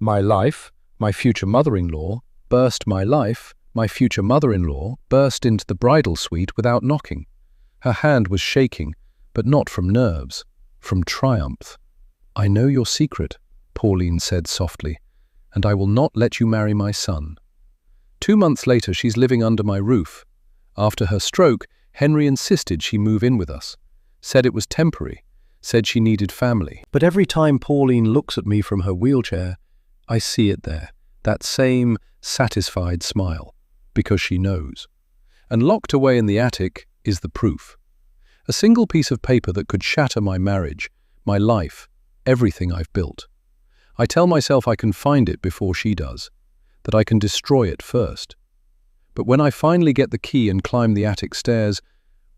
My life, my future mother-in-law, my future mother-in-law burst into the bridal suite without knocking. Her hand was shaking, but not from nerves, from triumph. "I know your secret," Pauline said softly, "and I will not let you marry my son." 2 months later, she's living under my roof. After her stroke, Henry insisted she move in with us, said it was temporary, said she needed family. But every time Pauline looks at me from her wheelchair, I see it there, that same satisfied smile, because she knows. And locked away in the attic is the proof. A single piece of paper that could shatter my marriage, my life, everything I've built. I tell myself I can find it before she does, that I can destroy it first. But when I finally get the key and climb the attic stairs,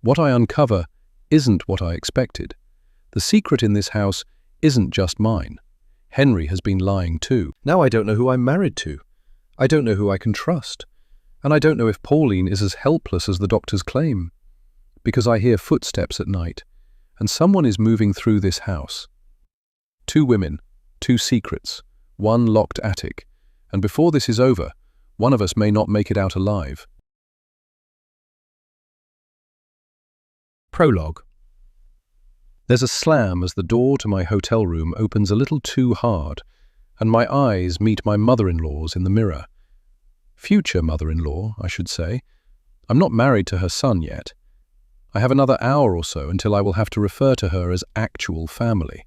what I uncover isn't what I expected. The secret in this house isn't just mine. Henry has been lying too. Now I don't know who I'm married to. I don't know who I can trust. And I don't know if Pauline is as helpless as the doctors claim. Because I hear footsteps at night, and someone is moving through this house. 2 women, 2 secrets, 1 locked attic, and before this is over, one of us may not make it out alive. Prologue. There's a slam as the door to my hotel room opens a little too hard, and my eyes meet my mother-in-law's in the mirror. Future mother-in-law, I should say. I'm not married to her son yet. I have another hour or so until I will have to refer to her as actual family.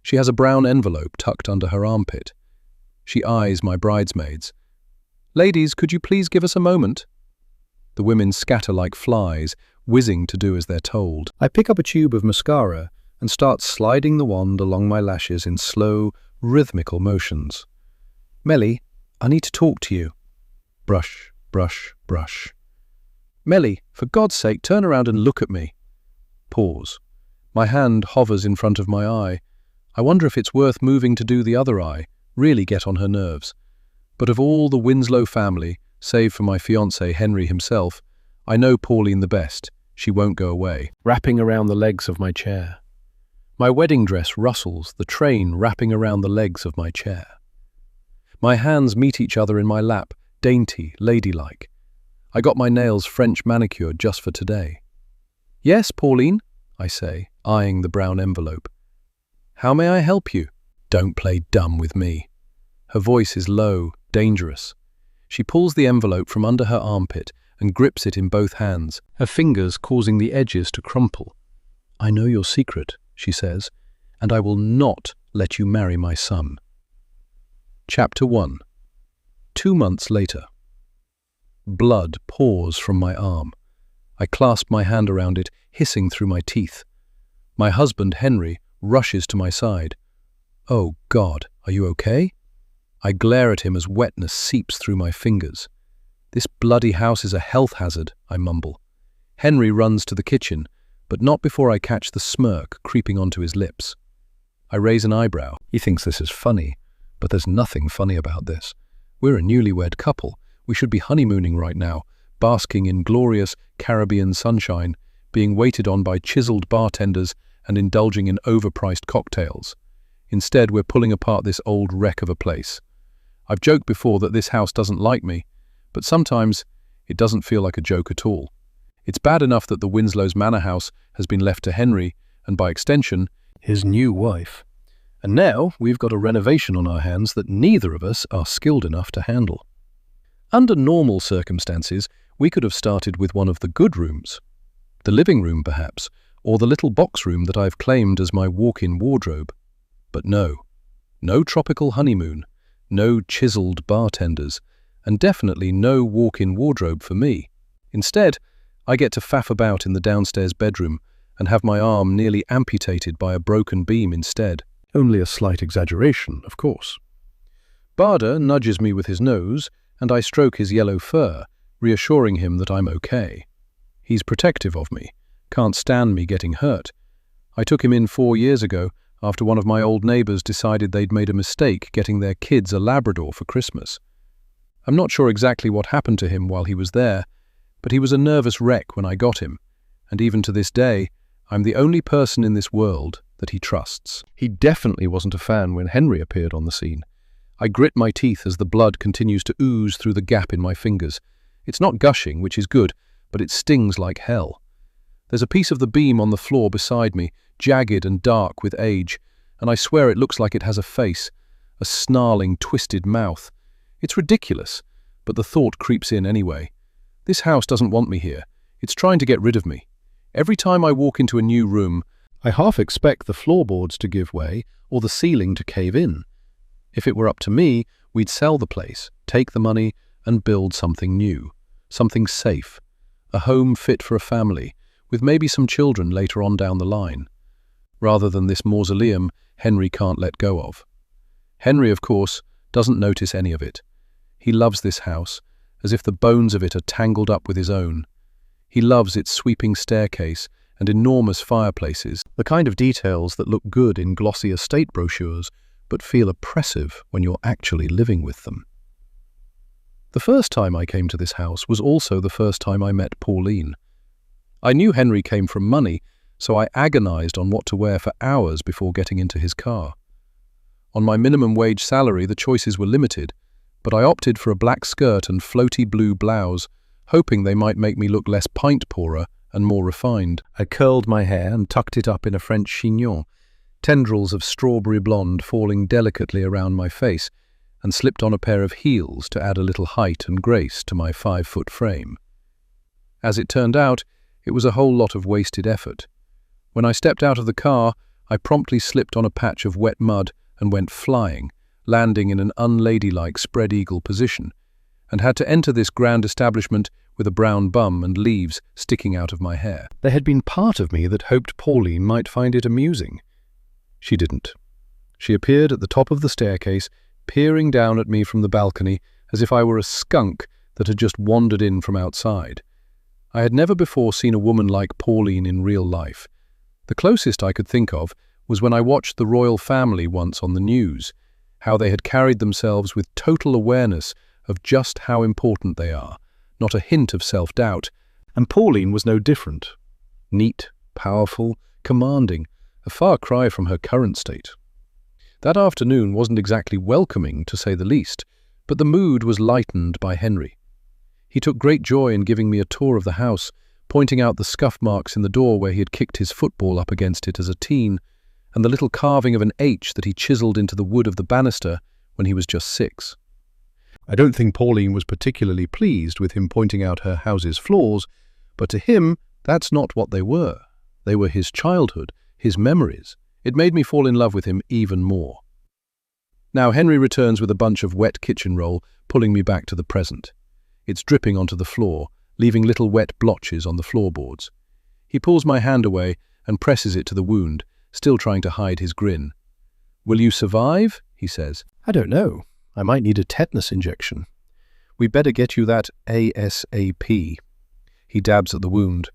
She has a brown envelope tucked under her armpit. She eyes my bridesmaids. "Ladies, could you please give us a moment?" The women scatter like flies, whizzing to do as they're told. I pick up a tube of mascara and start sliding the wand along my lashes in slow, rhythmical motions. "Melly, I need to talk to you." Brush, brush, brush. "Melly, for God's sake, turn around and look at me." Pause. My hand hovers in front of my eye. I wonder if it's worth moving to do the other eye, really get on her nerves. But of all the Winslow family, save for my fiancé Henry himself, I know Pauline the best. She won't go away. Wrapping around the legs of my chair. My wedding dress rustles, the train wrapping around the legs of my chair. My hands meet each other in my lap, dainty, ladylike. I got my nails French manicured just for today. "Yes, Pauline," I say, eyeing the brown envelope. "How may I help you?" Don't play dumb with me. Her voice is low, dangerous. She pulls the envelope from under her armpit and grips it in both hands, her fingers causing the edges to crumple. "I know your secret," she says, "and I will not let you marry my son." Chapter 1. 2 months later. Blood pours from my arm. I clasp my hand around it, hissing through my teeth. My husband, Henry, rushes to my side. "Oh, God, are you okay?" I glare at him as wetness seeps through my fingers. "This bloody house is a health hazard," I mumble. Henry runs to the kitchen, but not before I catch the smirk creeping onto his lips. I raise an eyebrow. He thinks this is funny, but there's nothing funny about this. We're a newlywed couple. We should be honeymooning right now, basking in glorious Caribbean sunshine, being waited on by chiseled bartenders and indulging in overpriced cocktails. Instead, we're pulling apart this old wreck of a place. I've joked before that this house doesn't like me, but sometimes it doesn't feel like a joke at all. It's bad enough that the Winslows' manor house has been left to Henry, and by extension, his new wife. And now we've got a renovation on our hands that neither of us are skilled enough to handle. Under normal circumstances, we could have started with one of the good rooms. The living room, perhaps, or the little box room that I've claimed as my walk-in wardrobe. But no. No tropical honeymoon, no chiseled bartenders, and definitely no walk-in wardrobe for me. Instead, I get to faff about in the downstairs bedroom and have my arm nearly amputated by a broken beam instead. Only a slight exaggeration, of course. Barda nudges me with his nose, and I stroke his yellow fur, reassuring him that I'm okay. He's protective of me, can't stand me getting hurt. I took him in 4 years ago after one of my old neighbors decided they'd made a mistake getting their kids a Labrador for Christmas. I'm not sure exactly what happened to him while he was there, but he was a nervous wreck when I got him, and even to this day, I'm the only person in this world that he trusts. He definitely wasn't a fan when Henry appeared on the scene. I grit my teeth as the blood continues to ooze through the gap in my fingers. It's not gushing, which is good, but it stings like hell. There's a piece of the beam on the floor beside me, jagged and dark with age, and I swear it looks like it has a face, a snarling, twisted mouth. It's ridiculous, but the thought creeps in anyway. This house doesn't want me here. It's trying to get rid of me. Every time I walk into a new room, I half expect the floorboards to give way or the ceiling to cave in. If it were up to me, we'd sell the place, take the money, and build something new, something safe, a home fit for a family, with maybe some children later on down the line, rather than this mausoleum Henry can't let go of. Henry, of course, doesn't notice any of it. He loves this house, as if the bones of it are tangled up with his own. He loves its sweeping staircase and enormous fireplaces, the kind of details that look good in glossy estate brochures, but feel oppressive when you're actually living with them. The first time I came to this house was also the first time I met Pauline. I knew Henry came from money, so I agonized on what to wear for hours before getting into his car. On my minimum wage salary, the choices were limited, but I opted for a black skirt and floaty blue blouse, hoping they might make me look less pint-pourer and more refined. I curled my hair and tucked it up in a French chignon, tendrils of strawberry blonde falling delicately around my face, and slipped on a pair of heels to add a little height and grace to my 5-foot frame. As it turned out, it was a whole lot of wasted effort. When I stepped out of the car, I promptly slipped on a patch of wet mud and went flying, landing in an unladylike spread-eagle position, and had to enter this grand establishment with a brown bum and leaves sticking out of my hair. There had been part of me that hoped Pauline might find it amusing. She didn't. She appeared at the top of the staircase, peering down at me from the balcony as if I were a skunk that had just wandered in from outside. I had never before seen a woman like Pauline in real life. The closest I could think of was when I watched the royal family once on the news, how they had carried themselves with total awareness of just how important they are, not a hint of self-doubt, and Pauline was no different. Neat, powerful, commanding, a far cry from her current state. That afternoon wasn't exactly welcoming, to say the least, but the mood was lightened by Henry. He took great joy in giving me a tour of the house, pointing out the scuff marks in the door where he had kicked his football up against it as a teen, and the little carving of an H that he chiseled into the wood of the banister when he was just 6. I don't think Pauline was particularly pleased with him pointing out her house's flaws, but to him, that's not what they were. They were his childhood, his memories. It made me fall in love with him even more. Now Henry returns with a bunch of wet kitchen roll, pulling me back to the present. It's dripping onto the floor, leaving little wet blotches on the floorboards. He pulls my hand away and presses it to the wound, still trying to hide his grin. "Will you survive?" he says. "I don't know. I might need a tetanus injection. We'd better get you that ASAP. He dabs at the wound.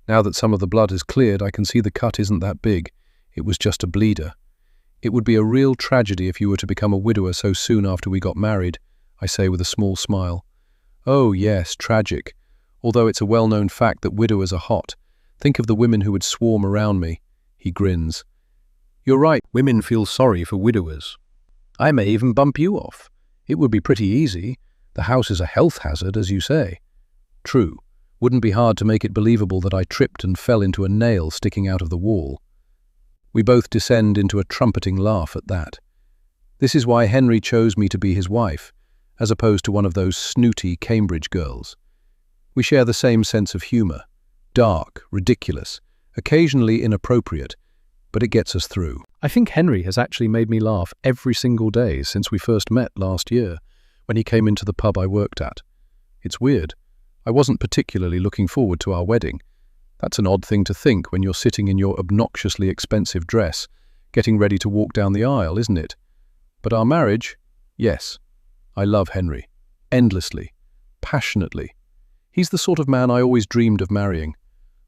Now that some of the blood has cleared, I can see the cut isn't that big. It was just a bleeder. It would be a real tragedy if you were to become a widower so soon after we got married, I say with a small smile. Oh yes, tragic. Although it's a well-known fact that widowers are hot. Think of the women who would swarm around me. He grins. You're right, women feel sorry for widowers. I may even bump you off. It would be pretty easy. The house is a health hazard, as you say. True. Wouldn't be hard to make it believable that I tripped and fell into a nail sticking out of the wall. We both descend into a trumpeting laugh at that. This is why Henry chose me to be his wife, as opposed to one of those snooty Cambridge girls. We share the same sense of humour. Dark, ridiculous, occasionally inappropriate, but it gets us through. I think Henry has actually made me laugh every single day since we first met last year, when he came into the pub I worked at. It's weird. I wasn't particularly looking forward to our wedding. That's an odd thing to think when you're sitting in your obnoxiously expensive dress, getting ready to walk down the aisle, isn't it? But our marriage? Yes. I love Henry. Endlessly. Passionately. He's the sort of man I always dreamed of marrying.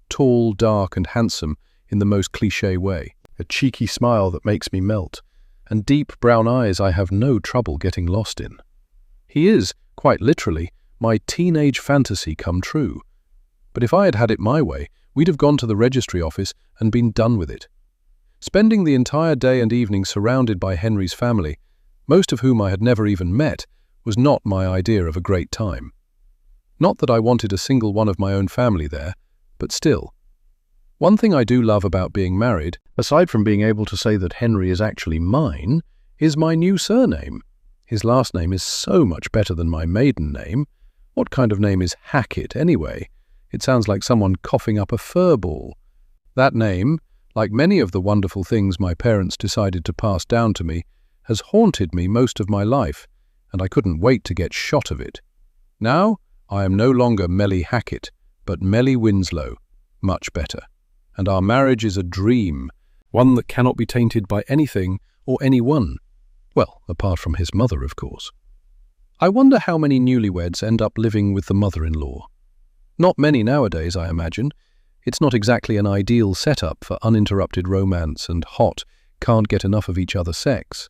Tall, dark, and handsome in the most cliché way. A cheeky smile that makes me melt, and deep brown eyes I have no trouble getting lost in. He is, quite literally, my teenage fantasy come true. But if I had had it my way, we'd have gone to the registry office and been done with it. Spending the entire day and evening surrounded by Henry's family most of whom I had never even met, was not my idea of a great time. Not that I wanted a single one of my own family there, but still. One thing I do love about being married, aside from being able to say that Henry is actually mine, is my new surname. His last name is so much better than my maiden name. What kind of name is Hackett, anyway? It sounds like someone coughing up a fur ball. That name, like many of the wonderful things my parents decided to pass down to me, has haunted me most of my life, and I couldn't wait to get shot of it. Now, I am no longer Melly Hackett, but Melly Winslow. Much better. And our marriage is a dream, one that cannot be tainted by anything or anyone. Well, apart from his mother, of course. I wonder how many newlyweds end up living with the mother-in-law. Not many nowadays, I imagine. It's not exactly an ideal setup for uninterrupted romance and hot, can't get enough of each other sex.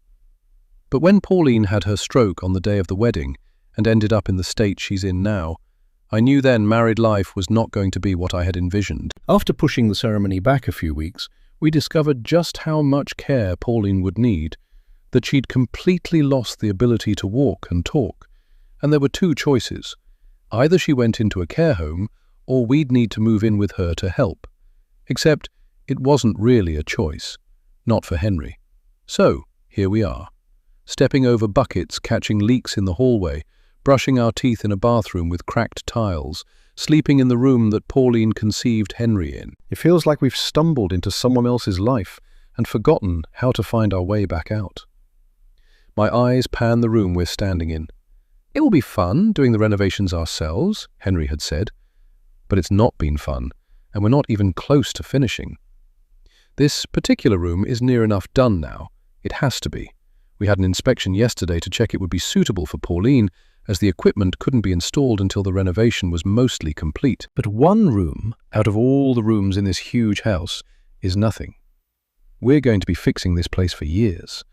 But when Pauline had her stroke on the day of the wedding and ended up in the state she's in now, I knew then married life was not going to be what I had envisioned. After pushing the ceremony back a few weeks, we discovered just how much care Pauline would need, that she'd completely lost the ability to walk and talk, and there were two choices. Either she went into a care home, or we'd need to move in with her to help. Except it wasn't really a choice, not for Henry. So, here we are, stepping over buckets, catching leaks in the hallway, brushing our teeth in a bathroom with cracked tiles, sleeping in the room that Pauline conceived Henry in. It feels like we've stumbled into someone else's life and forgotten how to find our way back out. My eyes pan the room we're standing in. It will be fun doing the renovations ourselves, Henry had said. But it's not been fun, and we're not even close to finishing. This particular room is near enough done now. It has to be. We had an inspection yesterday to check it would be suitable for Pauline, as the equipment couldn't be installed until the renovation was mostly complete. But one room, out of all the rooms in this huge house, is nothing. We're going to be fixing this place for years.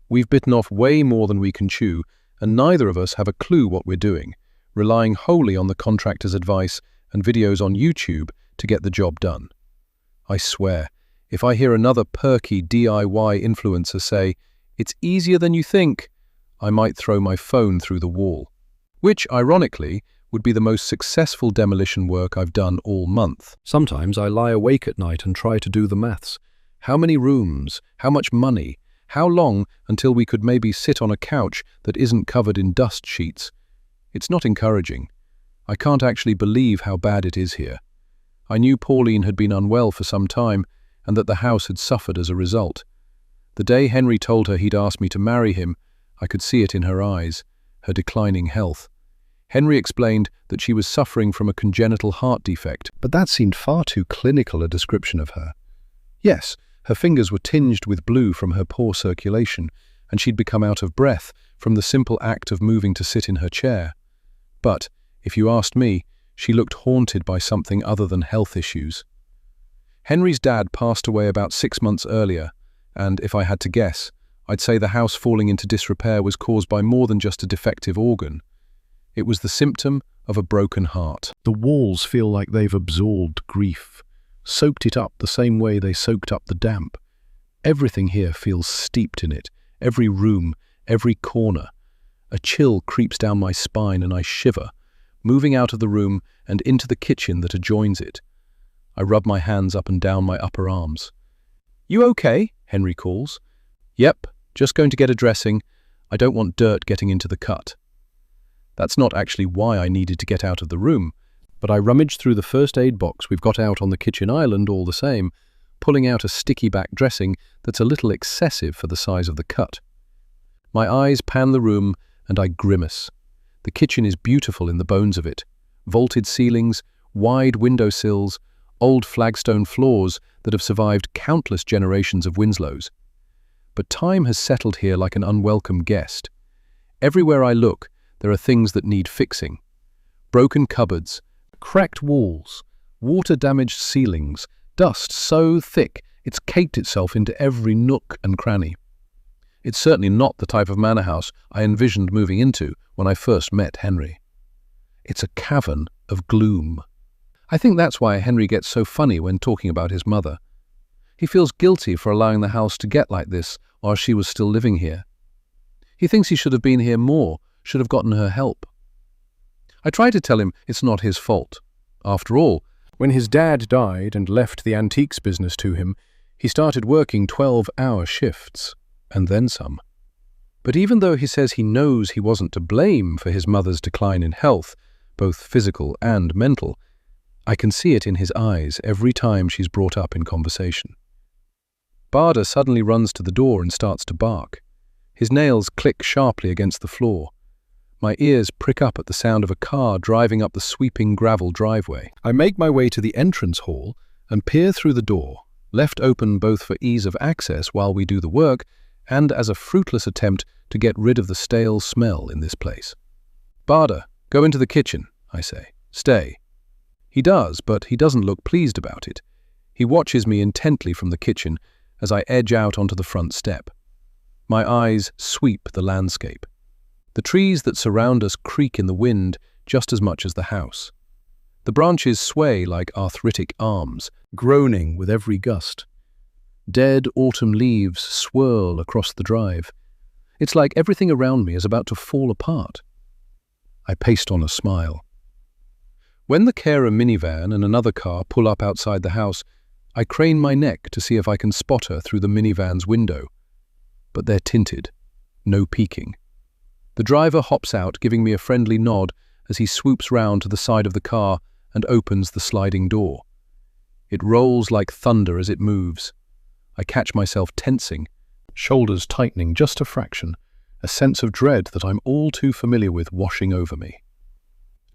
We've bitten off way more than we can chew, and neither of us have a clue what we're doing, relying wholly on the contractor's advice and videos on YouTube to get the job done. I swear, if I hear another perky DIY influencer say, "It's easier than you think," I might throw my phone through the wall. Which, ironically, would be the most successful demolition work I've done all month. Sometimes I lie awake at night and try to do the maths. How many rooms? How much money? How long until we could maybe sit on a couch that isn't covered in dust sheets? It's not encouraging. I can't actually believe how bad it is here. I knew Pauline had been unwell for some time and that the house had suffered as a result. The day Henry told her he'd asked me to marry him, I could see it in her eyes, her declining health. Henry explained that she was suffering from a congenital heart defect, but that seemed far too clinical a description of her. Yes, her fingers were tinged with blue from her poor circulation, and she'd become out of breath from the simple act of moving to sit in her chair. But, if you asked me, she looked haunted by something other than health issues. Henry's dad passed away about 6 months earlier, and if I had to guess, I'd say the house falling into disrepair was caused by more than just a defective organ. It was the symptom of a broken heart. The walls feel like they've absorbed grief, soaked it up the same way they soaked up the damp. Everything here feels steeped in it, every room, every corner. A chill creeps down my spine and I shiver, moving out of the room and into the kitchen that adjoins it. I rub my hands up and down my upper arms. "You okay?" Henry calls. "Yep, just going to get a dressing. I don't want dirt getting into the cut." That's not actually why I needed to get out of the room, but I rummaged through the first aid box we've got out on the kitchen island all the same, pulling out a sticky back dressing that's a little excessive for the size of the cut. My eyes pan the room and I grimace. The kitchen is beautiful in the bones of it. Vaulted ceilings, wide windowsills, old flagstone floors that have survived countless generations of Winslows. But time has settled here like an unwelcome guest. Everywhere I look, there are things that need fixing. Broken cupboards, cracked walls, water-damaged ceilings, dust so thick it's caked itself into every nook and cranny. It's certainly not the type of manor house I envisioned moving into when I first met Henry. It's a cavern of gloom. I think that's why Henry gets so funny when talking about his mother. He feels guilty for allowing the house to get like this while she was still living here. He thinks he should have been here more, should have gotten her help. I try to tell him it's not his fault. After all, when his dad died and left the antiques business to him, he started working 12-hour shifts, and then some. But even though he says he knows he wasn't to blame for his mother's decline in health, both physical and mental, I can see it in his eyes every time she's brought up in conversation. Barda suddenly runs to the door and starts to bark. His nails click sharply against the floor. My ears prick up at the sound of a car driving up the sweeping gravel driveway. I make my way to the entrance hall and peer through the door, left open both for ease of access while we do the work and as a fruitless attempt to get rid of the stale smell in this place. Barda, go into the kitchen, I say. Stay. He does, but he doesn't look pleased about it. He watches me intently from the kitchen as I edge out onto the front step. My eyes sweep the landscape. The trees that surround us creak in the wind just as much as the house. The branches sway like arthritic arms, groaning with every gust. Dead autumn leaves swirl across the drive. It's like everything around me is about to fall apart. I paste on a smile. When the carer minivan and another car pull up outside the house, I crane my neck to see if I can spot her through the minivan's window. But they're tinted, no peeking. The driver hops out, giving me a friendly nod as he swoops round to the side of the car and opens the sliding door. It rolls like thunder as it moves. I catch myself tensing, shoulders tightening just a fraction, a sense of dread that I'm all too familiar with washing over me.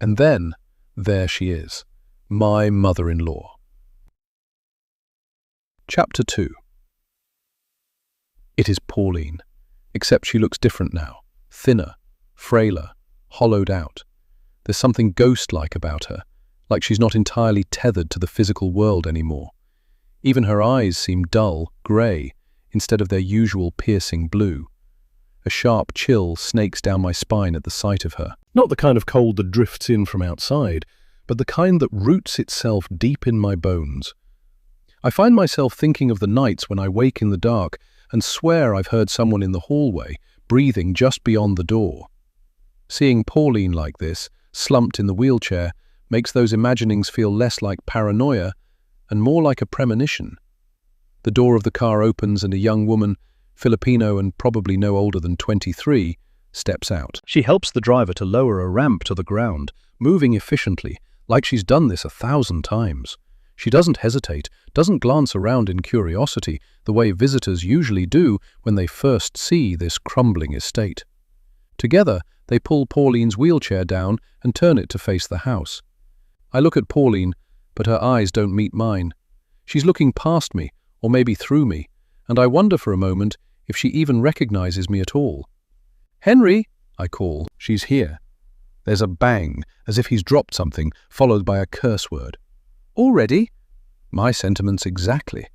And then, there she is, my mother-in-law. Chapter 2. It is Pauline, except she looks different now, thinner, frailer, hollowed out. There's something ghost-like about her, like she's not entirely tethered to the physical world anymore. Even her eyes seem dull, grey, instead of their usual piercing blue. A sharp chill snakes down my spine at the sight of her. Not the kind of cold that drifts in from outside, but the kind that roots itself deep in my bones. I find myself thinking of the nights when I wake in the dark and swear I've heard someone in the hallway, breathing just beyond the door. Seeing Pauline like this, slumped in the wheelchair, makes those imaginings feel less like paranoia and more like a premonition. The door of the car opens and a young woman, Filipino and probably no older than 23, steps out. She helps the driver to lower a ramp to the ground, moving efficiently, like she's done this 1,000 times. She doesn't hesitate, doesn't glance around in curiosity, the way visitors usually do when they first see this crumbling estate. Together, they pull Pauline's wheelchair down and turn it to face the house. I look at Pauline, but her eyes don't meet mine. She's looking past me, or maybe through me, and I wonder for a moment if she even recognizes me at all. "Henry!" I call. She's here. There's a bang, as if he's dropped something, followed by a curse word. "Already?" My sentiments exactly.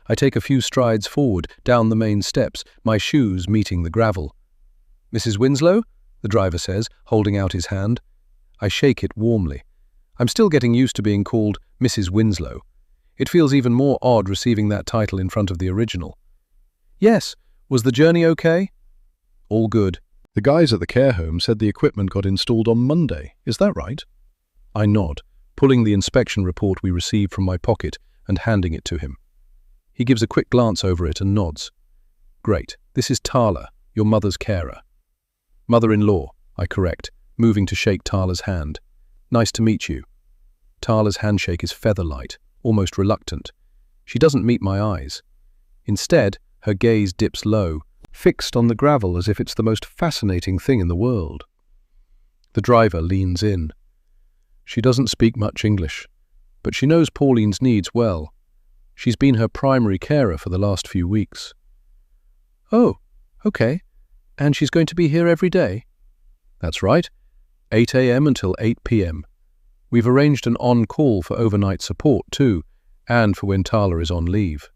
I take a few strides forward, down the main steps, my shoes meeting the gravel. "Mrs. Winslow?" the driver says, holding out his hand. I shake it warmly. I'm still getting used to being called Mrs. Winslow. It feels even more odd receiving that title in front of the original. "Yes. Was the journey okay?" "All good. The guys at the care home said the equipment got installed on Monday. Is that right?" I nod, pulling the inspection report we received from my pocket and handing it to him. He gives a quick glance over it and nods. "Great. This is Tala, your mother's carer." "Mother-in-law," I correct, moving to shake Tala's hand. "Nice to meet you." Tala's handshake is feather-light, almost reluctant. She doesn't meet my eyes. Instead, her gaze dips low, fixed on the gravel as if it's the most fascinating thing in the world. The driver leans in. She doesn't speak much English, but she knows Pauline's needs well. She's been her primary carer for the last few weeks. "Oh, okay. And she's going to be here every day?" "That's right. 8 a.m. until 8 p.m. We've arranged an on-call for overnight support too, and for when Tala is on leave."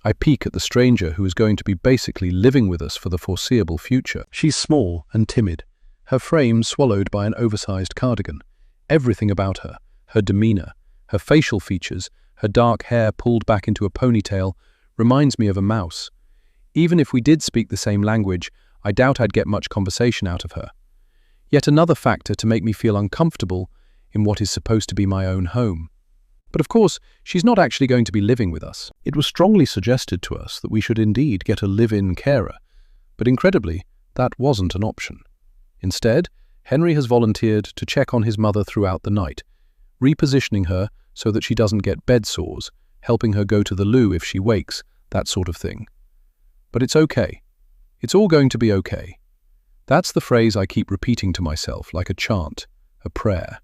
I peek at the stranger who is going to be basically living with us for the foreseeable future. She's small and timid, her frame swallowed by an oversized cardigan. Everything about her, her demeanor, her facial features, her dark hair pulled back into a ponytail, reminds me of a mouse. Even if we did speak the same language, I doubt I'd get much conversation out of her. Yet another factor to make me feel uncomfortable in what is supposed to be my own home. But of course, she's not actually going to be living with us. It was strongly suggested to us that we should indeed get a live-in carer, but incredibly, that wasn't an option. Instead, Henry has volunteered to check on his mother throughout the night, repositioning her so that she doesn't get bed sores, helping her go to the loo if she wakes, that sort of thing. But it's okay. It's all going to be okay. That's the phrase I keep repeating to myself, like a chant, a prayer.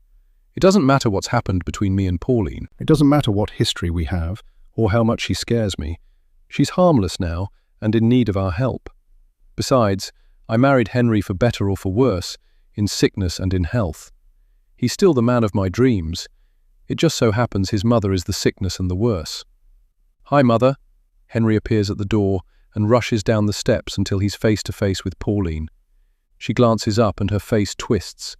It doesn't matter what's happened between me and Pauline. It doesn't matter what history we have, or how much she scares me. She's harmless now, and in need of our help. Besides, I married Henry for better or for worse, in sickness and in health. He's still the man of my dreams. It just so happens his mother is the sickness and the worse. "Hi, Mother." Henry appears at the door and rushes down the steps until he's face to face with Pauline. She glances up and her face twists.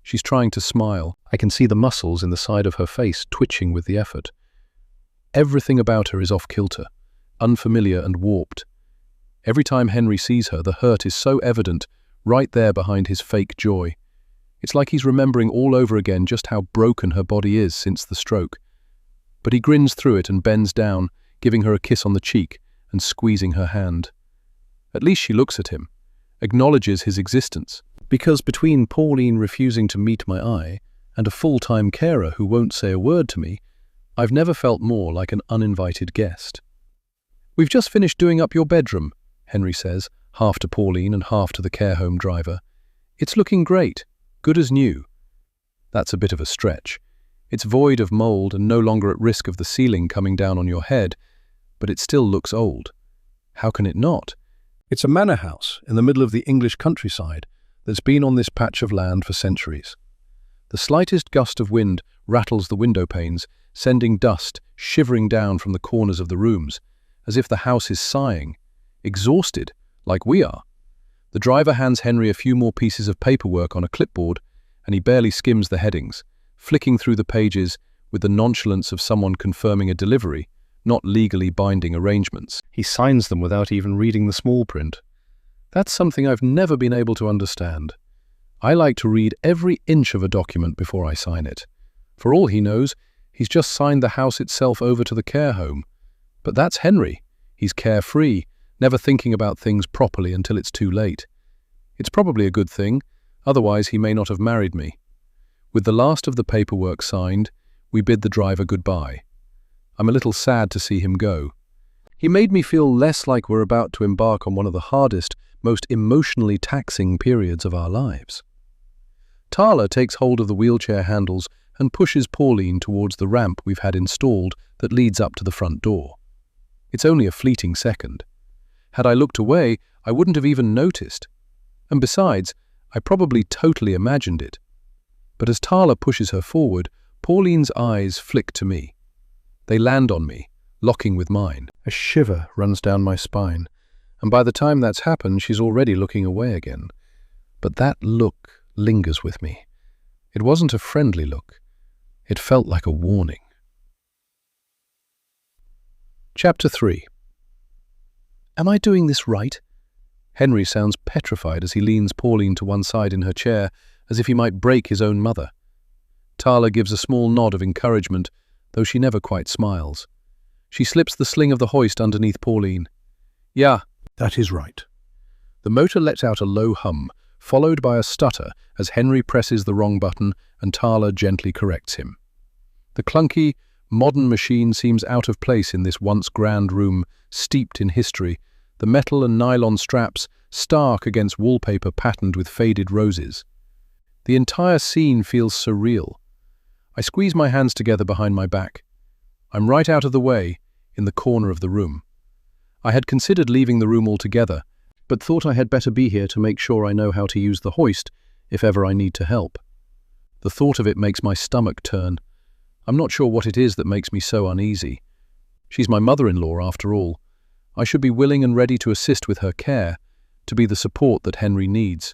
She's trying to smile. I can see the muscles in the side of her face twitching with the effort. Everything about her is off-kilter, unfamiliar and warped. Every time Henry sees her, the hurt is so evident, right there behind his fake joy. It's like he's remembering all over again just how broken her body is since the stroke. But he grins through it and bends down, giving her a kiss on the cheek and squeezing her hand. At least she looks at him, acknowledges his existence. Because between Pauline refusing to meet my eye and a full-time carer who won't say a word to me, I've never felt more like an uninvited guest. "We've just finished doing up your bedroom," Henry says, half to Pauline and half to the care home driver. "It's looking great, good as new." That's a bit of a stretch. It's void of mold and no longer at risk of the ceiling coming down on your head, but it still looks old. How can it not? It's a manor house in the middle of the English countryside that's been on this patch of land for centuries. The slightest gust of wind rattles the window panes, sending dust shivering down from the corners of the rooms, as if the house is sighing, exhausted, like we are. The driver hands Henry a few more pieces of paperwork on a clipboard, and he barely skims the headings, flicking through the pages with the nonchalance of someone confirming a delivery, not legally binding arrangements. He signs them without even reading the small print. That's something I've never been able to understand. I like to read every inch of a document before I sign it. For all he knows, he's just signed the house itself over to the care home. But that's Henry. He's carefree, never thinking about things properly until it's too late. It's probably a good thing, otherwise he may not have married me. With the last of the paperwork signed, we bid the driver goodbye. I'm a little sad to see him go. He made me feel less like we're about to embark on one of the hardest, most emotionally taxing periods of our lives. Tala takes hold of the wheelchair handles and pushes Pauline towards the ramp we've had installed that leads up to the front door. It's only a fleeting second. Had I looked away, I wouldn't have even noticed. And besides, I probably totally imagined it. But as Tala pushes her forward, Pauline's eyes flick to me. They land on me, locking with mine. A shiver runs down my spine, and by the time that's happened, she's already looking away again. But that look lingers with me. It wasn't a friendly look. It felt like a warning. Chapter 3. Am I doing this right? Henry sounds petrified as he leans Pauline to one side in her chair, as if he might break his own mother. Tala gives a small nod of encouragement, though she never quite smiles. She slips the sling of the hoist underneath Pauline. "Yeah, that is right." The motor lets out a low hum, followed by a stutter as Henry presses the wrong button and Tala gently corrects him. The clunky, modern machine seems out of place in this once grand room, steeped in history, the metal and nylon straps stark against wallpaper patterned with faded roses. The entire scene feels surreal. I squeeze my hands together behind my back. I'm right out of the way, in the corner of the room. I had considered leaving the room altogether, but thought I had better be here to make sure I know how to use the hoist if ever I need to help. The thought of it makes my stomach turn. I'm not sure what it is that makes me so uneasy. She's my mother-in-law, after all. I should be willing and ready to assist with her care, to be the support that Henry needs.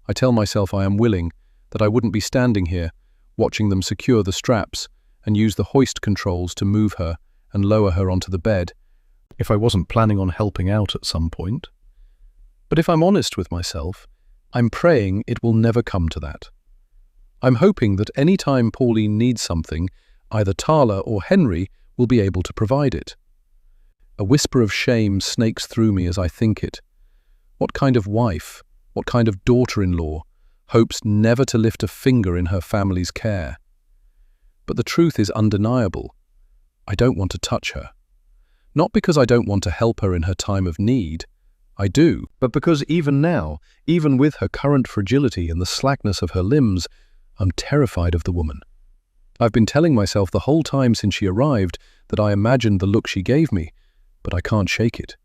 I tell myself I am willing, that I wouldn't be standing here, watching them secure the straps and use the hoist controls to move her and lower her onto the bed, if I wasn't planning on helping out at some point. But if I'm honest with myself, I'm praying it will never come to that. I'm hoping that any time Pauline needs something, either Tala or Henry will be able to provide it. A whisper of shame snakes through me as I think it. What kind of wife, what kind of daughter-in-law, hopes never to lift a finger in her family's care? But the truth is undeniable. I don't want to touch her. Not because I don't want to help her in her time of need. I do, but because even now, even with her current fragility and the slackness of her limbs, I'm terrified of the woman. I've been telling myself the whole time since she arrived that I imagined the look she gave me, but I can't shake it.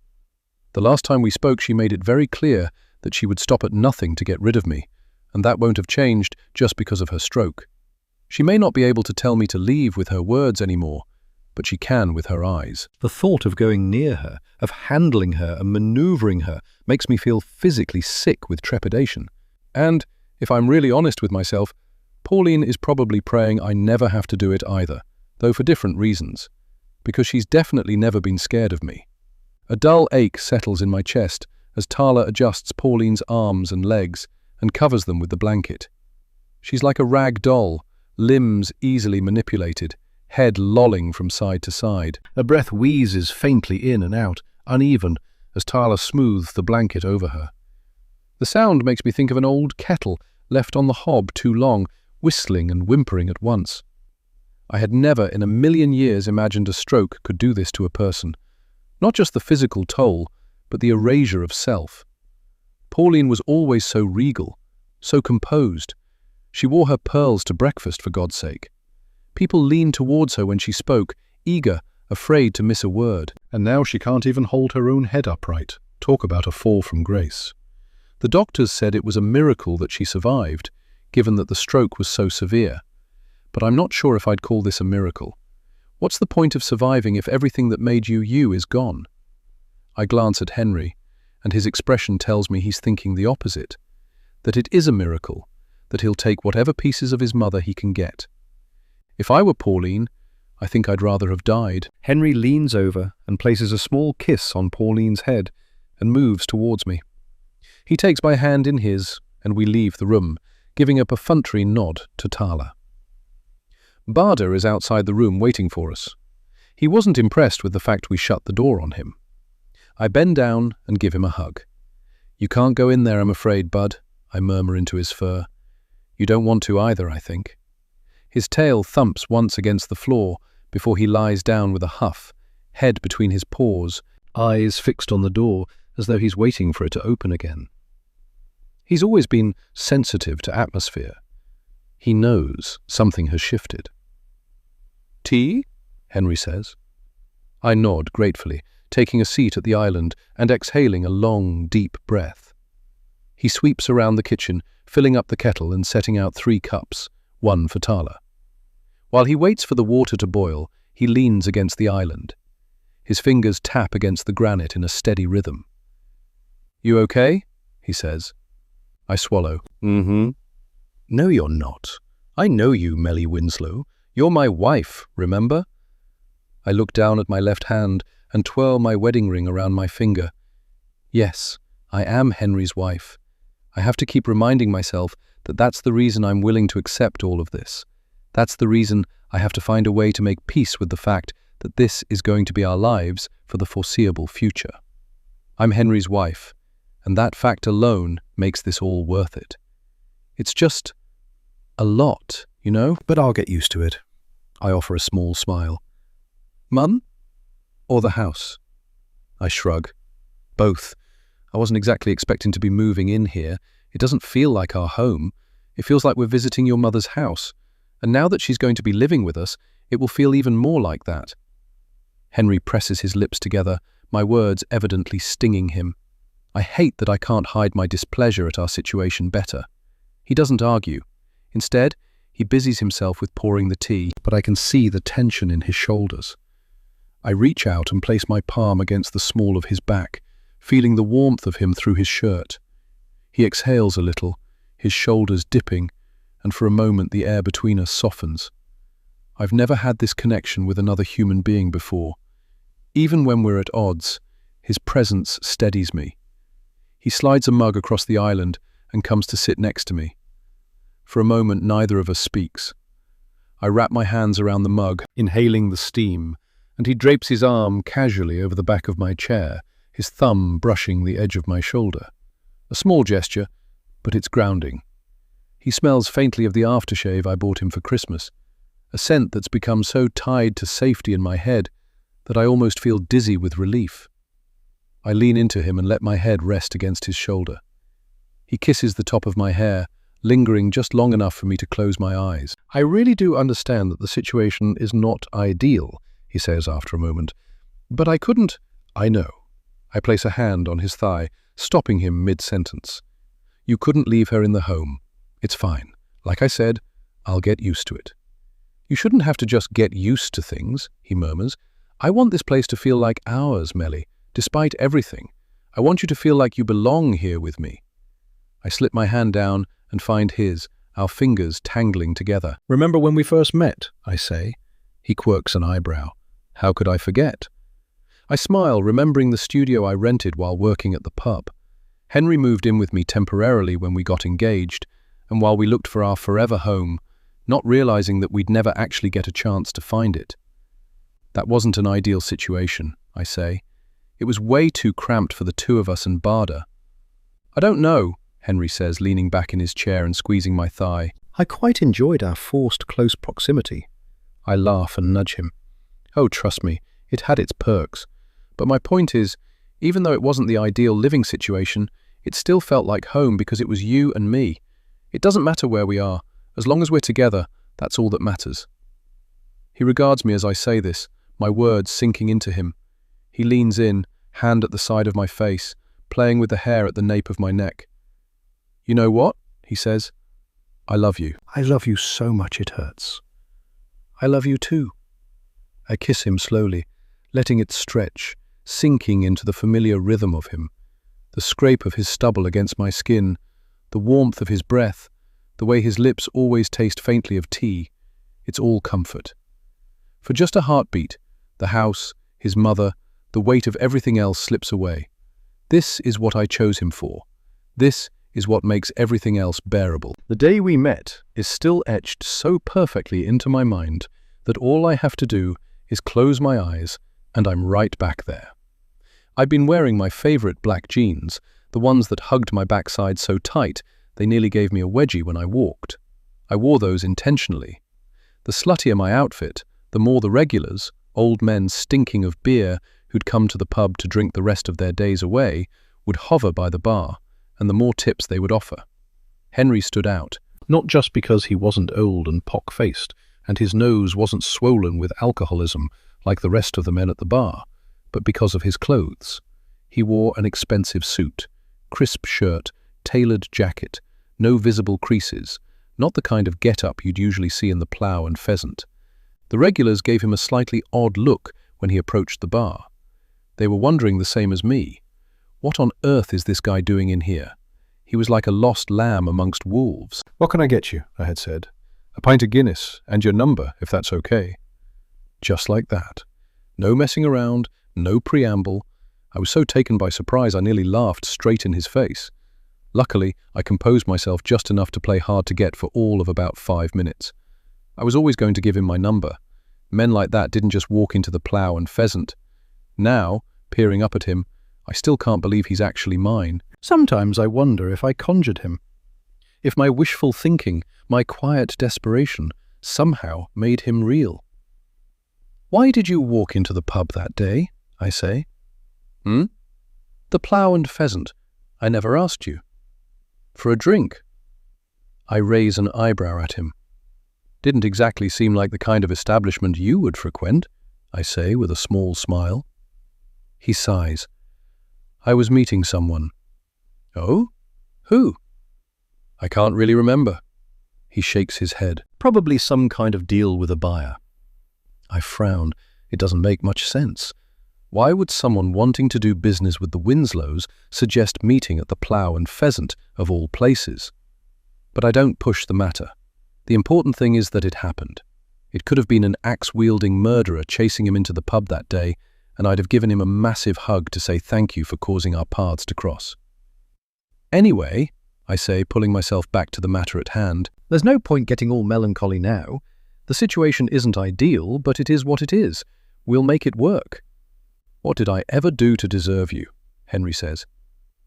The last time we spoke, she made it very clear that she would stop at nothing to get rid of me, and that won't have changed just because of her stroke. She may not be able to tell me to leave with her words anymore, but she can with her eyes. The thought of going near her, of handling her and maneuvering her, makes me feel physically sick with trepidation. And, if I'm really honest with myself, Pauline is probably praying I never have to do it either, though for different reasons, because she's definitely never been scared of me. A dull ache settles in my chest as Tala adjusts Pauline's arms and legs and covers them with the blanket. She's like a rag doll, limbs easily manipulated, head lolling from side to side. Her breath wheezes faintly in and out, uneven, as Tala smooths the blanket over her. The sound makes me think of an old kettle left on the hob too long, whistling and whimpering at once. I had never in a million years imagined a stroke could do this to a person. Not just the physical toll, but the erasure of self. Pauline was always so regal, so composed. She wore her pearls to breakfast, for God's sake. People leaned towards her when she spoke, eager, afraid to miss a word. And now she can't even hold her own head upright. Talk about a fall from grace. The doctors said it was a miracle that she survived, given that the stroke was so severe. But I'm not sure if I'd call this a miracle. What's the point of surviving if everything that made you you is gone? I glance at Henry, and his expression tells me he's thinking the opposite, that it is a miracle, that he'll take whatever pieces of his mother he can get. If I were Pauline, I think I'd rather have died. Henry leans over and places a small kiss on Pauline's head and moves towards me. He takes my hand in his, and we leave the room, giving a perfunctory nod to Tala. Bada is outside the room waiting for us. He wasn't impressed with the fact we shut the door on him. I bend down and give him a hug. "You can't go in there, I'm afraid, Bud," I murmur into his fur. "You don't want to either, I think." His tail thumps once against the floor before he lies down with a huff, head between his paws, eyes fixed on the door as though he's waiting for it to open again. He's always been sensitive to atmosphere. He knows something has shifted. "Tea?" Henry says. I nod gratefully, taking a seat at the island and exhaling a long, deep breath. He sweeps around the kitchen, filling up the kettle and setting out 3 cups, 1 for Tala. While he waits for the water to boil, he leans against the island. His fingers tap against the granite in a steady rhythm. "You okay?" he says. I swallow. "Mm-hmm." "No, you're not. I know you, Melly Winslow. You're my wife, remember?" I look down at my left hand and twirl my wedding ring around my finger. Yes, I am Henry's wife. I have to keep reminding myself that that's the reason I'm willing to accept all of this. That's the reason I have to find a way to make peace with the fact that this is going to be our lives for the foreseeable future. I'm Henry's wife, and that fact alone makes this all worth it. It's just a lot, you know? But I'll get used to it. I offer a small smile. "Mum? Or the house?" I shrug. Both. I wasn't exactly expecting to be moving in here. It doesn't feel like our home. It feels like we're visiting your mother's house. And now that she's going to be living with us, it will feel even more like that. Henry presses his lips together, my words evidently stinging him. I hate that I can't hide my displeasure at our situation better. He doesn't argue. Instead, he busies himself with pouring the tea, but I can see the tension in his shoulders. I reach out and place my palm against the small of his back, feeling the warmth of him through his shirt. He exhales a little, his shoulders dipping, and for a moment the air between us softens. I've never had this connection with another human being before. Even when we're at odds, his presence steadies me. He slides a mug across the island and comes to sit next to me. For a moment, neither of us speaks. I wrap my hands around the mug, inhaling the steam, and he drapes his arm casually over the back of my chair, his thumb brushing the edge of my shoulder. A small gesture, but it's grounding. He smells faintly of the aftershave I bought him for Christmas, a scent that's become so tied to safety in my head that I almost feel dizzy with relief. I lean into him and let my head rest against his shoulder. He kisses the top of my hair, lingering just long enough for me to close my eyes. "I really do understand that the situation is not ideal," he says after a moment. "But I couldn't—" "I know." I place a hand on his thigh, stopping him mid-sentence. "You couldn't leave her in the home. It's fine. Like I said, I'll get used to it." "You shouldn't have to just get used to things," he murmurs. "I want this place to feel like ours, Melly, despite everything. I want you to feel like you belong here with me." I slip my hand down and find his, our fingers tangling together. "Remember when we first met?" I say. He quirks an eyebrow. "How could I forget?" I smile, remembering the studio I rented while working at the pub. Henry moved in with me temporarily when we got engaged, and while we looked for our forever home, not realizing that we'd never actually get a chance to find it. "That wasn't an ideal situation," I say. "It was way too cramped for the two of us and Barda." "I don't know," Henry says, leaning back in his chair and squeezing my thigh. "I quite enjoyed our forced close proximity." I laugh and nudge him. "Oh, trust me, it had its perks. But my point is, even though it wasn't the ideal living situation, it still felt like home because it was you and me. It doesn't matter where we are. As long as we're together, that's all that matters." He regards me as I say this, my words sinking into him. He leans in, hand at the side of my face, playing with the hair at the nape of my neck. "You know what?" he says. "I love you." "I love you so much it hurts." "I love you too." I kiss him slowly, letting it stretch, sinking into the familiar rhythm of him. The scrape of his stubble against my skin, the warmth of his breath, the way his lips always taste faintly of tea. It's all comfort. For just a heartbeat, the house, his mother, the weight of everything else slips away. This is what I chose him for. This is what makes everything else bearable. The day we met is still etched so perfectly into my mind that all I have to do is close my eyes and I'm right back there. I'd been wearing my favorite black jeans, the ones that hugged my backside so tight they nearly gave me a wedgie when I walked. I wore those intentionally. The sluttier my outfit, the more the regulars, old men stinking of beer who'd come to the pub to drink the rest of their days away, would hover by the bar, and the more tips they would offer. Henry stood out, not just because he wasn't old and pock-faced, and his nose wasn't swollen with alcoholism like the rest of the men at the bar, but because of his clothes. He wore an expensive suit, crisp shirt, tailored jacket, no visible creases, not the kind of get-up you'd usually see in the Plough and Pheasant. The regulars gave him a slightly odd look when he approached the bar. They were wondering the same as me. What on earth is this guy doing in here? He was like a lost lamb amongst wolves. "What can I get you?" I had said. "A pint of Guinness, and your number, if that's okay." Just like that. No messing around, no preamble. I was so taken by surprise I nearly laughed straight in his face. Luckily, I composed myself just enough to play hard to get for all of about 5 minutes. I was always going to give him my number. Men like that didn't just walk into the Plough and Pheasant. Now, peering up at him, I still can't believe he's actually mine. Sometimes I wonder if I conjured him. If my wishful thinking, my quiet desperation, somehow made him real. "Why did you walk into the pub that day?" I say. "The Plough and Pheasant. I never asked you." "For a drink." I raise an eyebrow at him. "Didn't exactly seem like the kind of establishment you would frequent," I say with a small smile. He sighs. "I was meeting someone." "Oh? Who?" "I can't really remember." He shakes his head. "Probably some kind of deal with a buyer." I frown. It doesn't make much sense. Why would someone wanting to do business with the Winslows suggest meeting at the Plough and Pheasant, of all places? But I don't push the matter. The important thing is that it happened. It could have been an axe-wielding murderer chasing him into the pub that day, and I'd have given him a massive hug to say thank you for causing our paths to cross. Anyway, I say, pulling myself back to the matter at hand, there's no point getting all melancholy now. The situation isn't ideal, but it is what it is. We'll make it work. What did I ever do to deserve you? Henry says.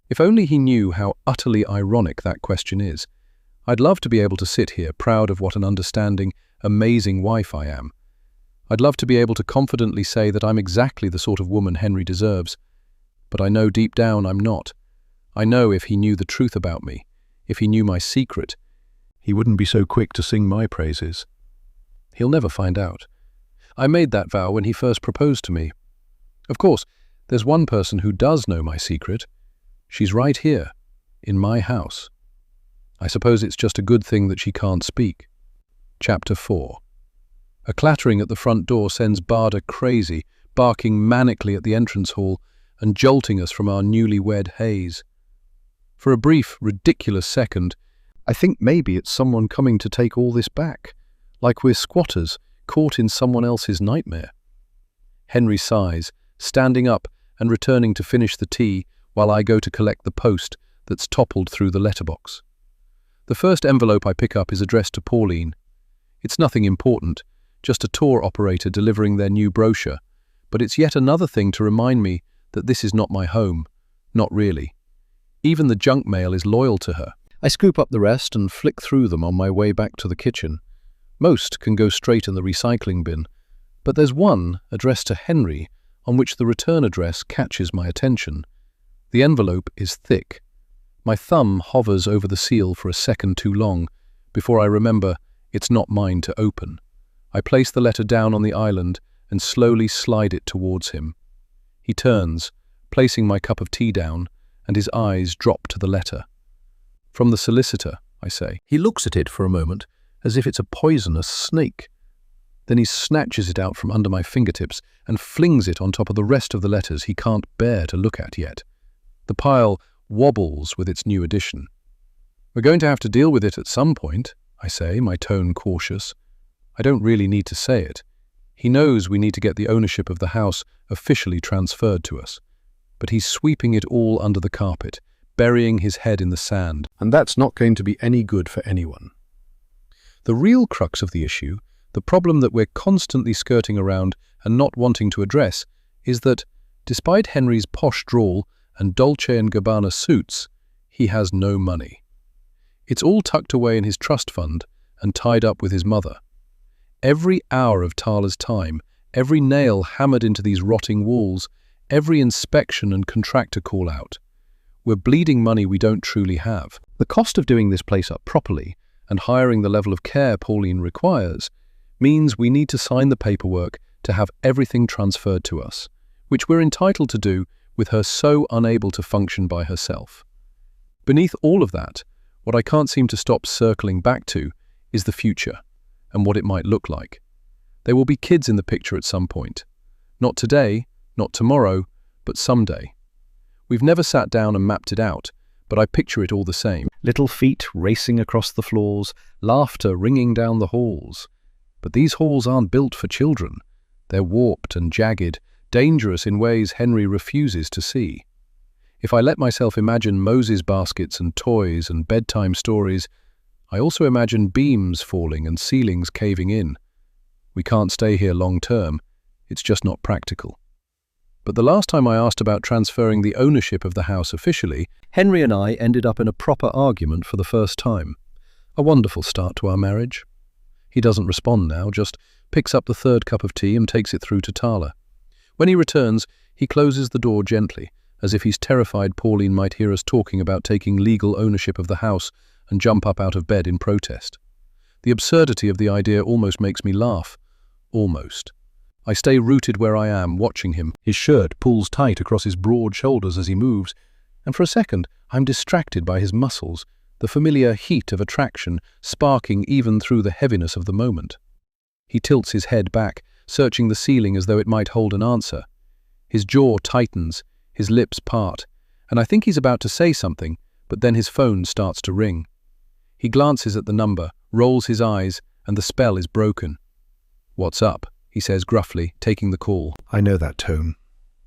If only he knew how utterly ironic that question is. I'd love to be able to sit here proud of what an understanding, amazing wife I am. I'd love to be able to confidently say that I'm exactly the sort of woman Henry deserves. But I know deep down I'm not. I know if he knew the truth about me, if he knew my secret, he wouldn't be so quick to sing my praises. He'll never find out. I made that vow when he first proposed to me. Of course, there's one person who does know my secret. She's right here, in my house. I suppose it's just a good thing that she can't speak. Chapter 4. A clattering at the front door sends Barda crazy, barking manically at the entrance hall and jolting us from our newly-wed haze. For a brief, ridiculous second, I think maybe it's someone coming to take all this back, like we're squatters caught in someone else's nightmare. Henry sighs, standing up and returning to finish the tea while I go to collect the post that's toppled through the letterbox. The first envelope I pick up is addressed to Pauline. It's nothing important, just a tour operator delivering their new brochure, but it's yet another thing to remind me that this is not my home. Not really. Even the junk mail is loyal to her. I scoop up the rest and flick through them on my way back to the kitchen. Most can go straight in the recycling bin, but there's one addressed to Henry on which the return address catches my attention. The envelope is thick. My thumb hovers over the seal for a second too long before I remember it's not mine to open. I place the letter down on the island and slowly slide it towards him. He turns, placing my cup of tea down, and his eyes drop to the letter. From the solicitor, I say. He looks at it for a moment, as if it's a poisonous snake. Then he snatches it out from under my fingertips and flings it on top of the rest of the letters he can't bear to look at yet. The pile wobbles with its new addition. We're going to have to deal with it at some point, I say, my tone cautious. I don't really need to say it. He knows we need to get the ownership of the house officially transferred to us. But he's sweeping it all under the carpet, burying his head in the sand, and that's not going to be any good for anyone. The real crux of the issue, the problem that we're constantly skirting around and not wanting to address, is that, despite Henry's posh drawl and Dolce & Gabbana suits, he has no money. It's all tucked away in his trust fund and tied up with his mother. Every hour of Tala's time, every nail hammered into these rotting walls, every inspection and contractor call-out. We're bleeding money we don't truly have. The cost of doing this place up properly and hiring the level of care Pauline requires means we need to sign the paperwork to have everything transferred to us, which we're entitled to do with her so unable to function by herself. Beneath all of that, what I can't seem to stop circling back to is the future and what it might look like. There will be kids in the picture at some point. Not today, not tomorrow, but someday. We've never sat down and mapped it out, but I picture it all the same. Little feet racing across the floors, laughter ringing down the halls. But these halls aren't built for children. They're warped and jagged, dangerous in ways Henry refuses to see. If I let myself imagine Moses baskets and toys and bedtime stories, I also imagine beams falling and ceilings caving in. We can't stay here long term. It's just not practical. But the last time I asked about transferring the ownership of the house officially, Henry and I ended up in a proper argument for the first time. A wonderful start to our marriage. He doesn't respond now, just picks up the third cup of tea and takes it through to Tala. When he returns, he closes the door gently, as if he's terrified Pauline might hear us talking about taking legal ownership of the house and jump up out of bed in protest. The absurdity of the idea almost makes me laugh. Almost. I stay rooted where I am, watching him. His shirt pulls tight across his broad shoulders as he moves, and for a second I'm distracted by his muscles, the familiar heat of attraction sparking even through the heaviness of the moment. He tilts his head back, searching the ceiling as though it might hold an answer. His jaw tightens, his lips part, and I think he's about to say something, but then his phone starts to ring. He glances at the number, rolls his eyes, and the spell is broken. "What's up?" he says gruffly, taking the call. I know that tone.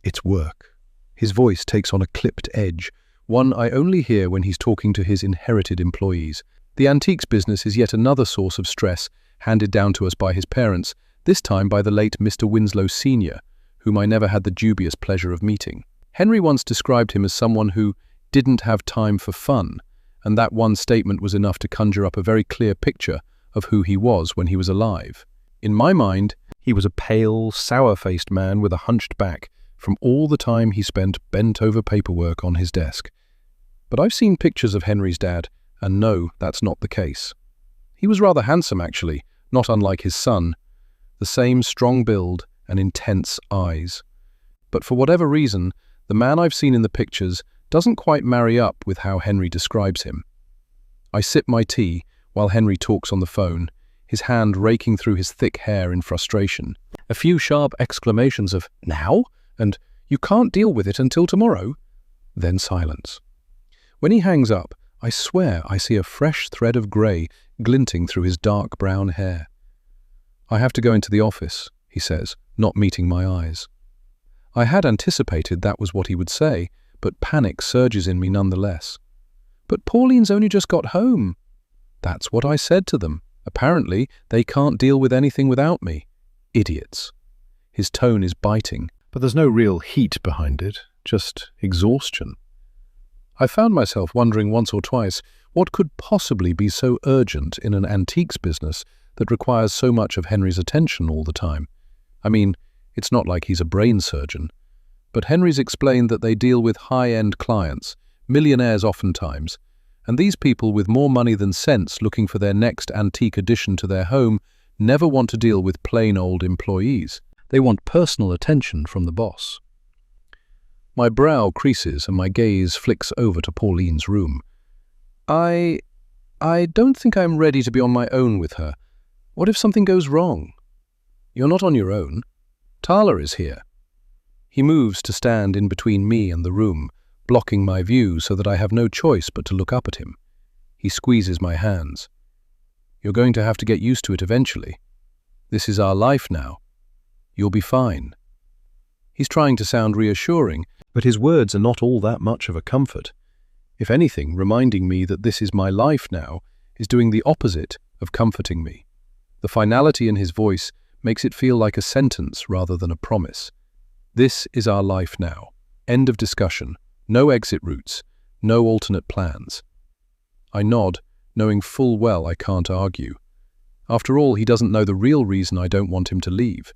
It's work. His voice takes on a clipped edge, one I only hear when he's talking to his inherited employees. The antiques business is yet another source of stress handed down to us by his parents, this time by the late Mr. Winslow Sr., whom I never had the dubious pleasure of meeting. Henry once described him as someone who didn't have time for fun, and that one statement was enough to conjure up a very clear picture of who he was when he was alive. In my mind, he was a pale, sour-faced man with a hunched back from all the time he spent bent over paperwork on his desk. But I've seen pictures of Henry's dad, and no, that's not the case. He was rather handsome, actually, not unlike his son. The same strong build and intense eyes. But for whatever reason, the man I've seen in the pictures doesn't quite marry up with how Henry describes him. I sip my tea while Henry talks on the phone, his hand raking through his thick hair in frustration. A few sharp exclamations of, "Now?" and "You can't deal with it until tomorrow?" Then silence. When he hangs up, I swear I see a fresh thread of grey glinting through his dark brown hair. "I have to go into the office," he says, not meeting my eyes. I had anticipated that was what he would say, but panic surges in me nonetheless. "But Pauline's only just got home." That's what I said to them. Apparently, they can't deal with anything without me. Idiots. His tone is biting, but there's no real heat behind it, just exhaustion. I found myself wondering once or twice what could possibly be so urgent in an antiques business that requires so much of Henry's attention all the time. I mean, it's not like he's a brain surgeon. But Henry's explained that they deal with high-end clients, millionaires oftentimes, and these people with more money than sense looking for their next antique addition to their home never want to deal with plain old employees. They want personal attention from the boss. My brow creases and my gaze flicks over to Pauline's room. I don't think I'm ready to be on my own with her. What if something goes wrong? You're not on your own. Tala is here. He moves to stand in between me and the room, blocking my view so that I have no choice but to look up at him. He squeezes my hands. You're going to have to get used to it eventually. This is our life now. You'll be fine. He's trying to sound reassuring, but his words are not all that much of a comfort. If anything, reminding me that this is my life now is doing the opposite of comforting me. The finality in his voice makes it feel like a sentence rather than a promise. This is our life now. End of discussion. No exit routes. No alternate plans. I nod, knowing full well I can't argue. After all, he doesn't know the real reason I don't want him to leave.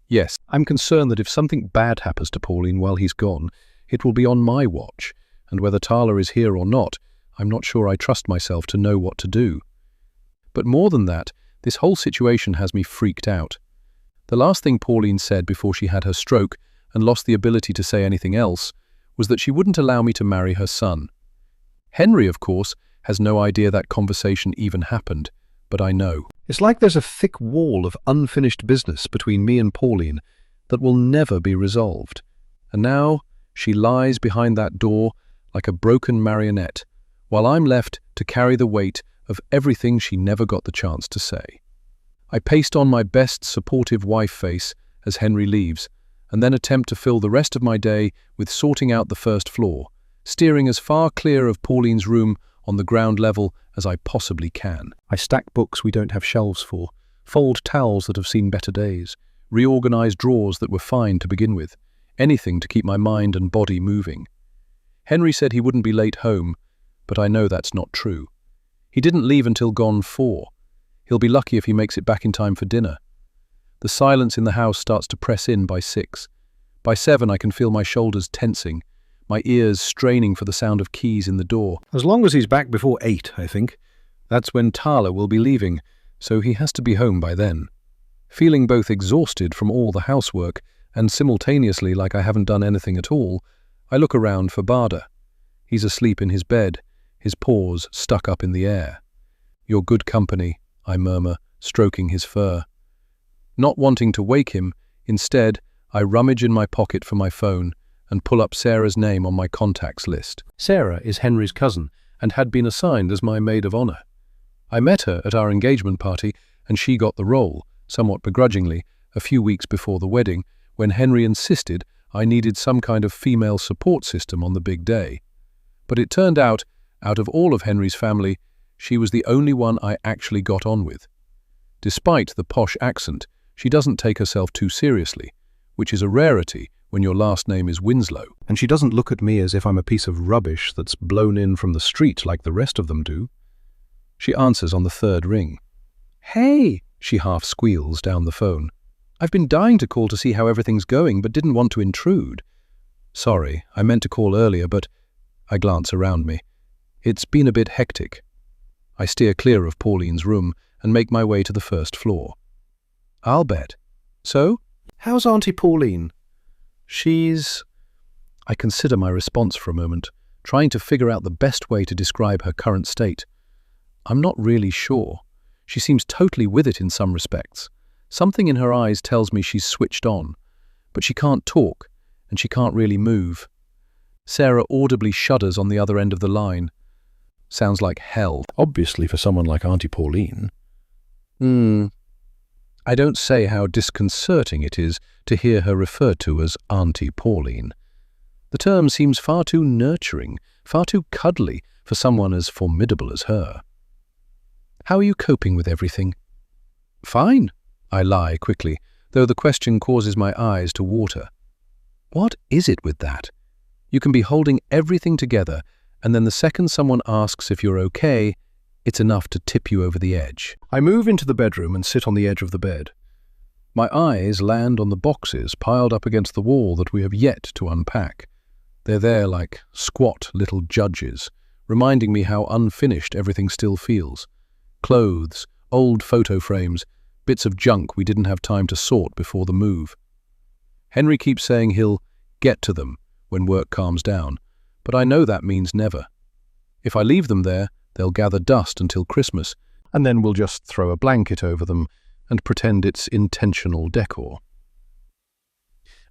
Yes, I'm concerned that if something bad happens to Pauline while he's gone, it will be on my watch, and whether Tala is here or not, I'm not sure I trust myself to know what to do. But more than that, this whole situation has me freaked out. The last thing Pauline said before she had her stroke and lost the ability to say anything else was that she wouldn't allow me to marry her son. Henry, of course, has no idea that conversation even happened, but I know. It's like there's a thick wall of unfinished business between me and Pauline that will never be resolved. And now she lies behind that door like a broken marionette, while I'm left to carry the weight of everything she never got the chance to say. I paste on my best supportive wife face as Henry leaves, and then attempt to fill the rest of my day with sorting out the first floor, steering as far clear of Pauline's room on the ground level as I possibly can. I stack books we don't have shelves for, fold towels that have seen better days, reorganize drawers that were fine to begin with, anything to keep my mind and body moving. Henry said he wouldn't be late home, but I know that's not true. He didn't leave until gone 4. He'll be lucky if he makes it back in time for dinner. The silence in the house starts to press in by 6. By 7 I can feel my shoulders tensing, my ears straining for the sound of keys in the door. As long as he's back before 8, I think. That's when Tala will be leaving, so he has to be home by then. Feeling both exhausted from all the housework and simultaneously like I haven't done anything at all, I look around for Bada. He's asleep in his bed, his paws stuck up in the air. "You're good company," I murmur, stroking his fur. Not wanting to wake him, instead, I rummage in my pocket for my phone and pull up Sarah's name on my contacts list. Sarah is Henry's cousin and had been assigned as my maid of honor. I met her at our engagement party and she got the role, somewhat begrudgingly, a few weeks before the wedding, when Henry insisted I needed some kind of female support system on the big day. But it turned out of all of Henry's family, she was the only one I actually got on with. Despite the posh accent, she doesn't take herself too seriously, which is a rarity when your last name is Winslow. And she doesn't look at me as if I'm a piece of rubbish that's blown in from the street like the rest of them do. She answers on the third ring. "Hey," she half squeals down the phone. "I've been dying to call to see how everything's going, but didn't want to intrude." "Sorry, I meant to call earlier, but—" I glance around me. It's been a bit hectic. I steer clear of Pauline's room and make my way to the first floor. "I'll bet. So, how's Auntie Pauline?" I consider my response for a moment, trying to figure out the best way to describe her current state. I'm not really sure. She seems totally with it in some respects. Something in her eyes tells me she's switched on, but she can't talk, and she can't really move. Sarah audibly shudders on the other end of the line. Sounds like hell, obviously for someone like Auntie Pauline. I don't say how disconcerting it is to hear her referred to as Auntie Pauline. The term seems far too nurturing, far too cuddly for someone as formidable as her. "How are you coping with everything?" "Fine," I lie quickly, though the question causes my eyes to water. What is it with that? You can be holding everything together, and then the second someone asks if you're okay, it's enough to tip you over the edge. I move into the bedroom and sit on the edge of the bed. My eyes land on the boxes piled up against the wall that we have yet to unpack. They're there like squat little judges, reminding me how unfinished everything still feels. Clothes, old photo frames, bits of junk we didn't have time to sort before the move. Henry keeps saying he'll get to them when work calms down, but I know that means never. If I leave them there, they'll gather dust until Christmas, and then we'll just throw a blanket over them and pretend it's intentional decor.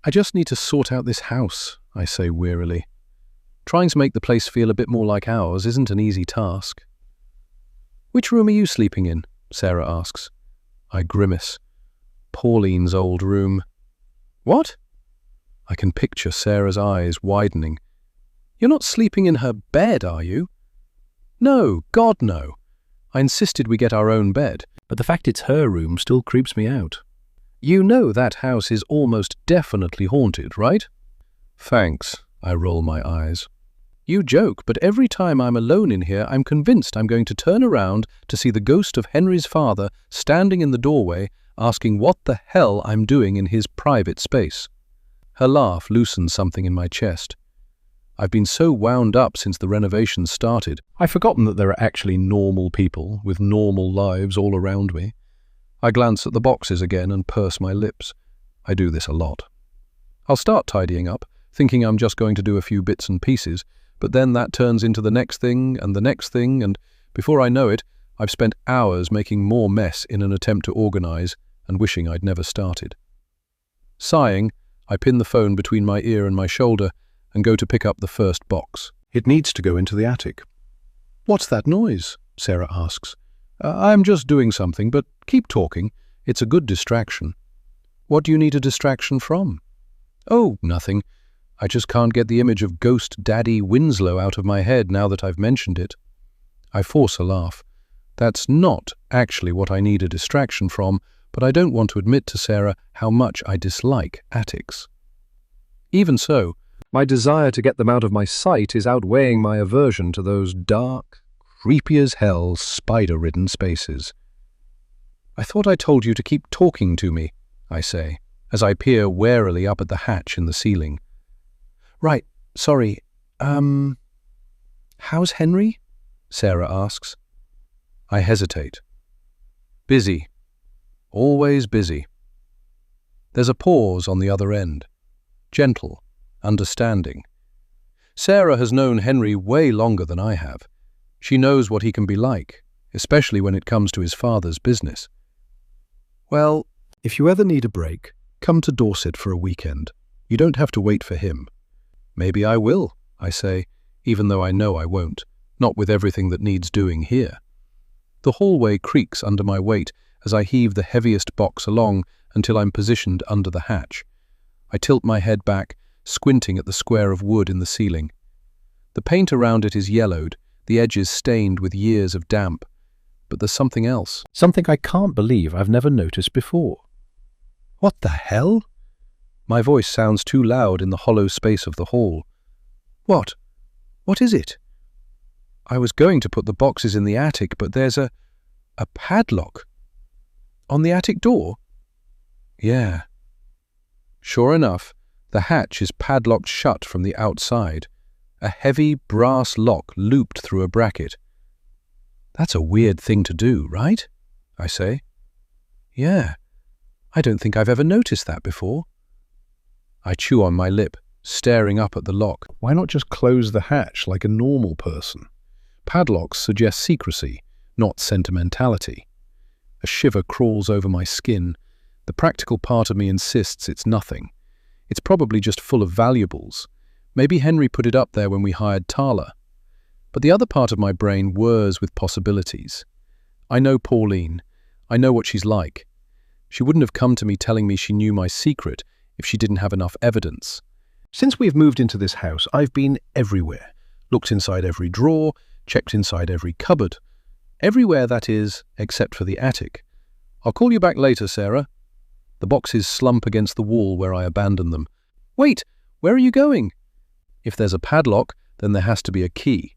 "I just need to sort out this house," I say wearily. Trying to make the place feel a bit more like ours isn't an easy task. "Which room are you sleeping in?" Sarah asks. I grimace. Pauline's old room. "What?" I can picture Sarah's eyes widening. "You're not sleeping in her bed, are you?" "No, God no. I insisted we get our own bed, but the fact it's her room still creeps me out." "You know that house is almost definitely haunted, right?" "Thanks," I roll my eyes. "You joke, but every time I'm alone in here, I'm convinced I'm going to turn around to see the ghost of Henry's father standing in the doorway, asking what the hell I'm doing in his private space." Her laugh loosens something in my chest. I've been so wound up since the renovations started, I've forgotten that there are actually normal people with normal lives all around me. I glance at the boxes again and purse my lips. I do this a lot. I'll start tidying up, thinking I'm just going to do a few bits and pieces, but then that turns into the next thing, and before I know it, I've spent hours making more mess in an attempt to organize and wishing I'd never started. Sighing, I pin the phone between my ear and my shoulder and go to pick up the first box. It needs to go into the attic. "What's that noise?" Sarah asks. I'm just doing something, but keep talking. It's a good distraction." "What do you need a distraction from?" "Oh, nothing. I just can't get the image of Ghost Daddy Winslow out of my head now that I've mentioned it." I force a laugh. That's not actually what I need a distraction from, but I don't want to admit to Sarah how much I dislike attics. Even so, my desire to get them out of my sight is outweighing my aversion to those dark, creepy-as-hell, spider-ridden spaces. "I thought I told you to keep talking to me," I say, as I peer warily up at the hatch in the ceiling. "Right, sorry, how's Henry?" Sarah asks. I hesitate. "Busy. Always busy." There's a pause on the other end. Gentle, understanding. Sarah has known Henry way longer than I have. She knows what he can be like, especially when it comes to his father's business. "Well, if you ever need a break, come to Dorset for a weekend. You don't have to wait for him." "Maybe I will," I say, even though I know I won't, not with everything that needs doing here. The hallway creaks under my weight as I heave the heaviest box along until I'm positioned under the hatch. I tilt my head back, squinting at the square of wood in the ceiling. The paint around it is yellowed, the edges stained with years of damp. But there's something else. Something I can't believe I've never noticed before. What the hell? My voice sounds too loud in the hollow space of the hall. What? What is it? I was going to put the boxes in the attic, but there's a padlock. On the attic door? Yeah. Sure enough, the hatch is padlocked shut from the outside, a heavy brass lock looped through a bracket. That's a weird thing to do, right? I say. Yeah, I don't think I've ever noticed that before. I chew on my lip, staring up at the lock. Why not just close the hatch like a normal person? Padlocks suggest secrecy, not sentimentality. A shiver crawls over my skin. The practical part of me insists it's nothing. It's probably just full of valuables. Maybe Henry put it up there when we hired Tala. But the other part of my brain whirs with possibilities. I know Pauline. I know what she's like. She wouldn't have come to me telling me she knew my secret if she didn't have enough evidence. Since we've moved into this house, I've been everywhere. Looked inside every drawer, checked inside every cupboard. Everywhere, that is, except for the attic. I'll call you back later, Sarah. The boxes slump against the wall where I abandon them. Wait, where are you going? If there's a padlock, then there has to be a key.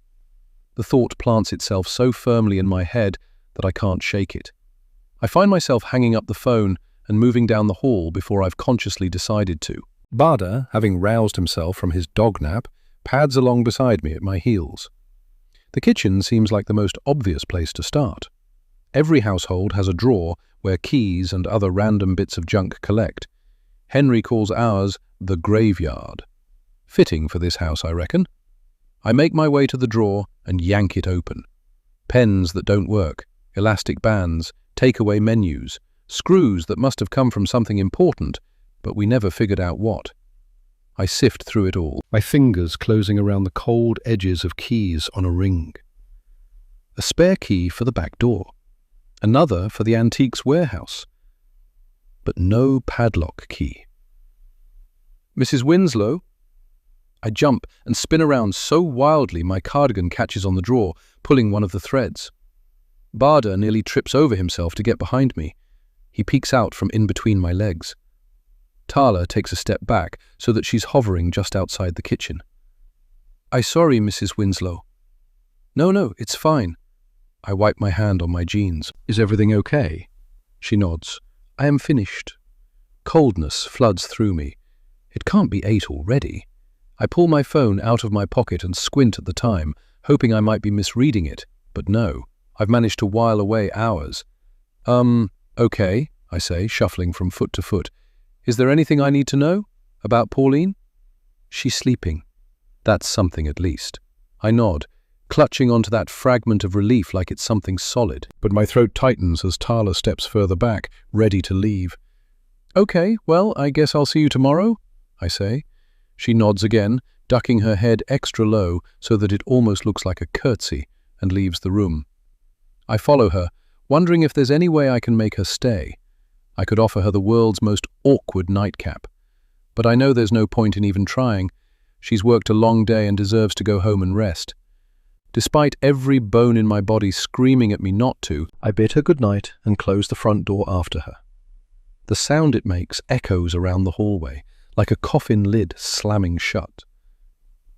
The thought plants itself so firmly in my head that I can't shake it. I find myself hanging up the phone and moving down the hall before I've consciously decided to. Bada, having roused himself from his dog nap, pads along beside me at my heels. The kitchen seems like the most obvious place to start. Every household has a drawer where keys and other random bits of junk collect. Henry calls ours the graveyard. Fitting for this house, I reckon. I make my way to the drawer and yank it open. Pens that don't work, elastic bands, takeaway menus, screws that must have come from something important, but we never figured out what. I sift through it all, my fingers closing around the cold edges of keys on a ring. A spare key for the back door. Another for the antiques warehouse. But no padlock key. Mrs. Winslow? I jump and spin around so wildly my cardigan catches on the drawer, pulling one of the threads. Bada nearly trips over himself to get behind me. He peeks out from in between my legs. Tala takes a step back so that she's hovering just outside the kitchen. I'm sorry, Mrs. Winslow. No, it's fine. I wipe my hand on my jeans. Is everything okay? She nods. I am finished. Coldness floods through me. It can't be 8 already. I pull my phone out of my pocket and squint at the time, hoping I might be misreading it, but no. I've managed to while away hours. Okay, I say, shuffling from foot to foot. Is there anything I need to know? About Pauline? She's sleeping. That's something at least. I nod, clutching onto that fragment of relief like it's something solid. But my throat tightens as Tala steps further back, ready to leave. Okay, well, I guess I'll see you tomorrow, I say. She nods again, ducking her head extra low so that it almost looks like a curtsy, and leaves the room. I follow her, wondering if there's any way I can make her stay. I could offer her the world's most awkward nightcap. But I know there's no point in even trying. She's worked a long day and deserves to go home and rest. Despite every bone in my body screaming at me not to, I bid her good night and close the front door after her. The sound it makes echoes around the hallway, like a coffin lid slamming shut.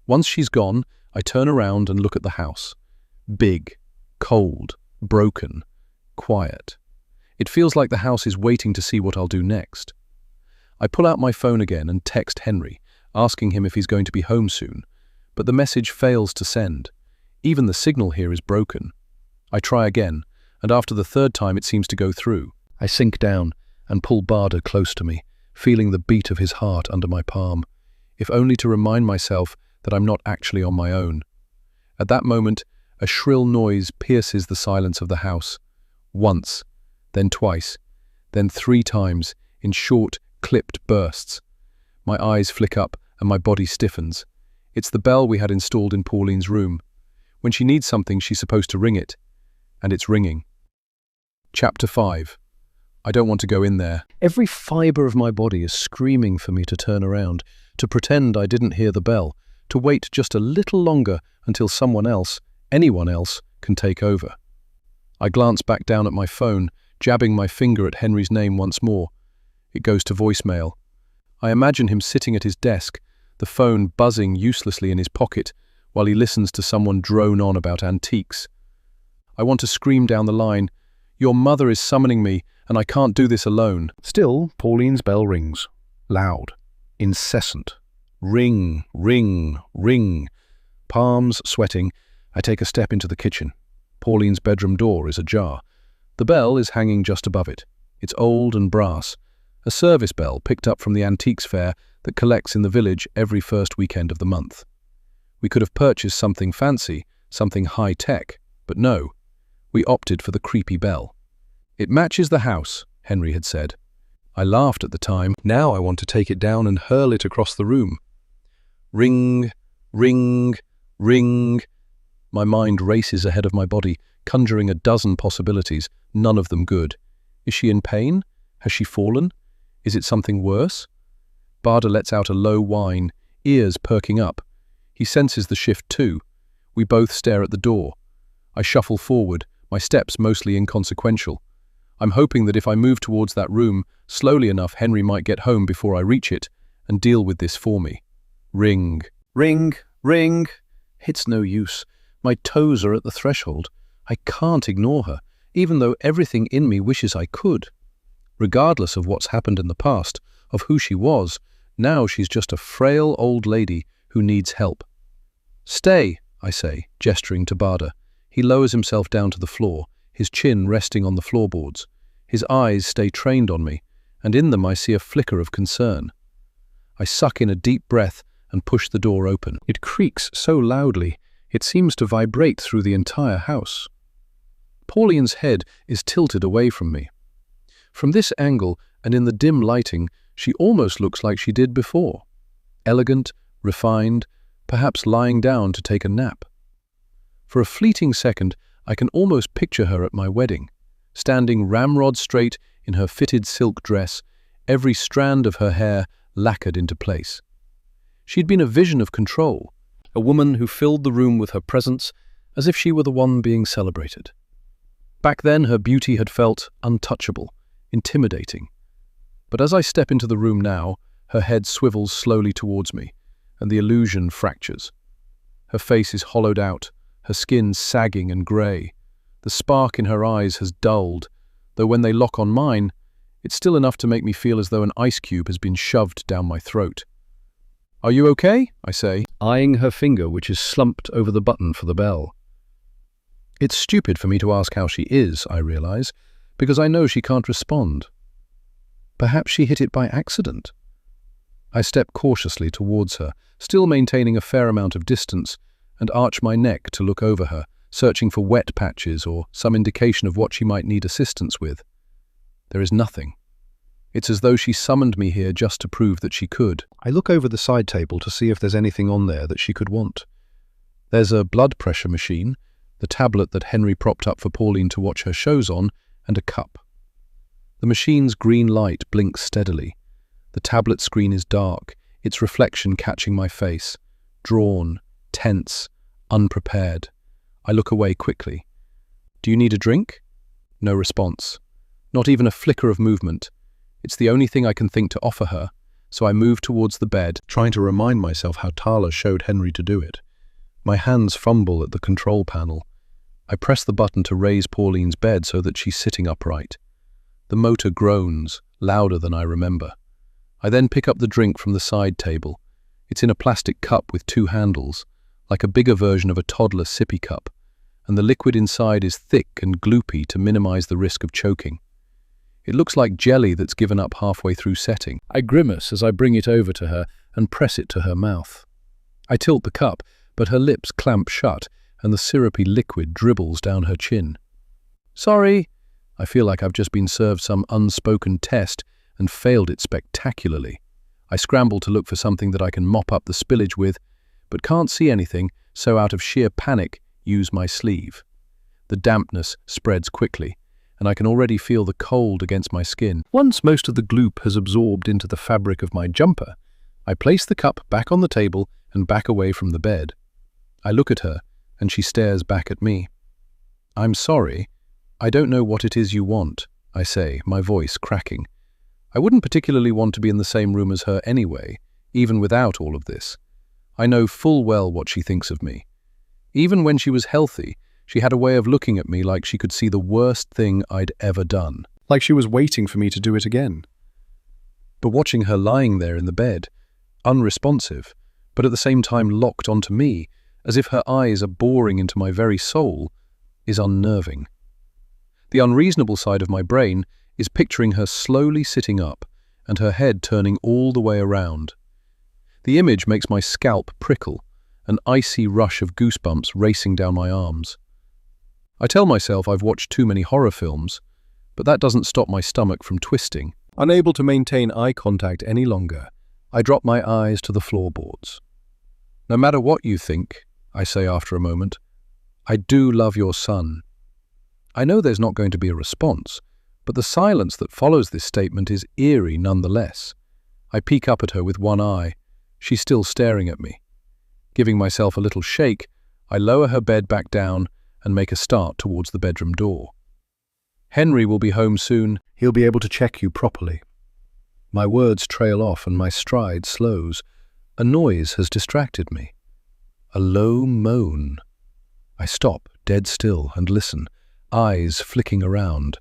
Once she's gone, I turn around and look at the house. Big, cold, broken, quiet. It feels like the house is waiting to see what I'll do next. I pull out my phone again and text Henry, asking him if he's going to be home soon, but the message fails to send. Even the signal here is broken. I try again, and after the third time it seems to go through. I sink down and pull Bada close to me, feeling the beat of his heart under my palm, if only to remind myself that I'm not actually on my own. At that moment, a shrill noise pierces the silence of the house. Once, then twice, then 3 times, in short, clipped bursts. My eyes flick up and my body stiffens. It's the bell we had installed in Pauline's room. When she needs something, she's supposed to ring it. And it's ringing. Chapter 5. I don't want to go in there. Every fibre of my body is screaming for me to turn around, to pretend I didn't hear the bell, to wait just a little longer until someone else, anyone else, can take over. I glance back down at my phone, jabbing my finger at Henry's name once more. It goes to voicemail. I imagine him sitting at his desk, the phone buzzing uselessly in his pocket, while he listens to someone drone on about antiques. I want to scream down the line, "Your mother is summoning me, and I can't do this alone." Still, Pauline's bell rings. Loud. Incessant. Ring, ring, ring. Palms sweating, I take a step into the kitchen. Pauline's bedroom door is ajar. The bell is hanging just above it. It's old and brass. A service bell picked up from the antiques fair that collects in the village every first weekend of the month. We could have purchased something fancy, something high-tech, but no. We opted for the creepy bell. "It matches the house," Henry had said. I laughed at the time. Now I want to take it down and hurl it across the room. Ring, ring, ring. My mind races ahead of my body, conjuring a dozen possibilities, none of them good. Is she in pain? Has she fallen? Is it something worse? Barda lets out a low whine, ears perking up. He senses the shift too. We both stare at the door. I shuffle forward, my steps mostly inconsequential. I'm hoping that if I move towards that room slowly enough, Henry might get home before I reach it and deal with this for me. Ring. Ring. Ring. It's no use. My toes are at the threshold. I can't ignore her, even though everything in me wishes I could. Regardless of what's happened in the past, of who she was, now she's just a frail old lady who needs help. "Stay," I say, gesturing to Barda. He lowers himself down to the floor, his chin resting on the floorboards. His eyes stay trained on me, and in them I see a flicker of concern. I suck in a deep breath and push the door open. It creaks so loudly, it seems to vibrate through the entire house. Pauline's head is tilted away from me. From this angle, and in the dim lighting, she almost looks like she did before. Elegant, refined, perhaps lying down to take a nap. For a fleeting second, I can almost picture her at my wedding, standing ramrod straight in her fitted silk dress, every strand of her hair lacquered into place. She'd been a vision of control, a woman who filled the room with her presence as if she were the one being celebrated. Back then, her beauty had felt untouchable, intimidating. But as I step into the room now, her head swivels slowly towards me, and the illusion fractures. Her face is hollowed out, her skin sagging and grey. The spark in her eyes has dulled, though when they lock on mine, it's still enough to make me feel as though an ice cube has been shoved down my throat. "Are you okay?" I say, eyeing her finger which is slumped over the button for the bell. It's stupid for me to ask how she is, I realize, because I know she can't respond. Perhaps she hit it by accident. I step cautiously towards her, still maintaining a fair amount of distance, and arch my neck to look over her, searching for wet patches or some indication of what she might need assistance with. There is nothing. It's as though she summoned me here just to prove that she could. I look over the side table to see if there's anything on there that she could want. There's a blood pressure machine, the tablet that Henry propped up for Pauline to watch her shows on, and a cup. The machine's green light blinks steadily. The tablet screen is dark, its reflection catching my face. Drawn, tense, unprepared. I look away quickly. "Do you need a drink?" No response. Not even a flicker of movement. It's the only thing I can think to offer her, so I move towards the bed, trying to remind myself how Tala showed Henry to do it. My hands fumble at the control panel. I press the button to raise Pauline's bed so that she's sitting upright. The motor groans, louder than I remember. I then pick up the drink from the side table. It's in a plastic cup with two handles, like a bigger version of a toddler sippy cup, and the liquid inside is thick and gloopy to minimize the risk of choking. It looks like jelly that's given up halfway through setting. I grimace as I bring it over to her and press it to her mouth. I tilt the cup, but her lips clamp shut and the syrupy liquid dribbles down her chin. "Sorry." I feel like I've just been served some unspoken test and failed it spectacularly. I scramble to look for something that I can mop up the spillage with, but can't see anything, so out of sheer panic, use my sleeve. The dampness spreads quickly, and I can already feel the cold against my skin. Once most of the gloop has absorbed into the fabric of my jumper, I place the cup back on the table and back away from the bed. I look at her, and she stares back at me. "I'm sorry. I don't know what it is you want," I say, my voice cracking. I wouldn't particularly want to be in the same room as her anyway, even without all of this. I know full well what she thinks of me. Even when she was healthy, she had a way of looking at me like she could see the worst thing I'd ever done. Like she was waiting for me to do it again. But watching her lying there in the bed, unresponsive, but at the same time locked onto me, as if her eyes are boring into my very soul, is unnerving. The unreasonable side of my brain is picturing her slowly sitting up and her head turning all the way around. The image makes my scalp prickle, an icy rush of goosebumps racing down my arms. I tell myself I've watched too many horror films, but that doesn't stop my stomach from twisting. Unable to maintain eye contact any longer, I drop my eyes to the floorboards. "No matter what you think," I say after a moment, "I do love your son." I know there's not going to be a response, but the silence that follows this statement is eerie nonetheless. I peek up at her with one eye. She's still staring at me. Giving myself a little shake, I lower her bed back down and make a start towards the bedroom door. "Henry will be home soon. He'll be able to check you properly." My words trail off and my stride slows. A noise has distracted me. A low moan. I stop, dead still, and listen, eyes flicking around.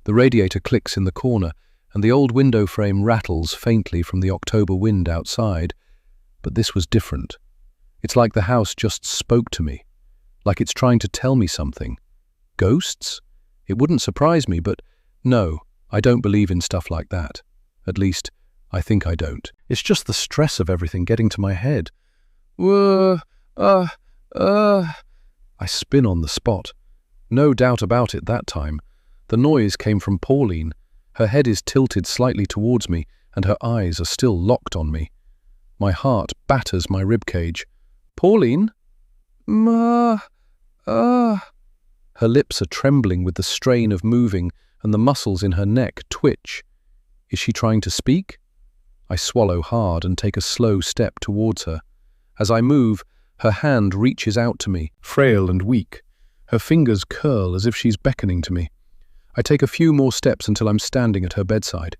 The radiator clicks in the corner, and the old window frame rattles faintly from the October wind outside. But this was different. It's like the house just spoke to me, like it's trying to tell me something. Ghosts? It wouldn't surprise me, but no, I don't believe in stuff like that. At least, I think I don't. It's just the stress of everything getting to my head. I spin on the spot. No doubt about it that time. The noise came from Pauline. Her head is tilted slightly towards me, and her eyes are still locked on me. My heart batters my ribcage. "Pauline?" "Ma, Her lips are trembling with the strain of moving, and the muscles in her neck twitch. Is she trying to speak? I swallow hard and take a slow step towards her. As I move, her hand reaches out to me, frail and weak. Her fingers curl as if she's beckoning to me. I take a few more steps until I'm standing at her bedside.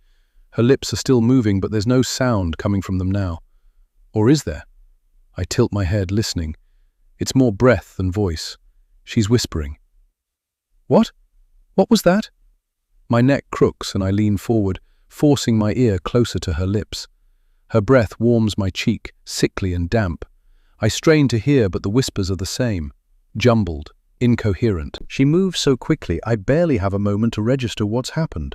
Her lips are still moving, but there's no sound coming from them now. Or is there? I tilt my head, listening. It's more breath than voice. She's whispering. "What? What was that?" My neck crooks and I lean forward, forcing my ear closer to her lips. Her breath warms my cheek, sickly and damp. I strain to hear, but the whispers are the same. Jumbled, incoherent. She moves so quickly, I barely have a moment to register what's happened.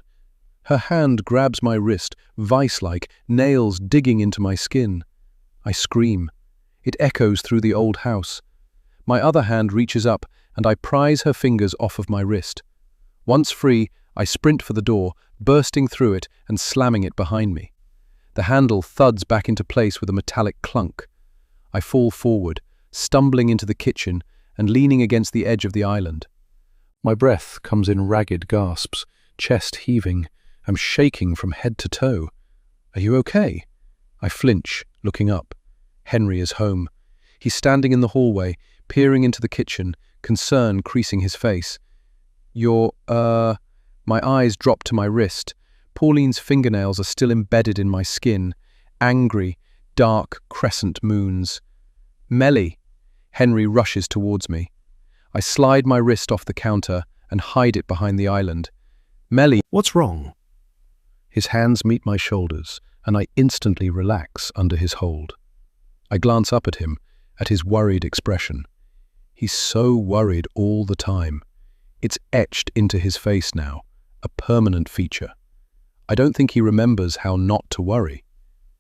Her hand grabs my wrist, vice-like, nails digging into my skin. I scream. It echoes through the old house. My other hand reaches up, and I prise her fingers off of my wrist. Once free, I sprint for the door, bursting through it and slamming it behind me. The handle thuds back into place with a metallic clunk. I fall forward, stumbling into the kitchen and leaning against the edge of the island. My breath comes in ragged gasps, chest heaving. I'm shaking from head to toe. "Are you okay?" I flinch, looking up. Henry is home. He's standing in the hallway, peering into the kitchen, concern creasing his face. My eyes drop to my wrist. Pauline's fingernails are still embedded in my skin. Angry, dark crescent moons. "Melly!" Henry rushes towards me. I slide my wrist off the counter and hide it behind the island. "Melly!" "What's wrong?" His hands meet my shoulders, and I instantly relax under his hold. I glance up at him, at his worried expression. He's so worried all the time. It's etched into his face now, a permanent feature. I don't think he remembers how not to worry.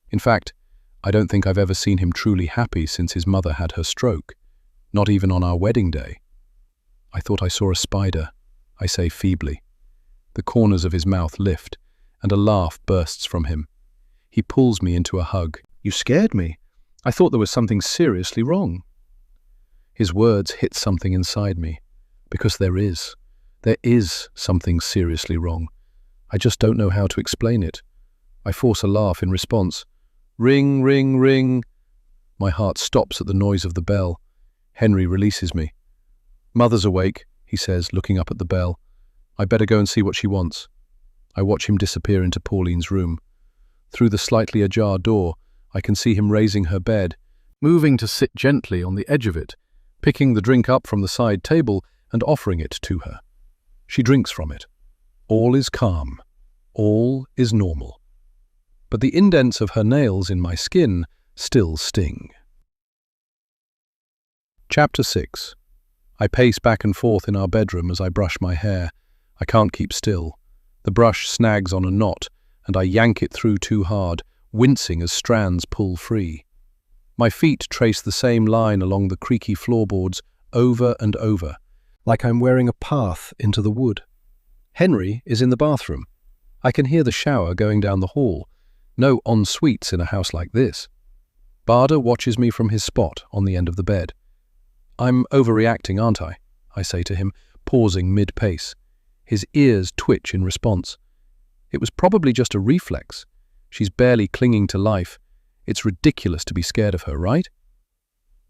In fact, I don't think I've ever seen him truly happy since his mother had her stroke, not even on our wedding day. "I thought I saw a spider," I say feebly. The corners of his mouth lift, and a laugh bursts from him. He pulls me into a hug. "You scared me. I thought there was something seriously wrong." His words hit something inside me, because there is. There is something seriously wrong. I just don't know how to explain it. I force a laugh in response. "Ring, ring, ring." My heart stops at the noise of the bell. Henry releases me. "Mother's awake," he says, looking up at the bell. "I better go and see what she wants." I watch him disappear into Pauline's room. Through the slightly ajar door, I can see him raising her bed, moving to sit gently on the edge of it, picking the drink up from the side table and offering it to her. She drinks from it. All is calm. All is normal. But the indents of her nails in my skin still sting. Chapter 6. I pace back and forth in our bedroom as I brush my hair. I can't keep still. The brush snags on a knot, and I yank it through too hard, wincing as strands pull free. My feet trace the same line along the creaky floorboards over and over, like I'm wearing a path into the wood. Henry is in the bathroom. I can hear the shower going down the hall. No en-suites in a house like this. Barda watches me from his spot on the end of the bed. "I'm overreacting, aren't I?" I say to him, pausing mid-pace. His ears twitch in response. It was probably just a reflex. She's barely clinging to life. It's ridiculous to be scared of her, right?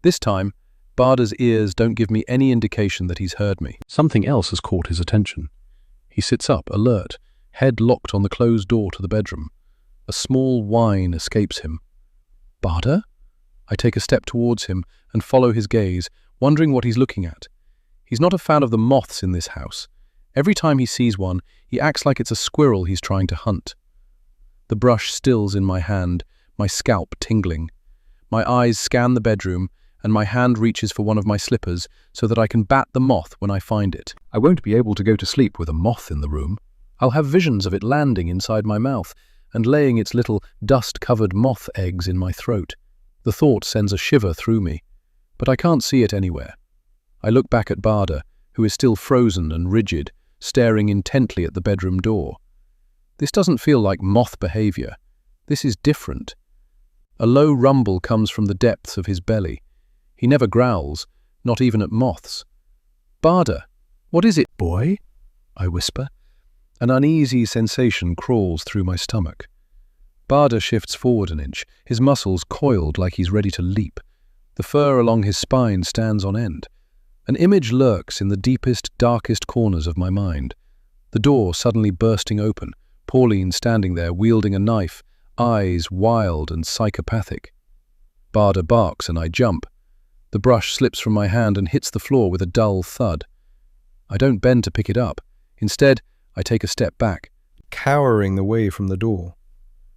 This time, Barda's ears don't give me any indication that he's heard me. Something else has caught his attention. He sits up, alert, head locked on the closed door to the bedroom. A small whine escapes him. "Barda?" I take a step towards him and follow his gaze, wondering what he's looking at. He's not a fan of the moths in this house. Every time he sees one, he acts like it's a squirrel he's trying to hunt. The brush stills in my hand, my scalp tingling. My eyes scan the bedroom, and my hand reaches for one of my slippers so that I can bat the moth when I find it. I won't be able to go to sleep with a moth in the room. I'll have visions of it landing inside my mouth and laying its little dust-covered moth eggs in my throat. The thought sends a shiver through me, but I can't see it anywhere. I look back at Barda, who is still frozen and rigid, staring intently at the bedroom door. This doesn't feel like moth behavior. This is different. A low rumble comes from the depths of his belly. He never growls, not even at moths. "Barda, what is it, boy?" I whisper. An uneasy sensation crawls through my stomach. Barda shifts forward an inch, his muscles coiled like he's ready to leap. The fur along his spine stands on end. An image lurks in the deepest, darkest corners of my mind. The door suddenly bursting open, Pauline standing there wielding a knife, eyes wild and psychopathic. Barda barks and I jump. The brush slips from my hand and hits the floor with a dull thud. I don't bend to pick it up. Instead, I take a step back, cowering away from the door.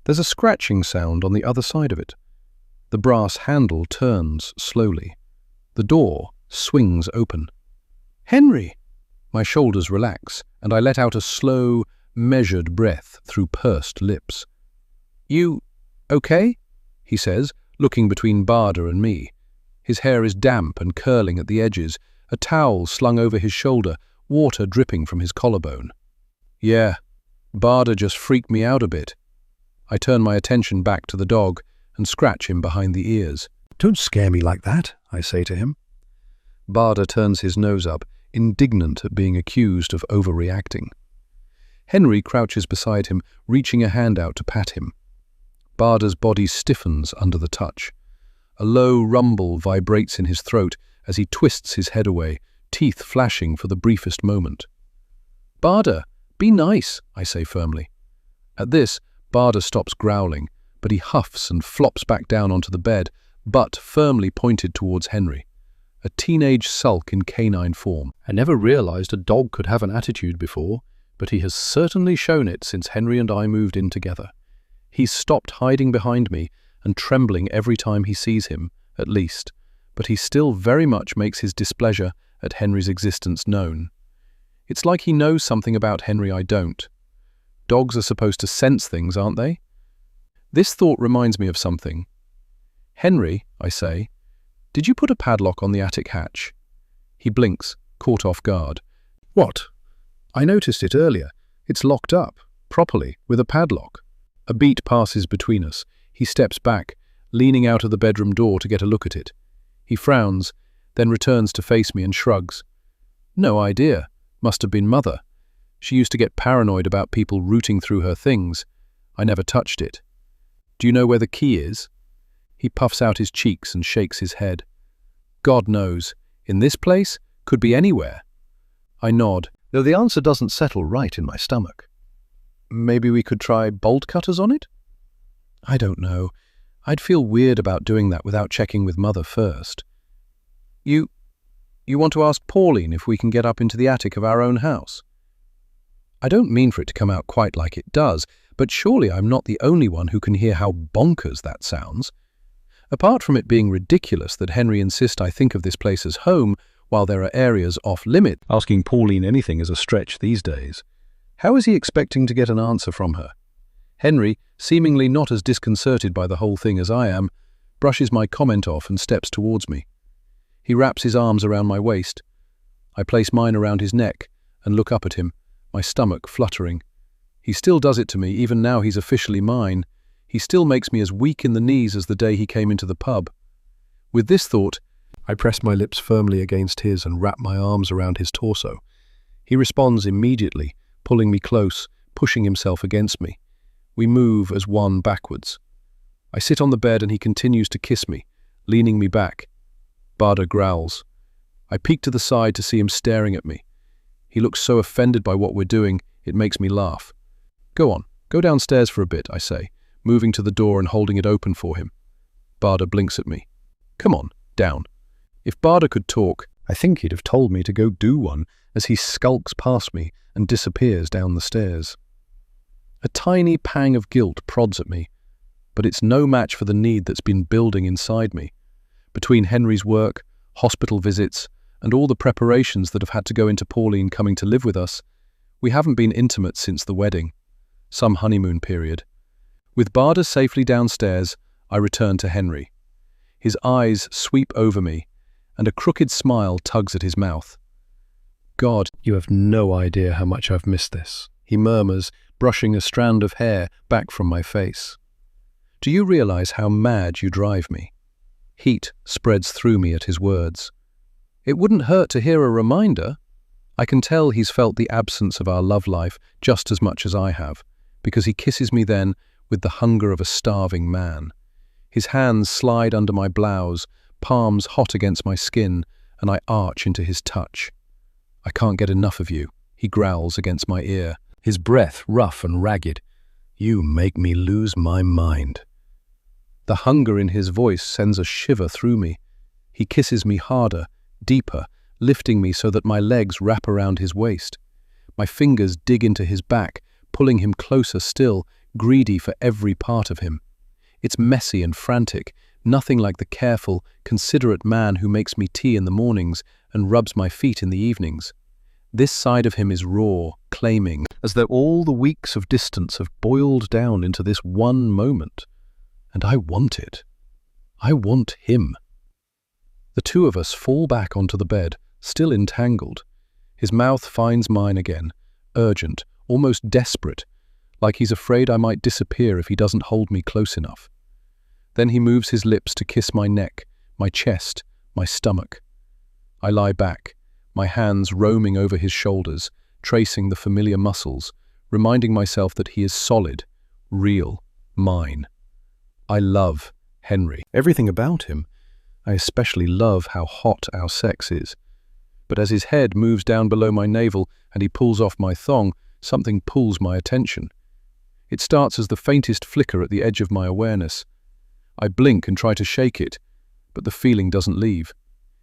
There's a scratching sound on the other side of it. The brass handle turns slowly. The door swings open. "Henry!" My shoulders relax, and I let out a slow, measured breath through pursed lips. "You okay?" he says, looking between Barda and me. His hair is damp and curling at the edges, a towel slung over his shoulder, water dripping from his collarbone. "Yeah, Barda just freaked me out a bit." I turn my attention back to the dog and scratch him behind the ears. "Don't scare me like that," I say to him. Barda turns his nose up, indignant at being accused of overreacting. Henry crouches beside him, reaching a hand out to pat him. Barda's body stiffens under the touch. A low rumble vibrates in his throat as he twists his head away, teeth flashing for the briefest moment. "Barda, be nice," I say firmly. At this, Barda stops growling, but he huffs and flops back down onto the bed, butt firmly pointed towards Henry. A teenage sulk in canine form. I never realized a dog could have an attitude before, but he has certainly shown it since Henry and I moved in together. He's stopped hiding behind me and trembling every time he sees him, at least, but he still very much makes his displeasure at Henry's existence known. It's like he knows something about Henry I don't. Dogs are supposed to sense things, aren't they? This thought reminds me of something. "Henry," I say, "did you put a padlock on the attic hatch?" He blinks, caught off guard. "What? I noticed it earlier. It's locked up, properly, with a padlock." A beat passes between us. He steps back, leaning out of the bedroom door to get a look at it. He frowns, then returns to face me and shrugs. "No idea. Must have been Mother. She used to get paranoid about people rooting through her things. I never touched it. Do you know where the key is?" He puffs out his cheeks and shakes his head. God knows, in this place, could be anywhere. I nod, though the answer doesn't settle right in my stomach. Maybe we could try bolt cutters on it? I don't know. I'd feel weird about doing that without checking with Mother first. You want to ask Pauline if we can get up into the attic of our own house? I don't mean for it to come out quite like it does, but surely I'm not the only one who can hear how bonkers that sounds. Apart from it being ridiculous that Henry insists I think of this place as home while there are areas off-limit, asking Pauline anything is a stretch these days. How is he expecting to get an answer from her? Henry, seemingly not as disconcerted by the whole thing as I am, brushes my comment off and steps towards me. He wraps his arms around my waist. I place mine around his neck and look up at him, my stomach fluttering. He still does it to me, even now he's officially mine. He still makes me as weak in the knees as the day he came into the pub. With this thought, I press my lips firmly against his and wrap my arms around his torso. He responds immediately, pulling me close, pushing himself against me. We move as one backwards. I sit on the bed and he continues to kiss me, leaning me back. Bada growls. I peek to the side to see him staring at me. He looks so offended by what we're doing, it makes me laugh. Go on, go downstairs for a bit, I say, moving to the door and holding it open for him. Bada blinks at me. Come on, down. If Bada could talk, I think he'd have told me to go do one as he skulks past me and disappears down the stairs. A tiny pang of guilt prods at me, but it's no match for the need that's been building inside me. Between Henry's work, hospital visits, and all the preparations that have had to go into Pauline coming to live with us, we haven't been intimate since the wedding, some honeymoon period. With Bada safely downstairs, I return to Henry. His eyes sweep over me, and a crooked smile tugs at his mouth. God, you have no idea how much I've missed this, he murmurs, brushing a strand of hair back from my face. Do you realize how mad you drive me? Heat spreads through me at his words. It wouldn't hurt to hear a reminder. I can tell he's felt the absence of our love life just as much as I have, because he kisses me then with the hunger of a starving man. His hands slide under my blouse, palms hot against my skin, and I arch into his touch. I can't get enough of you, he growls against my ear, his breath rough and ragged. You make me lose my mind. The hunger in his voice sends a shiver through me. He kisses me harder, deeper, lifting me so that my legs wrap around his waist. My fingers dig into his back, pulling him closer still, greedy for every part of him. It's messy and frantic, nothing like the careful, considerate man who makes me tea in the mornings and rubs my feet in the evenings. This side of him is raw, claiming, as though all the weeks of distance have boiled down into this one moment. And I want it. I want him. The two of us fall back onto the bed, still entangled. His mouth finds mine again, urgent, almost desperate, like he's afraid I might disappear if he doesn't hold me close enough. Then he moves his lips to kiss my neck, my chest, my stomach. I lie back, my hands roaming over his shoulders, tracing the familiar muscles, reminding myself that he is solid, real, mine. I love Henry. Everything about him. I especially love how hot our sex is. But as his head moves down below my navel and he pulls off my thong, something pulls my attention. It starts as the faintest flicker at the edge of my awareness. I blink and try to shake it, but the feeling doesn't leave.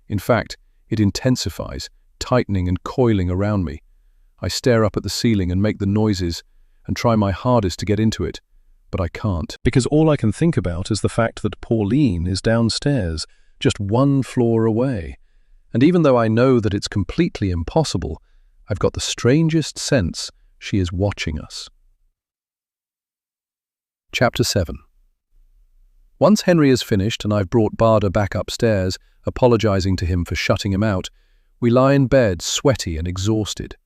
In fact, it intensifies, tightening and coiling around me. I stare up at the ceiling and make the noises and try my hardest to get into it, but I can't. Because all I can think about is the fact that Pauline is downstairs, just one floor away. And even though I know that it's completely impossible, I've got the strangest sense she is watching us. Chapter 7. Once Henry is finished and I've brought Bada back upstairs, apologizing to him for shutting him out, we lie in bed, sweaty and exhausted.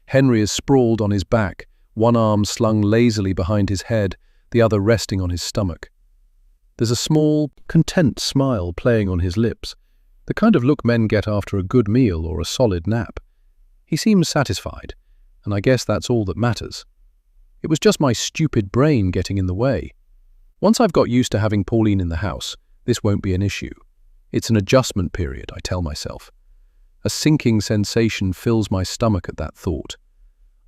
Henry is sprawled on his back, one arm slung lazily behind his head, the other resting on his stomach. There's a small, content smile playing on his lips, the kind of look men get after a good meal or a solid nap. He seems satisfied, and I guess that's all that matters. It was just my stupid brain getting in the way. Once I've got used to having Pauline in the house, This won't be an issue. It's an adjustment period, I tell myself. A sinking sensation fills my stomach at that thought.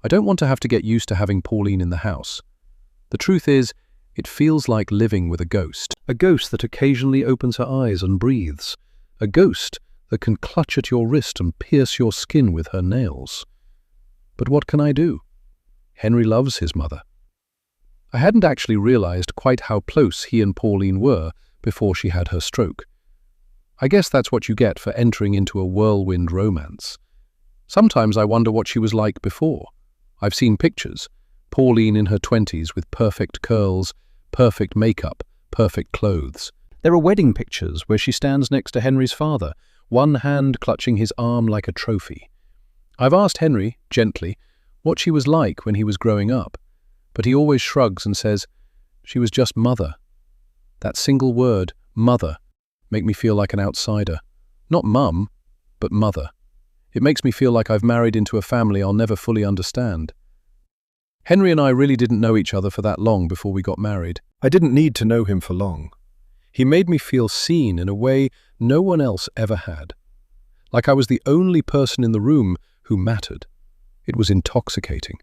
I don't want to have to get used to having Pauline in the house. The truth is, it feels like living with a ghost that occasionally opens her eyes and breathes, a ghost that can clutch at your wrist and pierce your skin with her nails. But what can I do? Henry loves his mother. I hadn't actually realized quite how close he and Pauline were before she had her stroke. I guess that's what you get for entering into a whirlwind romance. Sometimes I wonder what she was like before. I've seen pictures. Pauline in her 20s with perfect curls, perfect makeup, perfect clothes. There are wedding pictures where she stands next to Henry's father, one hand clutching his arm like a trophy. I've asked Henry, gently, what she was like when he was growing up, but he always shrugs and says, she was just mother. That single word, mother, makes me feel like an outsider. Not mum, but mother. It makes me feel like I've married into a family I'll never fully understand. Henry and I really didn't know each other for that long before we got married. I didn't need to know him for long. He made me feel seen in a way no one else ever had. Like I was the only person in the room who mattered. It was intoxicating.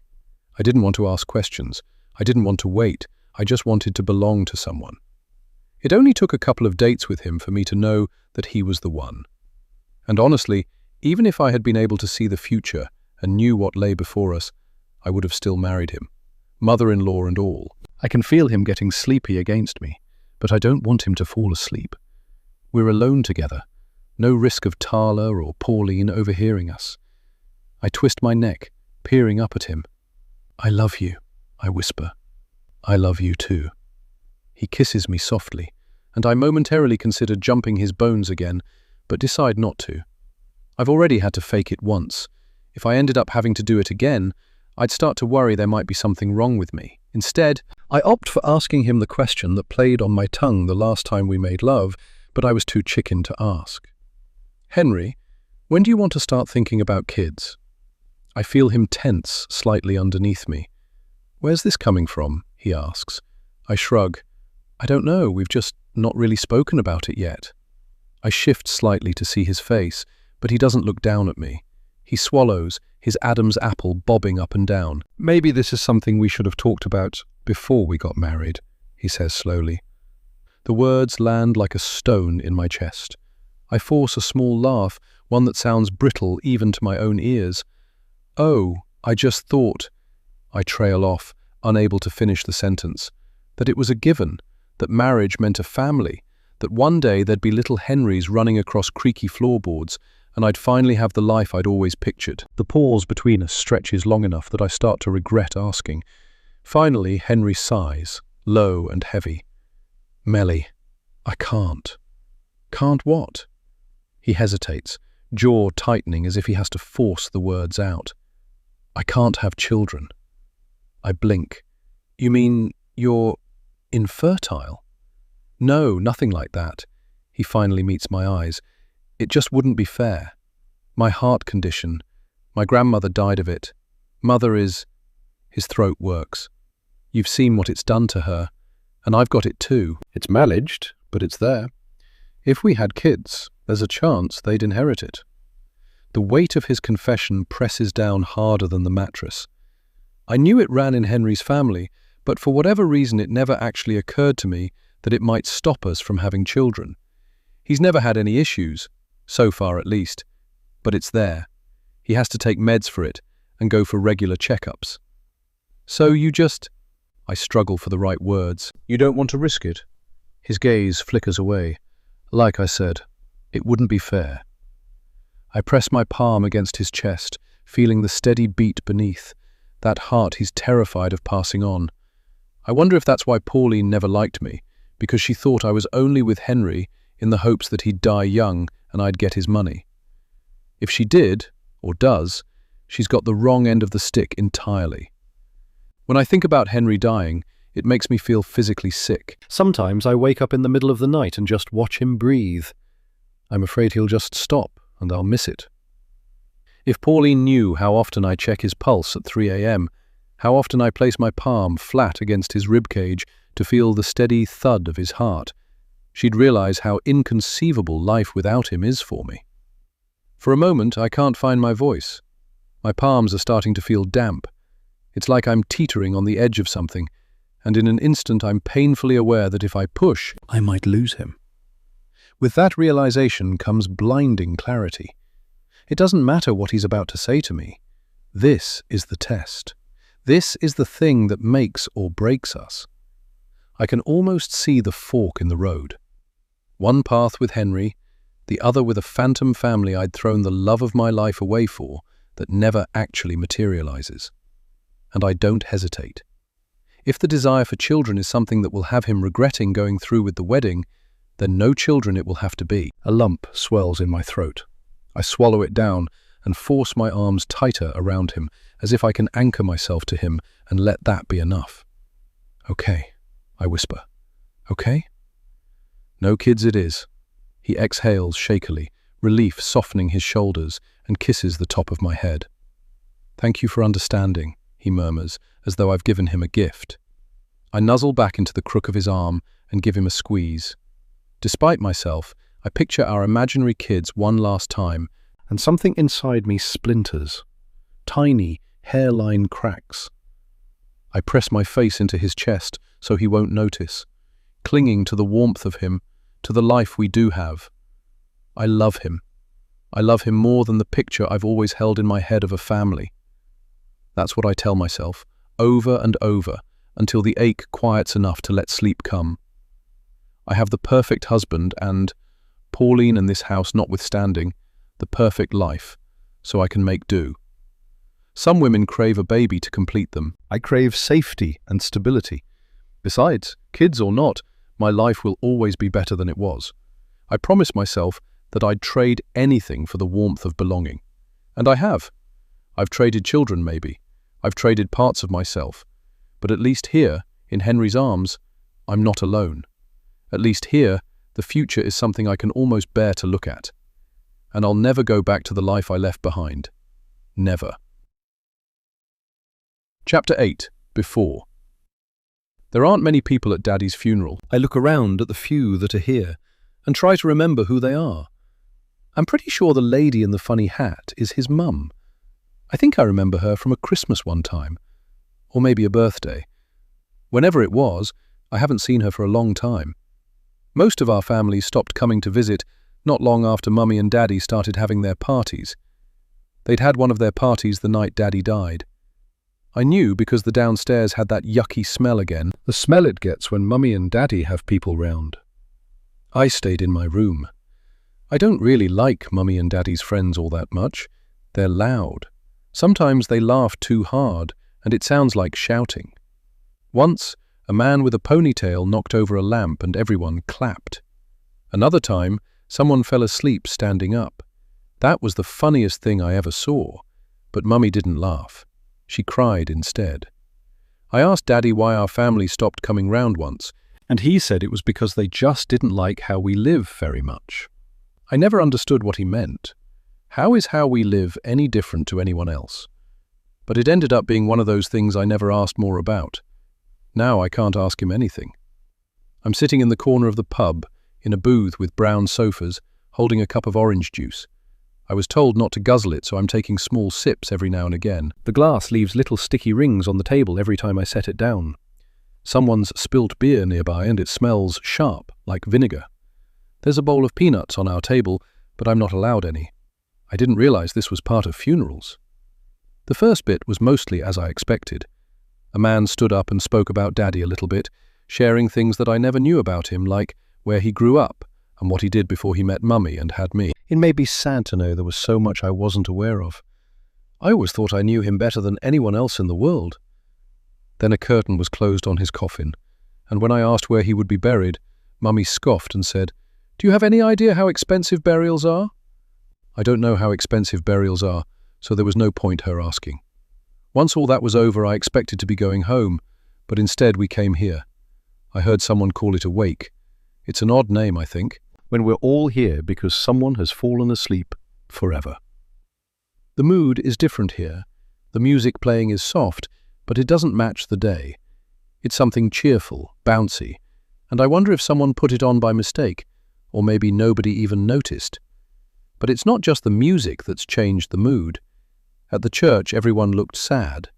I didn't want to ask questions. I didn't want to wait. I just wanted to belong to someone. It only took a couple of dates with him for me to know that he was the one. And honestly, even if I had been able to see the future and knew what lay before us, I would have still married him, mother-in-law and all. I can feel him getting sleepy against me, but I don't want him to fall asleep. We're alone together, no risk of Tala or Pauline overhearing us. I twist my neck, peering up at him. I love you, I whisper. I love you too. He kisses me softly, and I momentarily consider jumping his bones again, but decide not to. I've already had to fake it once. If I ended up having to do it again, I'd start to worry there might be something wrong with me. Instead, I opt for asking him the question that played on my tongue the last time we made love, but I was too chicken to ask. Henry, when do you want to start thinking about kids? I feel him tense slightly underneath me. Where's this coming from? He asks. I shrug. I don't know, we've just not really spoken about it yet. I shift slightly to see his face, but he doesn't look down at me. He swallows, his Adam's apple bobbing up and down. Maybe this is something we should have talked about before we got married, he says slowly. The words land like a stone in my chest. I force a small laugh, one that sounds brittle even to my own ears. Oh, I just thought, I trail off, unable to finish the sentence, that it was a given, that marriage meant a family, that one day there'd be little Henrys running across creaky floorboards, and I'd finally have the life I'd always pictured. The pause between us stretches long enough that I start to regret asking. Finally, Henry sighs, low and heavy. Melly, I can't. Can't what? He hesitates, jaw tightening as if he has to force the words out. I can't have children. I blink. You mean you're infertile? No, nothing like that. He finally meets my eyes. It just wouldn't be fair. My heart condition. My grandmother died of it. Mother is... His throat works. You've seen what it's done to her, and I've got it too. It's managed, but it's there. If we had kids, there's a chance they'd inherit it. The weight of his confession presses down harder than the mattress. I knew it ran in Henry's family, but for whatever reason it never actually occurred to me that it might stop us from having children. He's never had any issues, so far at least, but it's there. He has to take meds for it and go for regular checkups. So you just... I struggle for the right words. You don't want to risk it? His gaze flickers away. Like I said, it wouldn't be fair. I press my palm against his chest, feeling the steady beat beneath, that heart he's terrified of passing on. I wonder if that's why Pauline never liked me, because she thought I was only with Henry in the hopes that he'd die young and I'd get his money. If she did, or does, she's got the wrong end of the stick entirely. When I think about Henry dying, it makes me feel physically sick. Sometimes I wake up in the middle of the night and just watch him breathe. I'm afraid he'll just stop and I'll miss it. If Pauline knew how often I check his pulse at 3 a.m., how often I place my palm flat against his ribcage to feel the steady thud of his heart, She'd realize how inconceivable life without him is for me. For a moment, I can't find my voice. My palms are starting to feel damp. It's like I'm teetering on the edge of something, and in an instant I'm painfully aware that if I push, I might lose him. With that realization comes blinding clarity. It doesn't matter what he's about to say to me. This is the test. This is the thing that makes or breaks us. I can almost see the fork in the road. One path with Henry, the other with a phantom family I'd thrown the love of my life away for that never actually materializes. And I don't hesitate. If the desire for children is something that will have him regretting going through with the wedding, then no children it will have to be. A lump swells in my throat. I swallow it down and force my arms tighter around him, as if I can anchor myself to him and let that be enough. Okay, I whisper. Okay? No kids it is. He exhales shakily, relief softening his shoulders, and kisses the top of my head. Thank you for understanding, he murmurs, as though I've given him a gift. I nuzzle back into the crook of his arm and give him a squeeze. Despite myself, I picture our imaginary kids one last time, and something inside me splinters. Tiny, hairline cracks. I press my face into his chest so he won't notice, clinging to the warmth of him, to the life we do have. I love him. I love him more than the picture I've always held in my head of a family. That's what I tell myself, over and over, until the ache quiets enough to let sleep come. I have the perfect husband and, Pauline and this house notwithstanding, the perfect life, so I can make do. Some women crave a baby to complete them. I crave safety and stability. Besides, kids or not, my life will always be better than it was. I promised myself that I'd trade anything for the warmth of belonging. And I have. I've traded children, maybe. I've traded parts of myself. But at least here, in Henry's arms, I'm not alone. At least here, the future is something I can almost bear to look at. And I'll never go back to the life I left behind. Never. Chapter 8. Before. There aren't many people at Daddy's funeral. I look around at the few that are here and try to remember who they are. I'm pretty sure the lady in the funny hat is his mum. I think I remember her from a Christmas one time, or maybe a birthday. Whenever it was, I haven't seen her for a long time. Most of our family stopped coming to visit not long after Mummy and Daddy started having their parties. They'd had one of their parties the night Daddy died. I knew because the downstairs had that yucky smell again, the smell it gets when Mummy and Daddy have people round. I stayed in my room. I don't really like Mummy and Daddy's friends all that much. They're loud. Sometimes they laugh too hard, and it sounds like shouting. Once, a man with a ponytail knocked over a lamp and everyone clapped. Another time, someone fell asleep standing up. That was the funniest thing I ever saw, but Mummy didn't laugh. She cried instead. I asked Daddy why our family stopped coming round once, and he said it was because they just didn't like how we live very much. I never understood what he meant. How is how we live any different to anyone else? But it ended up being one of those things I never asked more about. Now I can't ask him anything. I'm sitting in the corner of the pub, in a booth with brown sofas, holding a cup of orange juice. I was told not to guzzle it, so I'm taking small sips every now and again. The glass leaves little sticky rings on the table every time I set it down. Someone's spilt beer nearby and it smells sharp, like vinegar. There's a bowl of peanuts on our table, but I'm not allowed any. I didn't realize this was part of funerals. The first bit was mostly as I expected. A man stood up and spoke about Daddy a little bit, sharing things that I never knew about him, like where he grew up and what he did before he met Mummy and had me. It made me sad to know there was so much I wasn't aware of. I always thought I knew him better than anyone else in the world. Then a curtain was closed on his coffin, and when I asked where he would be buried, Mummy scoffed and said, "Do you have any idea how expensive burials are?" I don't know how expensive burials are, so there was no point her asking. Once all that was over, I expected to be going home, but instead we came here. I heard someone call it a wake. It's an odd name, I think, when we're all here because someone has fallen asleep forever. The mood is different here. The music playing is soft, but it doesn't match the day. It's something cheerful, bouncy, and I wonder if someone put it on by mistake, or maybe nobody even noticed. But it's not just the music that's changed the mood. At the church, everyone looked sad.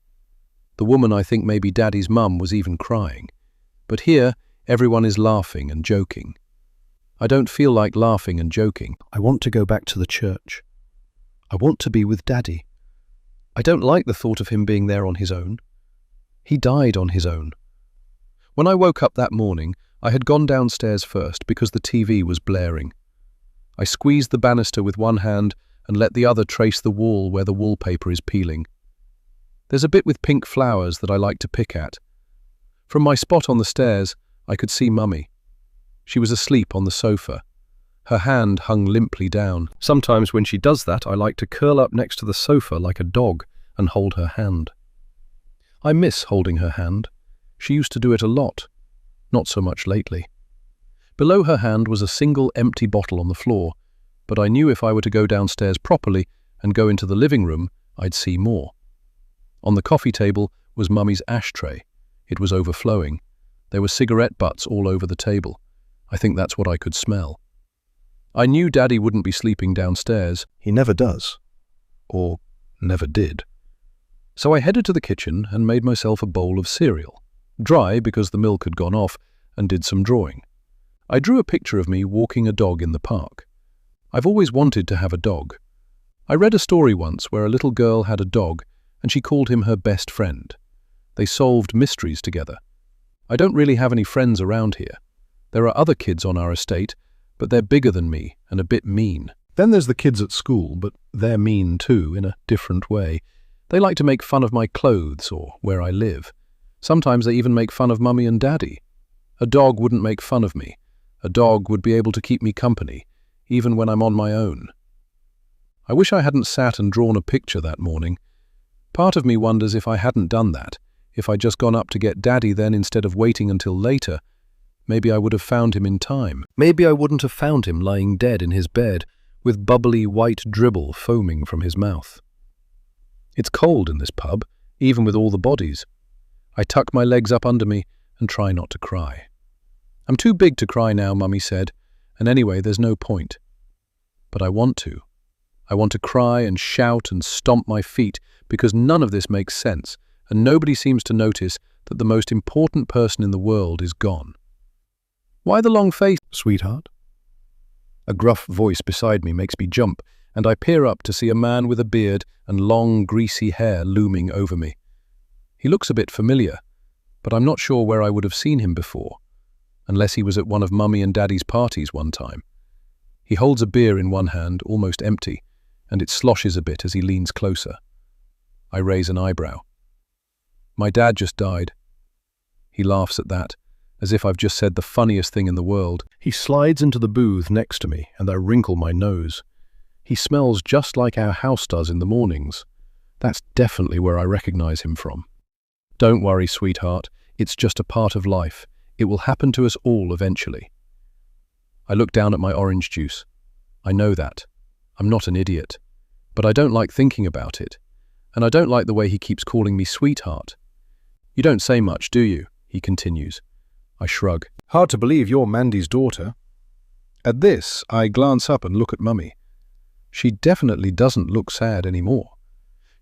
The woman, I think maybe Daddy's mum, was even crying. But here, everyone is laughing and joking. I don't feel like laughing and joking. I want to go back to the church. I want to be with Daddy. I don't like the thought of him being there on his own. He died on his own. When I woke up that morning, I had gone downstairs first because the TV was blaring. I squeezed the banister with one hand and let the other trace the wall where the wallpaper is peeling. There's a bit with pink flowers that I like to pick at. From my spot on the stairs, I could see Mummy. She was asleep on the sofa. Her hand hung limply down. Sometimes when she does that, I like to curl up next to the sofa like a dog and hold her hand. I miss holding her hand. She used to do it a lot, not so much lately. Below her hand was a single empty bottle on the floor, but I knew if I were to go downstairs properly and go into the living room, I'd see more. On the coffee table was Mummy's ashtray. It was overflowing. There were cigarette butts all over the table. I think that's what I could smell. I knew Daddy wouldn't be sleeping downstairs. He never does. Or never did. So I headed to the kitchen and made myself a bowl of cereal. Dry because the milk had gone off, and did some drawing. I drew a picture of me walking a dog in the park. I've always wanted to have a dog. I read a story once where a little girl had a dog and she called him her best friend. They solved mysteries together. I don't really have any friends around here. There are other kids on our estate, but they're bigger than me and a bit mean. Then there's the kids at school, but they're mean too, in a different way. They like to make fun of my clothes or where I live. Sometimes they even make fun of Mummy and Daddy. A dog wouldn't make fun of me. A dog would be able to keep me company, even when I'm on my own. I wish I hadn't sat and drawn a picture that morning. Part of me wonders if I hadn't done that, if I'd just gone up to get Daddy then instead of waiting until later, maybe I would have found him in time. Maybe I wouldn't have found him lying dead in his bed, with bubbly white dribble foaming from his mouth. It's cold in this pub, even with all the bodies. I tuck my legs up under me and try not to cry. I'm too big to cry now, Mummy said, and anyway, there's no point. But I want to. I want to cry and shout and stomp my feet because none of this makes sense, and nobody seems to notice that the most important person in the world is gone. Why the long face, sweetheart? A gruff voice beside me makes me jump, and I peer up to see a man with a beard and long, greasy hair looming over me. He looks a bit familiar, but I'm not sure where I would have seen him before, unless he was at one of Mummy and Daddy's parties one time. He holds a beer in one hand, almost empty, and it sloshes a bit as he leans closer. I raise an eyebrow. My dad just died. He laughs at that, as if I've just said the funniest thing in the world. He slides into the booth next to me, and I wrinkle my nose. He smells just like our house does in the mornings. That's definitely where I recognize him from. Don't worry, sweetheart. It's just a part of life. It will happen to us all eventually. I look down at my orange juice. I know that. I'm not an idiot. But I don't like thinking about it. And I don't like the way he keeps calling me sweetheart. You don't say much, do you? He continues. I shrug. Hard to believe you're Mandy's daughter. At this, I glance up and look at Mummy. She definitely doesn't look sad anymore.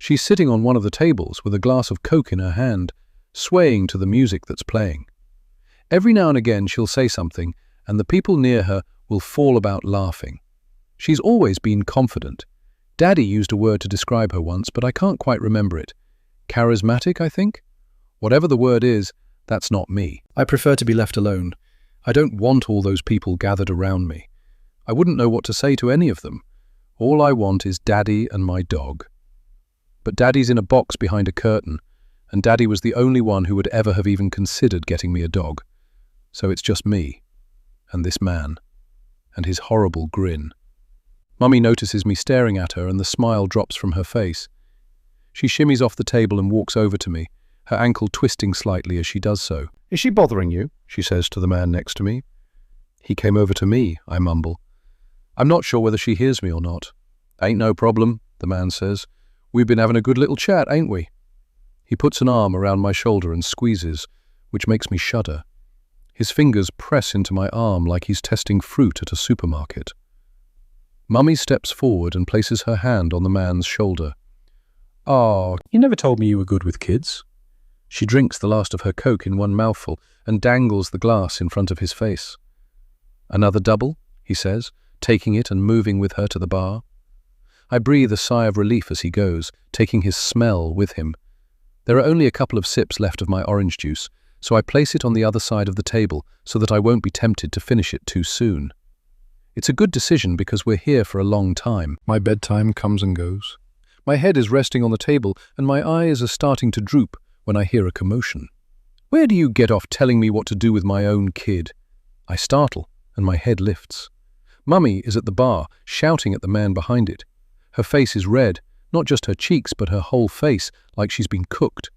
She's sitting on one of the tables with a glass of Coke in her hand, swaying to the music that's playing. Every now and again she'll say something, and the people near her will fall about laughing. She's always been confident. Daddy used a word to describe her once, but I can't quite remember it. Charismatic, I think? Whatever the word is, that's not me. I prefer to be left alone. I don't want all those people gathered around me. I wouldn't know what to say to any of them. All I want is Daddy and my dog. But Daddy's in a box behind a curtain, and Daddy was the only one who would ever have even considered getting me a dog. So it's just me, and this man, and his horrible grin. Mummy notices me staring at her, and the smile drops from her face. She shimmies off the table and walks over to me, her ankle twisting slightly as she does so. Is she bothering you? She says to the man next to me. He came over to me, I mumble. I'm not sure whether she hears me or not. Ain't no problem, the man says. We've been having a good little chat, ain't we? He puts an arm around my shoulder and squeezes, which makes me shudder. His fingers press into my arm like he's testing fruit at a supermarket. Mummy steps forward and places her hand on the man's shoulder. "Oh, you never told me you were good with kids." She drinks the last of her Coke in one mouthful and dangles the glass in front of his face. "Another double?" he says, taking it and moving with her to the bar. I breathe a sigh of relief as he goes, taking his smell with him. There are only a couple of sips left of my orange juice, so I place it on the other side of the table so that I won't be tempted to finish it too soon. It's a good decision because we're here for a long time. My bedtime comes and goes. My head is resting on the table and my eyes are starting to droop when I hear a commotion. "Where do you get off telling me what to do with my own kid?" I startle and my head lifts. Mummy is at the bar, shouting at the man behind it. Her face is red, not just her cheeks but her whole face, like she's been cooked.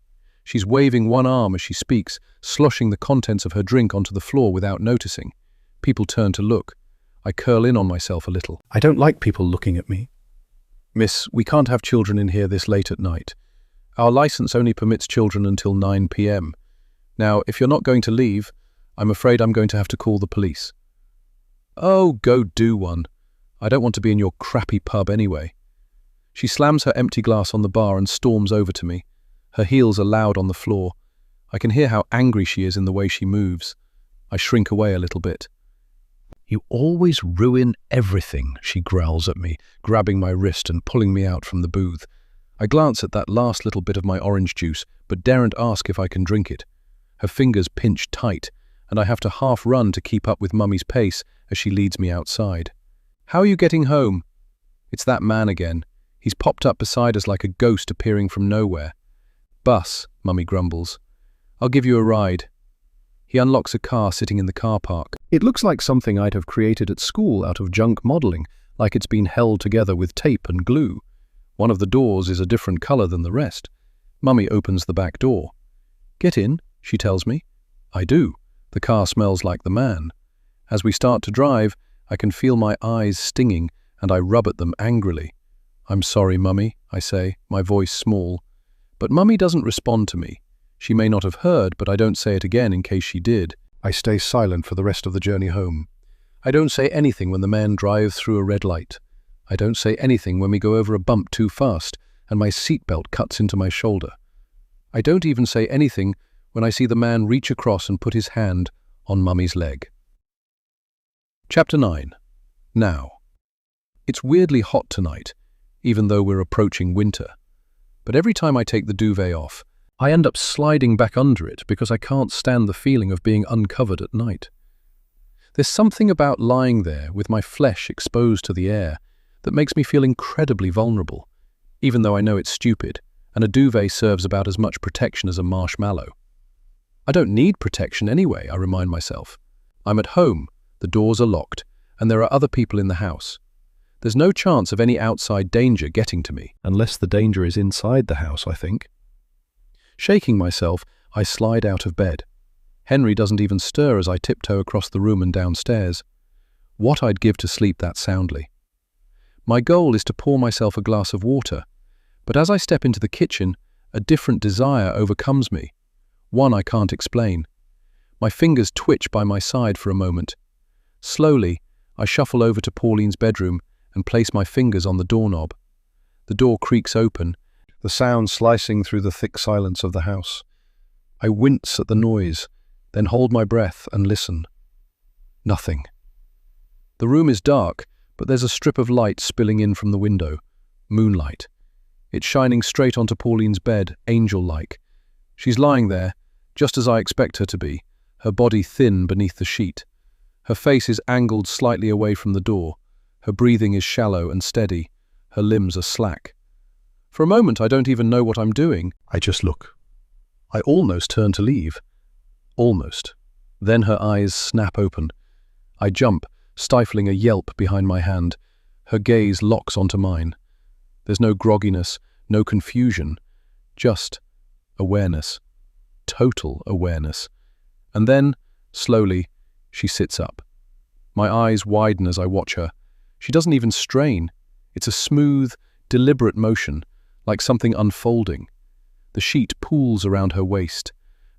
She's waving one arm as she speaks, sloshing the contents of her drink onto the floor without noticing. People turn to look. I curl in on myself a little. I don't like people looking at me. "Miss, we can't have children in here this late at night. Our license only permits children until 9 p.m. Now, if you're not going to leave, I'm afraid I'm going to have to call the police." "Oh, go do one. I don't want to be in your crappy pub anyway." She slams her empty glass on the bar and storms over to me. Her heels are loud on the floor. I can hear how angry she is in the way she moves. I shrink away a little bit. "You always ruin everything," she growls at me, grabbing my wrist and pulling me out from the booth. I glance at that last little bit of my orange juice, but daren't ask if I can drink it. Her fingers pinch tight, and I have to half run to keep up with Mummy's pace as she leads me outside. "How are you getting home?" It's that man again. He's popped up beside us like a ghost appearing from nowhere. "Bus," Mummy grumbles. "I'll give you a ride." He unlocks a car sitting in the car park. It looks like something I'd have created at school out of junk modelling, like it's been held together with tape and glue. One of the doors is a different colour than the rest. Mummy opens the back door. "Get in," she tells me. I do. The car smells like the man. As we start to drive, I can feel my eyes stinging, and I rub at them angrily. "I'm sorry, Mummy," I say, my voice small. But Mummy doesn't respond to me. She may not have heard, but I don't say it again in case she did. I stay silent for the rest of the journey home. I don't say anything when the man drives through a red light. I don't say anything when we go over a bump too fast and my seatbelt cuts into my shoulder. I don't even say anything when I see the man reach across and put his hand on Mummy's leg. Chapter 9. Now. It's weirdly hot tonight, even though we're approaching winter. But every time I take the duvet off, I end up sliding back under it because I can't stand the feeling of being uncovered at night. There's something about lying there with my flesh exposed to the air that makes me feel incredibly vulnerable, even though I know it's stupid, and a duvet serves about as much protection as a marshmallow. I don't need protection anyway, I remind myself. I'm at home, the doors are locked, and there are other people in the house. There's no chance of any outside danger getting to me, unless the danger is inside the house, I think. Shaking myself, I slide out of bed. Henry doesn't even stir as I tiptoe across the room and downstairs. What I'd give to sleep that soundly. My goal is to pour myself a glass of water, but as I step into the kitchen, a different desire overcomes me, one I can't explain. My fingers twitch by my side for a moment. Slowly, I shuffle over to Pauline's bedroom and place my fingers on the doorknob. The door creaks open, the sound slicing through the thick silence of the house. I wince at the noise, then hold my breath and listen. Nothing. The room is dark, but there's a strip of light spilling in from the window. Moonlight. It's shining straight onto Pauline's bed, angel-like. She's lying there, just as I expect her to be, her body thin beneath the sheet. Her face is angled slightly away from the door. Her breathing is shallow and steady. Her limbs are slack. For a moment, I don't even know what I'm doing. I just look. I almost turn to leave. Almost. Then her eyes snap open. I jump, stifling a yelp behind my hand. Her gaze locks onto mine. There's no grogginess, no confusion, just awareness. Total awareness. And then, slowly, she sits up. My eyes widen as I watch her. She doesn't even strain. It's a smooth, deliberate motion, like something unfolding. The sheet pools around her waist.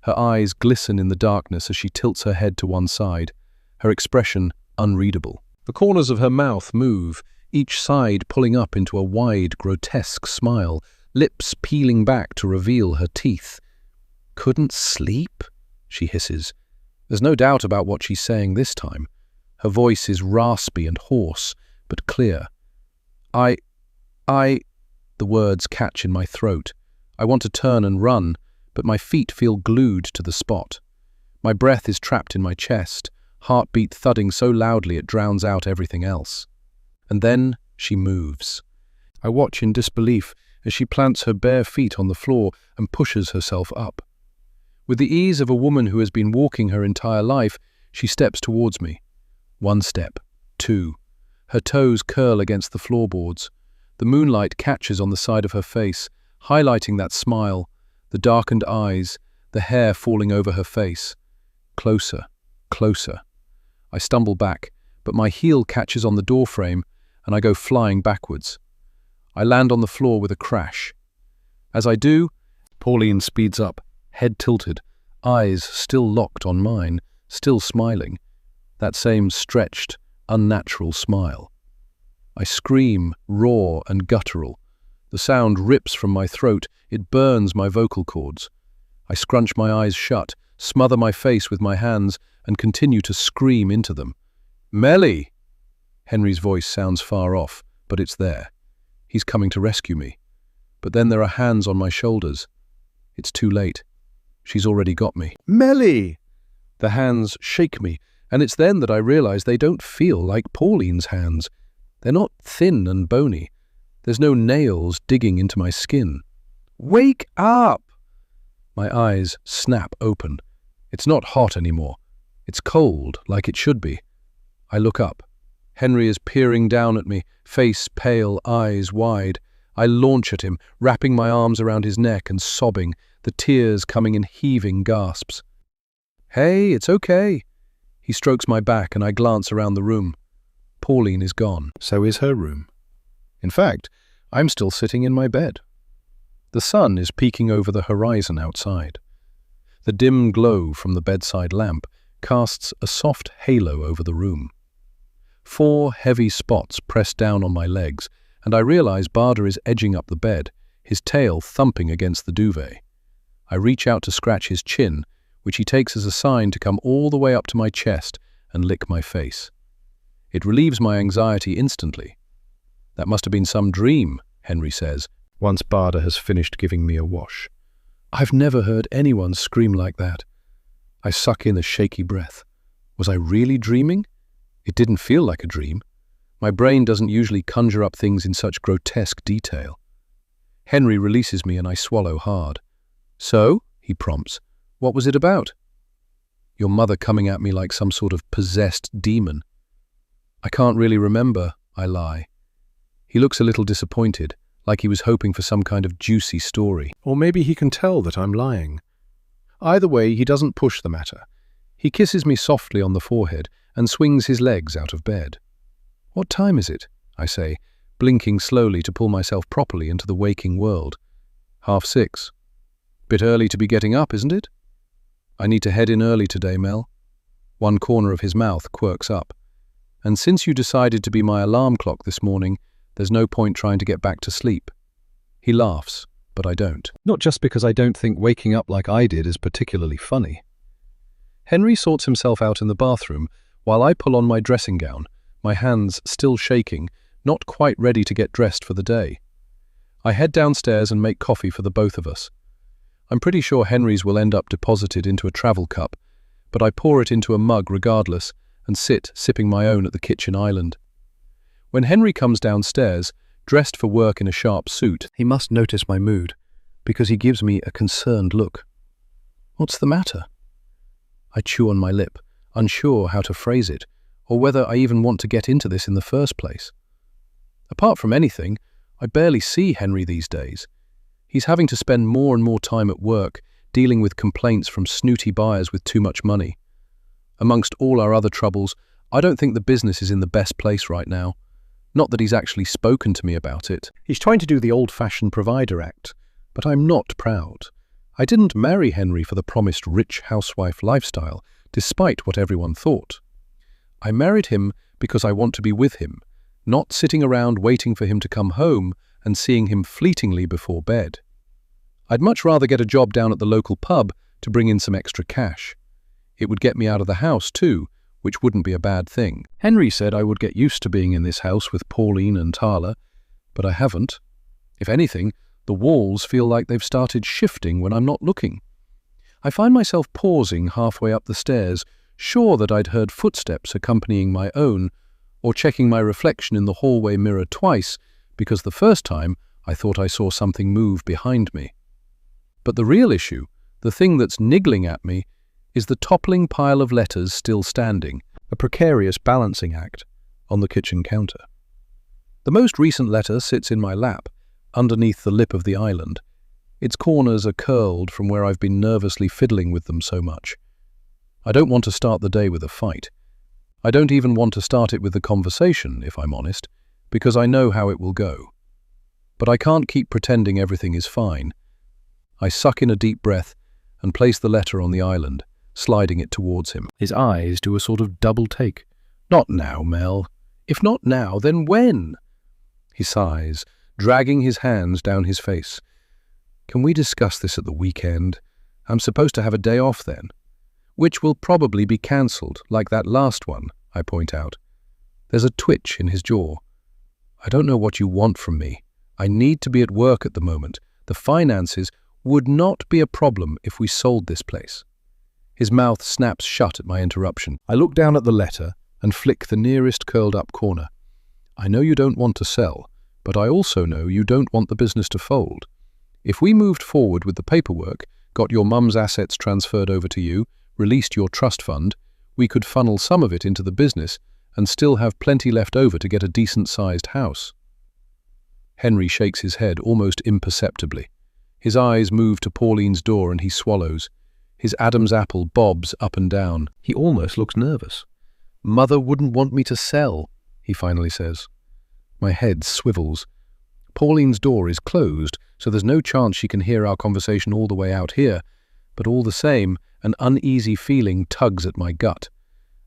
Her eyes glisten in the darkness as she tilts her head to one side, her expression unreadable. The corners of her mouth move, each side pulling up into a wide, grotesque smile, lips peeling back to reveal her teeth. "Couldn't sleep?" she hisses. There's no doubt about what she's saying this time. Her voice is raspy and hoarse, but clear. The words catch in my throat. I want to turn and run, but my feet feel glued to the spot. My breath is trapped in my chest, heartbeat thudding so loudly it drowns out everything else. And then she moves. I watch in disbelief as she plants her bare feet on the floor and pushes herself up. With the ease of a woman who has been walking her entire life, she steps towards me. 1 step, 2. Her toes curl against the floorboards. The moonlight catches on the side of her face, highlighting that smile, the darkened eyes, the hair falling over her face. Closer, closer. I stumble back, but my heel catches on the doorframe, and I go flying backwards. I land on the floor with a crash. As I do, Pauline speeds up, head tilted, eyes still locked on mine, still smiling. That same stretched, unnatural smile. I scream, raw and guttural. The sound rips from my throat, it burns my vocal cords. I scrunch my eyes shut, smother my face with my hands, and continue to scream into them. "Melly!" Henry's voice sounds far off, but it's there. He's coming to rescue me. But then there are hands on my shoulders. It's too late. She's already got me. "Melly!" The hands shake me, and it's then that I realize they don't feel like Pauline's hands. They're not thin and bony. There's no nails digging into my skin. "Wake up!" My eyes snap open. It's not hot anymore. It's cold, like it should be. I look up. Henry is peering down at me, face pale, eyes wide. I launch at him, wrapping my arms around his neck and sobbing, the tears coming in heaving gasps. "Hey, it's okay." He strokes my back and I glance around the room. Pauline is gone. So is her room. In fact, I'm still sitting in my bed. The sun is peeking over the horizon outside. The dim glow from the bedside lamp casts a soft halo over the room. 4 heavy spots press down on my legs, and I realize Barda is edging up the bed, his tail thumping against the duvet. I reach out to scratch his chin, which he takes as a sign to come all the way up to my chest and lick my face. It relieves my anxiety instantly. "That must have been some dream," Henry says, once Barda has finished giving me a wash. I've never heard anyone scream like that. I suck in a shaky breath. Was I really dreaming? It didn't feel like a dream. My brain doesn't usually conjure up things in such grotesque detail. Henry releases me and I swallow hard. "So," he prompts, "what was it about?" "Your mother coming at me like some sort of possessed demon." "I can't really remember," I lie. He looks a little disappointed, like he was hoping for some kind of juicy story. Or maybe he can tell that I'm lying. Either way, he doesn't push the matter. He kisses me softly on the forehead and swings his legs out of bed. "What time is it?" I say, blinking slowly to pull myself properly into the waking world. 6:30. Bit early to be getting up, isn't it? "I need to head in early today, Mel." One corner of his mouth quirks up. "And since you decided to be my alarm clock this morning, there's no point trying to get back to sleep." He laughs, but I don't. Not just because I don't think waking up like I did is particularly funny. Henry sorts himself out in the bathroom while I pull on my dressing gown, my hands still shaking, not quite ready to get dressed for the day. I head downstairs and make coffee for the both of us. I'm pretty sure Henry's will end up deposited into a travel cup, but I pour it into a mug regardless and sit sipping my own at the kitchen island. When Henry comes downstairs, dressed for work in a sharp suit, he must notice my mood, because he gives me a concerned look. "What's the matter?" I chew on my lip, unsure how to phrase it, or whether I even want to get into this in the first place. Apart from anything, I barely see Henry these days. He's having to spend more and more time at work, dealing with complaints from snooty buyers with too much money. Amongst all our other troubles, I don't think the business is in the best place right now. Not that he's actually spoken to me about it. He's trying to do the old-fashioned provider act, but I'm not proud. I didn't marry Henry for the promised rich housewife lifestyle, despite what everyone thought. I married him because I want to be with him, not sitting around waiting for him to come home and seeing him fleetingly before bed. I'd much rather get a job down at the local pub to bring in some extra cash. It would get me out of the house too, which wouldn't be a bad thing. Henry said I would get used to being in this house with Pauline and Tala, but I haven't. If anything, the walls feel like they've started shifting when I'm not looking. I find myself pausing halfway up the stairs, sure that I'd heard footsteps accompanying my own, or checking my reflection in the hallway mirror twice, because the first time I thought I saw something move behind me. But the real issue, the thing that's niggling at me, is the toppling pile of letters still standing, a precarious balancing act, on the kitchen counter. The most recent letter sits in my lap, underneath the lip of the island. Its corners are curled from where I've been nervously fiddling with them so much. I don't want to start the day with a fight. I don't even want to start it with a conversation, if I'm honest, because I know how it will go. But I can't keep pretending everything is fine. I suck in a deep breath and place the letter on the island, sliding it towards him. His eyes do a sort of double take. Not now, Mel. If not now, then when? He sighs, dragging his hands down his face. Can we discuss this at the weekend? I'm supposed to have a day off then. Which will probably be cancelled, like that last one, I point out. There's a twitch in his jaw. I don't know what you want from me. I need to be at work at the moment. The finances would not be a problem if we sold this place. His mouth snaps shut at my interruption. I look down at the letter and flick the nearest curled-up corner. I know you don't want to sell, but I also know you don't want the business to fold. If we moved forward with the paperwork, got your mum's assets transferred over to you, released your trust fund, we could funnel some of it into the business and still have plenty left over to get a decent-sized house. Henry shakes his head almost imperceptibly. His eyes move to Pauline's door and he swallows. His Adam's apple bobs up and down. He almost looks nervous. Mother wouldn't want me to sell, he finally says. My head swivels. Pauline's door is closed, so there's no chance she can hear our conversation all the way out here, but all the same, an uneasy feeling tugs at my gut.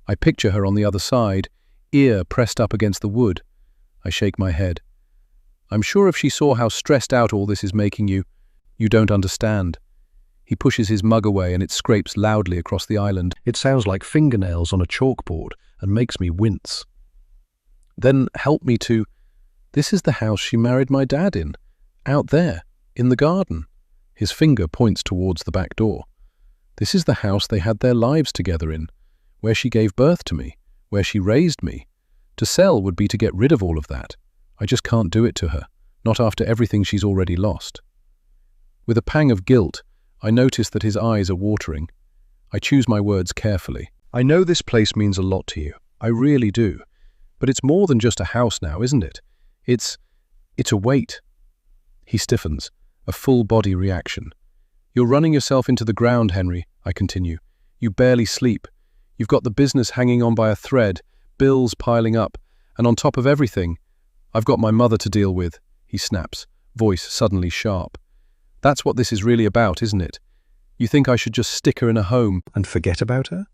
I picture her on the other side, ear pressed up against the wood. I shake my head. I'm sure if she saw how stressed out all this is making you, you don't understand. He pushes his mug away and it scrapes loudly across the island. It sounds like fingernails on a chalkboard and makes me wince. Then help me to... This is the house she married my dad in. Out there, in the garden. His finger points towards the back door. This is the house they had their lives together in, where she gave birth to me, where she raised me. To sell would be to get rid of all of that. I just can't do it to her, not after everything she's already lost. With a pang of guilt, I notice that his eyes are watering. I choose my words carefully. I know this place means a lot to you. I really do. But it's more than just a house now, isn't it? It's a weight. He stiffens, a full-body reaction. You're running yourself into the ground, Henry, I continue. You barely sleep. You've got the business hanging on by a thread, bills piling up, and on top of everything, I've got my mother to deal with, he snaps, voice suddenly sharp. That's what this is really about, isn't it? You think I should just stick her in a home and forget about her?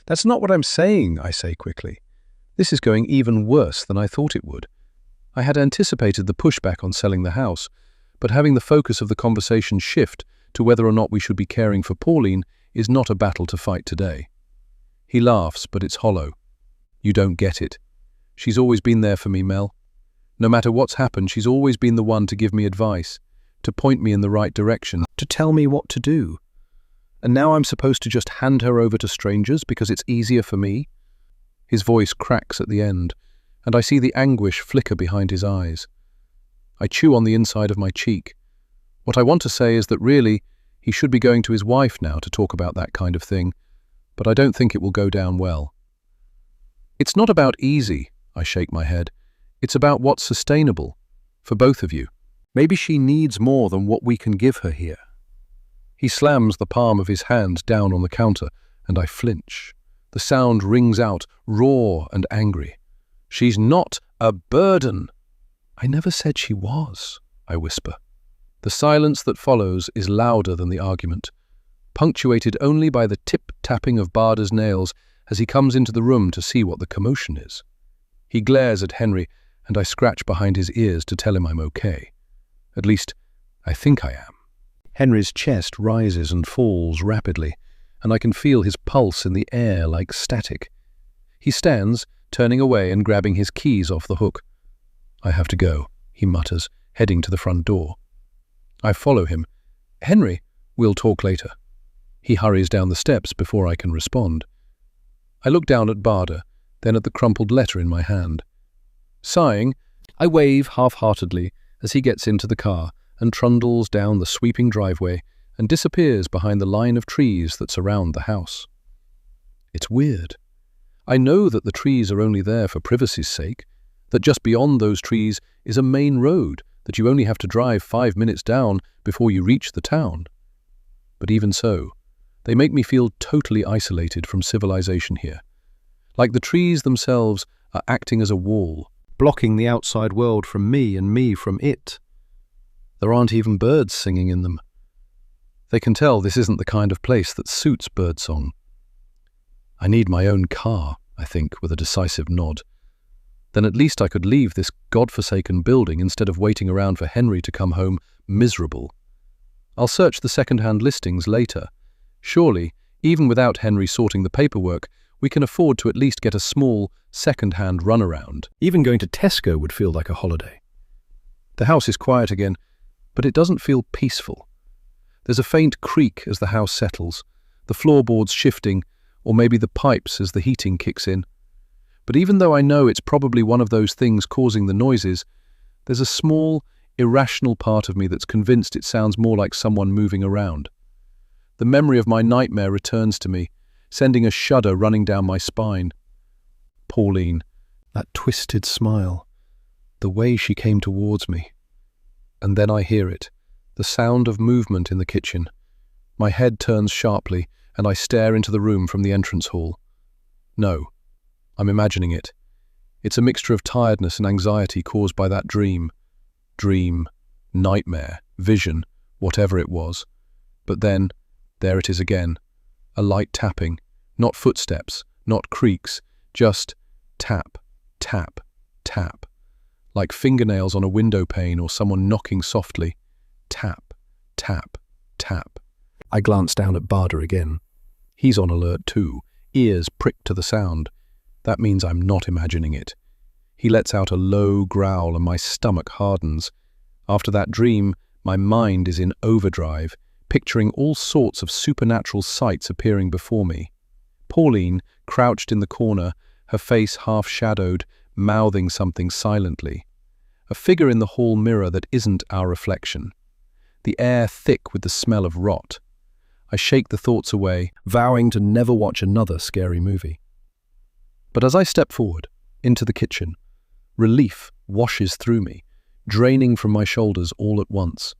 That's not what I'm saying, I say quickly. This is going even worse than I thought it would. I had anticipated the pushback on selling the house, but having the focus of the conversation shift to whether or not we should be caring for Pauline is not a battle to fight today. He laughs, but it's hollow. You don't get it. She's always been there for me, Mel. No matter what's happened, she's always been the one to give me advice, to point me in the right direction, to tell me what to do. And now I'm supposed to just hand her over to strangers because it's easier for me? His voice cracks at the end, and I see the anguish flicker behind his eyes. I chew on the inside of my cheek. What I want to say is that really, he should be going to his wife now to talk about that kind of thing, but I don't think it will go down well. It's not about easy, I shake my head. It's about what's sustainable, for both of you. Maybe she needs more than what we can give her here. He slams the palm of his hand down on the counter, and I flinch. The sound rings out, raw and angry. She's not a burden. I never said she was, I whisper. The silence that follows is louder than the argument, punctuated only by the tip-tapping of Barda's nails as he comes into the room to see what the commotion is. He glares at Henry, and I scratch behind his ears to tell him I'm okay. At least, I think I am. Henry's chest rises and falls rapidly, and I can feel his pulse in the air like static. He stands, turning away and grabbing his keys off the hook. "I have to go," he mutters, heading to the front door. I follow him. "Henry, we'll talk later." He hurries down the steps before I can respond. I look down at Barda, then at the crumpled letter in my hand. Sighing, I wave half-heartedly as he gets into the car and trundles down the sweeping driveway and disappears behind the line of trees that surround the house. It's weird. I know that the trees are only there for privacy's sake, that just beyond those trees is a main road that you only have to drive 5 minutes down before you reach the town. But even so, they make me feel totally isolated from civilization here, like the trees themselves are acting as a wall, blocking the outside world from me and me from it. There aren't even birds singing in them. They can tell this isn't the kind of place that suits birdsong. I need my own car, I think, with a decisive nod. Then at least I could leave this godforsaken building instead of waiting around for Henry to come home miserable. I'll search the second-hand listings later. Surely, even without Henry sorting the paperwork, we can afford to at least get a small, second-hand runaround. Even going to Tesco would feel like a holiday. The house is quiet again, but it doesn't feel peaceful. There's a faint creak as the house settles, the floorboards shifting, or maybe the pipes as the heating kicks in. But even though I know it's probably one of those things causing the noises, there's a small, irrational part of me that's convinced it sounds more like someone moving around. The memory of my nightmare returns to me, sending a shudder running down my spine. Pauline, that twisted smile, the way she came towards me. And then I hear it, the sound of movement in the kitchen. My head turns sharply, and I stare into the room from the entrance hall. No, I'm imagining it. It's a mixture of tiredness and anxiety caused by that dream. Dream, nightmare, vision, whatever it was. But then, there it is again. A light tapping, not footsteps, not creaks, just tap, tap, tap. Like fingernails on a window pane or someone knocking softly. Tap, tap, tap. I glance down at Barda again. He's on alert too, ears pricked to the sound. That means I'm not imagining it. He lets out a low growl and my stomach hardens. After that dream, my mind is in overdrive, picturing all sorts of supernatural sights appearing before me. Pauline, crouched in the corner, her face half-shadowed, mouthing something silently. A figure in the hall mirror that isn't our reflection. The air thick with the smell of rot. I shake the thoughts away, vowing to never watch another scary movie. But as I step forward, into the kitchen, relief washes through me, draining from my shoulders all at once.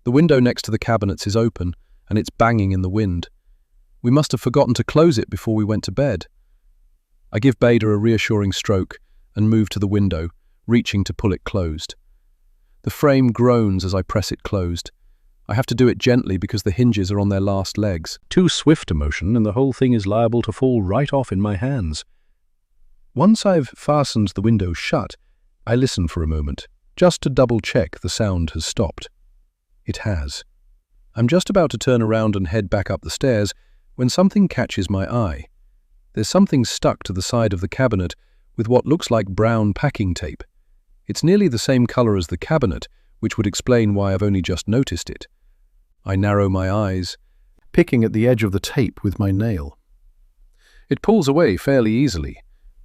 The window next to the cabinets is open, and it's banging in the wind. We must have forgotten to close it before we went to bed. I give Beda a reassuring stroke and move to the window, reaching to pull it closed. The frame groans as I press it closed. I have to do it gently because the hinges are on their last legs. Too swift a motion and the whole thing is liable to fall right off in my hands. Once I've fastened the window shut, I listen for a moment, just to double-check the sound has stopped. It has. I'm just about to turn around and head back up the stairs when something catches my eye. There's something stuck to the side of the cabinet with what looks like brown packing tape. It's nearly the same color as the cabinet, which would explain why I've only just noticed it. I narrow my eyes, picking at the edge of the tape with my nail. It pulls away fairly easily,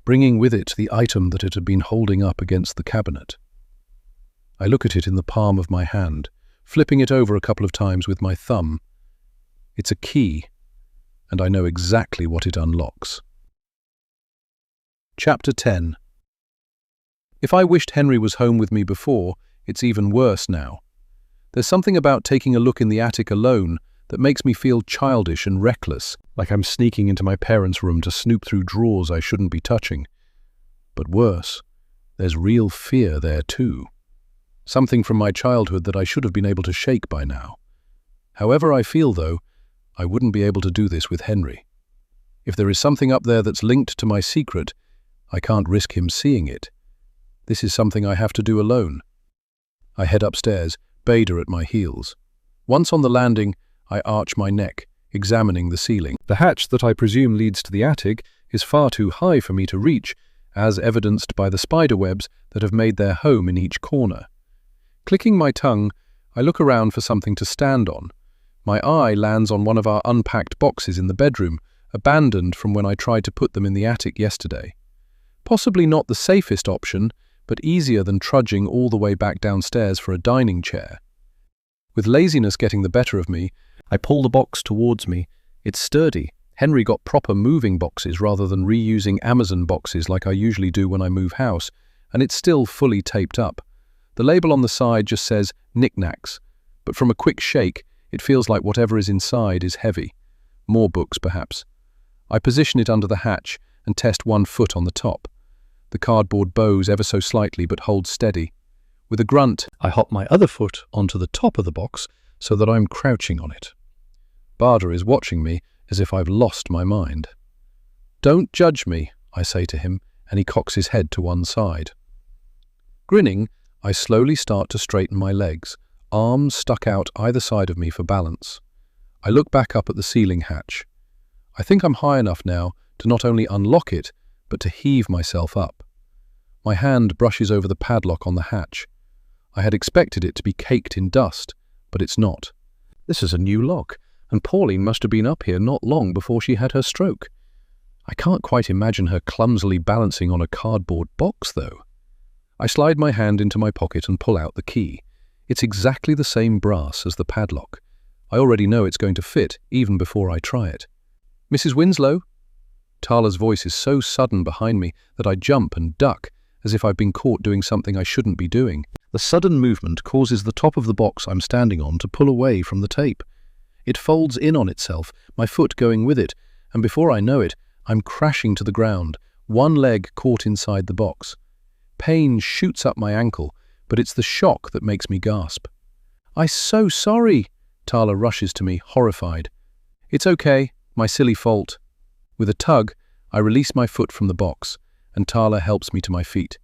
bringing with it the item that it had been holding up against the cabinet. I look at it in the palm of my hand, flipping it over a couple of times with my thumb. It's a key, and I know exactly what it unlocks. Chapter 10. If I wished Henry was home with me before, it's even worse now. There's something about taking a look in the attic alone that makes me feel childish and reckless, like I'm sneaking into my parents' room to snoop through drawers I shouldn't be touching. But worse, there's real fear there too. something from my childhood that I should have been able to shake by now. However I feel, though, I wouldn't be able to do this with Henry. If there is something up there that's linked to my secret, I can't risk him seeing it. This is something I have to do alone. I head upstairs, Bader at my heels. Once on the landing, I arch my neck, examining the ceiling. The hatch that I presume leads to the attic is far too high for me to reach, as evidenced by the spider webs that have made their home in each corner. Clicking my tongue, I look around for something to stand on. My eye lands on one of our unpacked boxes in the bedroom, abandoned from when I tried to put them in the attic yesterday. Possibly not the safest option, but easier than trudging all the way back downstairs for a dining chair. With laziness getting the better of me, I pull the box towards me. It's sturdy. Henry got proper moving boxes rather than reusing Amazon boxes like I usually do when I move house, and it's still fully taped up. The label on the side just says knickknacks, but from a quick shake, it feels like whatever is inside is heavy. More books, perhaps. I position it under the hatch and test one foot on the top. The cardboard bows ever so slightly but holds steady. With a grunt, I hop my other foot onto the top of the box so that I'm crouching on it. Bader is watching me as if I've lost my mind. "Don't judge me," I say to him, and he cocks his head to one side. Grinning, I slowly start to straighten my legs, arms stuck out either side of me for balance. I look back up at the ceiling hatch. I think I'm high enough now to not only unlock it, but to heave myself up. My hand brushes over the padlock on the hatch. I had expected it to be caked in dust, but it's not. This is a new lock, and Pauline must have been up here not long before she had her stroke. I can't quite imagine her clumsily balancing on a cardboard box, though. I slide my hand into my pocket and pull out the key. It's exactly the same brass as the padlock. I already know it's going to fit, even before I try it. "Mrs. Winslow?" Tala's voice is so sudden behind me that I jump and duck, as if I've been caught doing something I shouldn't be doing. The sudden movement causes the top of the box I'm standing on to pull away from the tape. It folds in on itself, my foot going with it, and before I know it, I'm crashing to the ground, one leg caught inside the box. Pain shoots up my ankle, but it's the shock that makes me gasp. "I'm so sorry," Tala rushes to me, horrified. "It's okay, my silly fault." With a tug, I release my foot from the box, and Tala helps me to my feet.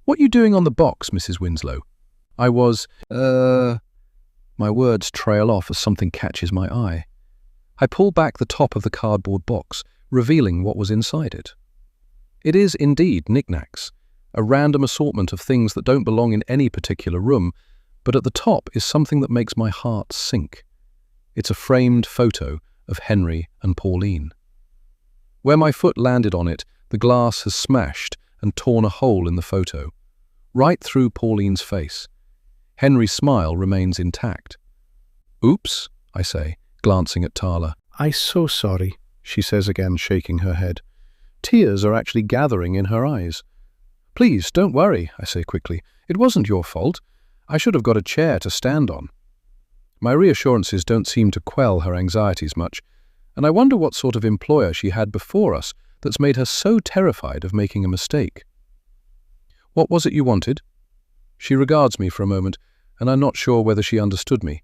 "What you doing on the box, Mrs. Winslow?" I was, My words trail off as something catches my eye. I pull back the top of the cardboard box, revealing what was inside it. It is indeed knickknacks, a random assortment of things that don't belong in any particular room, but at the top is something that makes my heart sink. It's a framed photo of Henry and Pauline. Where my foot landed on it, the glass has smashed and torn a hole in the photo, right through Pauline's face. Henry's smile remains intact. "Oops," I say, glancing at Tala. "I'm so sorry," she says again, shaking her head. Tears are actually gathering in her eyes. "Please, don't worry," I say quickly. "It wasn't your fault. I should have got a chair to stand on." My reassurances don't seem to quell her anxieties much, and I wonder what sort of employer she had before us that's made her so terrified of making a mistake. "What was it you wanted?" She regards me for a moment, and I'm not sure whether she understood me.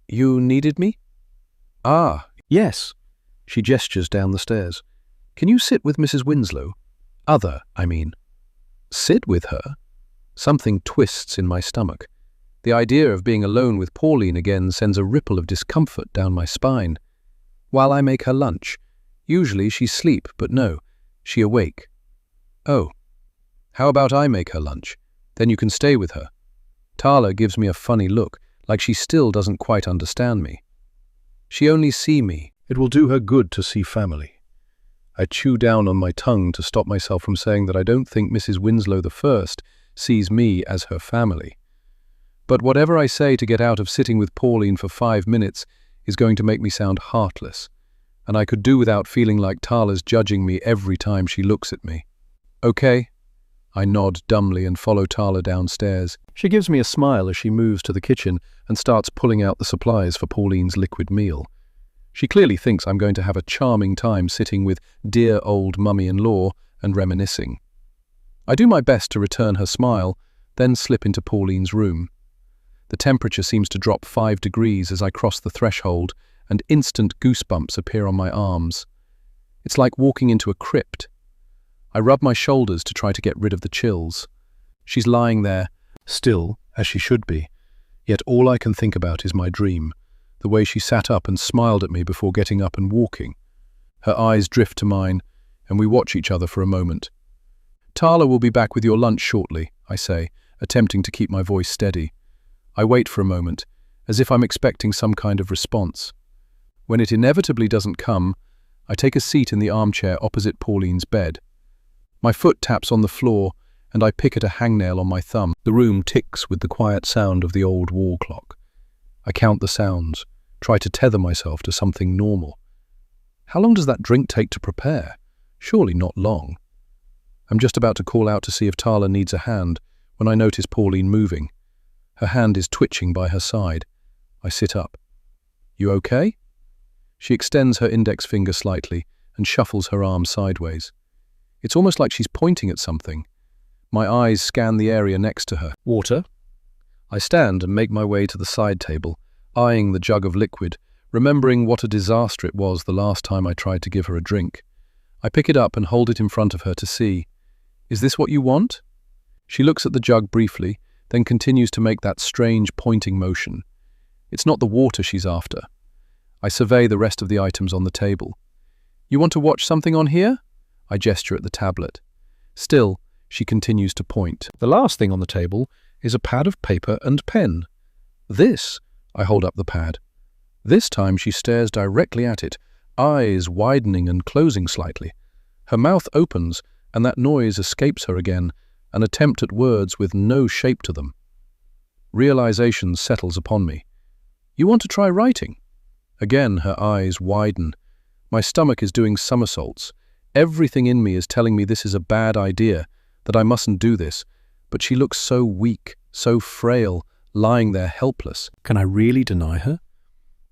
"You needed me?" "Ah, yes." She gestures down the stairs. "Can you sit with Mrs. Winslow? Other, I mean." Sit with her? Something twists in my stomach. The idea of being alone with Pauline again sends a ripple of discomfort down my spine. While I make her lunch. Usually she's asleep, but no, she awake. "Oh, how about I make her lunch? Then you can stay with her." Tala gives me a funny look, like she still doesn't quite understand me. She only see me. It will do her good to see family. I chew down on my tongue to stop myself from saying that I don't think Mrs. Winslow I sees me as her family. But whatever I say to get out of sitting with Pauline for 5 minutes is going to make me sound heartless, and I could do without feeling like Tala's judging me every time she looks at me. "Okay." I nod dumbly and follow Tala downstairs. She gives me a smile as she moves to the kitchen and starts pulling out the supplies for Pauline's liquid meal. She clearly thinks I'm going to have a charming time sitting with dear old mummy-in-law and reminiscing. I do my best to return her smile, then slip into Pauline's room. The temperature seems to drop 5 degrees as I cross the threshold, and instant goosebumps appear on my arms. It's like walking into a crypt. I rub my shoulders to try to get rid of the chills. She's lying there, still, as she should be. Yet all I can think about is my dream, the way she sat up and smiled at me before getting up and walking. Her eyes drift to mine, and we watch each other for a moment. "Tala will be back with your lunch shortly," I say, attempting to keep my voice steady. I wait for a moment, as if I'm expecting some kind of response. When it inevitably doesn't come, I take a seat in the armchair opposite Pauline's bed. My foot taps on the floor, and I pick at a hangnail on my thumb. The room ticks with the quiet sound of the old wall clock. I count the sounds, try to tether myself to something normal. How long does that drink take to prepare? Surely not long. I'm just about to call out to see if Tala needs a hand when I notice Pauline moving. Her hand is twitching by her side. I sit up. "You okay?" She extends her index finger slightly and shuffles her arm sideways. It's almost like she's pointing at something. My eyes scan the area next to her. "Water?" I stand and make my way to the side table, eyeing the jug of liquid, remembering what a disaster it was the last time I tried to give her a drink. I pick it up and hold it in front of her to see. "Is this what you want?" She looks at the jug briefly, then continues to make that strange pointing motion. It's not the water she's after. I survey the rest of the items on the table. "You want to watch something on here?" I gesture at the tablet. Still, she continues to point. "The last thing on the table is a pad of paper and pen." "This?" I hold up the pad. This time she stares directly at it, eyes widening and closing slightly. Her mouth opens, and that noise escapes her again, an attempt at words with no shape to them. Realization settles upon me. "You want to try writing?" Again her eyes widen. My stomach is doing somersaults. Everything in me is telling me this is a bad idea, that I mustn't do this, but she looks so weak, so frail, lying there helpless. Can I really deny her?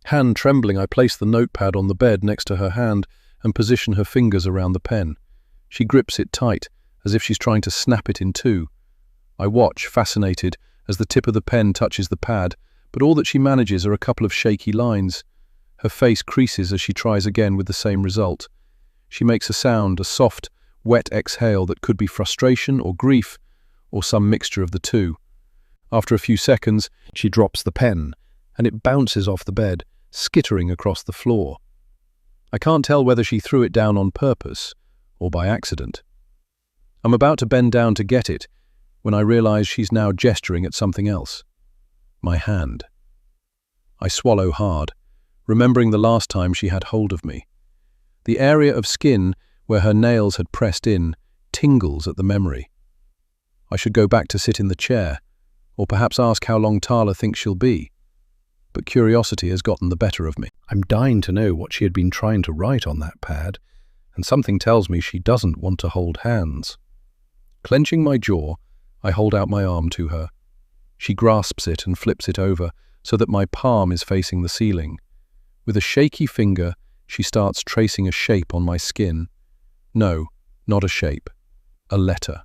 Hand trembling, I place the notepad on the bed next to her hand and position her fingers around the pen. She grips it tight, as if she's trying to snap it in two. I watch, fascinated, as the tip of the pen touches the pad, but all that she manages are a couple of shaky lines. Her face creases as she tries again with the same result. She makes a sound, a soft, wet exhale that could be frustration or grief, or some mixture of the two. After a few seconds, she drops the pen, and it bounces off the bed, skittering across the floor. I can't tell whether she threw it down on purpose or by accident. I'm about to bend down to get it when I realize she's now gesturing at something else. My hand. I swallow hard, remembering the last time she had hold of me. The area of skin where her nails had pressed in tingles at the memory. I should go back to sit in the chair, or perhaps ask how long Tala thinks she'll be. But curiosity has gotten the better of me. I'm dying to know what she had been trying to write on that pad, and something tells me she doesn't want to hold hands. Clenching my jaw, I hold out my arm to her. She grasps it and flips it over so that my palm is facing the ceiling. With a shaky finger, she starts tracing a shape on my skin. No, not a shape. A letter.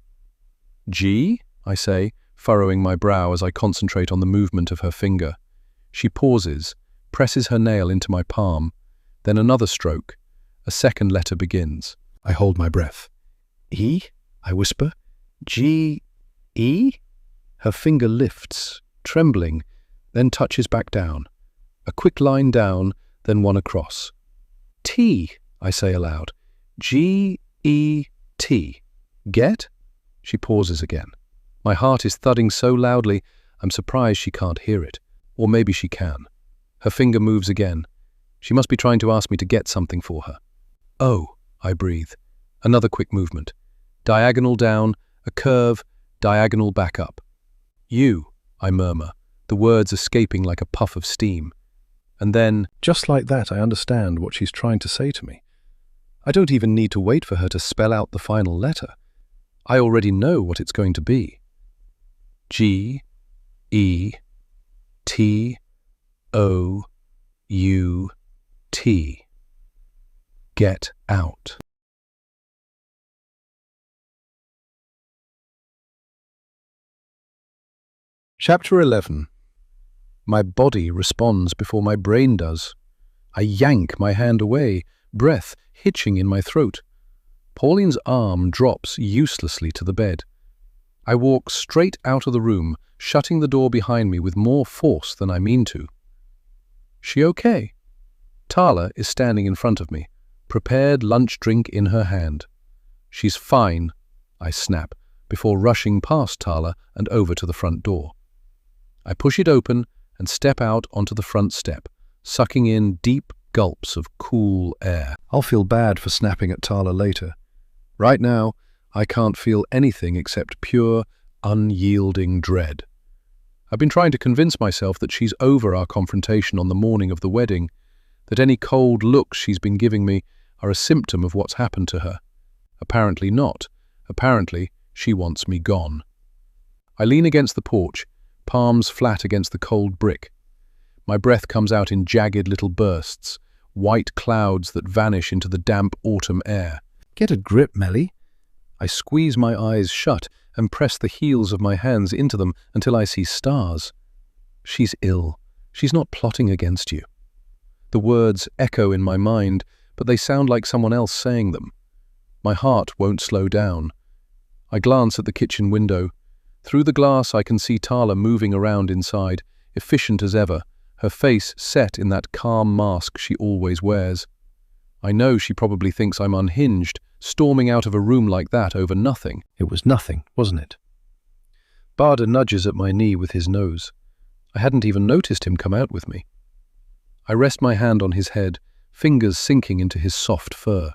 "G?" I say, furrowing my brow as I concentrate on the movement of her finger. She pauses, presses her nail into my palm, then another stroke. A second letter begins. I hold my breath. "E?" I whisper. "G-E?" Her finger lifts, trembling, then touches back down. A quick line down, then one across. "T," I say aloud. "G-E-T. Get?" She pauses again. My heart is thudding so loudly, I'm surprised she can't hear it. Or maybe she can. Her finger moves again. She must be trying to ask me to get something for her. "Oh," I breathe. Another quick movement. Diagonal down, a curve, diagonal back up. "You," I murmur, the words escaping like a puff of steam. And then, just like that, I understand what she's trying to say to me. I don't even need to wait for her to spell out the final letter. I already know what it's going to be. G-E-T-O-U-T. Get out. Chapter 11. My body responds before my brain does. I yank my hand away, breath hitching in my throat. Pauline's arm drops uselessly to the bed. I walk straight out of the room, shutting the door behind me with more force than I mean to. She okay? Tala is standing in front of me, prepared lunch drink in her hand. She's fine, I snap, before rushing past Tala and over to the front door. I push it open and step out onto the front step, sucking in deep gulps of cool air. I'll feel bad for snapping at Tala later. Right now, I can't feel anything except pure, unyielding dread. I've been trying to convince myself that she's over our confrontation on the morning of the wedding, that any cold looks she's been giving me are a symptom of what's happened to her. Apparently not. Apparently, she wants me gone. I lean against the porch, palms flat against the cold brick. My breath comes out in jagged little bursts, white clouds that vanish into the damp autumn air. Get a grip, Melly. I squeeze my eyes shut and press the heels of my hands into them until I see stars. She's ill. She's not plotting against you. The words echo in my mind, but they sound like someone else saying them. My heart won't slow down. I glance at the kitchen window. Through the glass I can see Tala moving around inside, efficient as ever, her face set in that calm mask she always wears. I know she probably thinks I'm unhinged, storming out of a room like that over nothing. It was nothing, wasn't it? Barda nudges at my knee with his nose. I hadn't even noticed him come out with me. I rest my hand on his head, fingers sinking into his soft fur.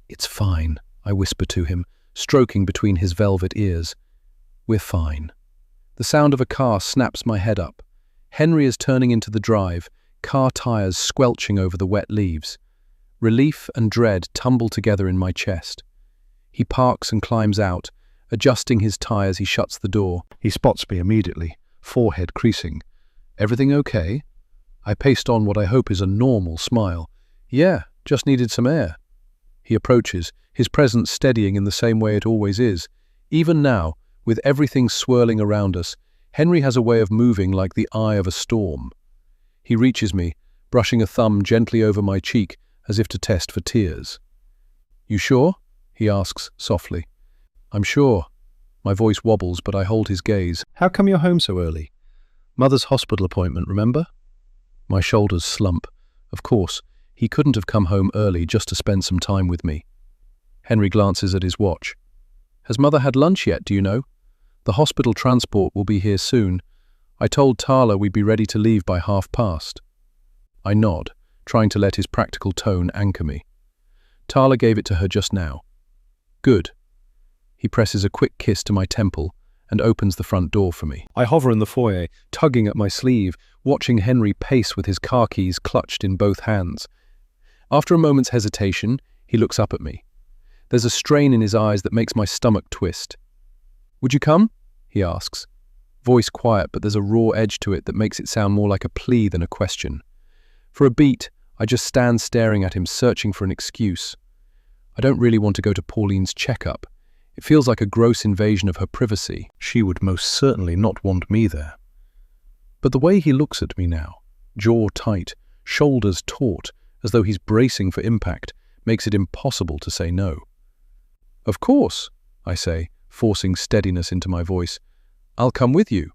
It's fine, I whisper to him, stroking between his velvet ears. We're fine. The sound of a car snaps my head up. Henry is turning into the drive, car tires squelching over the wet leaves. Relief and dread tumble together in my chest. He parks and climbs out, adjusting his tie as he shuts the door. He spots me immediately, forehead creasing. Everything okay? I paste on what I hope is a normal smile. Yeah, just needed some air. He approaches, his presence steadying in the same way it always is. Even now, with everything swirling around us, Henry has a way of moving like the eye of a storm. He reaches me, brushing a thumb gently over my cheek as if to test for tears. You sure? He asks softly. I'm sure. My voice wobbles, but I hold his gaze. How come you're home so early? Mother's hospital appointment, remember? My shoulders slump. Of course, he couldn't have come home early just to spend some time with me. Henry glances at his watch. Has Mother had lunch yet, do you know? The hospital transport will be here soon. I told Tala we'd be ready to leave by past. I nod, trying to let his practical tone anchor me. Tala gave it to her just now. Good. He presses a quick kiss to my temple and opens the front door for me. I hover in the foyer, tugging at my sleeve, watching Henry pace with his car keys clutched in both hands. After a moment's hesitation, he looks up at me. There's a strain in his eyes that makes my stomach twist. Would you come? He asks. Voice quiet, but there's a raw edge to it that makes it sound more like a plea than a question. For a beat, I just stand staring at him, searching for an excuse. I don't really want to go to Pauline's checkup. It feels like a gross invasion of her privacy. She would most certainly not want me there. But the way he looks at me now, jaw tight, shoulders taut, as though he's bracing for impact, makes it impossible to say no. Of course, I say, forcing steadiness into my voice. I'll come with you.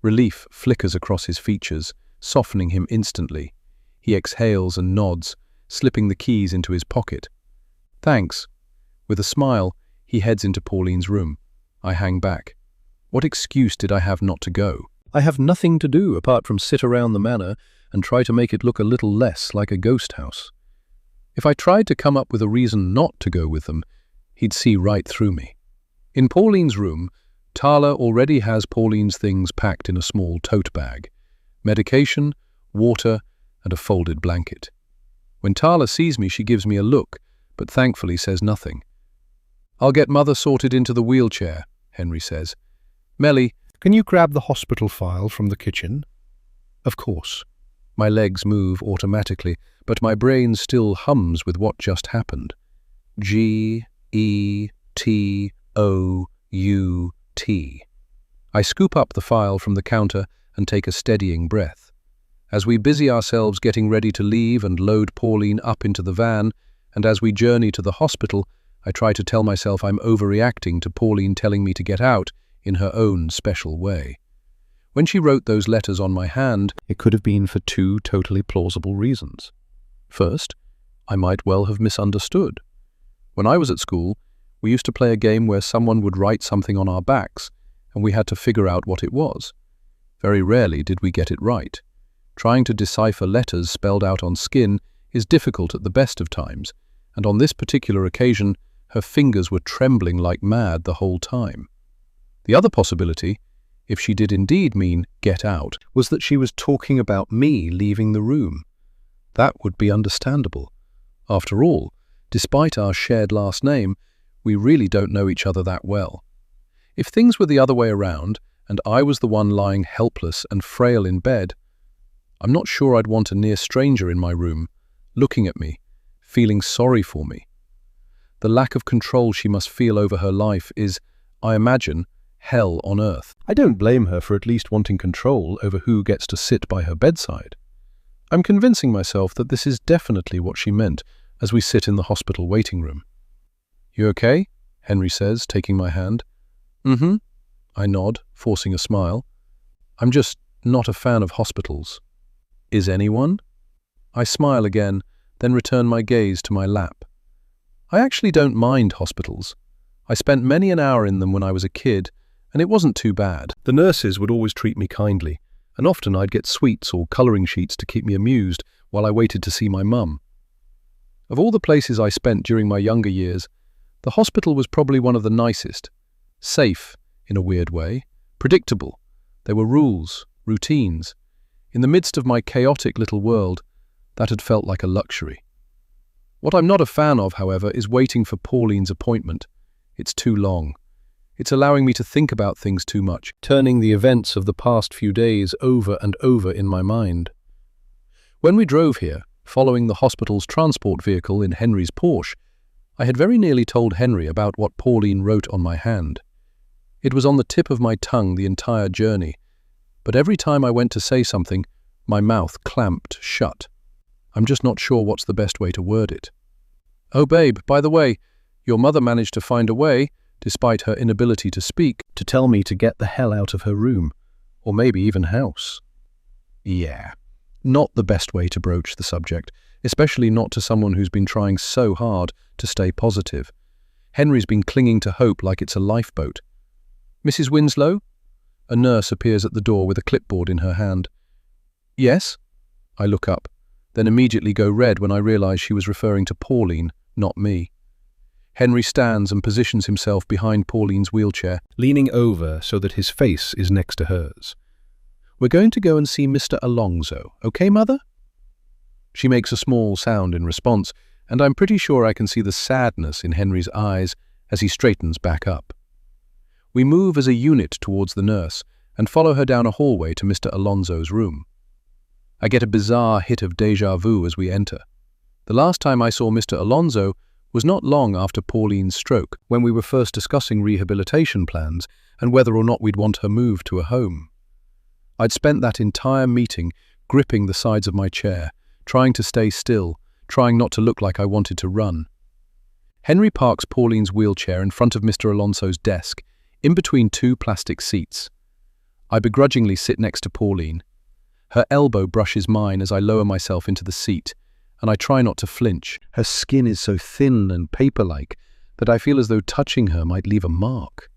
Relief flickers across his features, softening him instantly. He exhales and nods, slipping the keys into his pocket. Thanks. With a smile, he heads into Pauline's room. I hang back. What excuse did I have not to go? I have nothing to do apart from sit around the manor and try to make it look a little less like a ghost house. If I tried to come up with a reason not to go with them, he'd see right through me. In Pauline's room, Tala already has Pauline's things packed in a small tote bag. Medication, water, and a folded blanket. When Tala sees me, she gives me a look, but thankfully says nothing. I'll get Mother sorted into the wheelchair, Henry says. Melly, can you grab the hospital file from the kitchen? Of course. My legs move automatically, but my brain still hums with what just happened. G-E-T-O-U-T. I scoop up the file from the counter and take a steadying breath. As we busy ourselves getting ready to leave and load Pauline up into the van, and as we journey to the hospital, I try to tell myself I'm overreacting to Pauline telling me to get out in her own special way. When she wrote those letters on my hand, it could have been for two totally plausible reasons. First, I might well have misunderstood. When I was at school, we used to play a game where someone would write something on our backs, and we had to figure out what it was. Very rarely did we get it right. Trying to decipher letters spelled out on skin is difficult at the best of times, and on this particular occasion, her fingers were trembling like mad the whole time. The other possibility, if she did indeed mean get out, was that she was talking about me leaving the room. That would be understandable. After all, despite our shared last name, we really don't know each other that well. If things were the other way around, and I was the one lying helpless and frail in bed, I'm not sure I'd want a near stranger in my room, looking at me, feeling sorry for me. The lack of control she must feel over her life is, I imagine, hell on earth. I don't blame her for at least wanting control over who gets to sit by her bedside. I'm convincing myself that this is definitely what she meant as we sit in the hospital waiting room. "You okay?" Henry says, taking my hand. "Mm-hmm," I nod, forcing a smile. "I'm just not a fan of hospitals." "Is anyone?" I smile again, then return my gaze to my lap. I actually don't mind hospitals. I spent many an hour in them when I was a kid, and it wasn't too bad. The nurses would always treat me kindly, and often I'd get sweets or colouring sheets to keep me amused while I waited to see my mum. Of all the places I spent during my younger years, the hospital was probably one of the nicest. Safe, in a weird way. Predictable. There were rules, routines. In the midst of my chaotic little world, that had felt like a luxury. What I'm not a fan of, however, is waiting for Pauline's appointment. It's too long. It's allowing me to think about things too much, turning the events of the past few days over and over in my mind. When we drove here, following the hospital's transport vehicle in Henry's Porsche, I had very nearly told Henry about what Pauline wrote on my hand. It was on the tip of my tongue the entire journey, but every time I went to say something, my mouth clamped shut. I'm just not sure what's the best way to word it. "Oh, babe, by the way, your mother managed to find a way, despite her inability to speak, to tell me to get the hell out of her room, or maybe even house." Yeah, not the best way to broach the subject, especially not to someone who's been trying so hard to stay positive. Henry's been clinging to hope like it's a lifeboat. "Mrs. Winslow?" A nurse appears at the door with a clipboard in her hand. "Yes?" I look up, then immediately go red when I realize she was referring to Pauline, not me. Henry stands and positions himself behind Pauline's wheelchair, leaning over so that his face is next to hers. "We're going to go and see Mr. Alonso, okay, Mother?" She makes a small sound in response, and I'm pretty sure I can see the sadness in Henry's eyes as he straightens back up. We move as a unit towards the nurse and follow her down a hallway to Mr. Alonso's room. I get a bizarre hit of déjà vu as we enter. The last time I saw Mr. Alonso was not long after Pauline's stroke, when we were first discussing rehabilitation plans and whether or not we'd want her moved to a home. I'd spent that entire meeting gripping the sides of my chair, trying to stay still, trying not to look like I wanted to run. Henry parks Pauline's wheelchair in front of Mr. Alonso's desk, in between two plastic seats. I begrudgingly sit next to Pauline. Her elbow brushes mine as I lower myself into the seat, and I try not to flinch. Her skin is so thin and paper-like that I feel as though touching her might leave a mark.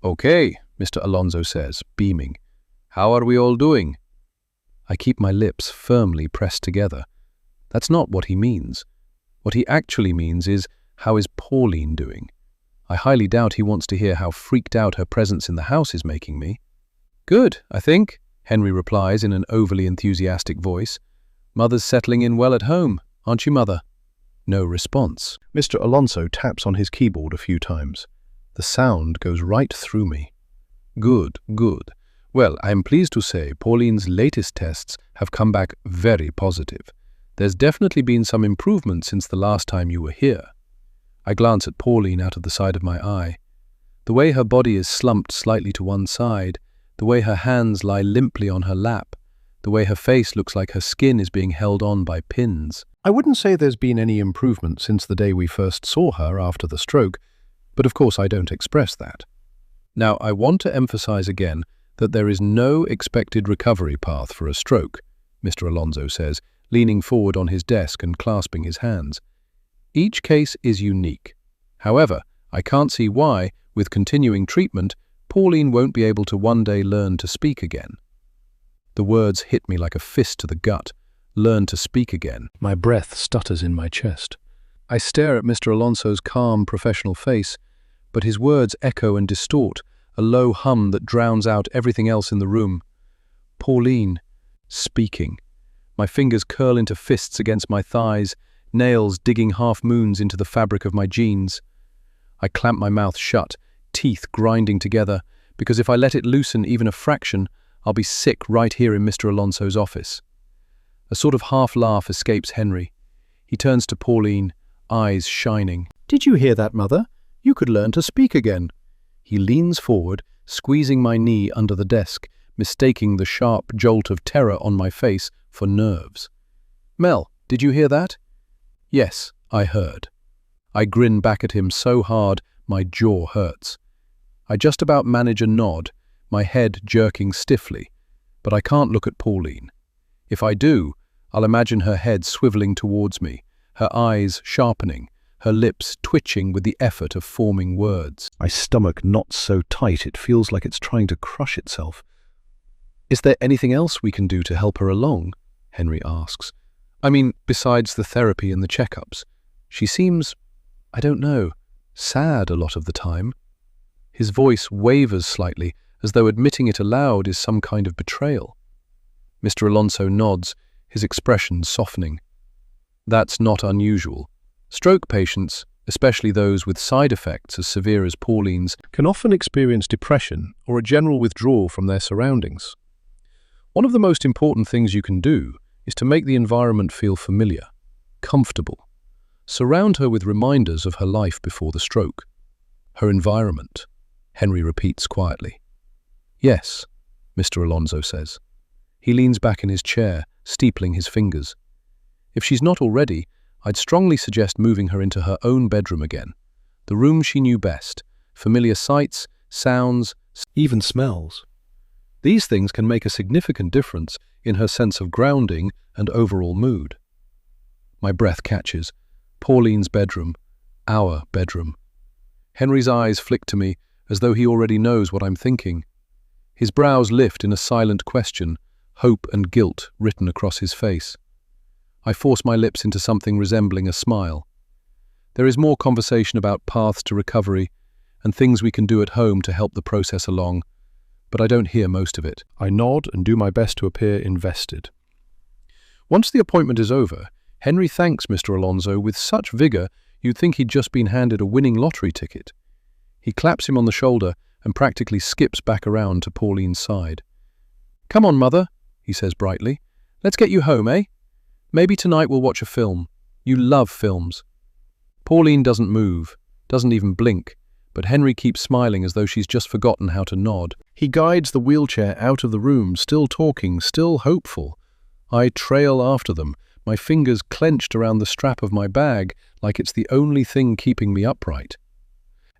"Okay," Mr. Alonso says, beaming. "How are we all doing?" I keep my lips firmly pressed together. That's not what he means. What he actually means is, how is Pauline doing? I highly doubt he wants to hear how freaked out her presence in the house is making me. "Good, I think," Henry replies in an overly enthusiastic voice. "Mother's settling in well at home, aren't you, Mother?" No response. Mr. Alonso taps on his keyboard a few times. The sound goes right through me. "Good, good. Well, I'm pleased to say Pauline's latest tests have come back very positive. There's definitely been some improvement since the last time you were here." I glance at Pauline out of the side of my eye. The way her body is slumped slightly to one side, the way her hands lie limply on her lap, the way her face looks like her skin is being held on by pins. I wouldn't say there's been any improvement since the day we first saw her after the stroke, but of course I don't express that. Now, I want to emphasize again that there is no expected recovery path for a stroke, Mr. Alonso says, leaning forward on his desk and clasping his hands. Each case is unique. However, I can't see why, with continuing treatment, Pauline won't be able to one day learn to speak again. The words hit me like a fist to the gut. Learn to speak again. My breath stutters in my chest. I stare at Mr. Alonso's calm, professional face, but his words echo and distort, a low hum that drowns out everything else in the room. Pauline, speaking. My fingers curl into fists against my thighs, nails digging half-moons into the fabric of my jeans. I clamp my mouth shut, teeth grinding together, because if I let it loosen even a fraction, I'll be sick right here in Mr. Alonso's office. A sort of half-laugh escapes Henry. He turns to Pauline, eyes shining. "Did you hear that, Mother? You could learn to speak again." He leans forward, squeezing my knee under the desk, mistaking the sharp jolt of terror on my face for nerves. "Mel, did you hear that?" "Yes, I heard." I grin back at him so hard my jaw hurts. I just about manage a nod, my head jerking stiffly, but I can't look at Pauline. If I do, I'll imagine her head swiveling towards me, her eyes sharpening, her lips twitching with the effort of forming words. My stomach knots so tight it feels like it's trying to crush itself. "Is there anything else we can do to help her along?" Henry asks. "I mean, besides the therapy and the checkups. She seems, I don't know, sad a lot of the time." His voice wavers slightly, as though admitting it aloud is some kind of betrayal. Mr. Alonso nods, his expression softening. That's not unusual. Stroke patients, especially those with side effects as severe as Pauline's, can often experience depression or a general withdrawal from their surroundings. One of the most important things you can do is to make the environment feel familiar, comfortable. Surround her with reminders of her life before the stroke. Her environment, Henry repeats quietly. "Yes," Mr. Alonso says. He leans back in his chair, steepling his fingers. "If she's not already, I'd strongly suggest moving her into her own bedroom again. The room she knew best, familiar sights, sounds, even smells. These things can make a significant difference in her sense of grounding and overall mood." My breath catches. Pauline's bedroom, our bedroom. Henry's eyes flick to me as though he already knows what I'm thinking. His brows lift in a silent question, hope and guilt written across his face. I force my lips into something resembling a smile. There is more conversation about paths to recovery and things we can do at home to help the process along, but I don't hear most of it. I nod and do my best to appear invested. Once the appointment is over, Henry thanks Mr. Alonso with such vigor you'd think he'd just been handed a winning lottery ticket. He claps him on the shoulder and practically skips back around to Pauline's side. "Come on, Mother," he says brightly. "Let's get you home, eh? Maybe tonight we'll watch a film. You love films." Pauline doesn't move, doesn't even blink, but Henry keeps smiling as though she's just forgotten how to nod. He guides the wheelchair out of the room, still talking, still hopeful. I trail after them, my fingers clenched around the strap of my bag like it's the only thing keeping me upright.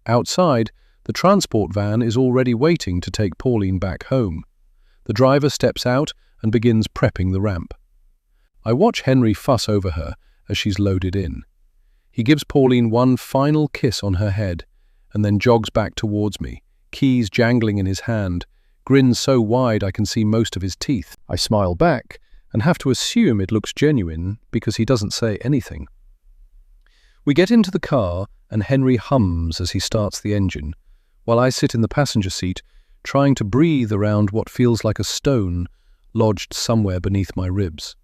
Outside, the transport van is already waiting to take Pauline back home. The driver steps out and begins prepping the ramp. I watch Henry fuss over her as she's loaded in. He gives Pauline one final kiss on her head and then jogs back towards me, keys jangling in his hand, grin so wide I can see most of his teeth. I smile back and have to assume it looks genuine because he doesn't say anything. We get into the car and Henry hums as he starts the engine, while I sit in the passenger seat, trying to breathe around what feels like a stone lodged somewhere beneath my ribs.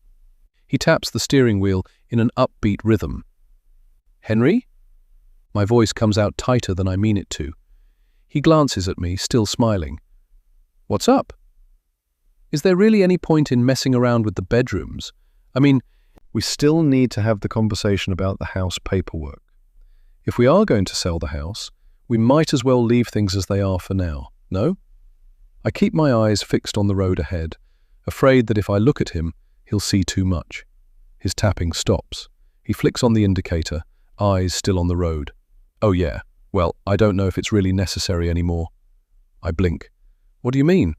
He taps the steering wheel in an upbeat rhythm. "Henry?" My voice comes out tighter than I mean it to. He glances at me, still smiling. "What's up? Is there really any point in messing around with the bedrooms? I mean, we still need to have the conversation about the house paperwork. If we are going to sell the house, We might as well leave things as they are for now, no? I keep my eyes fixed on the road ahead, afraid that if I look at him, he'll see too much. His tapping stops. He flicks on the indicator, eyes still on the road. Oh yeah, well, I don't know if it's really necessary anymore. I blink. What do you mean?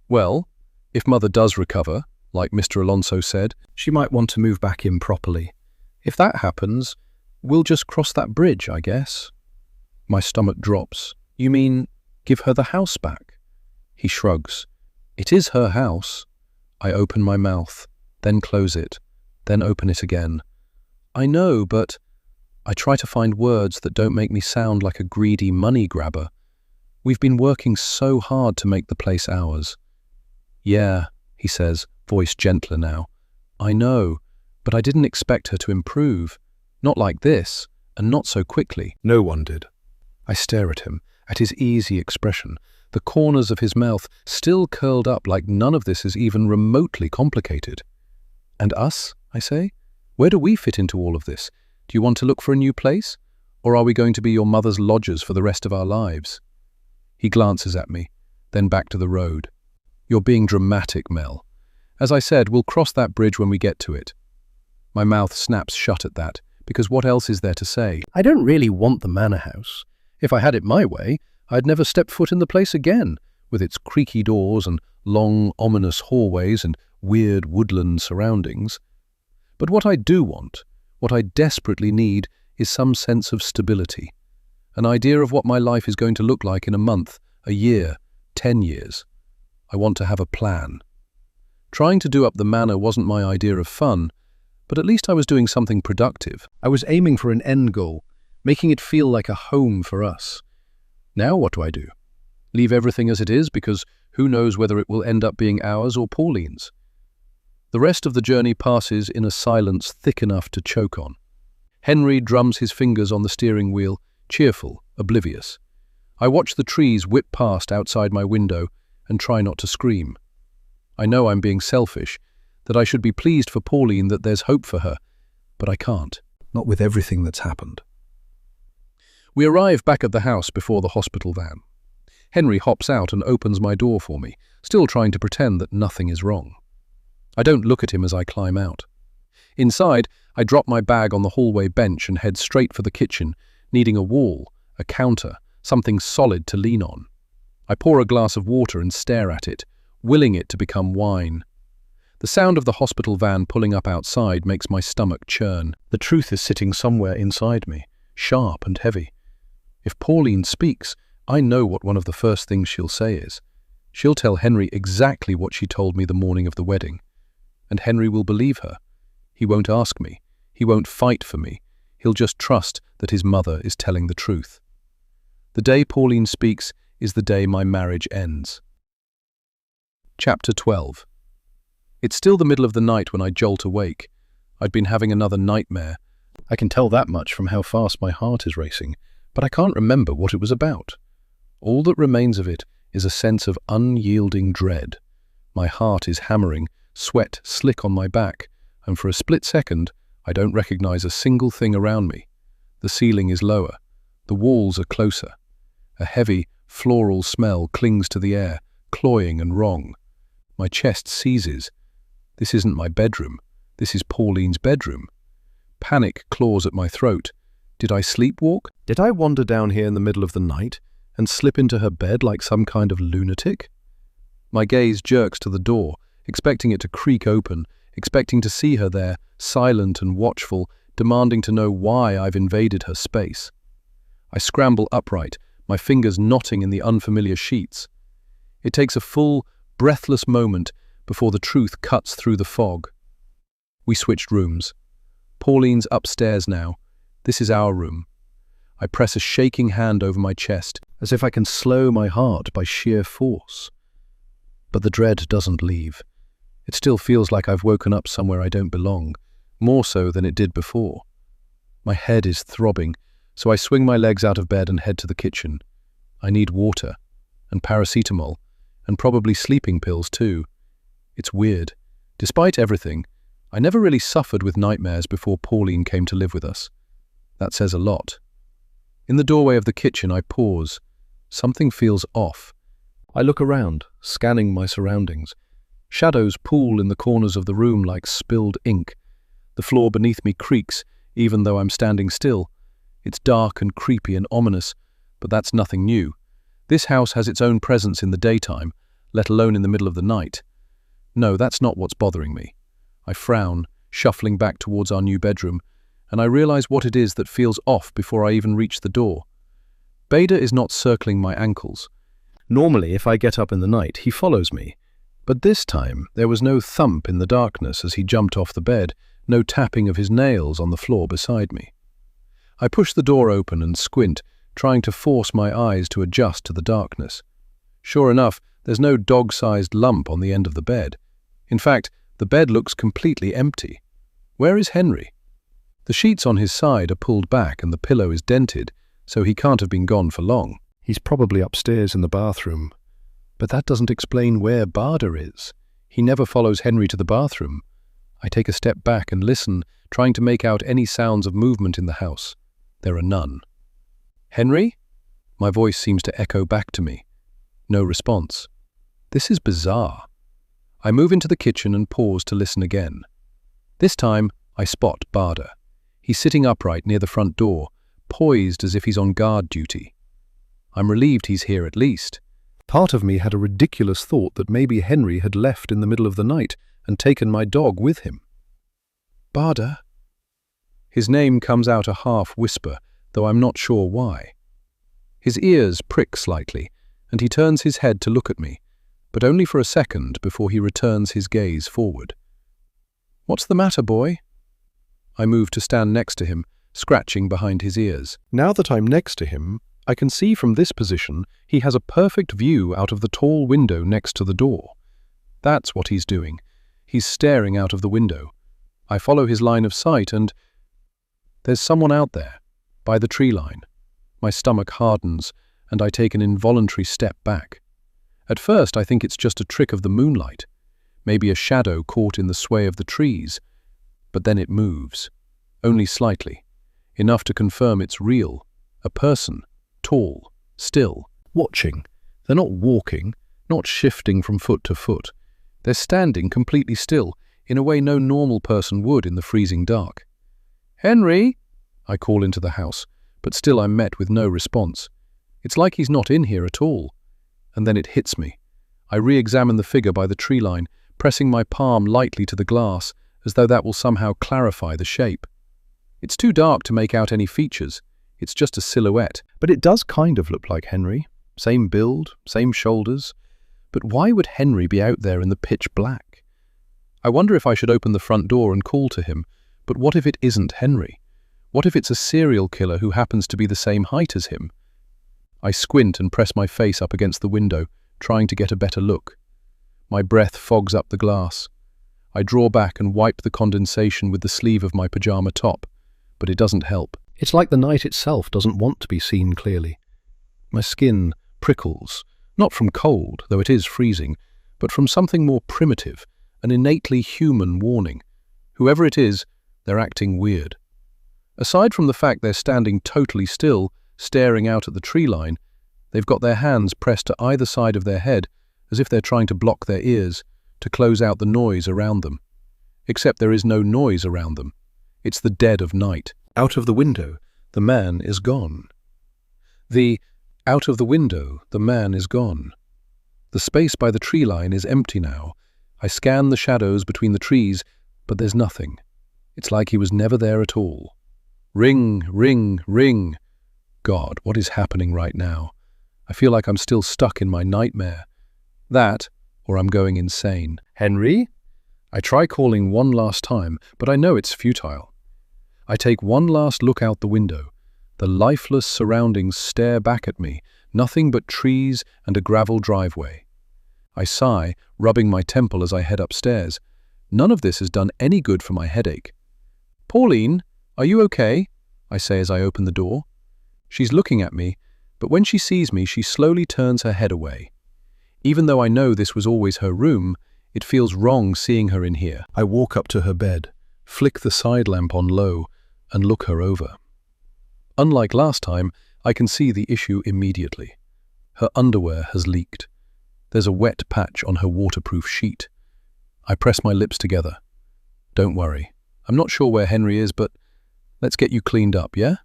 Well, if Mother does recover, like Mr. Alonso said, she might want to move back in properly. If that happens, we'll just cross that bridge, I guess. My stomach drops. You mean, give her the house back? He shrugs. It is her house. I open my mouth, then close it, then open it again. I know, but I try to find words that don't make me sound like a greedy money grabber. We've been working so hard to make the place ours. Yeah, he says, voice gentler now. I know, but I didn't expect her to improve. Not like this, and not so quickly. No one did. I stare at him, at his easy expression, the corners of his mouth still curled up like none of this is even remotely complicated. And us, I say? Where do we fit into all of this? Do you want to look for a new place? Or are we going to be your mother's lodgers for the rest of our lives? He glances at me, then back to the road. You're being dramatic, Mel. As I said, we'll cross that bridge when we get to it. My mouth snaps shut at that, because what else is there to say? I don't really want the manor house. If I had it my way, I'd never step foot in the place again, with its creaky doors and long, ominous hallways and weird woodland surroundings. But what I do want, what I desperately need, is some sense of stability. An idea of what my life is going to look like in a month, a year, 10 years. I want to have a plan. Trying to do up the manor wasn't my idea of fun, but at least I was doing something productive. I was aiming for an end goal, making it feel like a home for us. Now what do I do? Leave everything as it is because who knows whether it will end up being ours or Pauline's? The rest of the journey passes in a silence thick enough to choke on. Henry drums his fingers on the steering wheel, cheerful, oblivious. I watch the trees whip past outside my window and try not to scream. I know I'm being selfish, that I should be pleased for Pauline that there's hope for her, but I can't, not with everything that's happened. We arrive back at the house before the hospital van. Henry hops out and opens my door for me, still trying to pretend that nothing is wrong. I don't look at him as I climb out. Inside, I drop my bag on the hallway bench and head straight for the kitchen, needing a wall, a counter, something solid to lean on. I pour a glass of water and stare at it, willing it to become wine. The sound of the hospital van pulling up outside makes my stomach churn. The truth is sitting somewhere inside me, sharp and heavy. If Pauline speaks, I know what one of the first things she'll say is. She'll tell Henry exactly what she told me the morning of the wedding. And Henry will believe her. He won't ask me. He won't fight for me. He'll just trust that his mother is telling the truth. The day Pauline speaks is the day my marriage ends. Chapter 12. It's still the middle of the night when I jolt awake. I'd been having another nightmare. I can tell that much from how fast my heart is racing, but I can't remember what it was about. All that remains of it is a sense of unyielding dread. My heart is hammering, sweat slick on my back, and for a split second, I don't recognize a single thing around me. The ceiling is lower. The walls are closer. A heavy, floral smell clings to the air, cloying and wrong. My chest seizes. This isn't my bedroom. This is Pauline's bedroom. Panic claws at my throat. Did I sleepwalk? Did I wander down here in the middle of the night and slip into her bed like some kind of lunatic? My gaze jerks to the door, expecting it to creak open, expecting to see her there, silent and watchful, demanding to know why I've invaded her space. I scramble upright, my fingers knotting in the unfamiliar sheets. It takes a full, breathless moment before the truth cuts through the fog. We switched rooms. Pauline's upstairs now. This is our room. I press a shaking hand over my chest, as if I can slow my heart by sheer force. But the dread doesn't leave. It still feels like I've woken up somewhere I don't belong, more so than it did before. My head is throbbing, so I swing my legs out of bed and head to the kitchen. I need water, and paracetamol, and probably sleeping pills too. It's weird. Despite everything, I never really suffered with nightmares before Pauline came to live with us. That says a lot. In the doorway of the kitchen, I pause. Something feels off. I look around, scanning my surroundings. Shadows pool in the corners of the room like spilled ink. The floor beneath me creaks, even though I'm standing still. It's dark and creepy and ominous, but that's nothing new. This house has its own presence in the daytime, let alone in the middle of the night. No, that's not what's bothering me. I frown, shuffling back towards our new bedroom, and I realize what it is that feels off before I even reach the door. Bader is not circling my ankles. Normally, if I get up in the night, he follows me. But this time, there was no thump in the darkness as he jumped off the bed, no tapping of his nails on the floor beside me. I push the door open and squint, trying to force my eyes to adjust to the darkness. Sure enough, there's no dog-sized lump on the end of the bed. In fact, the bed looks completely empty. Where is Henry? The sheets on his side are pulled back and the pillow is dented, so he can't have been gone for long. He's probably upstairs in the bathroom. But that doesn't explain where Bader is. He never follows Henry to the bathroom. I take a step back and listen, trying to make out any sounds of movement in the house. There are none. Henry? My voice seems to echo back to me. No response. This is bizarre. I move into the kitchen and pause to listen again. This time, I spot Bader. He's sitting upright near the front door, poised as if he's on guard duty. I'm relieved he's here at least. Part of me had a ridiculous thought that maybe Henry had left in the middle of the night and taken my dog with him. Bader? His name comes out a half-whisper, though I'm not sure why. His ears prick slightly, and he turns his head to look at me, but only for a second before he returns his gaze forward. What's the matter, boy? I move to stand next to him, scratching behind his ears. Now that I'm next to him, I can see from this position he has a perfect view out of the tall window next to the door. That's what he's doing. He's staring out of the window. I follow his line of sight and... There's someone out there, by the tree line. My stomach hardens, and I take an involuntary step back. At first, I think it's just a trick of the moonlight, maybe a shadow caught in the sway of the trees. But then it moves, only slightly, enough to confirm it's real, a person. Tall, still, watching. They're not walking, not shifting from foot to foot. They're standing completely still, in a way no normal person would in the freezing dark. Henry! I call into the house, but still I'm met with no response. It's like he's not in here at all. And then it hits me. I re-examine the figure by the tree line, pressing my palm lightly to the glass, as though that will somehow clarify the shape. It's too dark to make out any features. It's just a silhouette, but it does kind of look like Henry. Same build, same shoulders. But why would Henry be out there in the pitch black? I wonder if I should open the front door and call to him, but what if it isn't Henry? What if it's a serial killer who happens to be the same height as him? I squint and press my face up against the window, trying to get a better look. My breath fogs up the glass. I draw back and wipe the condensation with the sleeve of my pajama top, but it doesn't help. It's like the night itself doesn't want to be seen clearly. My skin prickles, not from cold, though it is freezing, but from something more primitive, an innately human warning. Whoever it is, they're acting weird. Aside from the fact they're standing totally still, staring out at the tree line, they've got their hands pressed to either side of their head, as if they're trying to block their ears, to close out the noise around them. Except there is no noise around them. It's the dead of night. Out of the window, the man is gone. Out of the window, the man is gone. The space by the tree line is empty now. I scan the shadows between the trees, but there's nothing. It's like he was never there at all. Ring, ring, ring. God, what is happening right now? I feel like I'm still stuck in my nightmare. That, or I'm going insane. Henry? I try calling one last time, but I know it's futile. I take one last look out the window. The lifeless surroundings stare back at me, nothing but trees and a gravel driveway. I sigh, rubbing my temple as I head upstairs. None of this has done any good for my headache. Pauline, are you okay? I say as I open the door. She's looking at me, but when she sees me, she slowly turns her head away. Even though I know this was always her room, it feels wrong seeing her in here. I walk up to her bed, flick the side lamp on low, and look her over. Unlike last time, I can see the issue immediately. Her underwear has leaked. There's a wet patch on her waterproof sheet. I press my lips together. Don't worry. I'm not sure where Henry is, but let's get you cleaned up, yeah?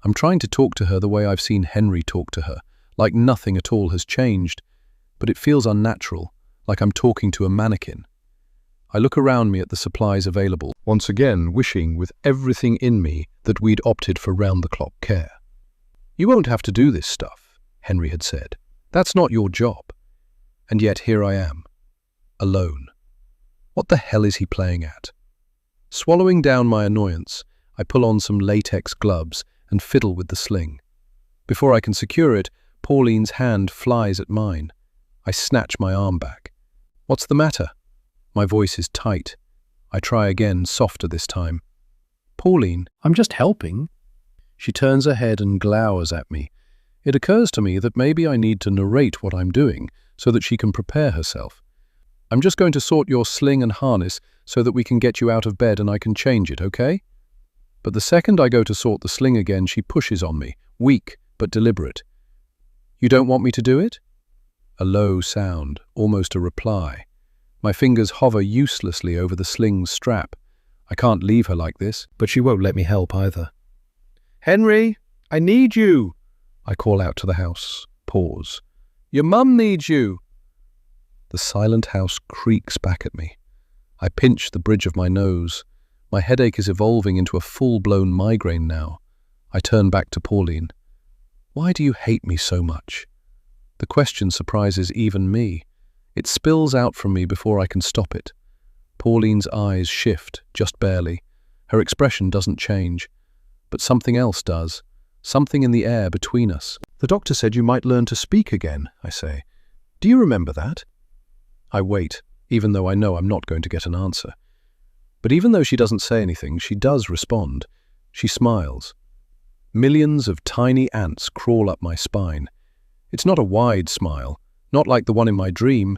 I'm trying to talk to her the way I've seen Henry talk to her, like nothing at all has changed, but it feels unnatural, like I'm talking to a mannequin. I look around me at the supplies available, once again wishing with everything in me that we'd opted for round-the-clock care. You won't have to do this stuff, Henry had said. That's not your job. And yet here I am, alone. What the hell is he playing at? Swallowing down my annoyance, I pull on some latex gloves and fiddle with the sling. Before I can secure it, Pauline's hand flies at mine. I snatch my arm back. What's the matter? My voice is tight. I try again, softer this time. Pauline, I'm just helping. She turns her head and glowers at me. It occurs to me that maybe I need to narrate what I'm doing so that she can prepare herself. I'm just going to sort your sling and harness so that we can get you out of bed and I can change it, okay? But the second I go to sort the sling again, she pushes on me, weak but deliberate. You don't want me to do it? A low sound, almost a reply. My fingers hover uselessly over the sling's strap. I can't leave her like this, but she won't let me help either. Henry, I need you, I call out to the house. Pause. Your mum needs you. The silent house creaks back at me. I pinch the bridge of my nose. My headache is evolving into a full-blown migraine now. I turn back to Pauline. Why do you hate me so much? The question surprises even me. It spills out from me before I can stop it. Pauline's eyes shift, just barely. Her expression doesn't change. But something else does. Something in the air between us. The doctor said you might learn to speak again, I say. Do you remember that? I wait, even though I know I'm not going to get an answer. But even though she doesn't say anything, she does respond. She smiles. Millions of tiny ants crawl up my spine. It's not a wide smile, not like the one in my dream.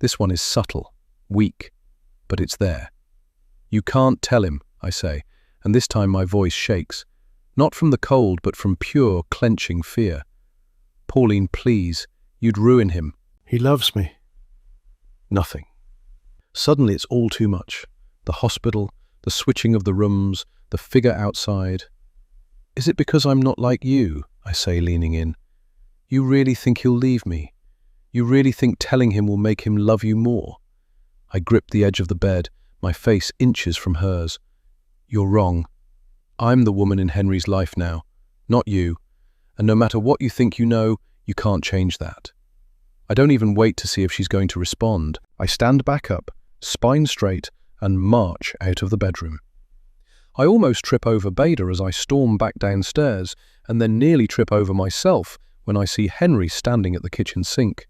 This one is subtle, weak, but it's there. You can't tell him, I say, and this time my voice shakes. Not from the cold, but from pure, clenching fear. Pauline, please, you'd ruin him. He loves me. Nothing. Suddenly it's all too much. The hospital, the switching of the rooms, the figure outside. Is it because I'm not like you? I say, leaning in. You really think he'll leave me? You really think telling him will make him love you more? I grip the edge of the bed, my face inches from hers. You're wrong. I'm the woman in Henry's life now, not you. And no matter what you think you know, you can't change that. I don't even wait to see if she's going to respond. I stand back up, spine straight, and march out of the bedroom. I almost trip over Beda as I storm back downstairs, and then nearly trip over myself when I see Henry standing at the kitchen sink.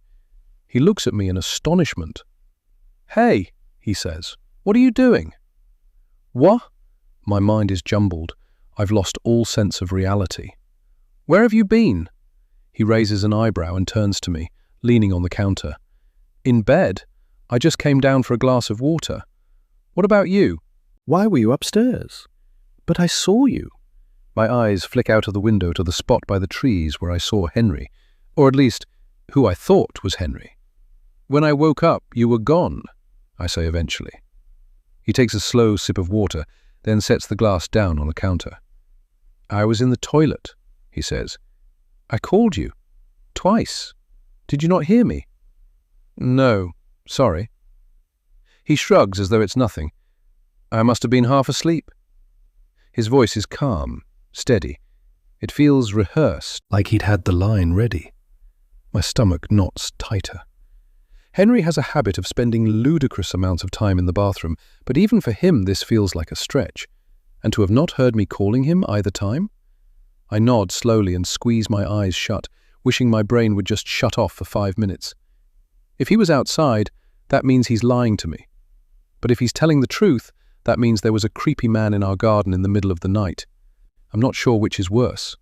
He looks at me in astonishment. Hey, he says, what are you doing? What? My mind is jumbled. I've lost all sense of reality. Where have you been? He raises an eyebrow and turns to me, leaning on the counter. In bed? I just came down for a glass of water. What about you? Why were you upstairs? But I saw you. My eyes flick out of the window to the spot by the trees where I saw Henry, or at least, who I thought was Henry. When I woke up, you were gone, I say eventually. He takes a slow sip of water, then sets the glass down on the counter. I was in the toilet, he says. I called you. Twice. Did you not hear me? No, sorry. He shrugs as though it's nothing. I must have been half asleep. His voice is calm, steady. It feels rehearsed, like he'd had the line ready. My stomach knots tighter. Henry has a habit of spending ludicrous amounts of time in the bathroom, but even for him this feels like a stretch. And to have not heard me calling him either time? I nod slowly and squeeze my eyes shut, wishing my brain would just shut off for 5 minutes. If he was outside, that means he's lying to me. But if he's telling the truth, that means there was a creepy man in our garden in the middle of the night. I'm not sure which is worse.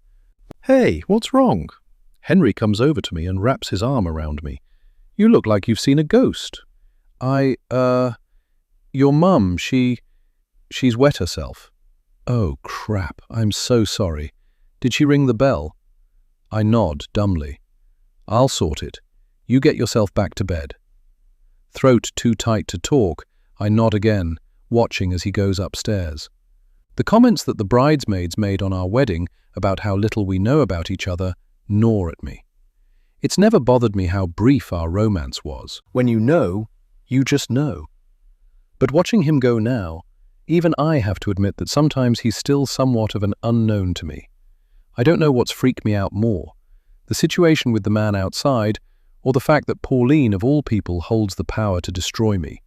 Hey, what's wrong? Henry comes over to me and wraps his arm around me. You look like you've seen a ghost. Your mum, she's wet herself. Oh, crap, I'm so sorry. Did she ring the bell? I nod dumbly. I'll sort it. You get yourself back to bed. Throat too tight to talk, I nod again, watching as he goes upstairs. The comments that the bridesmaids made on our wedding about how little we know about each other gnaw at me. It's never bothered me how brief our romance was. When you know, you just know. But watching him go now, even I have to admit that sometimes he's still somewhat of an unknown to me. I don't know what's freaked me out more, the situation with the man outside, or the fact that Pauline, of all people, holds the power to destroy me.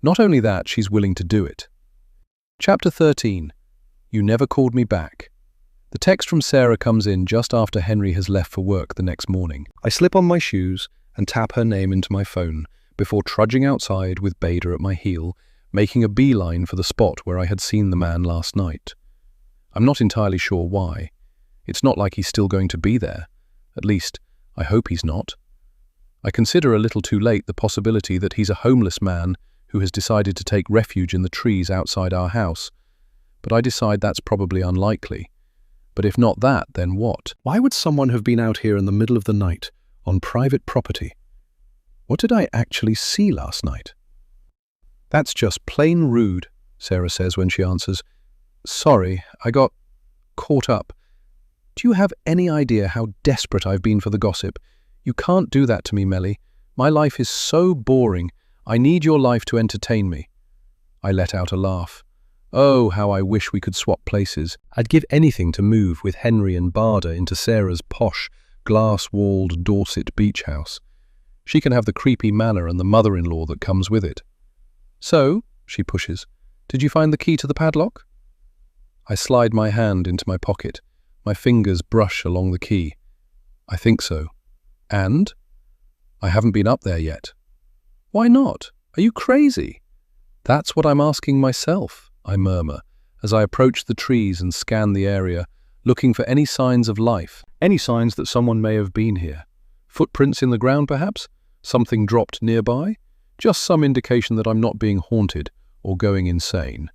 Not only that, she's willing to do it. Chapter 13. You never called me back. The text from Sarah comes in just after Henry has left for work the next morning. I slip on my shoes and tap her name into my phone before trudging outside with Bader at my heel, making a beeline for the spot where I had seen the man last night. I'm not entirely sure why. It's not like he's still going to be there. At least, I hope he's not. I consider a little too late the possibility that he's a homeless man who has decided to take refuge in the trees outside our house, but I decide that's probably unlikely. But if not that, then what? Why would someone have been out here in the middle of the night, on private property? What did I actually see last night? That's just plain rude, Sarah says when she answers. Sorry, I got caught up. Do you have any idea how desperate I've been for the gossip? You can't do that to me, Melly. My life is so boring. I need your life to entertain me. I let out a laugh. Oh, how I wish we could swap places. I'd give anything to move with Henry and Barda into Sarah's posh, glass-walled Dorset beach house. She can have the creepy manor and the mother-in-law that comes with it. So, she pushes, did you find the key to the padlock? I slide my hand into my pocket. My fingers brush along the key. I think so. And? I haven't been up there yet. Why not? Are you crazy? That's what I'm asking myself, I murmur, as I approach the trees and scan the area, looking for any signs of life, any signs that someone may have been here. Footprints in the ground, perhaps? Something dropped nearby? Just some indication that I'm not being haunted or going insane.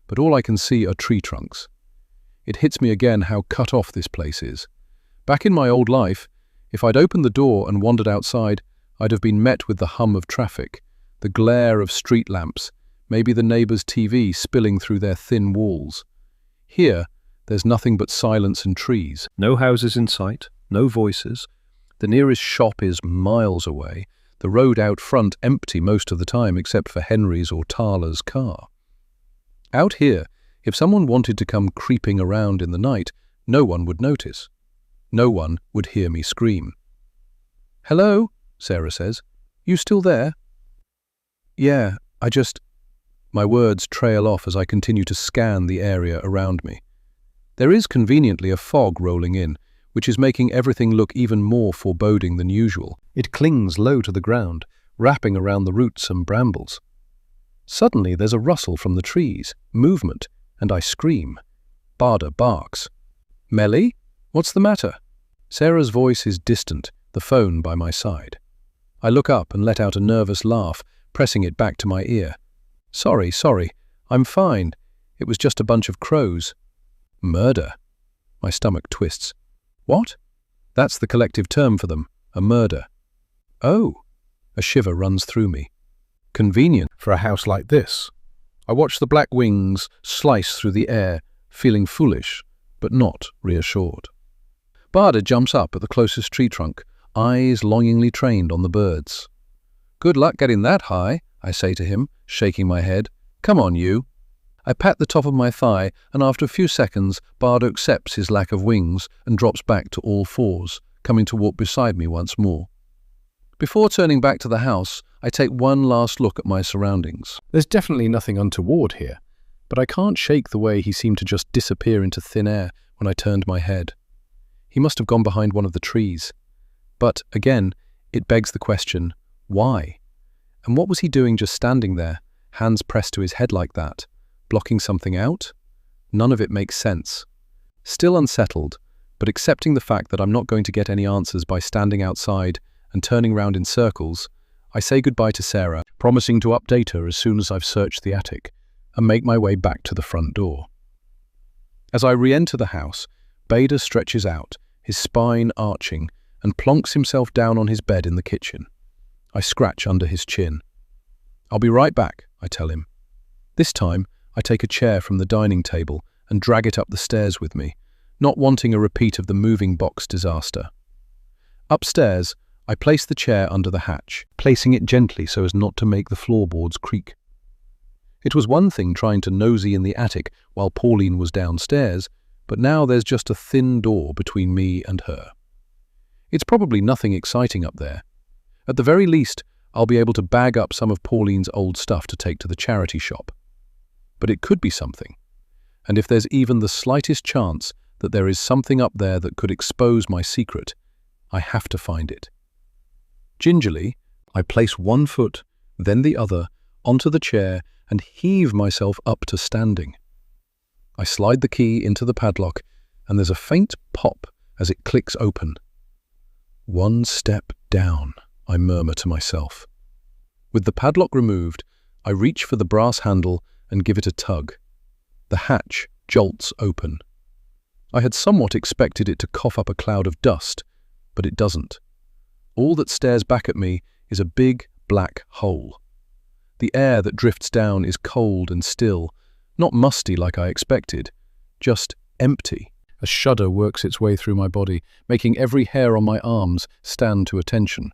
But all I can see are tree trunks. It hits me again how cut off this place is. Back in my old life, if I'd opened the door and wandered outside, I'd have been met with the hum of traffic, the glare of street lamps, maybe the neighbour's TV spilling through their thin walls. Here, there's nothing but silence and trees. No houses in sight, no voices. The nearest shop is miles away, the road out front empty most of the time except for Henry's or Tala's car. Out here, if someone wanted to come creeping around in the night, no one would notice. No one would hear me scream. Hello, Sarah says. You still there? Yeah, My words trail off as I continue to scan the area around me. There is conveniently a fog rolling in, which is making everything look even more foreboding than usual. It clings low to the ground, wrapping around the roots and brambles. Suddenly there's a rustle from the trees, movement, and I scream. Barda barks. Melly? What's the matter? Sarah's voice is distant, the phone by my side. I look up and let out a nervous laugh, pressing it back to my ear. Sorry, I'm fine. It was just a bunch of crows. Murder. My stomach twists. What? That's the collective term for them, a murder. Oh. A shiver runs through me. Convenient for a house like this. I watch the black wings slice through the air, feeling foolish, but not reassured. Barda jumps up at the closest tree trunk, eyes longingly trained on the birds. Good luck getting that high, I say to him, shaking my head. Come on, you. I pat the top of my thigh, and after a few seconds, Barda accepts his lack of wings and drops back to all fours, coming to walk beside me once more. Before turning back to the house, I take one last look at my surroundings. There's definitely nothing untoward here, but I can't shake the way he seemed to just disappear into thin air when I turned my head. He must have gone behind one of the trees. But, again, it begs the question, why? And what was he doing just standing there, hands pressed to his head like that? Blocking something out? None of it makes sense. Still unsettled, but accepting the fact that I'm not going to get any answers by standing outside and turning round in circles, I say goodbye to Sarah, promising to update her as soon as I've searched the attic, and make my way back to the front door. As I re-enter the house, Bader stretches out, his spine arching, and plonks himself down on his bed in the kitchen. I scratch under his chin. "I'll be right back," I tell him. This time, I take a chair from the dining table and drag it up the stairs with me, not wanting a repeat of the moving box disaster. Upstairs, I place the chair under the hatch, placing it gently so as not to make the floorboards creak. It was one thing trying to nosy in the attic while Pauline was downstairs, but now there's just a thin door between me and her. It's probably nothing exciting up there. At the very least, I'll be able to bag up some of Pauline's old stuff to take to the charity shop. But it could be something. And if there's even the slightest chance that there is something up there that could expose my secret, I have to find it. Gingerly, I place one foot, then the other, onto the chair and heave myself up to standing. I slide the key into the padlock, and there's a faint pop as it clicks open. "One step down," I murmur to myself. With the padlock removed, I reach for the brass handle and give it a tug. The hatch jolts open. I had somewhat expected it to cough up a cloud of dust, but it doesn't. All that stares back at me is a big black hole. The air that drifts down is cold and still, not musty like I expected, just empty. A shudder works its way through my body, making every hair on my arms stand to attention.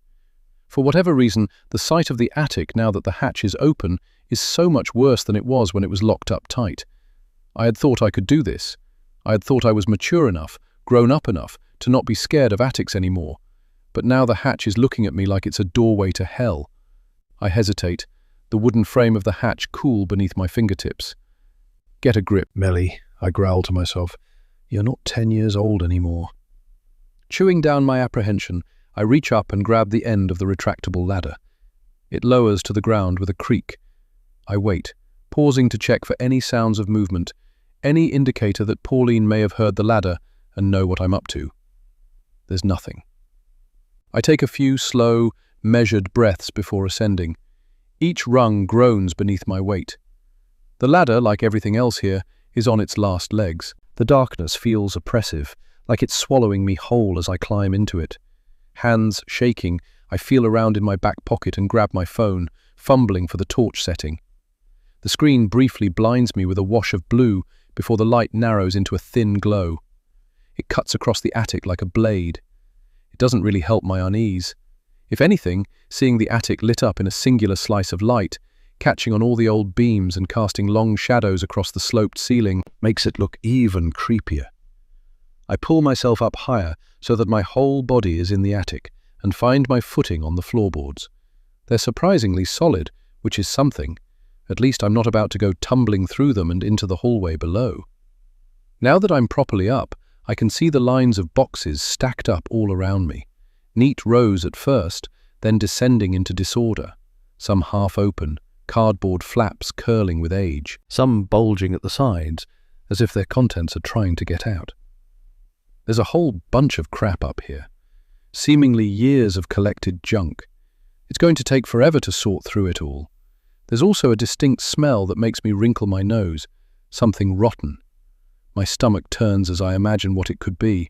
For whatever reason, the sight of the attic now that the hatch is open is so much worse than it was when it was locked up tight. I had thought I could do this. I had thought I was mature enough, grown up enough, to not be scared of attics anymore. But now the hatch is looking at me like it's a doorway to hell. I hesitate, the wooden frame of the hatch cool beneath my fingertips. "Get a grip, Melly," I growl to myself. "You're not 10 years old anymore." Chewing down my apprehension, I reach up and grab the end of the retractable ladder. It lowers to the ground with a creak. I wait, pausing to check for any sounds of movement, any indicator that Pauline may have heard the ladder and know what I'm up to. There's nothing. I take a few slow, measured breaths before ascending. Each rung groans beneath my weight. The ladder, like everything else here, is on its last legs. The darkness feels oppressive, like it's swallowing me whole as I climb into it. Hands shaking, I feel around in my back pocket and grab my phone, fumbling for the torch setting. The screen briefly blinds me with a wash of blue before the light narrows into a thin glow. It cuts across the attic like a blade. It doesn't really help my unease. If anything, seeing the attic lit up in a singular slice of light, catching on all the old beams and casting long shadows across the sloped ceiling, makes it look even creepier. I pull myself up higher so that my whole body is in the attic and find my footing on the floorboards. They're surprisingly solid, which is something. At least I'm not about to go tumbling through them and into the hallway below. Now that I'm properly up, I can see the lines of boxes stacked up all around me. Neat rows at first, then descending into disorder. Some half open, cardboard flaps curling with age, some bulging at the sides, as if their contents are trying to get out. There's a whole bunch of crap up here. Seemingly years of collected junk. It's going to take forever to sort through it all. There's also a distinct smell that makes me wrinkle my nose, something rotten. My stomach turns as I imagine what it could be.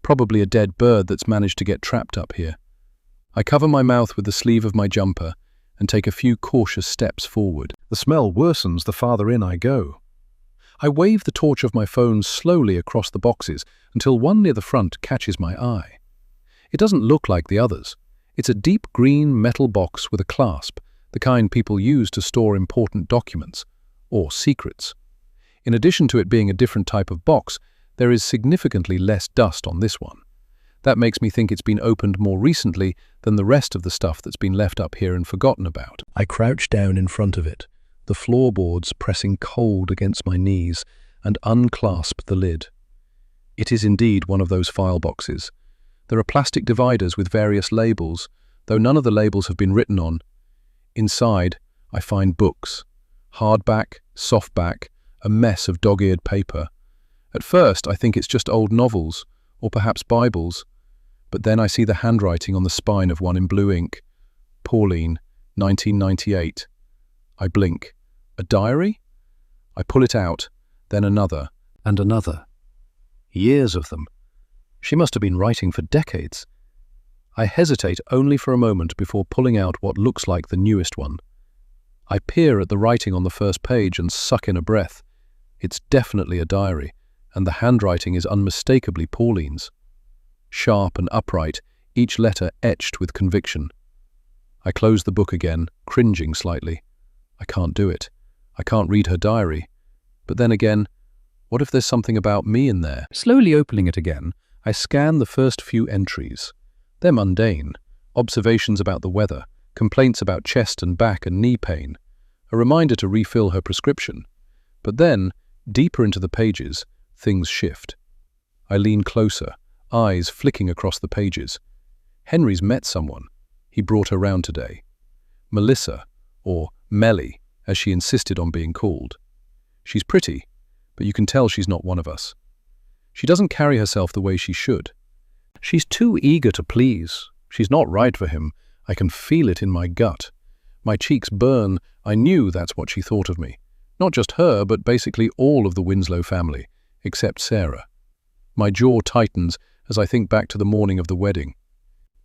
Probably a dead bird that's managed to get trapped up here. I cover my mouth with the sleeve of my jumper and take a few cautious steps forward. The smell worsens the farther in I go. I wave the torch of my phone slowly across the boxes until one near the front catches my eye. It doesn't look like the others. It's a deep green metal box with a clasp, the kind people use to store important documents, or secrets. In addition to it being a different type of box, there is significantly less dust on this one. That makes me think it's been opened more recently than the rest of the stuff that's been left up here and forgotten about. I crouch down in front of it, the floorboards pressing cold against my knees, and unclasp the lid. It is indeed one of those file boxes. There are plastic dividers with various labels, though none of the labels have been written on. Inside, I find books. Hardback, softback, a mess of dog-eared paper. At first, I think it's just old novels, or perhaps Bibles. But then I see the handwriting on the spine of one in blue ink. Pauline, 1998. I blink. A diary? I pull it out, then another, and another. Years of them. She must have been writing for decades. I hesitate only for a moment before pulling out what looks like the newest one. I peer at the writing on the first page and suck in a breath. It's definitely a diary, and the handwriting is unmistakably Pauline's. Sharp and upright, each letter etched with conviction. I close the book again, cringing slightly. I can't do it. I can't read her diary. But then again, what if there's something about me in there? Slowly opening it again, I scan the first few entries. They're mundane. Observations about the weather, complaints about chest and back and knee pain, a reminder to refill her prescription. But then, deeper into the pages, things shift. I lean closer, eyes flicking across the pages. Henry's met someone. He brought her round today. Melissa, or Melly, as she insisted on being called. She's pretty, but you can tell she's not one of us. She doesn't carry herself the way she should. She's too eager to please. She's not right for him. I can feel it in my gut. My cheeks burn. I knew that's what she thought of me. Not just her, but basically all of the Winslow family, except Sarah. My jaw tightens as I think back to the morning of the wedding.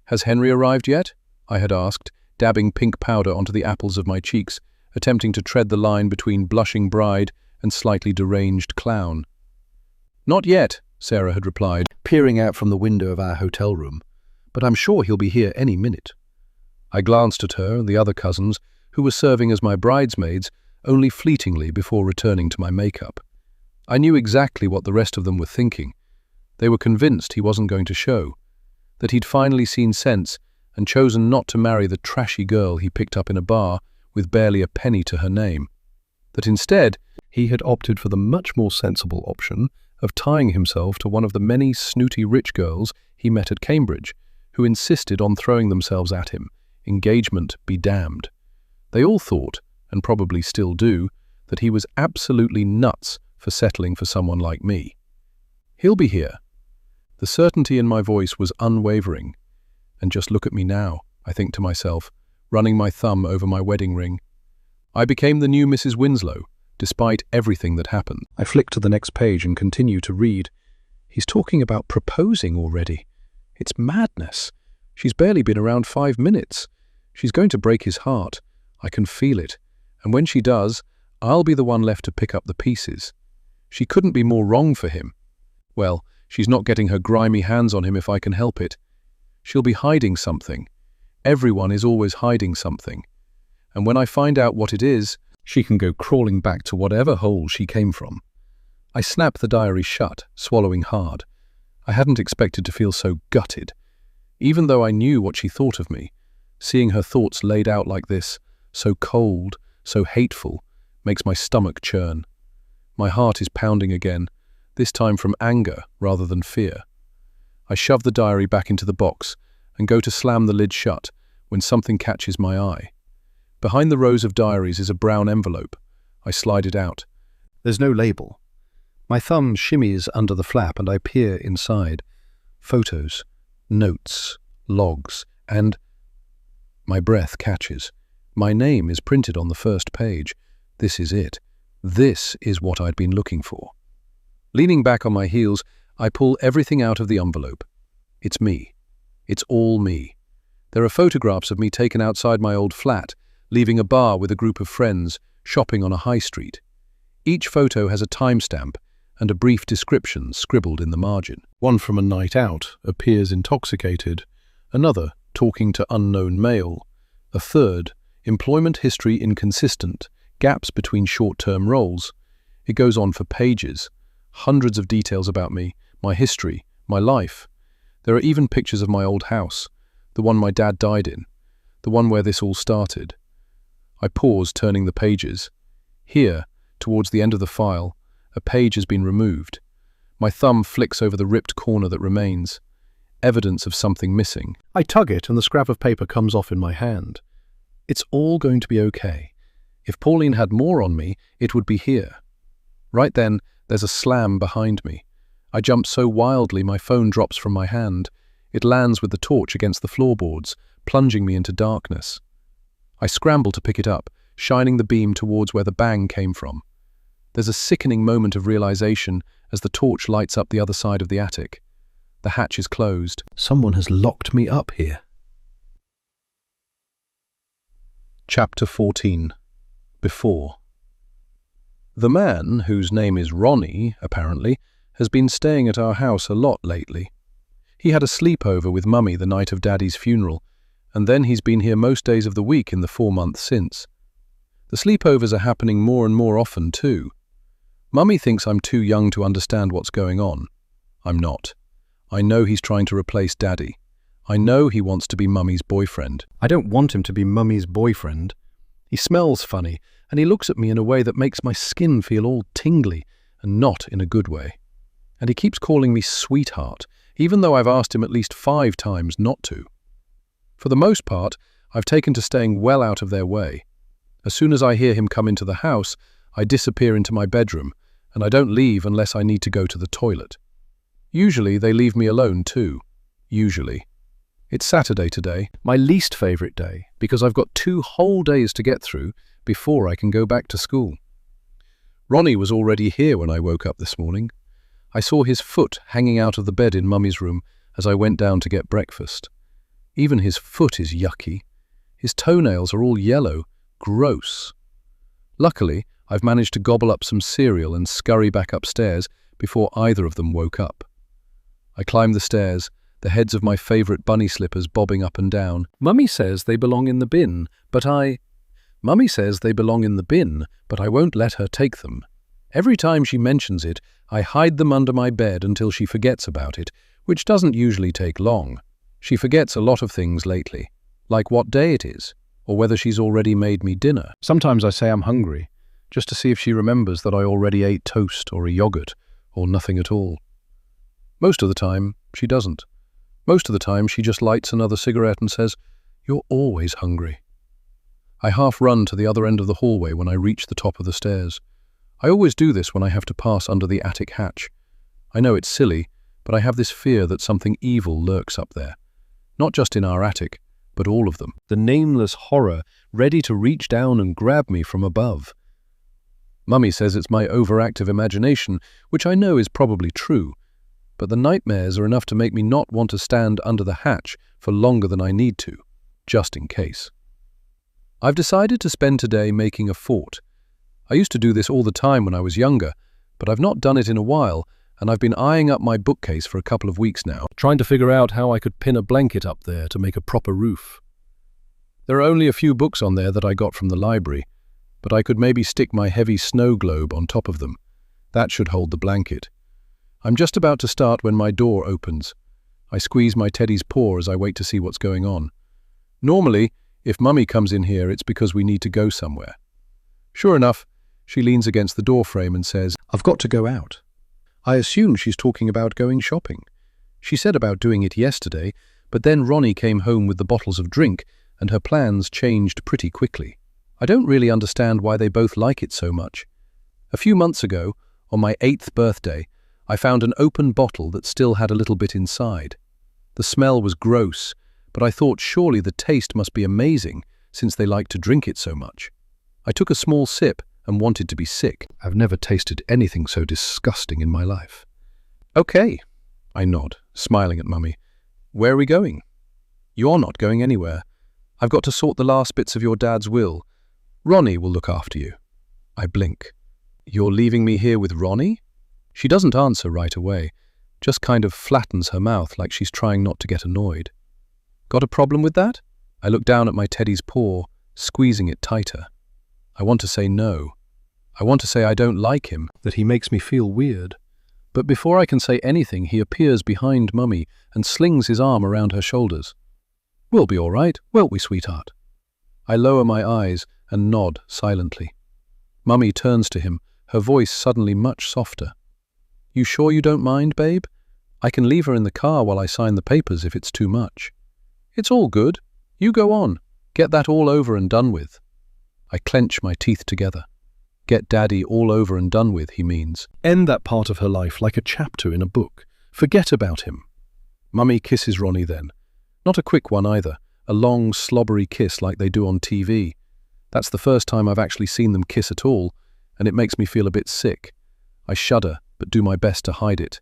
"Has Henry arrived yet?" I had asked, dabbing pink powder onto the apples of my cheeks, attempting to tread the line between blushing bride and slightly deranged clown. "Not yet," Sarah had replied, peering out from the window of our hotel room. "But I'm sure he'll be here any minute." I glanced at her and the other cousins, who were serving as my bridesmaids, only fleetingly before returning to my makeup. I knew exactly what the rest of them were thinking. They were convinced he wasn't going to show, that he'd finally seen sense and chosen not to marry the trashy girl he picked up in a bar with barely a penny to her name. That instead, he had opted for the much more sensible option of tying himself to one of the many snooty rich girls he met at Cambridge, who insisted on throwing themselves at him, engagement be damned. They all thought, and probably still do, that he was absolutely nuts for settling for someone like me. He'll be here. The certainty in my voice was unwavering. And just look at me now, I think to myself, running my thumb over my wedding ring. I became the new Mrs. Winslow, despite everything that happened. I flick to the next page and continue to read. He's talking about proposing already. It's madness. She's barely been around 5 minutes. She's going to break his heart. I can feel it. And when she does, I'll be the one left to pick up the pieces. She couldn't be more wrong for him. Well, she's not getting her grimy hands on him if I can help it. She'll be hiding something. Everyone is always hiding something. And when I find out what it is, she can go crawling back to whatever hole she came from. I snap the diary shut, swallowing hard. I hadn't expected to feel so gutted. Even though I knew what she thought of me, seeing her thoughts laid out like this, so cold, so hateful, makes my stomach churn. My heart is pounding again, this time from anger rather than fear. I shove the diary back into the box and go to slam the lid shut when something catches my eye. Behind the rows of diaries is a brown envelope. I slide it out. There's no label. My thumb shimmies under the flap and I peer inside. Photos, notes, logs, and... My breath catches. My name is printed on the first page. This is it. This is what I'd been looking for. Leaning back on my heels, I pull everything out of the envelope. It's me. It's all me. There are photographs of me taken outside my old flat, leaving a bar with a group of friends, shopping on a high street. Each photo has a timestamp and a brief description scribbled in the margin. One from a night out appears intoxicated, another talking to unknown male, a third, employment history inconsistent, gaps between short-term roles. It goes on for pages, hundreds of details about me, my history, my life. There are even pictures of my old house, the one my dad died in, the one where this all started. I pause, turning the pages. Here, towards the end of the file, a page has been removed. My thumb flicks over the ripped corner that remains. Evidence of something missing. I tug it and the scrap of paper comes off in my hand. It's all going to be okay. If Pauline had more on me, it would be here. Right then, there's a slam behind me. I jump so wildly my phone drops from my hand. It lands with the torch against the floorboards, plunging me into darkness. I scramble to pick it up, shining the beam towards where the bang came from. There's a sickening moment of realization as the torch lights up the other side of the attic. The hatch is closed. Someone has locked me up here. Chapter 14. Before. The man, whose name is Ronnie, apparently, has been staying at our house a lot lately. He had a sleepover with Mummy the night of Daddy's funeral, and then he's been here most days of the week in the 4 months since. The sleepovers are happening more and more often too. Mummy thinks I'm too young to understand what's going on. I'm not. I know he's trying to replace Daddy. I know he wants to be Mummy's boyfriend. I don't want him to be Mummy's boyfriend. He smells funny, and he looks at me in a way that makes my skin feel all tingly, and not in a good way. And he keeps calling me sweetheart, even though I've asked him at least 5 times not to. For the most part, I've taken to staying well out of their way. As soon as I hear him come into the house, I disappear into my bedroom, and I don't leave unless I need to go to the toilet. Usually they leave me alone too. Usually. It's Saturday today, my least favourite day, because I've got 2 whole days to get through before I can go back to school. Ronnie was already here when I woke up this morning. I saw his foot hanging out of the bed in Mummy's room as I went down to get breakfast. Even his foot is yucky. His toenails are all yellow. Gross. Luckily, I've managed to gobble up some cereal and scurry back upstairs before either of them woke up. I climb the stairs, the heads of my favourite bunny slippers bobbing up and down. Mummy says they belong in the bin, but I won't let her take them. Every time she mentions it, I hide them under my bed until she forgets about it, which doesn't usually take long. She forgets a lot of things lately, like what day it is, or whether she's already made me dinner. Sometimes I say I'm hungry, just to see if she remembers that I already ate toast or a yogurt, or nothing at all. Most of the time, she doesn't. Most of the time, she just lights another cigarette and says, "You're always hungry." I half run to the other end of the hallway when I reach the top of the stairs. I always do this when I have to pass under the attic hatch. I know it's silly, but I have this fear that something evil lurks up there. Not just in our attic, but all of them. The nameless horror ready to reach down and grab me from above. Mummy says it's my overactive imagination, which I know is probably true, but the nightmares are enough to make me not want to stand under the hatch for longer than I need to, just in case. I've decided to spend today making a fort. I used to do this all the time when I was younger, but I've not done it in a while, and I've been eyeing up my bookcase for a couple of weeks now, trying to figure out how I could pin a blanket up there to make a proper roof. There are only a few books on there that I got from the library, but I could maybe stick my heavy snow globe on top of them. That should hold the blanket. I'm just about to start when my door opens. I squeeze my teddy's paw as I wait to see what's going on. Normally, if Mummy comes in here, it's because we need to go somewhere. Sure enough, she leans against the doorframe and says, "I've got to go out." I assume she's talking about going shopping. She said about doing it yesterday, but then Ronnie came home with the bottles of drink, and her plans changed pretty quickly. I don't really understand why they both like it so much. A few months ago, on my 8th birthday, I found an open bottle that still had a little bit inside. The smell was gross, but I thought surely the taste must be amazing since they like to drink it so much. I took a small sip and wanted to be sick. I've never tasted anything so disgusting in my life. "Okay," I nod, smiling at Mummy. "Where are we going?" "You're not going anywhere. I've got to sort the last bits of your dad's will. Ronnie will look after you." I blink. "You're leaving me here with Ronnie?" She doesn't answer right away, just kind of flattens her mouth like she's trying not to get annoyed. "Got a problem with that?" I look down at my teddy's paw, squeezing it tighter. I want to say no. I want to say I don't like him, that he makes me feel weird. But before I can say anything, he appears behind Mummy and slings his arm around her shoulders. "We'll be all right, won't we, sweetheart?" I lower my eyes and nod silently. Mummy turns to him, her voice suddenly much softer. "You sure you don't mind, babe? I can leave her in the car while I sign the papers if it's too much." "It's all good. You go on. Get that all over and done with." I clench my teeth together. Get Daddy all over and done with, he means. End that part of her life like a chapter in a book. Forget about him. Mummy kisses Ronnie then. Not a quick one either. A long, slobbery kiss like they do on TV. That's the first time I've actually seen them kiss at all, and it makes me feel a bit sick. I shudder, but do my best to hide it.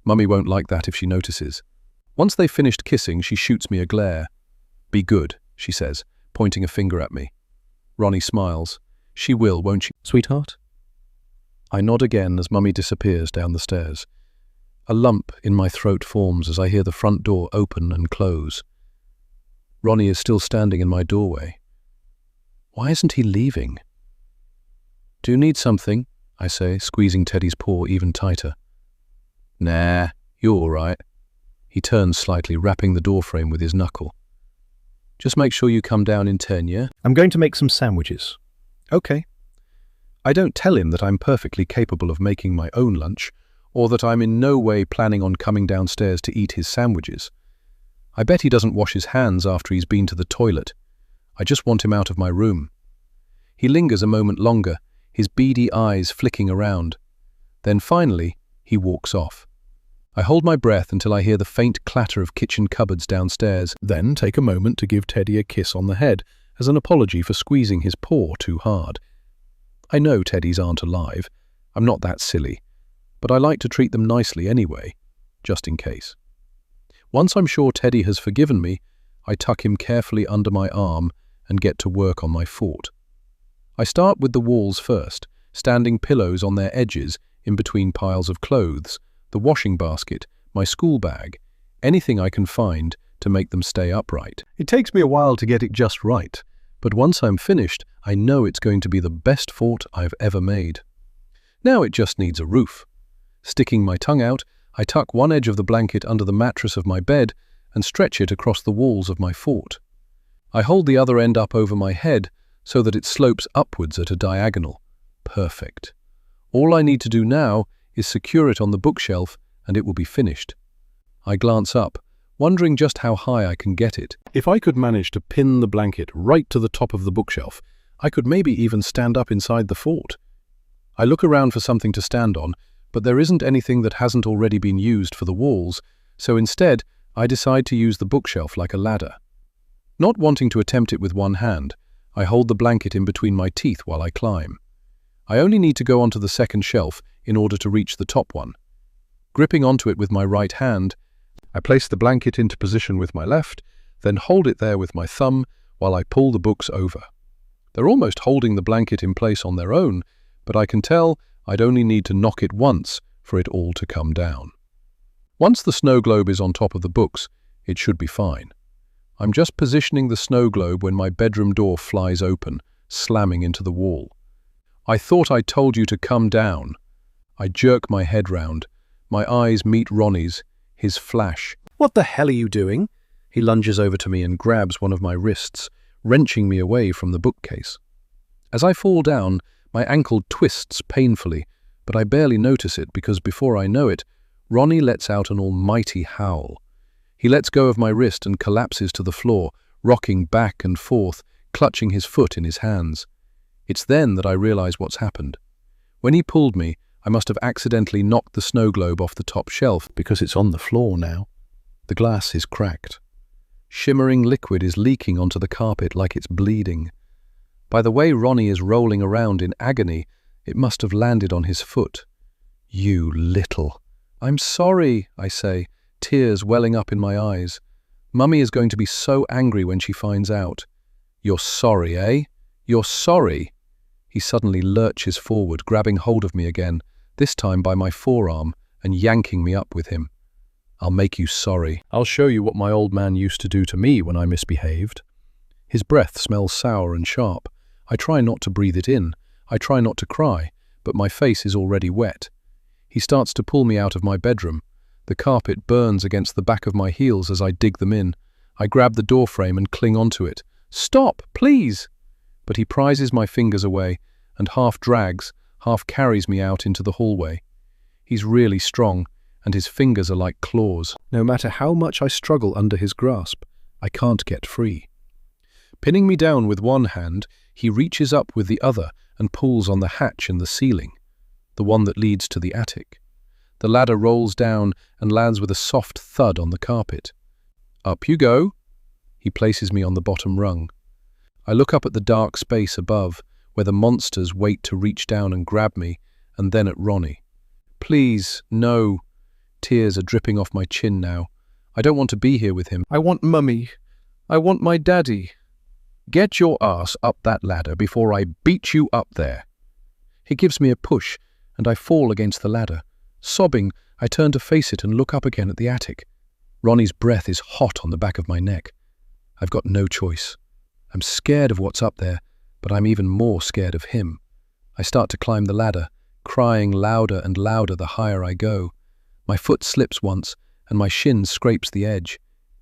Mummy won't like that if she notices. Once they've finished kissing, she shoots me a glare. Be good, she says, pointing a finger at me. Ronnie smiles. She will, won't she, sweetheart? I nod again as Mummy disappears down the stairs. A lump in my throat forms as I hear the front door open and close. Ronnie is still standing in my doorway. Why isn't he leaving? Do you need something? I say, squeezing Teddy's paw even tighter. Nah, you're all right. He turns slightly, rapping the doorframe with his knuckle. Just make sure you come down in 10, yeah? I'm going to make some sandwiches. Okay. I don't tell him that I'm perfectly capable of making my own lunch, or that I'm in no way planning on coming downstairs to eat his sandwiches. I bet he doesn't wash his hands after he's been to the toilet. I just want him out of my room. He lingers a moment longer, his beady eyes flicking around. Then finally, he walks off. I hold my breath until I hear the faint clatter of kitchen cupboards downstairs, then take a moment to give Teddy a kiss on the head as an apology for squeezing his paw too hard. I know Teddies aren't alive. I'm not that silly. But I like to treat them nicely anyway, just in case. Once I'm sure Teddy has forgiven me, I tuck him carefully under my arm and get to work on my fort. I start with the walls first, standing pillows on their edges in between piles of clothes, the washing basket, my school bag, anything I can find to make them stay upright. It takes me a while to get it just right, but once I'm finished, I know it's going to be the best fort I've ever made. Now it just needs a roof. Sticking my tongue out, I tuck one edge of the blanket under the mattress of my bed and stretch it across the walls of my fort. I hold the other end up over my head so that it slopes upwards at a diagonal. Perfect. All I need to do now is secure it on the bookshelf and it will be finished. I glance up, wondering just how high I can get it. If I could manage to pin the blanket right to the top of the bookshelf, I could maybe even stand up inside the fort. I look around for something to stand on, but there isn't anything that hasn't already been used for the walls, so instead I decide to use the bookshelf like a ladder. Not wanting to attempt it with one hand, I hold the blanket in between my teeth while I climb. I only need to go onto the second shelf in order to reach the top one. Gripping onto it with my right hand, I place the blanket into position with my left, then hold it there with my thumb while I pull the books over. They're almost holding the blanket in place on their own, but I can tell I'd only need to knock it once for it all to come down. Once the snow globe is on top of the books, it should be fine. I'm just positioning the snow globe when my bedroom door flies open, slamming into the wall. I thought I told you to come down. I jerk my head round. My eyes meet Ronnie's, his flash. What the hell are you doing? He lunges over to me and grabs one of my wrists, wrenching me away from the bookcase. As I fall down, my ankle twists painfully, but I barely notice it because before I know it, Ronnie lets out an almighty howl. He lets go of my wrist and collapses to the floor, rocking back and forth, clutching his foot in his hands. It's then that I realize what's happened. When he pulled me, I must have accidentally knocked the snow globe off the top shelf because it's on the floor now. The glass is cracked. Shimmering liquid is leaking onto the carpet like it's bleeding. By the way Ronnie is rolling around in agony, it must have landed on his foot. You little... I'm sorry, I say, tears welling up in my eyes. Mummy is going to be so angry when she finds out. You're sorry, eh? You're sorry? He suddenly lurches forward, grabbing hold of me again, this time by my forearm, and yanking me up with him. I'll make you sorry. I'll show you what my old man used to do to me when I misbehaved. His breath smells sour and sharp. I try not to breathe it in. I try not to cry, but my face is already wet. He starts to pull me out of my bedroom. The carpet burns against the back of my heels as I dig them in. I grab the doorframe and cling onto it. Stop, please! But he prizes my fingers away and half drags, half carries me out into the hallway. He's really strong, and his fingers are like claws. No matter how much I struggle under his grasp, I can't get free. Pinning me down with one hand, he reaches up with the other and pulls on the hatch in the ceiling, the one that leads to the attic. The ladder rolls down and lands with a soft thud on the carpet. Up you go. He places me on the bottom rung. I look up at the dark space above, where the monsters wait to reach down and grab me, and then at Ronnie. Please, no. Tears are dripping off my chin now. I don't want to be here with him. I want Mummy. I want my daddy. Get your ass up that ladder before I beat you up there. He gives me a push, and I fall against the ladder. Sobbing, I turn to face it and look up again at the attic. Ronnie's breath is hot on the back of my neck. I've got no choice. I'm scared of what's up there, but I'm even more scared of him. I start to climb the ladder, crying louder and louder the higher I go. My foot slips once, and my shin scrapes the edge.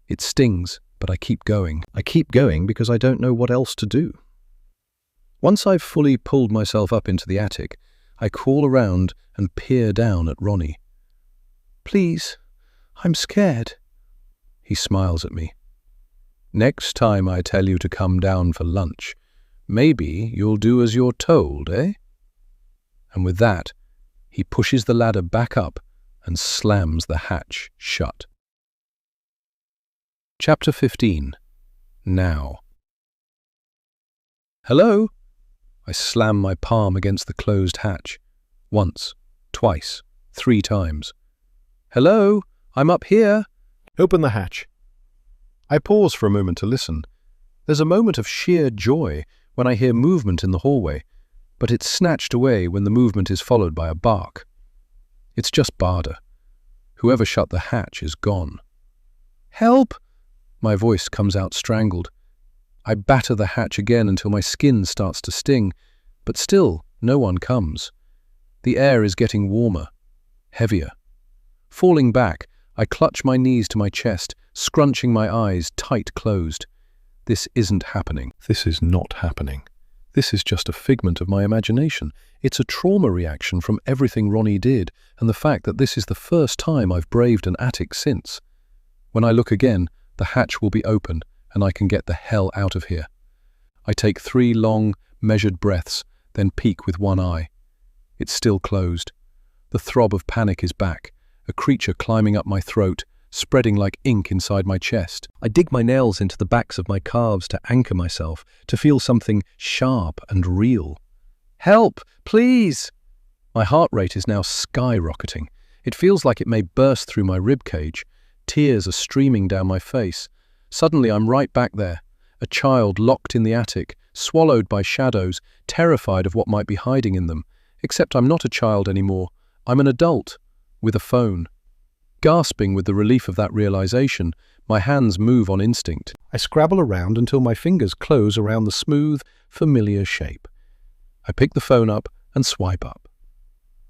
It stings, but I keep going. I keep going because I don't know what else to do. Once I've fully pulled myself up into the attic, I crawl around and peer down at Ronnie. Please, I'm scared. He smiles at me. Next time I tell you to come down for lunch, maybe you'll do as you're told, eh? And with that, he pushes the ladder back up and slams the hatch shut. Chapter 15. Now. Hello? I slam my palm against the closed hatch. Once, twice, 3 times. Hello? I'm up here. Open the hatch. I pause for a moment to listen. There's a moment of sheer joy when I hear movement in the hallway, but it's snatched away when the movement is followed by a bark. It's just Barda. Whoever shut the hatch is gone. Help! My voice comes out strangled. I batter the hatch again until my skin starts to sting, but still no one comes. The air is getting warmer, heavier. Falling back, I clutch my knees to my chest, scrunching my eyes tight closed. This isn't happening. This is not happening. This is just a figment of my imagination. It's a trauma reaction from everything Ronnie did and the fact that this is the first time I've braved an attic since. When I look again, the hatch will be open and I can get the hell out of here. I take 3 long, measured breaths, then peek with one eye. It's still closed. The throb of panic is back, a creature climbing up my throat, spreading like ink inside my chest. I dig my nails into the backs of my calves to anchor myself, to feel something sharp and real. Help, please! My heart rate is now skyrocketing. It feels like it may burst through my ribcage. Tears are streaming down my face. Suddenly I'm right back there, a child locked in the attic, swallowed by shadows, terrified of what might be hiding in them. Except I'm not a child anymore. I'm an adult, with a phone. Gasping with the relief of that realization, my hands move on instinct. I scrabble around until my fingers close around the smooth, familiar shape. I pick the phone up and swipe up.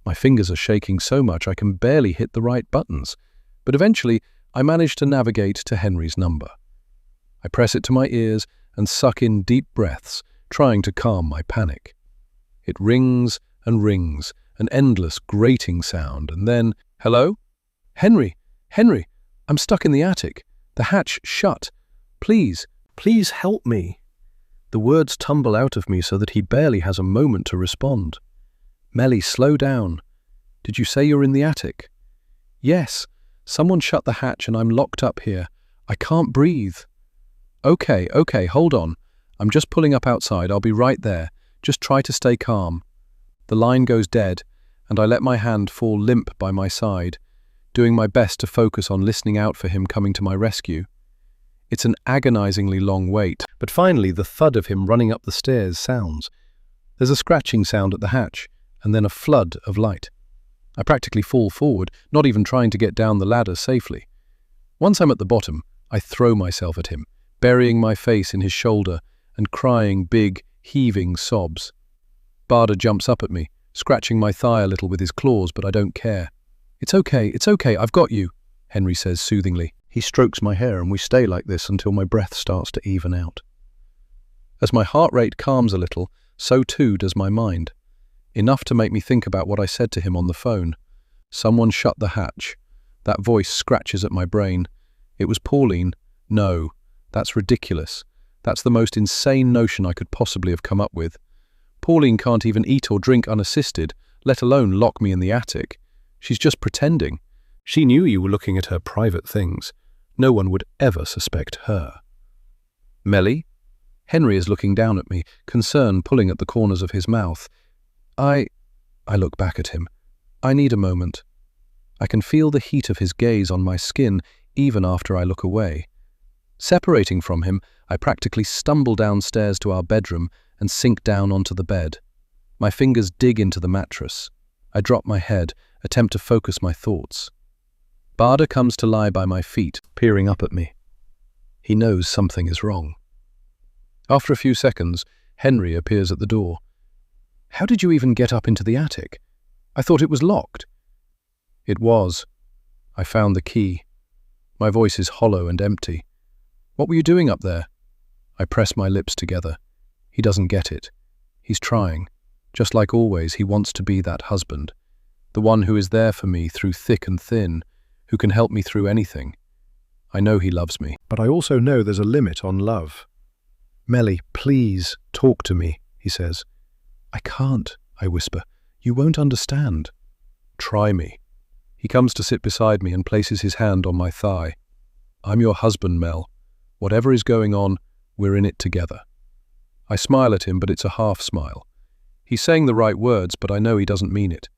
My fingers are shaking so much I can barely hit the right buttons, but eventually I manage to navigate to Henry's number. I press it to my ears and suck in deep breaths, trying to calm my panic. It rings and rings, an endless grating sound, and then, hello? Henry, I'm stuck in the attic. The hatch shut. Please help me. The words tumble out of me so that he barely has a moment to respond. Melly, slow down. Did you say you're in the attic? Yes. Someone shut the hatch and I'm locked up here. I can't breathe. Okay, hold on. I'm just pulling up outside. I'll be right there. Just try to stay calm. The line goes dead, and I let my hand fall limp by my side, doing my best to focus on listening out for him coming to my rescue. It's an agonizingly long wait, but finally the thud of him running up the stairs sounds. There's a scratching sound at the hatch, and then a flood of light. I practically fall forward, not even trying to get down the ladder safely. Once I'm at the bottom, I throw myself at him, burying my face in his shoulder and crying big, heaving sobs. Barda jumps up at me, scratching my thigh a little with his claws, but I don't care. It's okay, I've got you, Henry says soothingly. He strokes my hair and we stay like this until my breath starts to even out. As my heart rate calms a little, so too does my mind. Enough to make me think about what I said to him on the phone. Someone shut the hatch. That voice scratches at my brain. It was Pauline. No, that's ridiculous. That's the most insane notion I could possibly have come up with. Pauline can't even eat or drink unassisted, let alone lock me in the attic. She's just pretending. She knew you were looking at her private things. No one would ever suspect her. Melly? Henry is looking down at me, concern pulling at the corners of his mouth. I look back at him. I need a moment. I can feel the heat of his gaze on my skin even after I look away. Separating from him, I practically stumble downstairs to our bedroom and sink down onto the bed. My fingers dig into the mattress. I drop my head, attempt to focus my thoughts. Bada comes to lie by my feet, peering up at me. He knows something is wrong. After a few seconds, Henry appears at the door. "How did you even get up into the attic? I thought it was locked." "It was. I found the key." My voice is hollow and empty. "What were you doing up there?" I press my lips together. He doesn't get it. He's trying. Just like always, he wants to be that husband. The one who is there for me through thick and thin, who can help me through anything. I know he loves me. But I also know there's a limit on love. "Melly, please, talk to me," he says. "I can't," I whisper. "You won't understand." "Try me." He comes to sit beside me and places his hand on my thigh. "I'm your husband, Mel. Whatever is going on, we're in it together." I smile at him, but it's a half smile. He's saying the right words, but I know he doesn't mean it.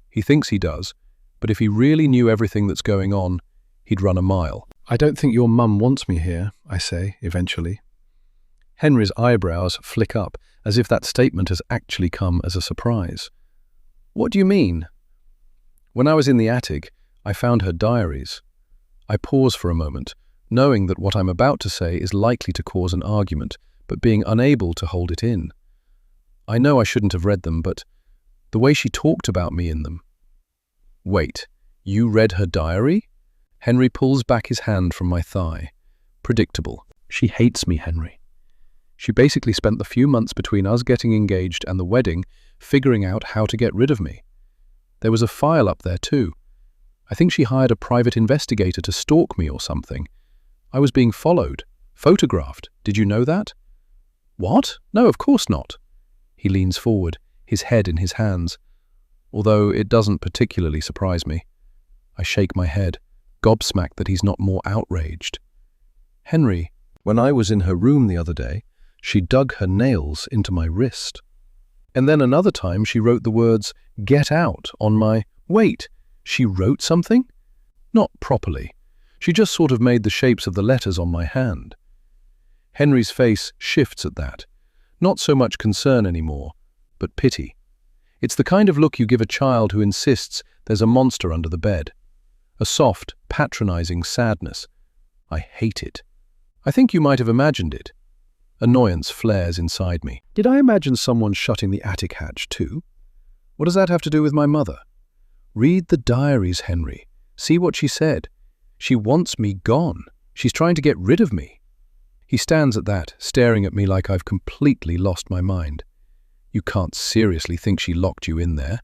He thinks he does, but if he really knew everything that's going on, he'd run a mile. "I don't think your mum wants me here," I say, eventually. Henry's eyebrows flick up, as if that statement has actually come as a surprise. "What do you mean?" "When I was in the attic, I found her diaries." I pause for a moment, knowing that what I'm about to say is likely to cause an argument, but being unable to hold it in. I know I shouldn't have read them, but the way she talked about me in them. "Wait, you read her diary?" Henry pulls back his hand from my thigh. Predictable. She hates me, Henry. She basically spent the few months between us getting engaged and the wedding figuring out how to get rid of me. There was a file up there too. I think she hired a private investigator to stalk me or something. I was being followed, photographed. Did you know that? What? No, of course not. He leans forward, his head in his hands. Although it doesn't particularly surprise me. I shake my head, gobsmacked that he's not more outraged. Henry, when I was in her room the other day, she dug her nails into my wrist. And then another time she wrote the words, "Get out," on my... Wait, she wrote something? Not properly. She just sort of made the shapes of the letters on my hand. Henry's face shifts at that. Not so much concern anymore, but pity. It's the kind of look you give a child who insists there's a monster under the bed. A soft, patronizing sadness. I hate it. I think you might have imagined it. Annoyance flares inside me. Did I imagine someone shutting the attic hatch too? What does that have to do with my mother? Read the diaries, Henry. See what she said. She wants me gone. She's trying to get rid of me. He stands at that, staring at me like I've completely lost my mind. You can't seriously think she locked you in there.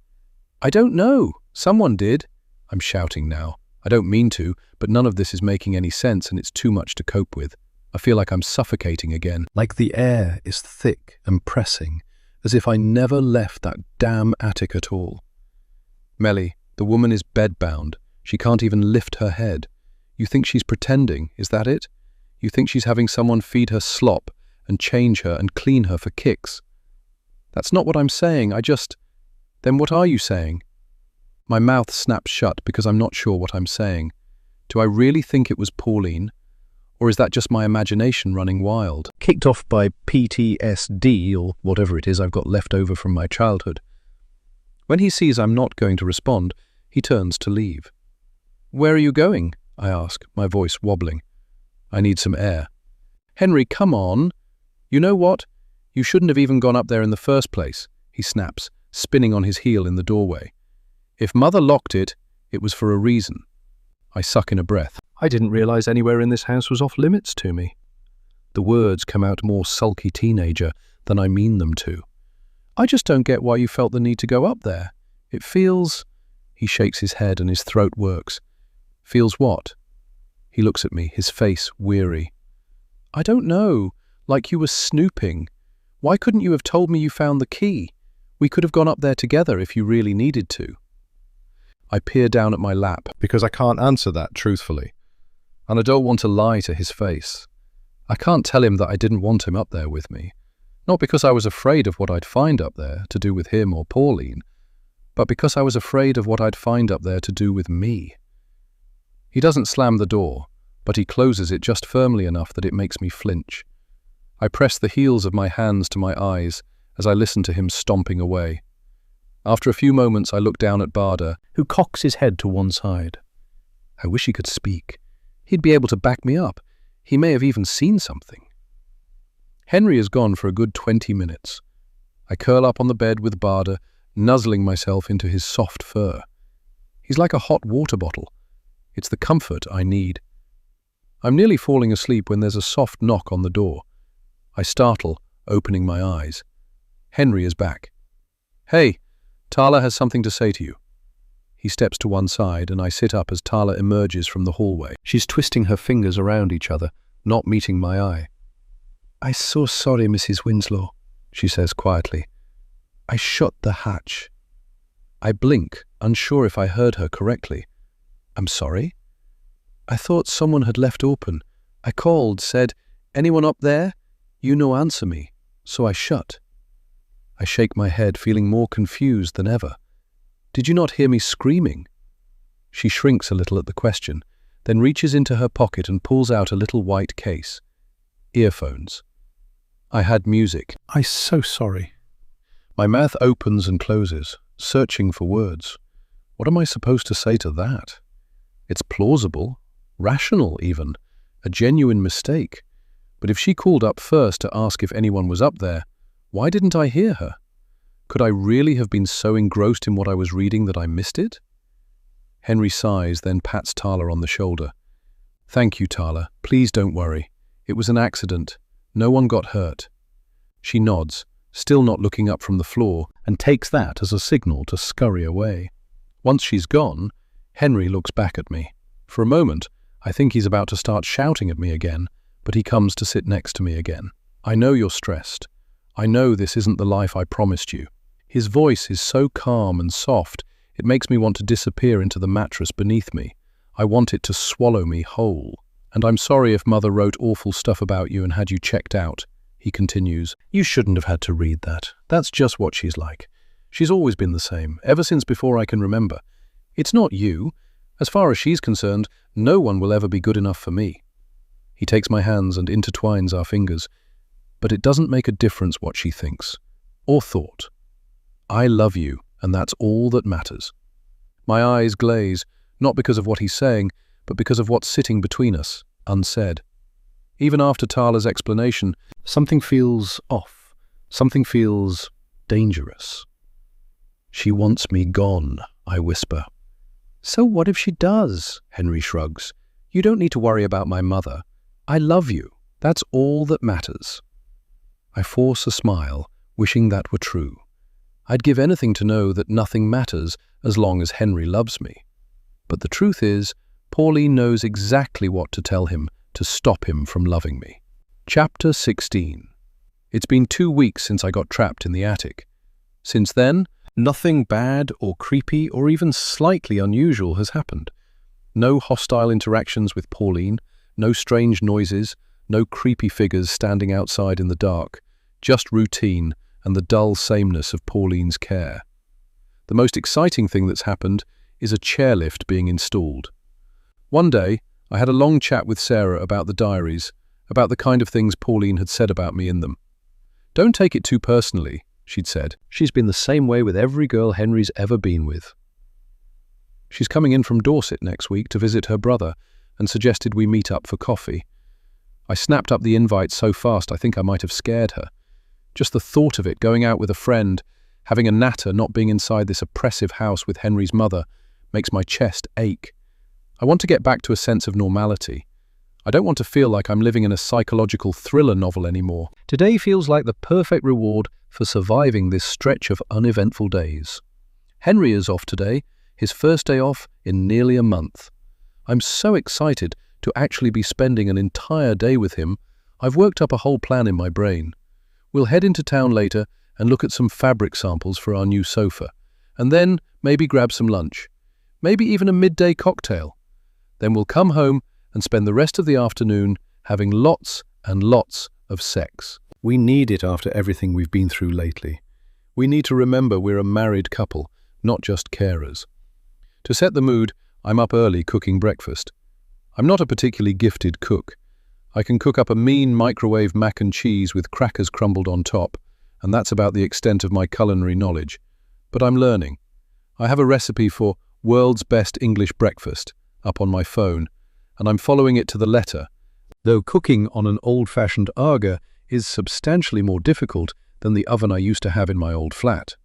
I don't know. Someone did. I'm shouting now. I don't mean to, but none of this is making any sense and it's too much to cope with. I feel like I'm suffocating again. Like the air is thick and pressing, as if I never left that damn attic at all. Melly, the woman is bedbound. She can't even lift her head. You think she's pretending, is that it? You think she's having someone feed her slop and change her and clean her for kicks? That's not what I'm saying, Then what are you saying? My mouth snaps shut because I'm not sure what I'm saying. Do I really think it was Pauline? Or is that just my imagination running wild? Kicked off by PTSD, or whatever it is I've got left over from my childhood. When he sees I'm not going to respond, he turns to leave. Where are you going? I ask, my voice wobbling. I need some air. Henry, come on. You know what? You shouldn't have even gone up there in the first place, he snaps, spinning on his heel in the doorway. If Mother locked it, it was for a reason. I suck in a breath. I didn't realize anywhere in this house was off limits to me. The words come out more sulky teenager than I mean them to. I just don't get why you felt the need to go up there. It feels... He shakes his head and his throat works. Feels what? He looks at me, his face weary. I don't know. Like you were snooping. Why couldn't you have told me you found the key? We could have gone up there together if you really needed to. I peer down at my lap because I can't answer that truthfully. And I don't want to lie to his face. I can't tell him that I didn't want him up there with me. Not because I was afraid of what I'd find up there to do with him or Pauline, but because I was afraid of what I'd find up there to do with me. He doesn't slam the door, but he closes it just firmly enough that it makes me flinch. I press the heels of my hands to my eyes as I listen to him stomping away. After a few moments, I look down at Barda, who cocks his head to one side. I wish he could speak. He'd be able to back me up. He may have even seen something. Henry is gone for a good 20 minutes. I curl up on the bed with Barda, nuzzling myself into his soft fur. He's like a hot water bottle. It's the comfort I need. I'm nearly falling asleep when there's a soft knock on the door. I startle, opening my eyes. Henry is back. "Hey, Tala has something to say to you." He steps to one side and I sit up as Tala emerges from the hallway. She's twisting her fingers around each other, not meeting my eye. "I'm so sorry, Mrs. Winslow," she says quietly. "I shut the hatch." I blink, unsure if I heard her correctly. "I'm sorry?" "I thought someone had left open. I called, said, 'Anyone up there?' You no answer me, so I shut." I shake my head, feeling more confused than ever. "Did you not hear me screaming?" She shrinks a little at the question, then reaches into her pocket and pulls out a little white case. Earphones. I had music. "I'm so sorry." My mouth opens and closes, searching for words. What am I supposed to say to that? It's plausible, rational even, a genuine mistake. But if she called up first to ask if anyone was up there, why didn't I hear her? Could I really have been so engrossed in what I was reading that I missed it? Henry sighs, then pats Tala on the shoulder. "Thank you, Tala. Please don't worry. It was an accident. No one got hurt." She nods, still not looking up from the floor, and takes that as a signal to scurry away. Once she's gone, Henry looks back at me. For a moment, I think he's about to start shouting at me again, but he comes to sit next to me again. "I know you're stressed. I know this isn't the life I promised you." His voice is so calm and soft, it makes me want to disappear into the mattress beneath me. I want it to swallow me whole. "And I'm sorry if Mother wrote awful stuff about you and had you checked out," he continues. "You shouldn't have had to read that. That's just what she's like. She's always been the same, ever since before I can remember. It's not you. As far as she's concerned, no one will ever be good enough for me." He takes my hands and intertwines our fingers. But it doesn't make a difference what she thinks, or thought. I love you, and that's all that matters. My eyes glaze, not because of what he's saying, but because of what's sitting between us, unsaid. Even after Tala's explanation, something feels off. Something feels dangerous. "She wants me gone," I whisper. "So what if she does?" Henry shrugs. "You don't need to worry about my mother. I love you. That's all that matters." I force a smile, wishing that were true. I'd give anything to know that nothing matters as long as Henry loves me. But the truth is, Pauline knows exactly what to tell him to stop him from loving me. Chapter 16. It's been 2 weeks since I got trapped in the attic. Since then, nothing bad or creepy or even slightly unusual has happened. No hostile interactions with Pauline, no strange noises, no creepy figures standing outside in the dark, just routine and the dull sameness of Pauline's care. The most exciting thing that's happened is a chairlift being installed. One day, I had a long chat with Sarah about the diaries, about the kind of things Pauline had said about me in them. "Don't take it too personally," she'd said. "She's been the same way with every girl Henry's ever been with." She's coming in from Dorset next week to visit her brother and suggested we meet up for coffee. I snapped up the invite so fast I think I might have scared her. Just the thought of it, going out with a friend, having a natter, not being inside this oppressive house with Henry's mother, makes my chest ache. I want to get back to a sense of normality. I don't want to feel like I'm living in a psychological thriller novel anymore. Today feels like the perfect reward for surviving this stretch of uneventful days. Henry is off today, his first day off in nearly a month. I'm so excited to actually be spending an entire day with him. I've worked up a whole plan in my brain. We'll head into town later and look at some fabric samples for our new sofa, and then maybe grab some lunch, maybe even a midday cocktail. Then we'll come home and spend the rest of the afternoon having lots and lots of sex. We need it after everything we've been through lately. We need to remember we're a married couple, not just carers. To set the mood, I'm up early cooking breakfast. I'm not a particularly gifted cook. I can cook up a mean microwave mac and cheese with crackers crumbled on top, and that's about the extent of my culinary knowledge. But I'm learning. I have a recipe for world's best English breakfast up on my phone, and I'm following it to the letter, though cooking on an old-fashioned Aga is substantially more difficult than the oven I used to have in my old flat.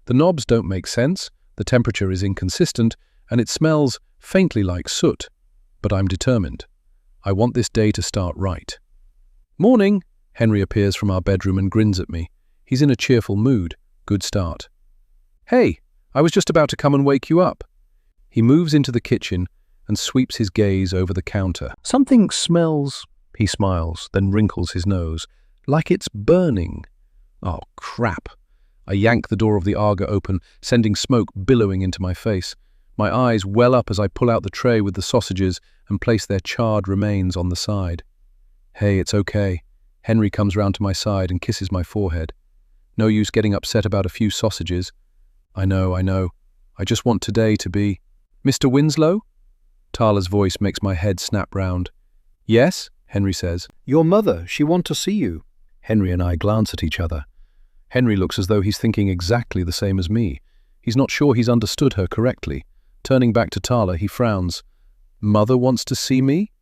The knobs don't make sense, the temperature is inconsistent, and it smells faintly like soot. But I'm determined. I want this day to start right. "Morning!" Henry appears from our bedroom and grins at me. He's in a cheerful mood. Good start. "Hey, I was just about to come and wake you up." He moves into the kitchen and sweeps his gaze over the counter. "Something smells," he smiles, then wrinkles his nose, "like it's burning." Oh, crap. I yank the door of the Aga open, sending smoke billowing into my face. My eyes well up as I pull out the tray with the sausages and place their charred remains on the side. "Hey, it's okay." Henry comes round to my side and kisses my forehead. "No use getting upset about a few sausages." I know. I just want today to be—" "Mr. Winslow?" Tala's voice makes my head snap round. "Yes?" Henry says. "Your mother, she want to see you." Henry and I glance at each other. Henry looks as though he's thinking exactly the same as me. He's not sure he's understood her correctly. Turning back to Tala, he frowns. "Mother wants to see me?"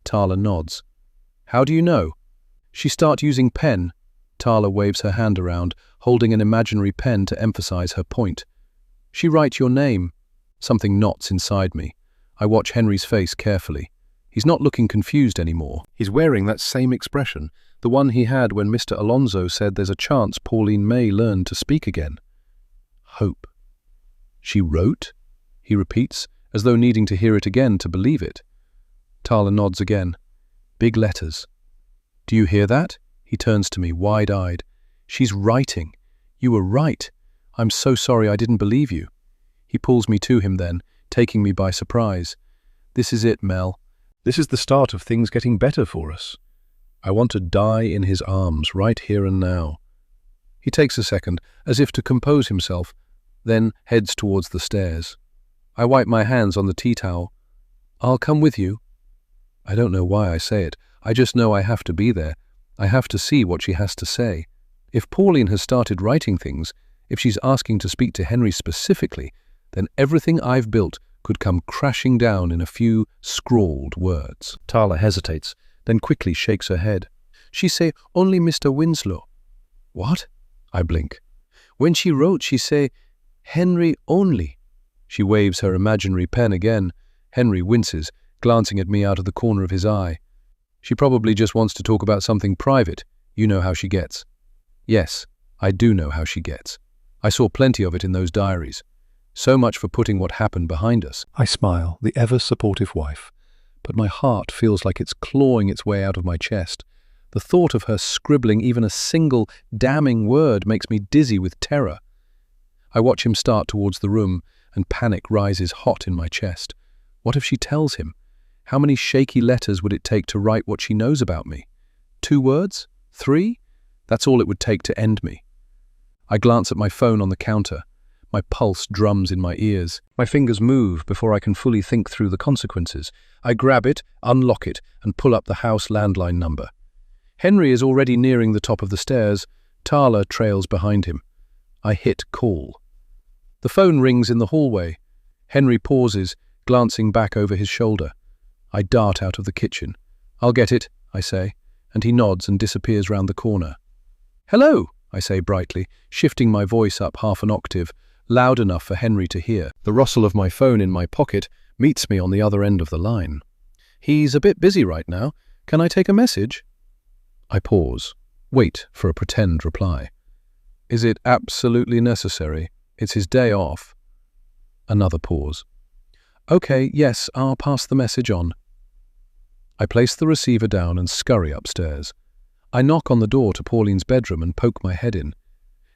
Tala nods. "How do you know?" "She start using pen." Tala waves her hand around, holding an imaginary pen to emphasize her point. "She write your name." Something knots inside me. I watch Henry's face carefully. He's not looking confused anymore. He's wearing that same expression, the one he had when Mr. Alonso said there's a chance Pauline may learn to speak again. Hope. "She wrote?" he repeats, as though needing to hear it again to believe it. Tala nods again. "Big letters." "Do you hear that?" He turns to me, wide-eyed. "She's writing. You were right. I'm so sorry I didn't believe you." He pulls me to him then, taking me by surprise. "This is it, Mel. This is the start of things getting better for us. I want to die in his arms right here and now." He takes a second, as if to compose himself, then heads towards the stairs. I wipe my hands on the tea towel. "I'll come with you." I don't know why I say it. I just know I have to be there. I have to see what she has to say. If Pauline has started writing things, if she's asking to speak to Henry specifically, then everything I've built could come crashing down in a few scrawled words. Tala hesitates, then quickly shakes her head. "She say only Mr. Winslow." "What?" I blink. "When she wrote, she say Henry only." She waves her imaginary pen again. Henry winces, glancing at me out of the corner of his eye. "She probably just wants to talk about something private. You know how she gets." Yes, I do know how she gets. I saw plenty of it in those diaries. So much for putting what happened behind us. I smile, the ever-supportive wife, but my heart feels like it's clawing its way out of my chest. The thought of her scribbling even a single damning word makes me dizzy with terror. I watch him start towards the room, and panic rises hot in my chest. What if she tells him? How many shaky letters would it take to write what she knows about me? 2 words? 3? That's all it would take to end me. I glance at my phone on the counter. My pulse drums in my ears. My fingers move before I can fully think through the consequences. I grab it, unlock it, and pull up the house landline number. Henry is already nearing the top of the stairs. Tala trails behind him. I hit call. The phone rings in the hallway. Henry pauses, glancing back over his shoulder. I dart out of the kitchen. "I'll get it," I say, and he nods and disappears round the corner. "Hello," I say brightly, shifting my voice up half an octave, loud enough for Henry to hear. The rustle of my phone in my pocket meets me on the other end of the line. "He's a bit busy right now. Can I take a message?" I pause, wait for a pretend reply. "Is it absolutely necessary? It's his day off." Another pause. "Okay, yes, I'll pass the message on." I place the receiver down and scurry upstairs. I knock on the door to Pauline's bedroom and poke my head in.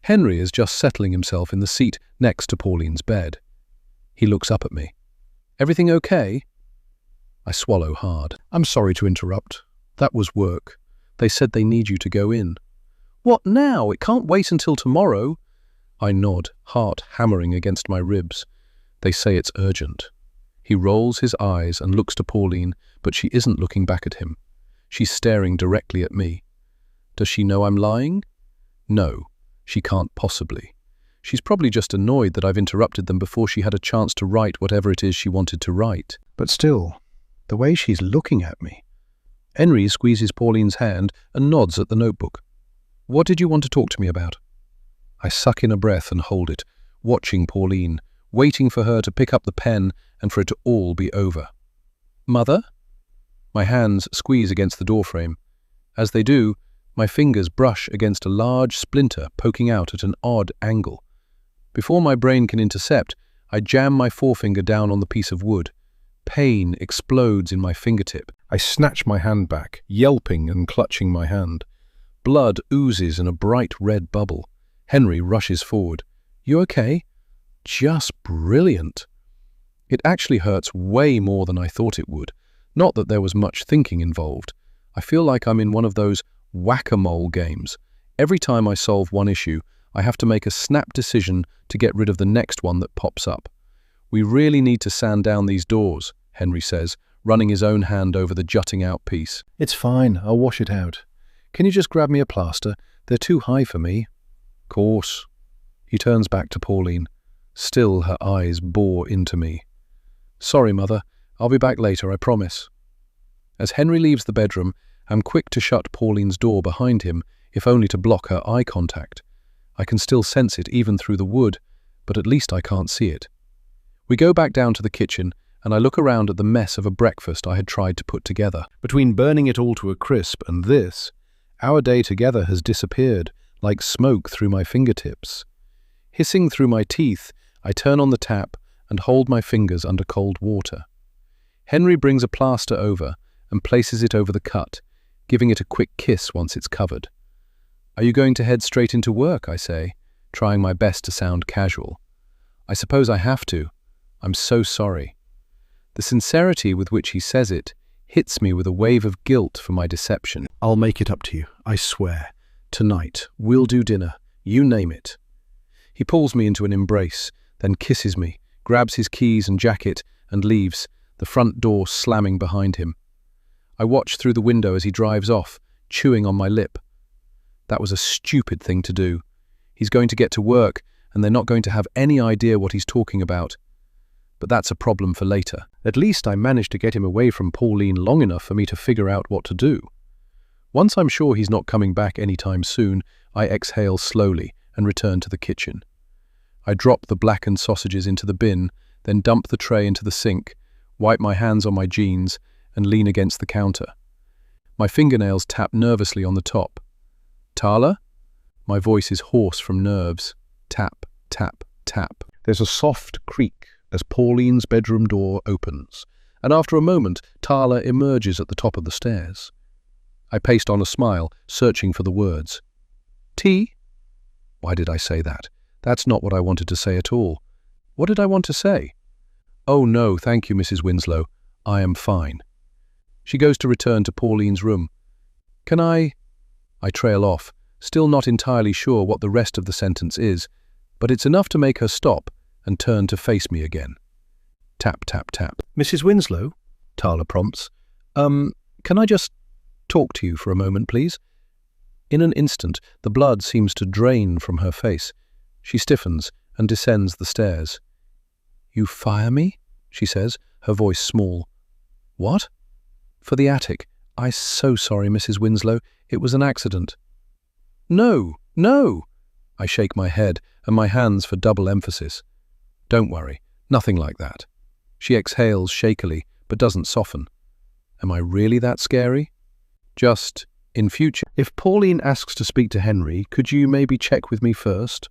Henry is just settling himself in the seat next to Pauline's bed. He looks up at me. "Everything okay?" I swallow hard. "I'm sorry to interrupt. That was work. They said they need you to go in." "What now? It can't wait until tomorrow." I nod, heart hammering against my ribs. They say it's urgent. He rolls his eyes and looks to Pauline, but she isn't looking back at him. She's staring directly at me. Does she know I'm lying? No, she can't possibly. She's probably just annoyed that I've interrupted them before she had a chance to write whatever it is she wanted to write. But still, the way she's looking at me. Henry squeezes Pauline's hand and nods at the notebook. What did you want to talk to me about? I suck in a breath and hold it, watching Pauline, waiting for her to pick up the pen and for it to all be over. Mother? My hands squeeze against the doorframe. As they do, my fingers brush against a large splinter poking out at an odd angle. Before my brain can intercept, I jam my forefinger down on the piece of wood. Pain explodes in my fingertip. I snatch my hand back, yelping and clutching my hand. Blood oozes in a bright red bubble. Henry rushes forward. You okay? Just brilliant. It actually hurts way more than I thought it would. Not that there was much thinking involved. I feel like I'm in one of those whack-a-mole games. Every time I solve one issue, I have to make a snap decision to get rid of the next one that pops up. We really need to sand down these doors, Henry says, running his own hand over the jutting out piece. It's fine, I'll wash it out. Can you just grab me a plaster? They're too high for me. Course. He turns back to Pauline. Still her eyes bore into me. Sorry, Mother. I'll be back later, I promise. As Henry leaves the bedroom, I'm quick to shut Pauline's door behind him, if only to block her eye contact. I can still sense it even through the wood, but at least I can't see it. We go back down to the kitchen, and I look around at the mess of a breakfast I had tried to put together. Between burning it all to a crisp and this, our day together has disappeared, like smoke through my fingertips. Hissing through my teeth, I turn on the tap and hold my fingers under cold water. Henry brings a plaster over and places it over the cut, giving it a quick kiss once it's covered. Are you going to head straight into work, I say, trying my best to sound casual. I suppose I have to. I'm so sorry. The sincerity with which he says it hits me with a wave of guilt for my deception. I'll make it up to you, I swear. Tonight, we'll do dinner, you name it. He pulls me into an embrace, then kisses me, grabs his keys and jacket, and leaves, the front door slamming behind him. I watch through the window as he drives off, chewing on my lip. That was a stupid thing to do. He's going to get to work, and they're not going to have any idea what he's talking about. But that's a problem for later. At least I managed to get him away from Pauline long enough for me to figure out what to do. Once I'm sure he's not coming back anytime soon, I exhale slowly and return to the kitchen. I drop the blackened sausages into the bin, then dump the tray into the sink, wipe my hands on my jeans, and lean against the counter. My fingernails tap nervously on the top. Tala? My voice is hoarse from nerves. Tap, tap, tap. There's a soft creak as Pauline's bedroom door opens, and after a moment, Tala emerges at the top of the stairs. I paste on a smile, searching for the words. Tea? Why did I say that? That's not what I wanted to say at all. What did I want to say? Oh no, thank you, Mrs. Winslow. I am fine. She goes to return to Pauline's room. Can I trail off, still not entirely sure what the rest of the sentence is, but it's enough to make her stop and turn to face me again. Tap, tap, tap. Mrs. Winslow? Tala prompts. Can I just talk to you for a moment, please? In an instant, the blood seems to drain from her face. She stiffens and descends the stairs. You fire me? She says, her voice small. What? For the attic. I'm so sorry, Mrs. Winslow. It was an accident. No, no! I shake my head and my hands for double emphasis. Don't worry, nothing like that. She exhales shakily, but doesn't soften. Am I really that scary? Just, in future, if Pauline asks to speak to Henry, could you maybe check with me first?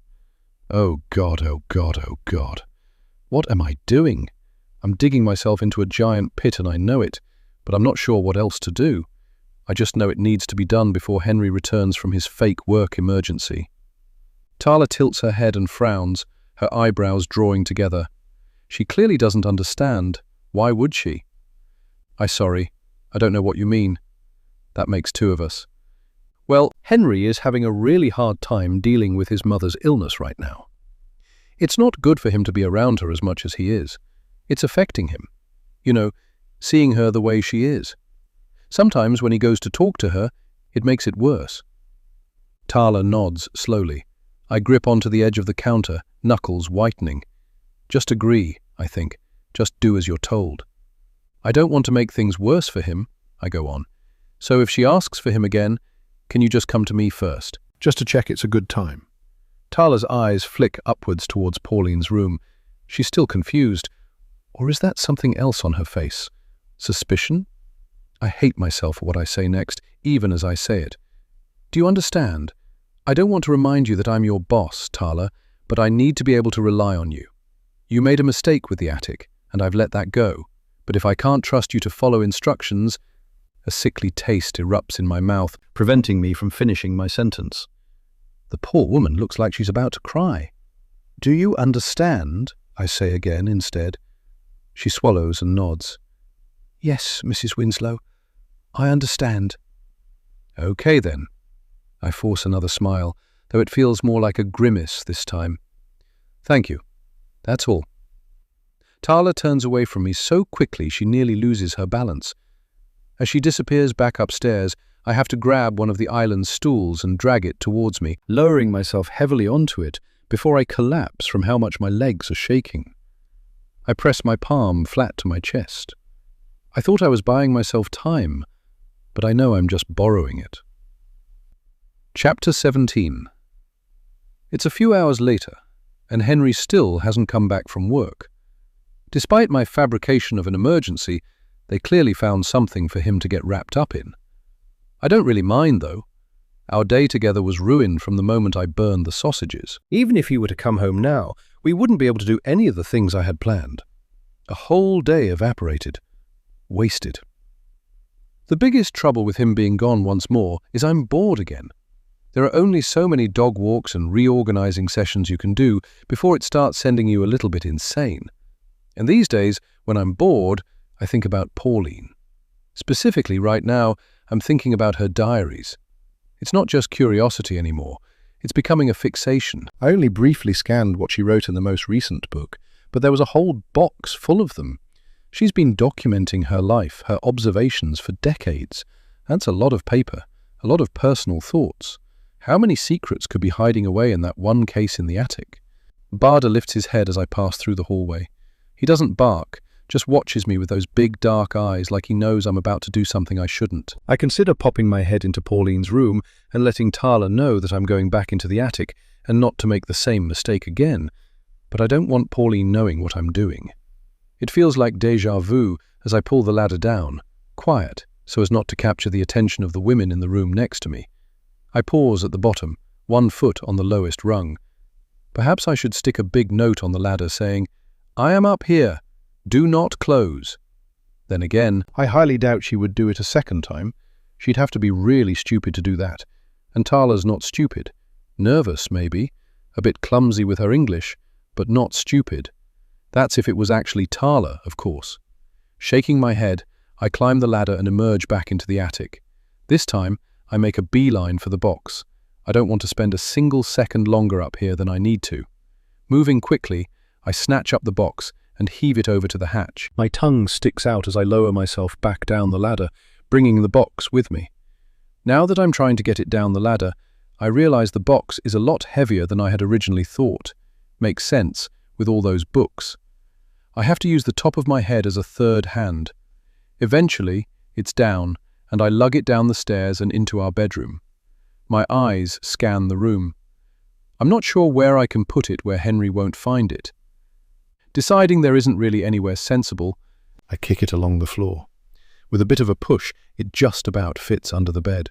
Oh God, oh God, oh God. What am I doing? I'm digging myself into a giant pit and I know it, but I'm not sure what else to do. I just know it needs to be done before Henry returns from his fake work emergency. Tala tilts her head and frowns, her eyebrows drawing together. She clearly doesn't understand. Why would she? Sorry, I don't know what you mean. That makes two of us. Well, Henry is having a really hard time dealing with his mother's illness right now. It's not good for him to be around her as much as he is. It's affecting him. You know, seeing her the way she is. Sometimes when he goes to talk to her, it makes it worse. Tala nods slowly. I grip onto the edge of the counter, knuckles whitening. Just agree, I think. Just do as you're told. I don't want to make things worse for him, I go on. So if she asks for him again, can you just come to me first? Just to check it's a good time. Tala's eyes flick upwards towards Pauline's room. She's still confused. Or is that something else on her face? Suspicion? I hate myself for what I say next, even as I say it. Do you understand? I don't want to remind you that I'm your boss, Tala, but I need to be able to rely on you. You made a mistake with the attic, and I've let that go. But if I can't trust you to follow instructions, a sickly taste erupts in my mouth, preventing me from finishing my sentence. The poor woman looks like she's about to cry. Do you understand? I say again instead. She swallows and nods. Yes, Mrs. Winslow, I understand. Okay then. I force another smile, though it feels more like a grimace this time. Thank you. That's all. Tala turns away from me so quickly she nearly loses her balance. As she disappears back upstairs, I have to grab one of the island's stools and drag it towards me, lowering myself heavily onto it before I collapse from how much my legs are shaking. I press my palm flat to my chest. I thought I was buying myself time, but I know I'm just borrowing it. Chapter 17. It's a few hours later, and Henry still hasn't come back from work. Despite my fabrication of an emergency, they clearly found something for him to get wrapped up in. I don't really mind, though. Our day together was ruined from the moment I burned the sausages. Even if he were to come home now, we wouldn't be able to do any of the things I had planned. A whole day evaporated. Wasted. The biggest trouble with him being gone once more is I'm bored again. There are only so many dog walks and reorganizing sessions you can do before it starts sending you a little bit insane. And these days, when I'm bored, I think about Pauline. Specifically, right now, I'm thinking about her diaries. It's not just curiosity anymore. It's becoming a fixation. I only briefly scanned what she wrote in the most recent book, but there was a whole box full of them. She's been documenting her life, her observations for decades. That's a lot of paper, a lot of personal thoughts. How many secrets could be hiding away in that one case in the attic? Barda lifts his head as I pass through the hallway. He doesn't bark, just watches me with those big dark eyes like he knows I'm about to do something I shouldn't. I consider popping my head into Pauline's room and letting Tala know that I'm going back into the attic and not to make the same mistake again, but I don't want Pauline knowing what I'm doing. It feels like déjà vu as I pull the ladder down, quiet, so as not to capture the attention of the women in the room next to me. I pause at the bottom, 1 foot on the lowest rung. Perhaps I should stick a big note on the ladder saying, "I am up here. Do not close." Then again, I highly doubt she would do it a second time. She'd have to be really stupid to do that. And Tala's not stupid. Nervous, maybe. A bit clumsy with her English, but not stupid. That's if it was actually Tala, of course. Shaking my head, I climb the ladder and emerge back into the attic. This time, I make a beeline for the box. I don't want to spend a single second longer up here than I need to. Moving quickly, I snatch up the box and heave it over to the hatch. My tongue sticks out as I lower myself back down the ladder, bringing the box with me. Now that I'm trying to get it down the ladder, I realize the box is a lot heavier than I had originally thought. Makes sense, with all those books. I have to use the top of my head as a third hand. Eventually, it's down, and I lug it down the stairs and into our bedroom. My eyes scan the room. I'm not sure where I can put it where Henry won't find it. Deciding there isn't really anywhere sensible, I kick it along the floor. With a bit of a push, it just about fits under the bed.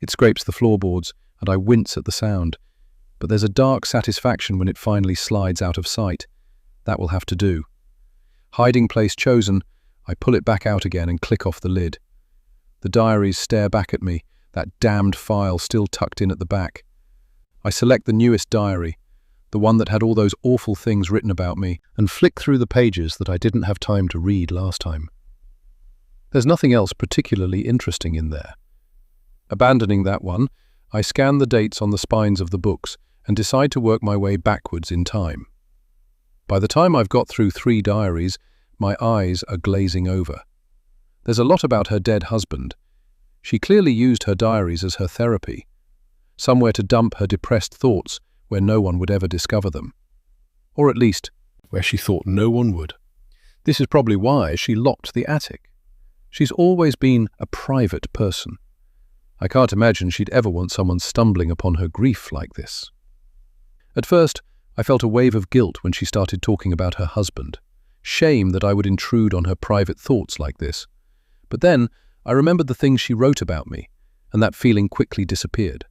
It scrapes the floorboards, and I wince at the sound. But there's a dark satisfaction when it finally slides out of sight. That will have to do. Hiding place chosen, I pull it back out again and click off the lid. The diaries stare back at me, that damned file still tucked in at the back. I select the newest diary, the one that had all those awful things written about me, and flick through the pages that I didn't have time to read last time. There's nothing else particularly interesting in there. Abandoning that one, I scan the dates on the spines of the books and decide to work my way backwards in time. By the time I've got through 3 diaries, my eyes are glazing over. There's a lot about her dead husband. She clearly used her diaries as her therapy, somewhere to dump her depressed thoughts where no one would ever discover them. Or at least, where she thought no one would. This is probably why she locked the attic. She's always been a private person. I can't imagine she'd ever want someone stumbling upon her grief like this. At first, I felt a wave of guilt when she started talking about her husband. Shame that I would intrude on her private thoughts like this. But then, I remembered the things she wrote about me, and that feeling quickly disappeared.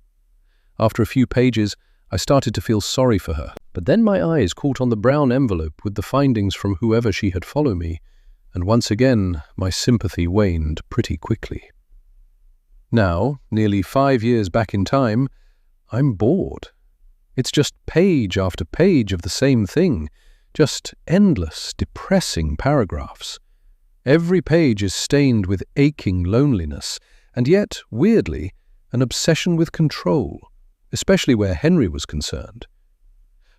After a few pages, I started to feel sorry for her, but then my eyes caught on the brown envelope with the findings from whoever she had followed me, and once again, my sympathy waned pretty quickly. Now, nearly 5 years back in time, I'm bored. It's just page after page of the same thing, just endless, depressing paragraphs. Every page is stained with aching loneliness, and yet, weirdly, an obsession with control, especially where Henry was concerned.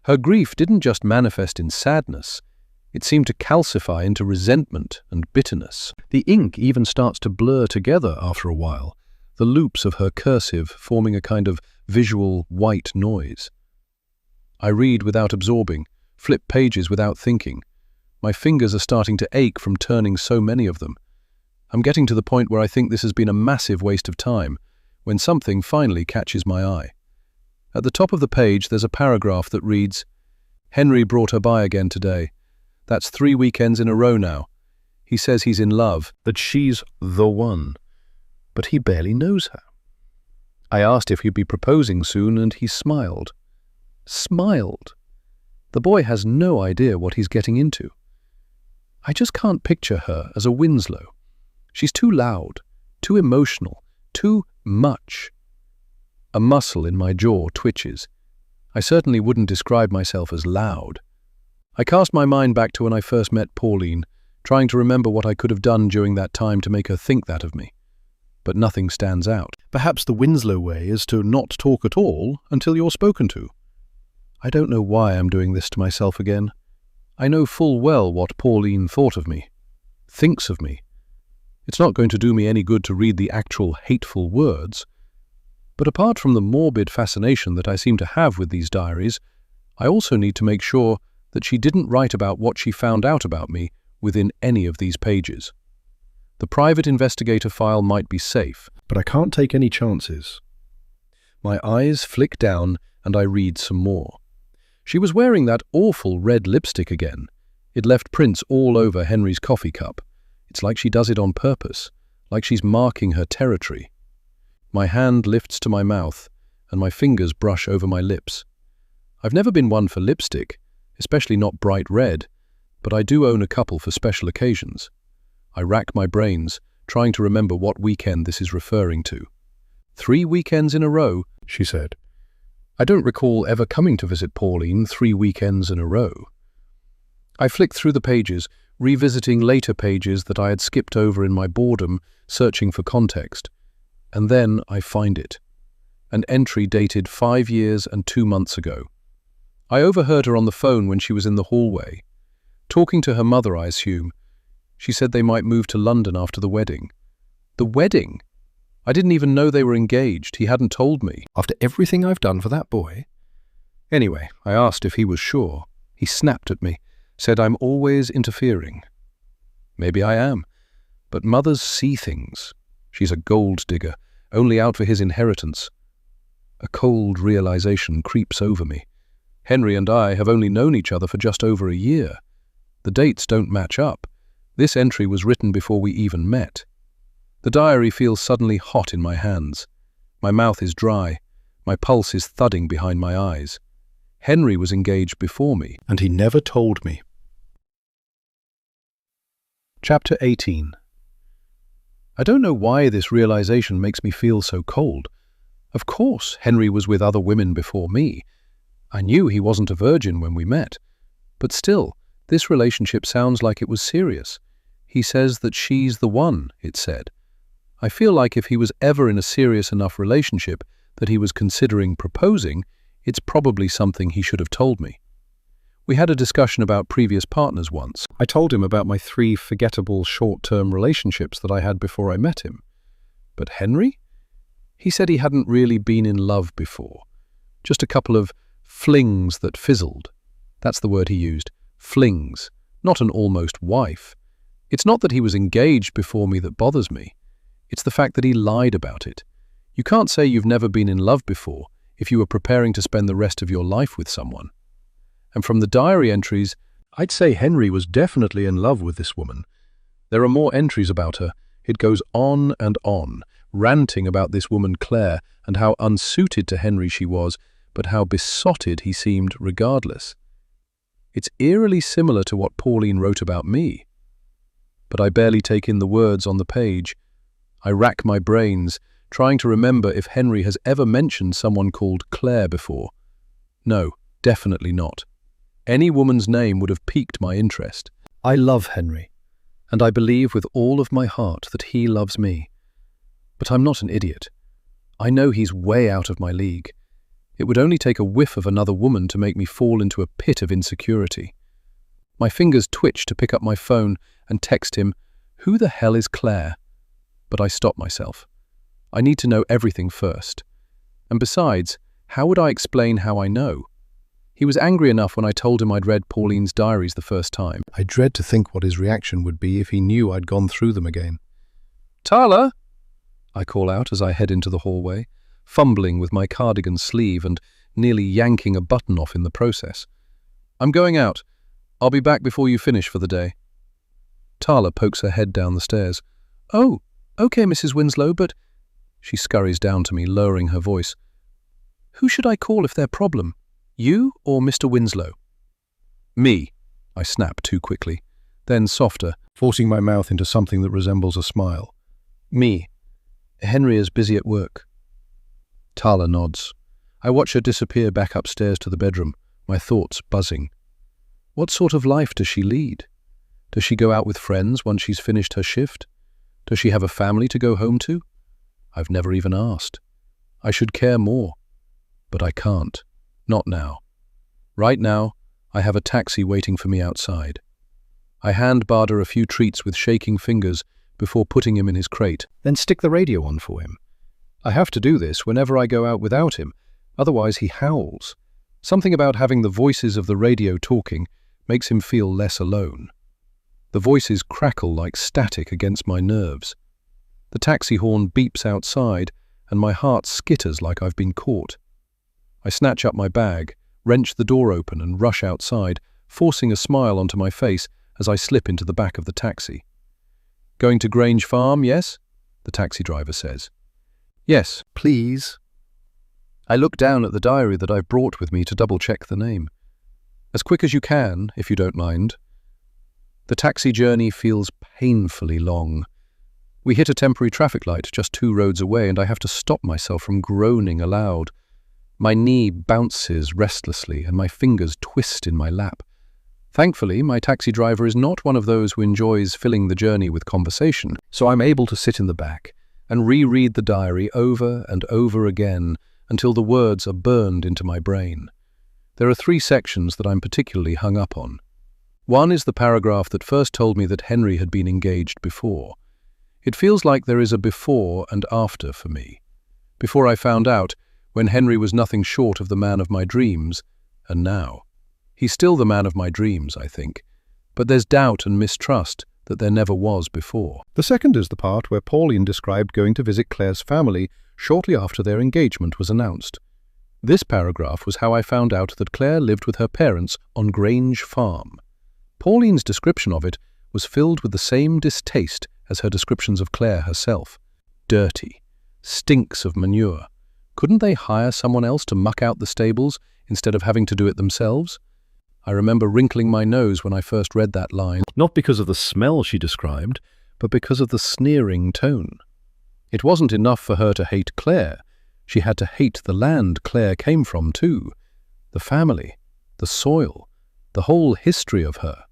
Her grief didn't just manifest in sadness, it seemed to calcify into resentment and bitterness. The ink even starts to blur together after a while, the loops of her cursive forming a kind of visual white noise. I read without absorbing, flip pages without thinking. My fingers are starting to ache from turning so many of them. I'm getting to the point where I think this has been a massive waste of time, when something finally catches my eye. At the top of the page, there's a paragraph that reads, "Henry brought her by again today. That's 3 weekends in a row now. He says he's in love, that she's the one. But he barely knows her." I asked if he'd be proposing soon, and he smiled. Smiled. The boy has no idea what he's getting into. I just can't picture her as a Winslow. She's too loud, too emotional, too much. A muscle in my jaw twitches. I certainly wouldn't describe myself as loud. I cast my mind back to when I first met Pauline, trying to remember what I could have done during that time to make her think that of me. But nothing stands out. Perhaps the Winslow way is to not talk at all until you're spoken to. I don't know why I'm doing this to myself again. I know full well what Pauline thought of me, thinks of me. It's not going to do me any good to read the actual hateful words. But apart from the morbid fascination that I seem to have with these diaries, I also need to make sure that she didn't write about what she found out about me within any of these pages. The private investigator file might be safe, but I can't take any chances. My eyes flick down and I read some more. She was wearing that awful red lipstick again. It left prints all over Henry's coffee cup. It's like she does it on purpose, like she's marking her territory. My hand lifts to my mouth, and my fingers brush over my lips. I've never been one for lipstick, especially not bright red, but I do own a couple for special occasions. I rack my brains, trying to remember what weekend this is referring to. 3 weekends in a row, she said. I don't recall ever coming to visit Pauline 3 weekends in a row. I flicked through the pages, revisiting later pages that I had skipped over in my boredom, searching for context. And then I find it. An entry dated 5 years and 2 months ago. I overheard her on the phone when she was in the hallway. Talking to her mother, I assume. She said they might move to London after the wedding. The wedding? I didn't even know they were engaged. He hadn't told me. After everything I've done for that boy? Anyway, I asked if he was sure. He snapped at me, said I'm always interfering. Maybe I am, but mothers see things. She's a gold digger, only out for his inheritance. A cold realization creeps over me. Henry and I have only known each other for just over a year. The dates don't match up. This entry was written before we even met. The diary feels suddenly hot in my hands. My mouth is dry. My pulse is thudding behind my eyes. Henry was engaged before me, and he never told me. Chapter 18. I don't know why this realization makes me feel so cold. Of course, Henry was with other women before me. I knew he wasn't a virgin when we met. But still, this relationship sounds like it was serious. He says that she's the one, it said. I feel like if he was ever in a serious enough relationship that he was considering proposing, It's probably something he should have told me. We had a discussion about previous partners once. I told him about my 3 forgettable short-term relationships that I had before I met him. But Henry? He said he hadn't really been in love before. Just a couple of flings that fizzled. That's the word he used. Flings. Not an almost wife. It's not that he was engaged before me that bothers me. It's the fact that he lied about it. You can't say you've never been in love before if you were preparing to spend the rest of your life with someone. And from the diary entries, I'd say Henry was definitely in love with this woman. There are more entries about her. It goes on, ranting about this woman Claire and how unsuited to Henry she was, but how besotted he seemed regardless. It's eerily similar to what Pauline wrote about me. But I barely take in the words on the page. I rack my brains, trying to remember if Henry has ever mentioned someone called Claire before. No, definitely not. Any woman's name would have piqued my interest. I love Henry, and I believe with all of my heart that he loves me. But I'm not an idiot. I know he's way out of my league. It would only take a whiff of another woman to make me fall into a pit of insecurity. My fingers twitch to pick up my phone and text him, "Who the hell is Claire?" But I stop myself. I need to know everything first. And besides, how would I explain how I know? He was angry enough when I told him I'd read Pauline's diaries the first time. I dread to think what his reaction would be if he knew I'd gone through them again. "Tyler!" I call out as I head into the hallway, fumbling with my cardigan sleeve and nearly yanking a button off in the process. "I'm going out. I'll be back before you finish for the day." Tyler pokes her head down the stairs. "Oh, okay, Mrs. Winslow, but—" She scurries down to me, lowering her voice. "Who should I call if they're problem? You or Mr. Winslow?" "Me," I snap too quickly, then softer, forcing my mouth into something that resembles a smile. "Me. Henry is busy at work." Tala nods. I watch her disappear back upstairs to the bedroom, my thoughts buzzing. What sort of life does she lead? Does she go out with friends once she's finished her shift? Does she have a family to go home to? I've never even asked. I should care more. But I can't. Not now. Right now, I have a taxi waiting for me outside. I hand Barda a few treats with shaking fingers before putting him in his crate, then stick the radio on for him. I have to do this whenever I go out without him, otherwise he howls. Something about having the voices of the radio talking makes him feel less alone. The voices crackle like static against my nerves. The taxi horn beeps outside, and my heart skitters like I've been caught. I snatch up my bag, wrench the door open and rush outside, forcing a smile onto my face as I slip into the back of the taxi. "Going to Grange Farm, yes?" the taxi driver says. "Yes, please." I look down at the diary that I've brought with me to double-check the name. "As quick as you can, if you don't mind." The taxi journey feels painfully long. We hit a temporary traffic light just 2 roads away, and I have to stop myself from groaning aloud. My knee bounces restlessly, and my fingers twist in my lap. Thankfully, my taxi driver is not one of those who enjoys filling the journey with conversation, so I'm able to sit in the back and reread the diary over and over again until the words are burned into my brain. There are 3 sections that I'm particularly hung up on. One is the paragraph that first told me that Henry had been engaged before. It feels like there is a before and after for me. Before I found out, when Henry was nothing short of the man of my dreams, and now. He's still the man of my dreams, I think, but there's doubt and mistrust that there never was before. The second is the part where Pauline described going to visit Claire's family shortly after their engagement was announced. This paragraph was how I found out that Claire lived with her parents on Grange Farm. Pauline's description of it was filled with the same distaste as her descriptions of Claire herself. Dirty. Stinks of manure. Couldn't they hire someone else to muck out the stables instead of having to do it themselves? I remember wrinkling my nose when I first read that line, not because of the smell she described, but because of the sneering tone. It wasn't enough for her to hate Claire. She had to hate the land Claire came from, too. The family, the soil, the whole history of her.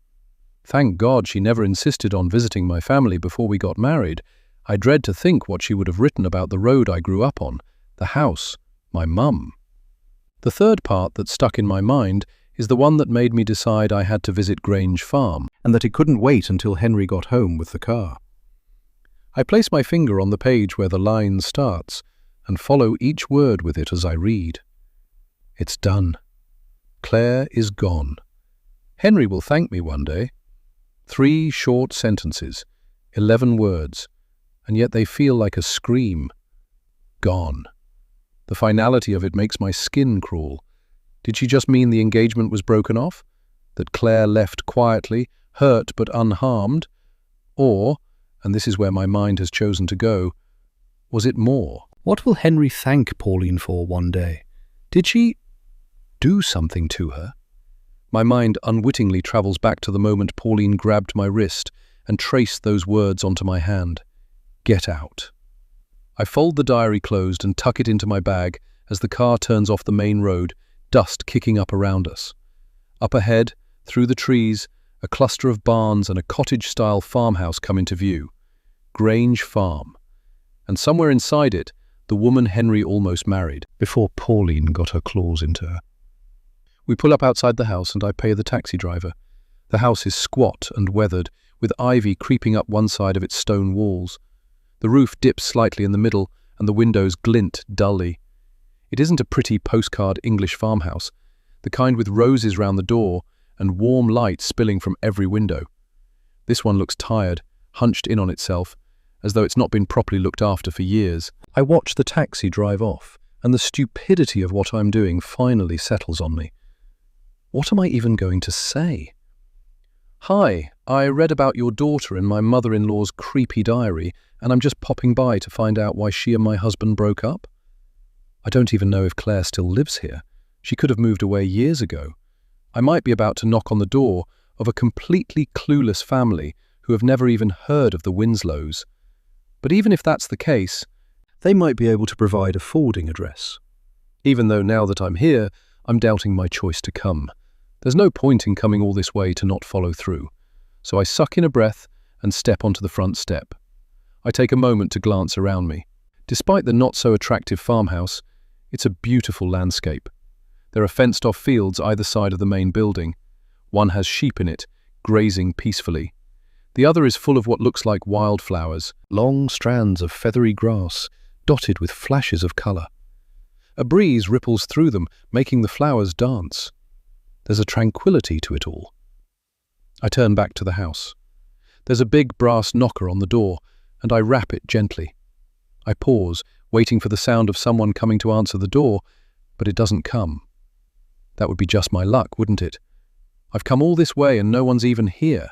Thank God she never insisted on visiting my family before we got married. I dread to think what she would have written about the road I grew up on, the house, my mum. The third part that stuck in my mind is the one that made me decide I had to visit Grange Farm, and that it couldn't wait until Henry got home with the car. I place my finger on the page where the line starts and follow each word with it as I read. It's done. Claire is gone. Henry will thank me one day. 3 short sentences, 11 words, and yet they feel like a scream. Gone. The finality of it makes my skin crawl. Did she just mean the engagement was broken off? That Claire left quietly, hurt but unharmed? Or, and this is where my mind has chosen to go, was it more? What will Henry thank Pauline for one day? Did she do something to her? My mind unwittingly travels back to the moment Pauline grabbed my wrist and traced those words onto my hand. Get out. I fold the diary closed and tuck it into my bag as the car turns off the main road, dust kicking up around us. Up ahead, through the trees, a cluster of barns and a cottage-style farmhouse come into view. Grange Farm. And somewhere inside it, the woman Henry almost married, before Pauline got her claws into her. We pull up outside the house and I pay the taxi driver. The house is squat and weathered, with ivy creeping up one side of its stone walls. The roof dips slightly in the middle and the windows glint dully. It isn't a pretty postcard English farmhouse, the kind with roses round the door and warm light spilling from every window. This one looks tired, hunched in on itself, as though it's not been properly looked after for years. I watch the taxi drive off, and the stupidity of what I'm doing finally settles on me. What am I even going to say? Hi, I read about your daughter in my mother-in-law's creepy diary, and I'm just popping by to find out why she and my husband broke up. I don't even know if Claire still lives here. She could have moved away years ago. I might be about to knock on the door of a completely clueless family who have never even heard of the Winslows. But even if that's the case, they might be able to provide a forwarding address. Even though now that I'm here, I'm doubting my choice to come. There's no point in coming all this way to not follow through. So I suck in a breath and step onto the front step. I take a moment to glance around me. Despite the not-so-attractive farmhouse, it's a beautiful landscape. There are fenced-off fields either side of the main building. One has sheep in it, grazing peacefully. The other is full of what looks like wildflowers, long strands of feathery grass, dotted with flashes of colour. A breeze ripples through them, making the flowers dance. There's a tranquility to it all. I turn back to the house. There's a big brass knocker on the door, and I rap it gently. I pause, waiting for the sound of someone coming to answer the door, but it doesn't come. That would be just my luck, wouldn't it? I've come all this way and no one's even here.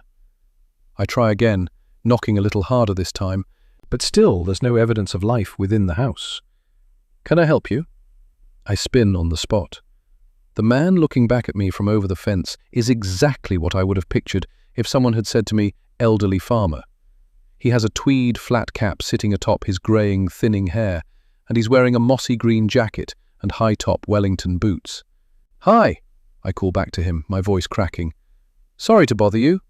I try again, knocking a little harder this time, but still there's no evidence of life within the house. Can I help you? I spin on the spot. The man looking back at me from over the fence is exactly what I would have pictured if someone had said to me, elderly farmer. He has a tweed flat cap sitting atop his greying, thinning hair, and he's wearing a mossy green jacket and high-top Wellington boots. Hi, I call back to him, my voice cracking. Sorry to bother you.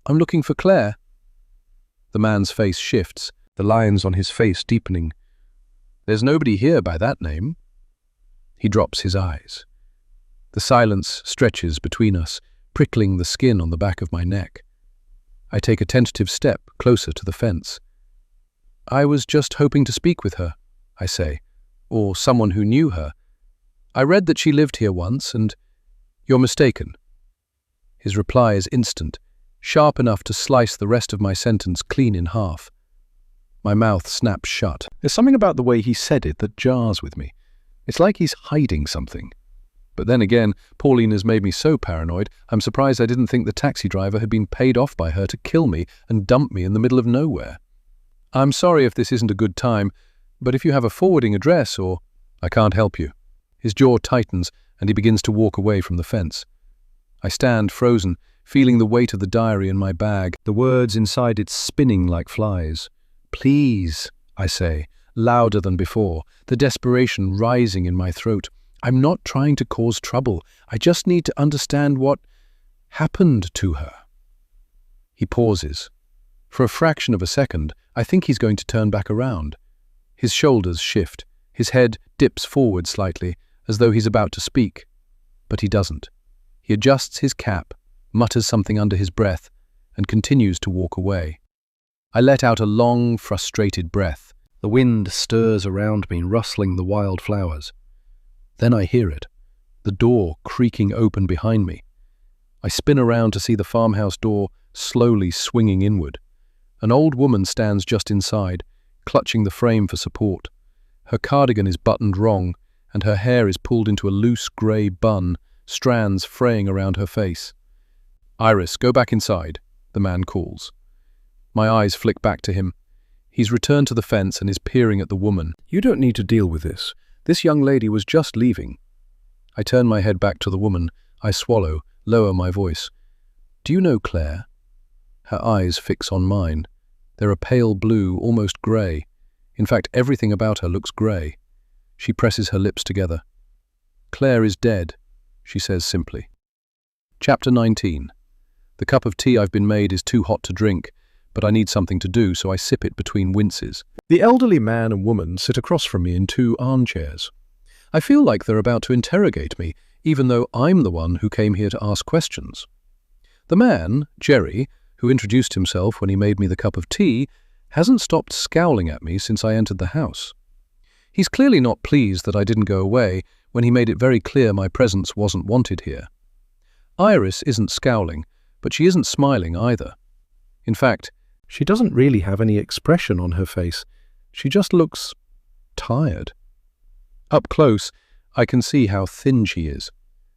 I'm looking for Claire. The man's face shifts, the lines on his face deepening. There's nobody here by that name. He drops his eyes. The silence stretches between us, prickling the skin on the back of my neck. I take a tentative step closer to the fence. I was just hoping to speak with her, I say, or someone who knew her. I read that she lived here once, and you're mistaken. His reply is instant, sharp enough to slice the rest of my sentence clean in half. My mouth snaps shut. There's something about the way he said it that jars with me. It's like he's hiding something. But then again, Pauline has made me so paranoid, I'm surprised I didn't think the taxi driver had been paid off by her to kill me and dump me in the middle of nowhere. I'm sorry if this isn't a good time, but if you have a forwarding address or... I can't help you. His jaw tightens and he begins to walk away from the fence. I stand frozen, feeling the weight of the diary in my bag, the words inside it spinning like flies. Please, I say, louder than before, the desperation rising in my throat. I'm not trying to cause trouble. I just need to understand what happened to her. He pauses. For a fraction of a second, I think he's going to turn back around. His shoulders shift. His head dips forward slightly, as though he's about to speak, but he doesn't. He adjusts his cap, mutters something under his breath, and continues to walk away. I let out a long, frustrated breath. The wind stirs around me, rustling the wild flowers. Then I hear it, the door creaking open behind me. I spin around to see the farmhouse door slowly swinging inward. An old woman stands just inside, clutching the frame for support. Her cardigan is buttoned wrong, and her hair is pulled into a loose grey bun, strands fraying around her face. "Iris, go back inside," the man calls. My eyes flick back to him. He's returned to the fence and is peering at the woman. "You don't need to deal with this. This young lady was just leaving." I turn my head back to the woman. I swallow, lower my voice. "Do you know Claire?" Her eyes fix on mine. They're a pale blue, almost grey. In fact, everything about her looks grey. She presses her lips together. "Claire is dead," she says simply. Chapter 19. The cup of tea I've been made is too hot to drink, but I need something to do, so I sip it between winces. The elderly man and woman sit across from me in two armchairs. I feel like they're about to interrogate me, even though I'm the one who came here to ask questions. The man, Jerry, who introduced himself when he made me the cup of tea, hasn't stopped scowling at me since I entered the house. He's clearly not pleased that I didn't go away when he made it very clear my presence wasn't wanted here. Iris isn't scowling, but she isn't smiling either. In fact, she doesn't really have any expression on her face. She just looks tired. Up close, I can see how thin she is.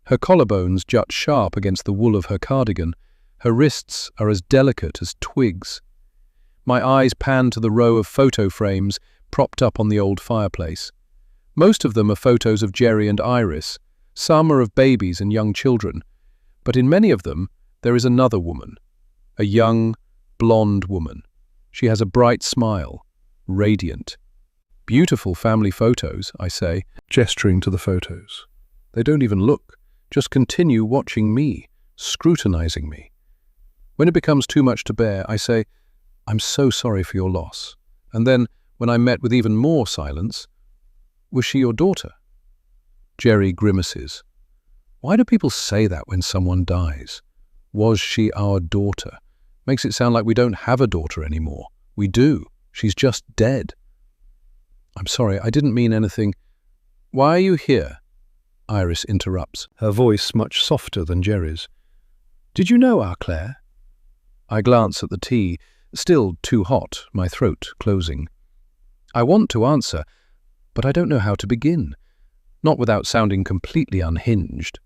Her collarbones jut sharp against the wool of her cardigan. Her wrists are as delicate as twigs. My eyes pan to the row of photo frames propped up on the old fireplace. Most of them are photos of Jerry and Iris. Some are of babies and young children. But in many of them, there is another woman. A young, blonde woman. She has a bright smile, radiant. "Beautiful family photos," I say, gesturing to the photos. They don't even look, just continue watching me, scrutinizing me. When it becomes too much to bear, I say, "I'm so sorry for your loss." And then, when I'm met with even more silence, "Was she your daughter?" Jerry grimaces. Why do people say that when someone dies? "Was she our daughter?" Makes it sound like we don't have a daughter anymore. We do. She's just dead. "I'm sorry, I didn't mean anything." "Why are you here?" Iris interrupts, her voice much softer than Jerry's. "Did you know our Claire?" I glance at the tea, still too hot, my throat closing. I want to answer, but I don't know how to begin, not without sounding completely unhinged.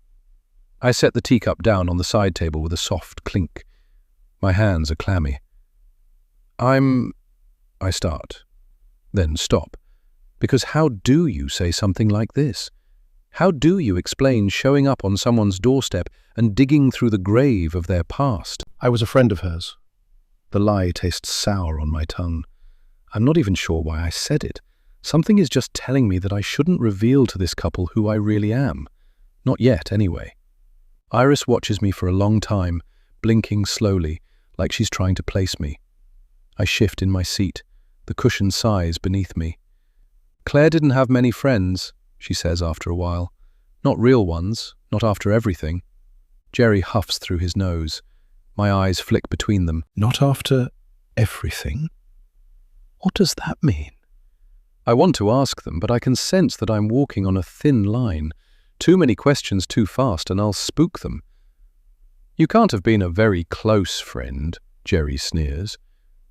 I set the teacup down on the side table with a soft clink. My hands are clammy. I start, then stop. Because how do you say something like this? How do you explain showing up on someone's doorstep and digging through the grave of their past? "I was a friend of hers." The lie tastes sour on my tongue. I'm not even sure why I said it. Something is just telling me that I shouldn't reveal to this couple who I really am. Not yet, anyway. Iris watches me for a long time, blinking slowly, like she's trying to place me. I shift in my seat. The cushion sighs beneath me. "Claire didn't have many friends," she says after a while. "Not real ones, not after everything." Jerry huffs through his nose. My eyes flick between them. "Not after everything? What does that mean?" I want to ask them, but I can sense that I'm walking on a thin line. Too many questions too fast, and I'll spook them. "You can't have been a very close friend," Jerry sneers.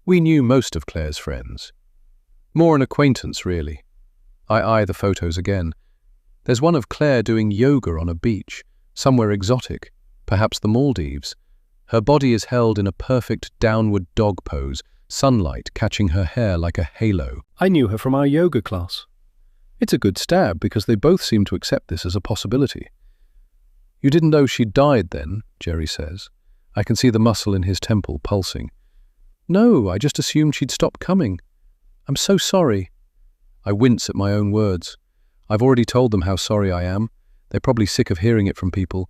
"We knew most of Claire's friends." "More an acquaintance, really." I eye the photos again. There's one of Claire doing yoga on a beach, somewhere exotic, perhaps the Maldives. Her body is held in a perfect downward dog pose, sunlight catching her hair like a halo. I knew her from our yoga class. It's a good stab because they both seem to accept this as a possibility. "You didn't know she died then," Jerry says. I can see the muscle in his temple pulsing. "No, I just assumed she'd stopped coming. I'm so sorry." I wince at my own words. I've already told them how sorry I am. They're probably sick of hearing it from people.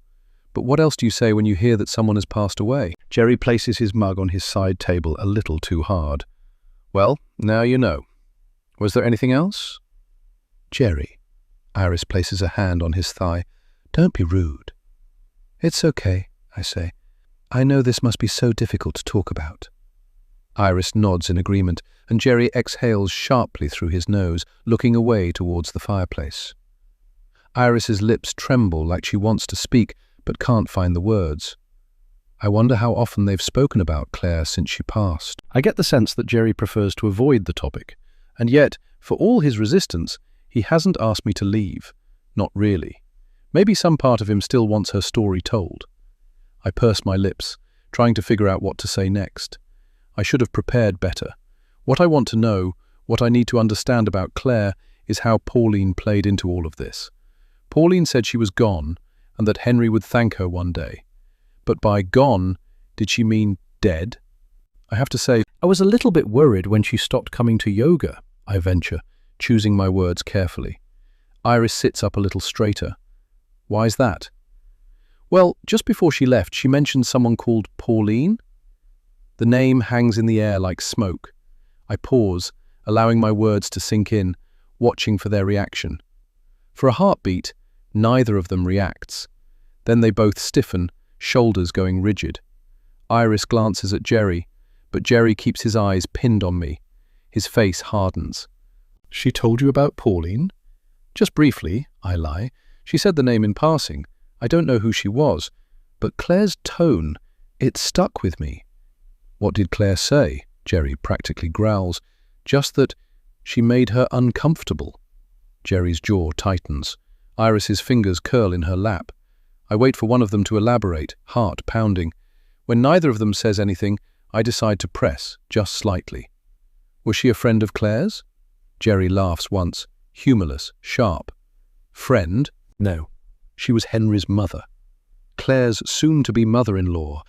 But what else do you say when you hear that someone has passed away? Jerry places his mug on his side table a little too hard. "Well, now you know. Was there anything else?" "Jerry, Iris places a hand on his thigh. Don't be rude. It's okay, I say. I know this must be so difficult to talk about. Iris nods in agreement, and Jerry exhales sharply through his nose, looking away towards the fireplace. Iris's lips tremble like she wants to speak, but can't find the words. I wonder how often they've spoken about Claire since she passed. I get the sense that Jerry prefers to avoid the topic, and yet, for all his resistance, he hasn't asked me to leave. Not really. Maybe some part of him still wants her story told. I purse my lips, trying to figure out what to say next. I should have prepared better. What I want to know, what I need to understand about Claire, is how Pauline played into all of this. Pauline said she was gone, and that Henry would thank her one day. But by gone, did she mean dead? I have to say, I was a little bit worried when she stopped coming to yoga, I venture, choosing my words carefully. Iris sits up a little straighter. Why's that? Well, just before she left, she mentioned someone called Pauline. The name hangs in the air like smoke. I pause, allowing my words to sink in, watching for their reaction. For a heartbeat, neither of them reacts. Then they both stiffen, shoulders going rigid. Iris glances at Jerry, but Jerry keeps his eyes pinned on me. His face hardens. She told you about Pauline? Just briefly, I lie. She said the name in passing. I don't know who she was, but Claire's tone, it stuck with me. What did Claire say? Jerry practically growls. Just that she made her uncomfortable. Jerry's jaw tightens. Iris's fingers curl in her lap. I wait for one of them to elaborate, heart pounding. When neither of them says anything, I decide to press, just slightly. Was she a friend of Claire's? Jerry laughs once, humorless, sharp. Friend? No. She was Henry's mother. Claire's soon-to-be mother-in-law.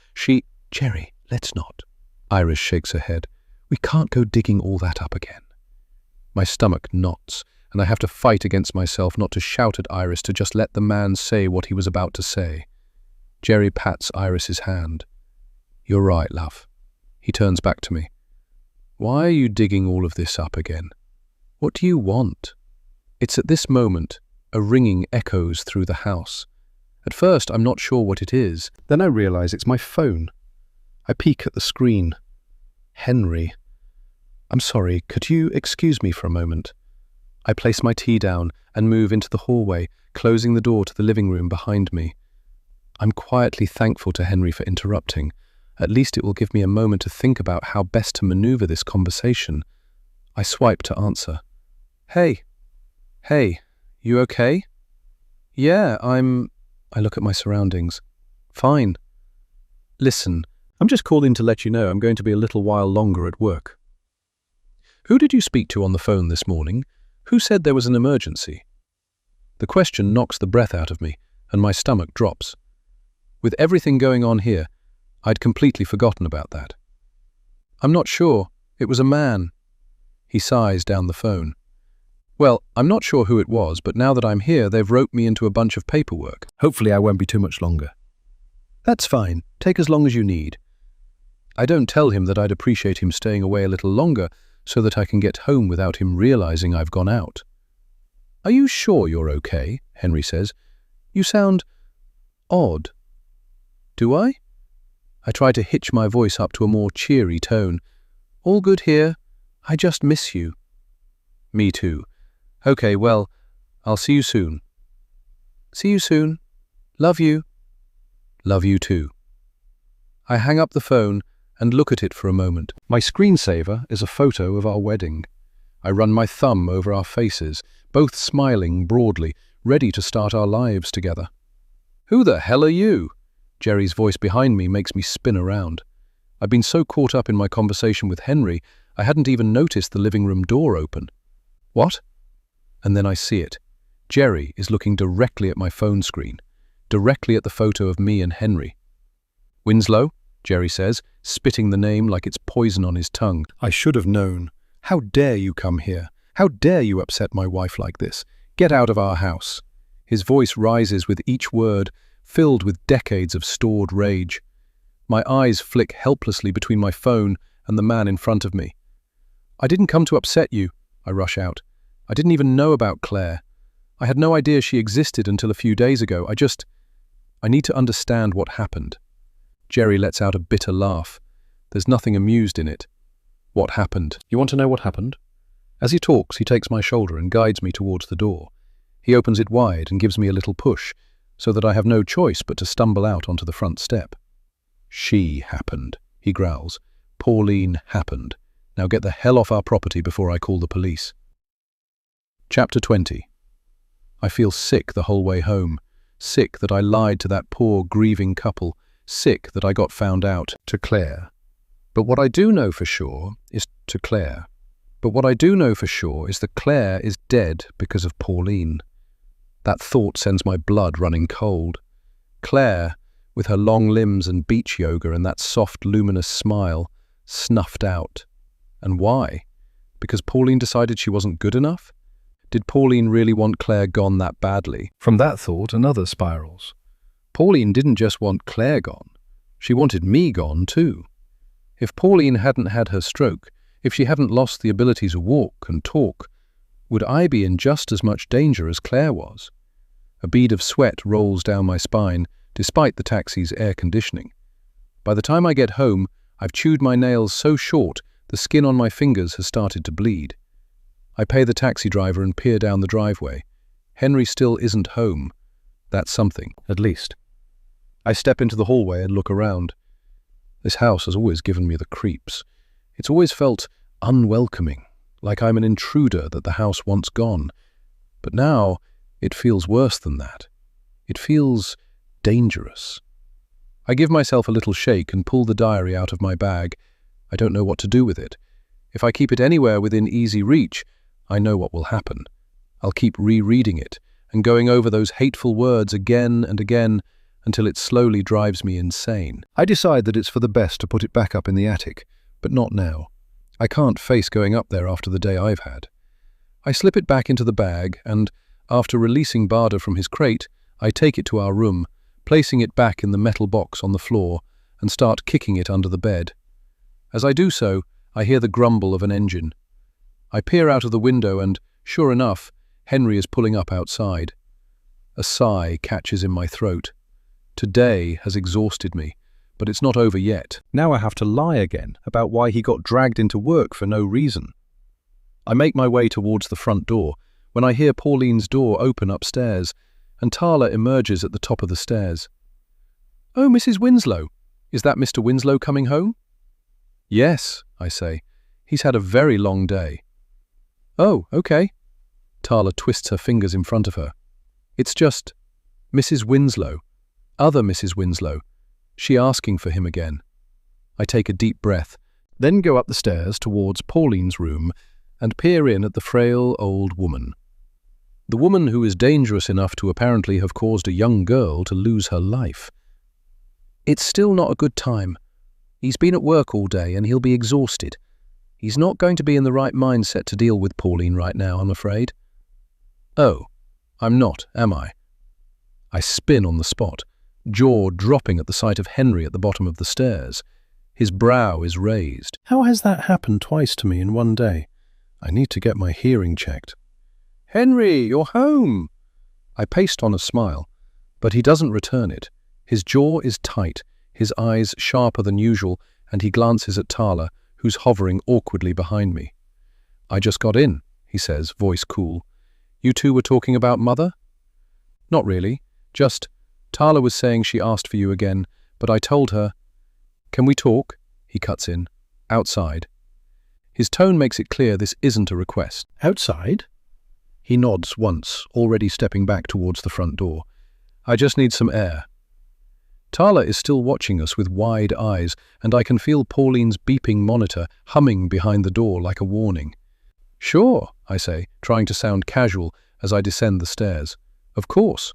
Jerry, let's not. Iris shakes her head. We can't go digging all that up again. My stomach knots, and I have to fight against myself not to shout at Iris to just let the man say what he was about to say. Jerry pats Iris's hand. You're right, love. He turns back to me. Why are you digging all of this up again? What do you want? It's at this moment a ringing echoes through the house. At first, I'm not sure what it is. Then I realize it's my phone. I peek at the screen. Henry. I'm sorry, could you excuse me for a moment? I place my tea down and move into the hallway, closing the door to the living room behind me. I'm quietly thankful to Henry for interrupting. At least it will give me a moment to think about how best to maneuver this conversation. I swipe to answer. Hey, you okay? Yeah, I look at my surroundings. Fine. Listen, I'm just calling to let you know I'm going to be a little while longer at work. Who did you speak to on the phone this morning? Who said there was an emergency? The question knocks the breath out of me, and my stomach drops. With everything going on here, I'd completely forgotten about that. I'm not sure. It was a man. He sighs down the phone. Well, I'm not sure who it was, but now that I'm here, they've roped me into a bunch of paperwork. Hopefully I won't be too much longer. That's fine. Take as long as you need. I don't tell him that I'd appreciate him staying away a little longer so that I can get home without him realizing I've gone out. Are you sure you're okay? Henry says. You sound odd. Do I? I try to hitch my voice up to a more cheery tone. All good here. I just miss you. Me too. Okay, well, I'll see you soon. See you soon. Love you. Love you too. I hang up the phone and look at it for a moment. My screensaver is a photo of our wedding. I run my thumb over our faces, both smiling broadly, ready to start our lives together. Who the hell are you? Jerry's voice behind me makes me spin around. I've been so caught up in my conversation with Henry, I hadn't even noticed the living room door open. What? And then I see it. Jerry is looking directly at my phone screen, directly at the photo of me and Henry. Winslow, Jerry says, spitting the name like it's poison on his tongue. I should have known. How dare you come here? How dare you upset my wife like this? Get out of our house. His voice rises with each word, filled with decades of stored rage. My eyes flick helplessly between my phone and the man in front of me. I didn't come to upset you, I rush out. I didn't even know about Claire. I had no idea she existed until a few days ago. I need to understand what happened. Jerry lets out a bitter laugh. There's nothing amused in it. What happened? You want to know what happened? As he talks, he takes my shoulder and guides me towards the door. He opens it wide and gives me a little push, so that I have no choice but to stumble out onto the front step. She happened, he growls. Pauline happened. Now get the hell off our property before I call the police. Chapter 20. I feel sick the whole way home. Sick that I lied to that poor, grieving couple. Sick that I got found out to Claire. But what I do know for sure is that Claire is dead because of Pauline. That thought sends my blood running cold. Claire, with her long limbs and beach yoga and that soft, luminous smile, snuffed out. And why? Because Pauline decided she wasn't good enough? Did Pauline really want Claire gone that badly? From that thought, another spirals. Pauline didn't just want Claire gone. She wanted me gone too. If Pauline hadn't had her stroke, if she hadn't lost the ability to walk and talk, would I be in just as much danger as Claire was? A bead of sweat rolls down my spine, despite the taxi's air conditioning. By the time I get home, I've chewed my nails so short the skin on my fingers has started to bleed. I pay the taxi driver and peer down the driveway. Henry still isn't home. That's something, at least. I step into the hallway and look around. This house has always given me the creeps. It's always felt unwelcoming, like I'm an intruder that the house wants gone. But now, it feels worse than that. It feels dangerous. I give myself a little shake and pull the diary out of my bag. I don't know what to do with it. If I keep it anywhere within easy reach, I know what will happen. I'll keep rereading it and going over those hateful words again and again until it slowly drives me insane. I decide that it's for the best to put it back up in the attic, but not now. I can't face going up there after the day I've had. I slip it back into the bag and, after releasing Barda from his crate, I take it to our room, placing it back in the metal box on the floor and start kicking it under the bed. As I do so, I hear the grumble of an engine. I peer out of the window and, sure enough, Henry is pulling up outside. A sigh catches in my throat. Today has exhausted me, but it's not over yet. Now I have to lie again about why he got dragged into work for no reason. I make my way towards the front door when I hear Pauline's door open upstairs and Tala emerges at the top of the stairs. "Oh, Mrs. Winslow, is that Mr. Winslow coming home?" "Yes," I say. "He's had a very long day." "Oh, okay." Tala twists her fingers in front of her. "It's just Mrs. Winslow, other Mrs. Winslow. She asking for him again." I take a deep breath, then go up the stairs towards Pauline's room and peer in at the frail old woman. The woman who is dangerous enough to apparently have caused a young girl to lose her life. "It's still not a good time. He's been at work all day and he'll be exhausted. He's not going to be in the right mindset to deal with Pauline right now, I'm afraid." "Oh, I'm not, am I?" I spin on the spot, jaw dropping at the sight of Henry at the bottom of the stairs. His brow is raised. How has that happened twice to me in one day? I need to get my hearing checked. "Henry, you're home!" I paste on a smile, but he doesn't return it. His jaw is tight, his eyes sharper than usual, and he glances at Tala, who's hovering awkwardly behind me. "I just got in," he says, voice cool. "You two were talking about Mother?" "Not really. Just, Tala was saying she asked for you again, but I told her—" "Can we talk?" he cuts in. "Outside." His tone makes it clear this isn't a request. "Outside?" He nods once, already stepping back towards the front door. "I just need some air." Tala is still watching us with wide eyes, and I can feel Pauline's beeping monitor humming behind the door like a warning. "Sure," I say, trying to sound casual as I descend the stairs. "Of course."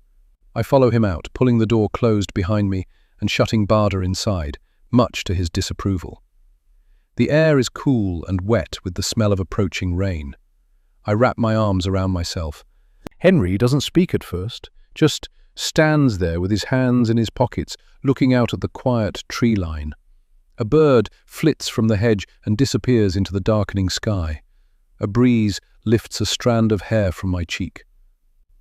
I follow him out, pulling the door closed behind me and shutting Barda inside, much to his disapproval. The air is cool and wet with the smell of approaching rain. I wrap my arms around myself. Henry doesn't speak at first, just stands there with his hands in his pockets, looking out at the quiet tree line. A bird flits from the hedge and disappears into the darkening sky. A breeze lifts a strand of hair from my cheek.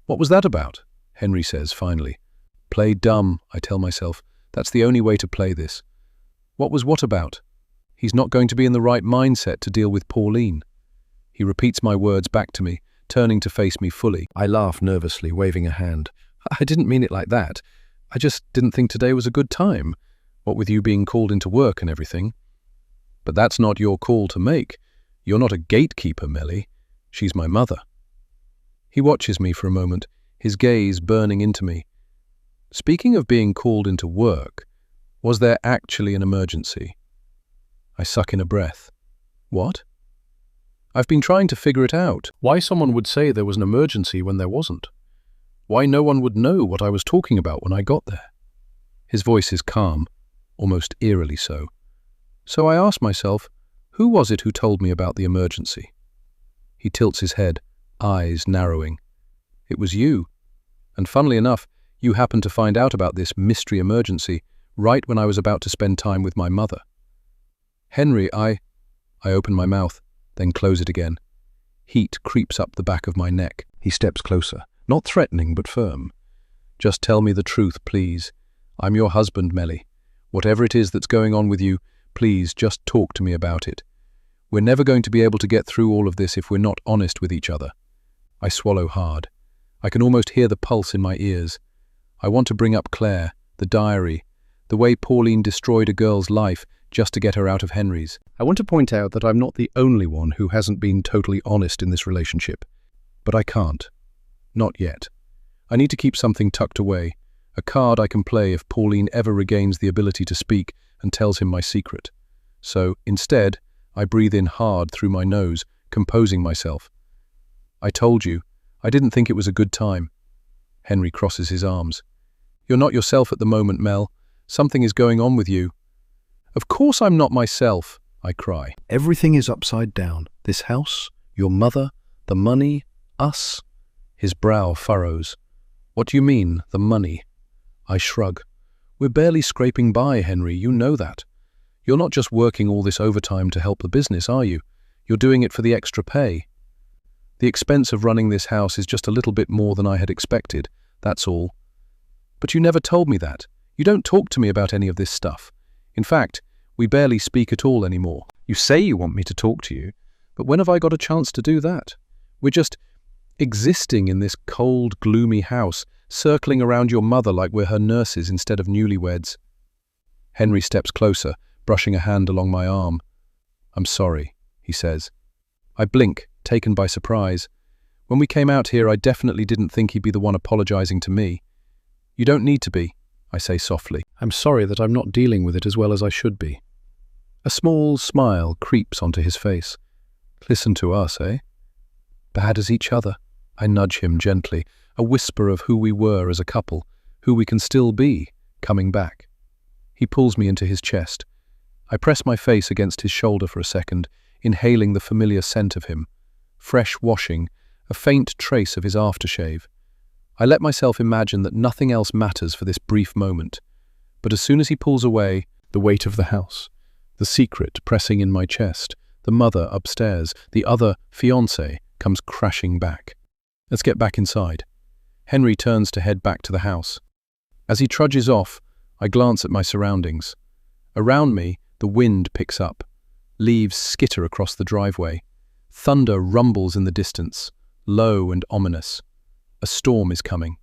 What was that about? Henry says, finally. Play dumb, I tell myself. That's the only way to play this. What about? He's not going to be in the right mindset to deal with Pauline. He repeats my words back to me, turning to face me fully. I laugh nervously, waving a hand. I didn't mean it like that. I just didn't think today was a good time, what with you being called into work and everything. But that's not your call to make. You're not a gatekeeper, Melly. She's my mother. He watches me for a moment, his gaze burning into me. Speaking of being called into work, was there actually an emergency? I suck in a breath. What? I've been trying to figure it out. Why someone would say there was an emergency when there wasn't? Why no one would know what I was talking about when I got there? His voice is calm, almost eerily so. So I ask myself, who was it who told me about the emergency? He tilts his head, eyes narrowing. It was you. And funnily enough, you happened to find out about this mystery emergency right when I was about to spend time with my mother. Henry, I open my mouth, then close it again. Heat creeps up the back of my neck. He steps closer, not threatening but firm. Just tell me the truth, please. I'm your husband, Melly. Whatever it is that's going on with you, please just talk to me about it. We're never going to be able to get through all of this if we're not honest with each other. I swallow hard. I can almost hear the pulse in my ears. I want to bring up Claire, the diary, the way Pauline destroyed a girl's life just to get her out of Henry's. I want to point out that I'm not the only one who hasn't been totally honest in this relationship. But I can't. Not yet. I need to keep something tucked away, a card I can play if Pauline ever regains the ability to speak and tells him my secret. So, instead, I breathe in hard through my nose, composing myself. I told you, I didn't think it was a good time. Henry crosses his arms. You're not yourself at the moment, Mel. Something is going on with you. Of course I'm not myself, I cry. Everything is upside down. This house, your mother, the money, us. His brow furrows. What do you mean, the money? I shrug. We're barely scraping by, Henry, you know that. You're not just working all this overtime to help the business, are you? You're doing it for the extra pay. The expense of running this house is just a little bit more than I had expected, that's all. But you never told me that. You don't talk to me about any of this stuff. In fact, we barely speak at all anymore. You say you want me to talk to you, but when have I got a chance to do that? We're just existing in this cold, gloomy house, circling around your mother like we're her nurses instead of newlyweds. Henry steps closer, brushing a hand along my arm. I'm sorry, he says. I blink, taken by surprise. When we came out here, I definitely didn't think he'd be the one apologizing to me. You don't need to be, I say softly. I'm sorry that I'm not dealing with it as well as I should be. A small smile creeps onto his face. Listen to us, eh? Bad as each other. I nudge him gently, a whisper of who we were as a couple, who we can still be, coming back. He pulls me into his chest. I press my face against his shoulder for a second, inhaling the familiar scent of him. Fresh washing, a faint trace of his aftershave. I let myself imagine that nothing else matters for this brief moment. But as soon as he pulls away, the weight of the house, the secret pressing in my chest, the mother upstairs, the other fiancé, comes crashing back. Let's get back inside. Henry turns to head back to the house. As he trudges off, I glance at my surroundings. Around me, the wind picks up. Leaves skitter across the driveway. Thunder rumbles in the distance, low and ominous. A storm is coming.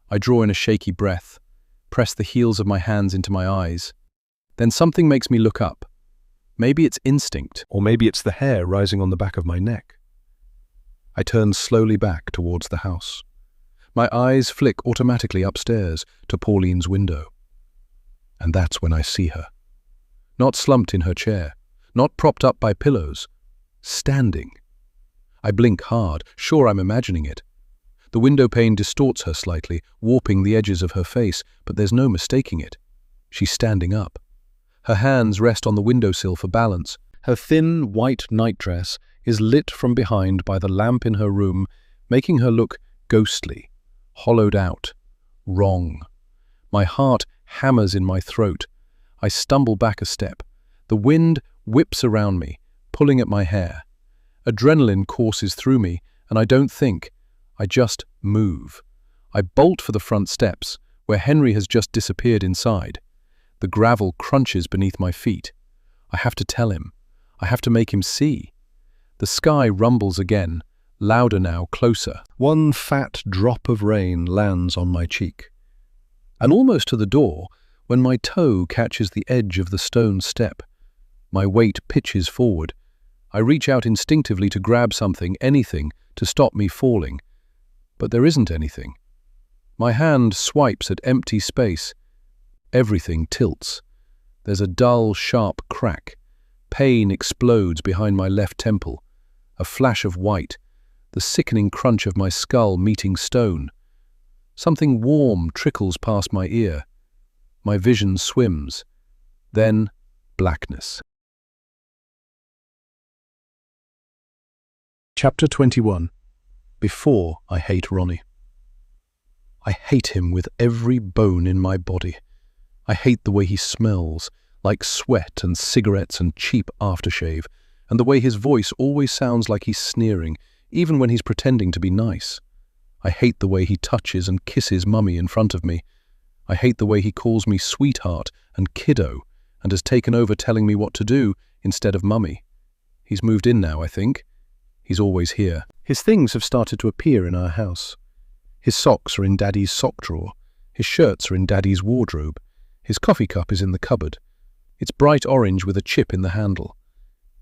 I draw in a shaky breath, press the heels of my hands into my eyes. Then something makes me look up. Maybe it's instinct, or maybe it's the hair rising on the back of my neck. I turn slowly back towards the house. My eyes flick automatically upstairs to Pauline's window. And that's when I see her. Not slumped in her chair, not propped up by pillows, standing. I blink hard, sure I'm imagining it. The window pane distorts her slightly, warping the edges of her face, but there's no mistaking it. She's standing up. Her hands rest on the windowsill for balance. Her thin, white nightdress is lit from behind by the lamp in her room, making her look ghostly, hollowed out, wrong. My heart hammers in my throat. I stumble back a step. The wind whips around me, pulling at my hair. Adrenaline courses through me, and I don't think, I just move. I bolt for the front steps, where Henry has just disappeared inside. The gravel crunches beneath my feet. I have to tell him. I have to make him see. The sky rumbles again, louder now, closer. One fat drop of rain lands on my cheek. And almost to the door, when my toe catches the edge of the stone step. My weight pitches forward. I reach out instinctively to grab something, anything, to stop me falling. But there isn't anything. My hand swipes at empty space. Everything tilts. There's a dull, sharp crack. Pain explodes behind my left temple. A flash of white. The sickening crunch of my skull meeting stone. Something warm trickles past my ear. My vision swims. Then, blackness. Chapter 21. Before I hate Ronnie. I hate him with every bone in my body. I hate the way he smells, like sweat and cigarettes and cheap aftershave, and the way his voice always sounds like he's sneering, even when he's pretending to be nice. I hate the way he touches and kisses Mummy in front of me. I hate the way he calls me sweetheart and kiddo, and has taken over telling me what to do instead of Mummy. He's moved in now, I think. He's always here. His things have started to appear in our house. His socks are in Daddy's sock drawer. His shirts are in Daddy's wardrobe. His coffee cup is in the cupboard. It's bright orange with a chip in the handle.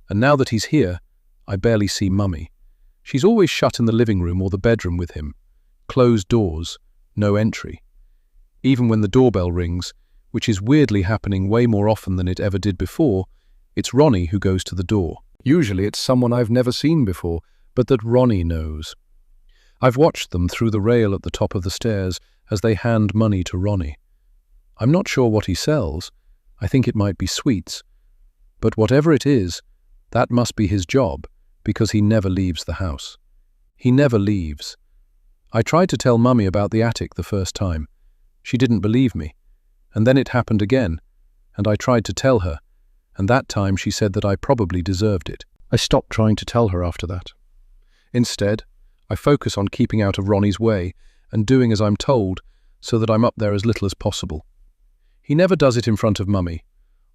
And now that he's here, I barely see Mummy. She's always shut in the living room or the bedroom with him. Closed doors, no entry. Even when the doorbell rings, which is weirdly happening way more often than it ever did before, it's Ronnie who goes to the door. Usually it's someone I've never seen before, but that Ronnie knows. I've watched them through the rail at the top of the stairs as they hand money to Ronnie. I'm not sure what he sells. I think it might be sweets. But whatever it is, that must be his job, because he never leaves the house. He never leaves. I tried to tell Mummy about the attic the first time. She didn't believe me. And then it happened again, and I tried to tell her, and that time she said that I probably deserved it. I stopped trying to tell her after that. Instead, I focus on keeping out of Ronnie's way and doing as I'm told so that I'm up there as little as possible. He never does it in front of Mummy,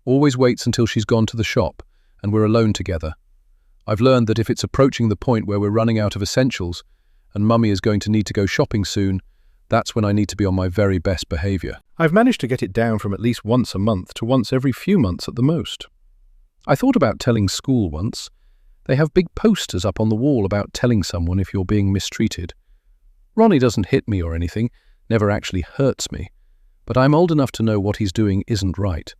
always waits until she's gone to the shop and we're alone together. I've learned that if it's approaching the point where we're running out of essentials and Mummy is going to need to go shopping soon, that's when I need to be on my very best behaviour. I've managed to get it down from at least once a month to once every few months at the most. I thought about telling school once. They have big posters up on the wall about telling someone if you're being mistreated. Ronnie doesn't hit me or anything, never actually hurts me, but I'm old enough to know what he's doing isn't right.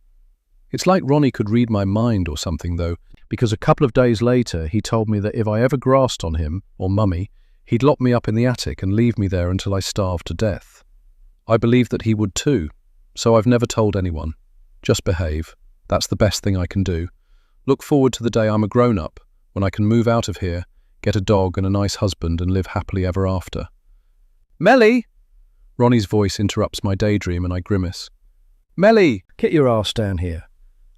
It's like Ronnie could read my mind or something, though, because a couple of days later he told me that if I ever grasped on him, or Mummy, he'd lock me up in the attic and leave me there until I starved to death. I believe that he would too, so I've never told anyone. Just behave. That's the best thing I can do. Look forward to the day I'm a grown-up, when I can move out of here, get a dog and a nice husband and live happily ever after. Melly! Ronnie's voice interrupts my daydream and I grimace. Melly! Get your ass down here.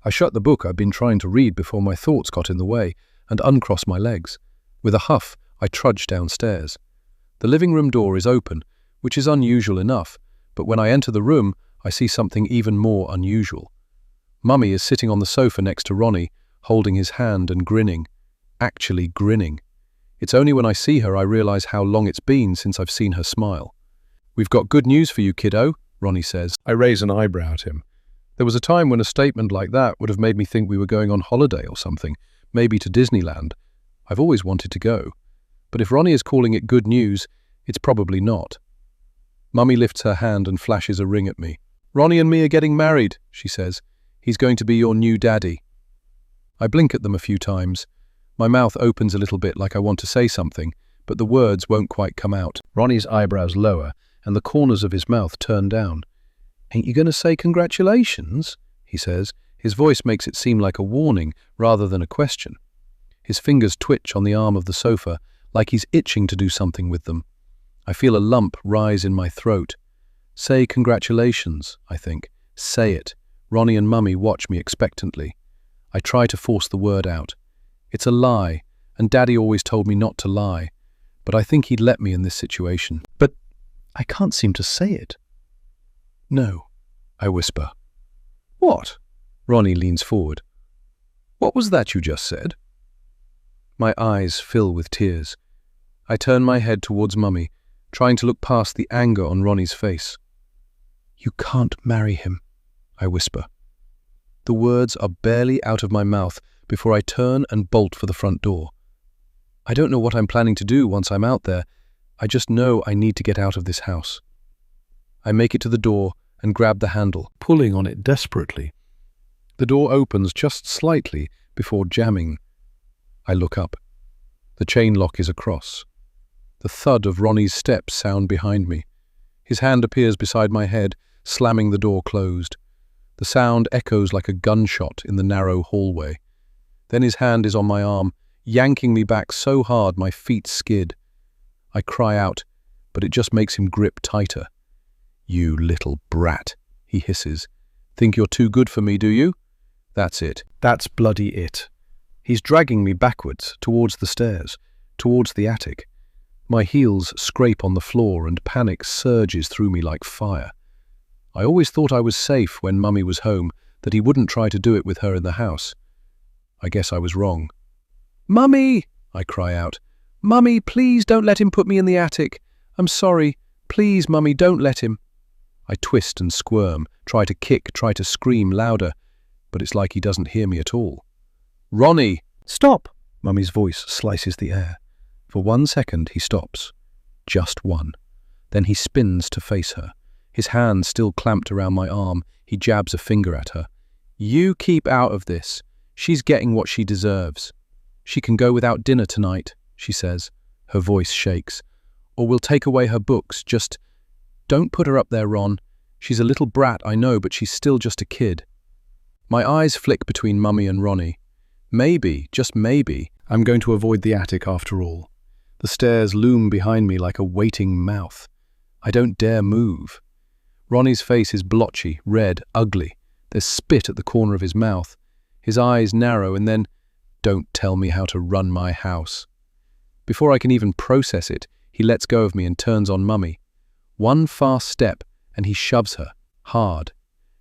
I shut the book I'd been trying to read before my thoughts got in the way and uncrossed my legs. With a huff, I trudge downstairs. The living room door is open, which is unusual enough, but when I enter the room, I see something even more unusual. Mummy is sitting on the sofa next to Ronnie, holding his hand and grinning. Actually grinning. It's only when I see her I realise how long it's been since I've seen her smile. We've got good news for you, kiddo, Ronnie says. I raise an eyebrow at him. There was a time when a statement like that would have made me think we were going on holiday or something, maybe to Disneyland. I've always wanted to go. But if Ronnie is calling it good news, it's probably not. Mummy lifts her hand and flashes a ring at me. Ronnie and me are getting married, she says. He's going to be your new daddy. I blink at them a few times. My mouth opens a little bit like I want to say something, but the words won't quite come out. Ronnie's eyebrows lower and the corners of his mouth turn down. Ain't you going to say congratulations? He says. His voice makes it seem like a warning rather than a question. His fingers twitch on the arm of the sofa, like he's itching to do something with them. I feel a lump rise in my throat. Say congratulations, I think. Say it. Ronnie and Mummy watch me expectantly. I try to force the word out. It's a lie, and Daddy always told me not to lie. But but I think he'd let me in this situation. But I can't seem to say it. No, I whisper. What? Ronnie leans forward. What was that you just said? My eyes fill with tears. I turn my head towards Mummy, trying to look past the anger on Ronnie's face. You can't marry him, I whisper. The words are barely out of my mouth before I turn and bolt for the front door. I don't know what I'm planning to do once I'm out there. I just know I need to get out of this house. I make it to the door and grab the handle, pulling on it desperately. The door opens just slightly before jamming. I look up. The chain lock is across. The thud of Ronnie's steps sound behind me. His hand appears beside my head, slamming the door closed. The sound echoes like a gunshot in the narrow hallway. Then his hand is on my arm, yanking me back so hard my feet skid. I cry out, but it just makes him grip tighter. You little brat, he hisses. Think you're too good for me, do you? That's it. That's bloody it. He's dragging me backwards, towards the stairs, towards the attic. My heels scrape on the floor and panic surges through me like fire. I always thought I was safe when Mummy was home, that he wouldn't try to do it with her in the house. I guess I was wrong. Mummy! I cry out. Mummy, please don't let him put me in the attic. I'm sorry. Please, Mummy, don't let him. I twist and squirm, try to kick, try to scream louder, but it's like he doesn't hear me at all. Ronnie! Stop! Mummy's voice slices the air. For 1 second he stops. Just one. Then he spins to face her. His hand still clamped around my arm, he jabs a finger at her. You keep out of this. She's getting what she deserves. She can go without dinner tonight, she says. Her voice shakes. Or we'll take away her books. Just don't put her up there, Ron. She's a little brat, I know, but she's still just a kid. My eyes flick between Mummy and Ronnie. Maybe, just maybe, I'm going to avoid the attic after all. The stairs loom behind me like a waiting mouth. I don't dare move. Ronnie's face is blotchy, red, ugly. There's spit at the corner of his mouth. His eyes narrow and then, don't tell me how to run my house. Before I can even process it, he lets go of me and turns on Mummy. One fast step and he shoves her, hard.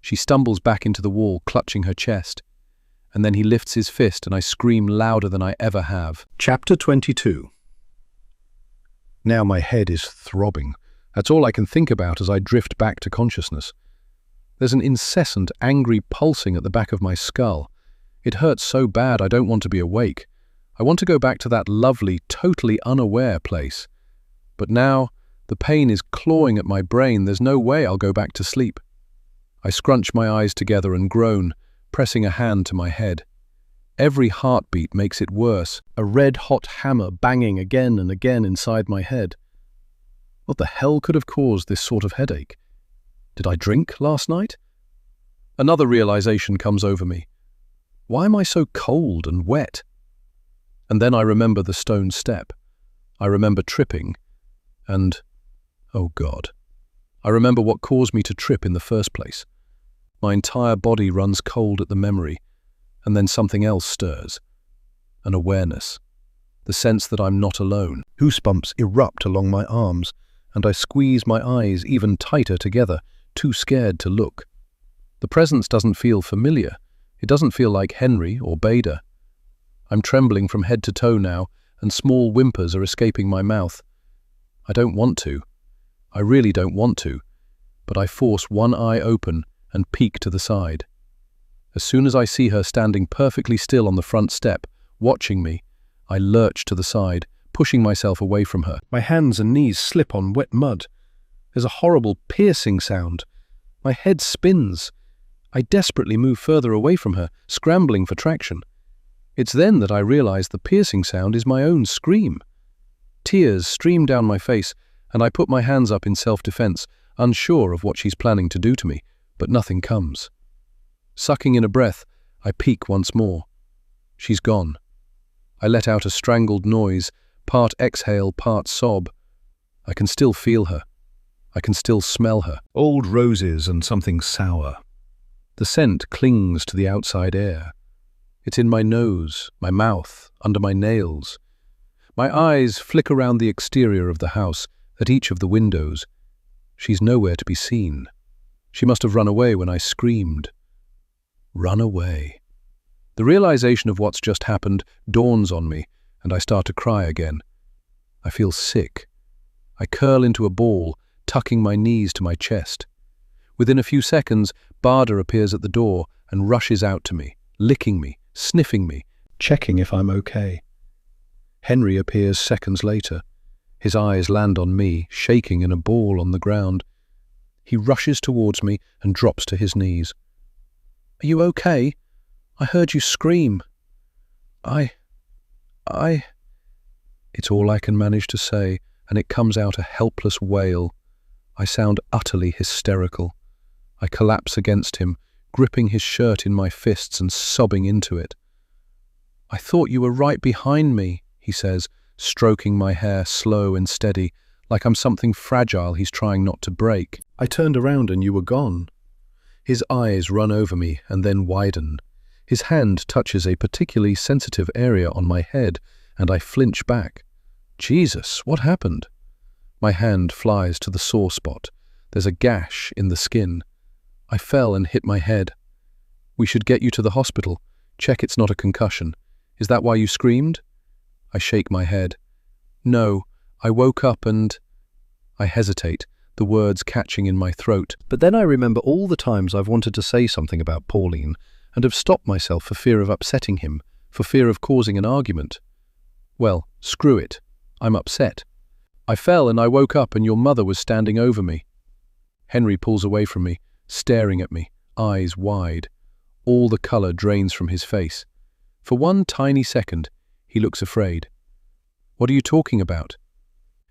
She stumbles back into the wall, clutching her chest. And then he lifts his fist and I scream louder than I ever have. Chapter 22. Now my head is throbbing. That's all I can think about as I drift back to consciousness. There's an incessant, angry pulsing at the back of my skull. It hurts so bad I don't want to be awake. I want to go back to that lovely, totally unaware place. But now, the pain is clawing at my brain. There's no way I'll go back to sleep. I scrunch my eyes together and groan, pressing a hand to my head. Every heartbeat makes it worse, a red-hot hammer banging again and again inside my head. What the hell could have caused this sort of headache? Did I drink last night? Another realization comes over me. Why am I so cold and wet? And then I remember the stone step. I remember tripping. And, oh God, I remember what caused me to trip in the first place. My entire body runs cold at the memory, and then something else stirs. An awareness. The sense that I'm not alone. Goosebumps erupt along my arms, and I squeeze my eyes even tighter together, too scared to look. The presence doesn't feel familiar. It doesn't feel like Henry or Bader. I'm trembling from head to toe now, and small whimpers are escaping my mouth. I don't want to. I really don't want to. But I force one eye open and peek to the side. As soon as I see her standing perfectly still on the front step, watching me, I lurch to the side, pushing myself away from her. My hands and knees slip on wet mud. There's a horrible piercing sound. My head spins. I desperately move further away from her, scrambling for traction. It's then that I realize the piercing sound is my own scream. Tears stream down my face, and I put my hands up in self-defense, unsure of what she's planning to do to me, but nothing comes. Sucking in a breath, I peek once more. She's gone. I let out a strangled noise, part exhale, part sob. I can still feel her. I can still smell her. Old roses and something sour. The scent clings to the outside air. It's in my nose, my mouth, under my nails. My eyes flick around the exterior of the house, at each of the windows. She's nowhere to be seen. She must have run away when I screamed. Run away. The realization of what's just happened dawns on me, and I start to cry again. I feel sick. I curl into a ball, tucking my knees to my chest. Within a few seconds, Bada appears at the door and rushes out to me, licking me, sniffing me, checking if I'm okay. Henry appears seconds later. His eyes land on me, shaking in a ball on the ground. He rushes towards me and drops to his knees. "Are you okay? I heard you scream." I... It's all I can manage to say, and it comes out a helpless wail. I sound utterly hysterical. I collapse against him, gripping his shirt in my fists and sobbing into it. "I thought you were right behind me," he says, stroking my hair slow and steady, like I'm something fragile he's trying not to break. "I turned around and you were gone." His eyes run over me and then widen. His hand touches a particularly sensitive area on my head, and I flinch back. Jesus, what happened? My hand flies to the sore spot. There's a gash in the skin. I fell and hit my head. "We should get you to the hospital. Check it's not a concussion. Is that why you screamed?" I shake my head. "No, I woke up and..." I hesitate, the words catching in my throat. But then I remember all the times I've wanted to say something about Pauline and have stopped myself for fear of upsetting him, for fear of causing an argument. Well, screw it. I'm upset. "I fell and I woke up and your mother was standing over me." Henry pulls away from me, staring at me, eyes wide. All the colour drains from his face. For one tiny second, he looks afraid. "What are you talking about?"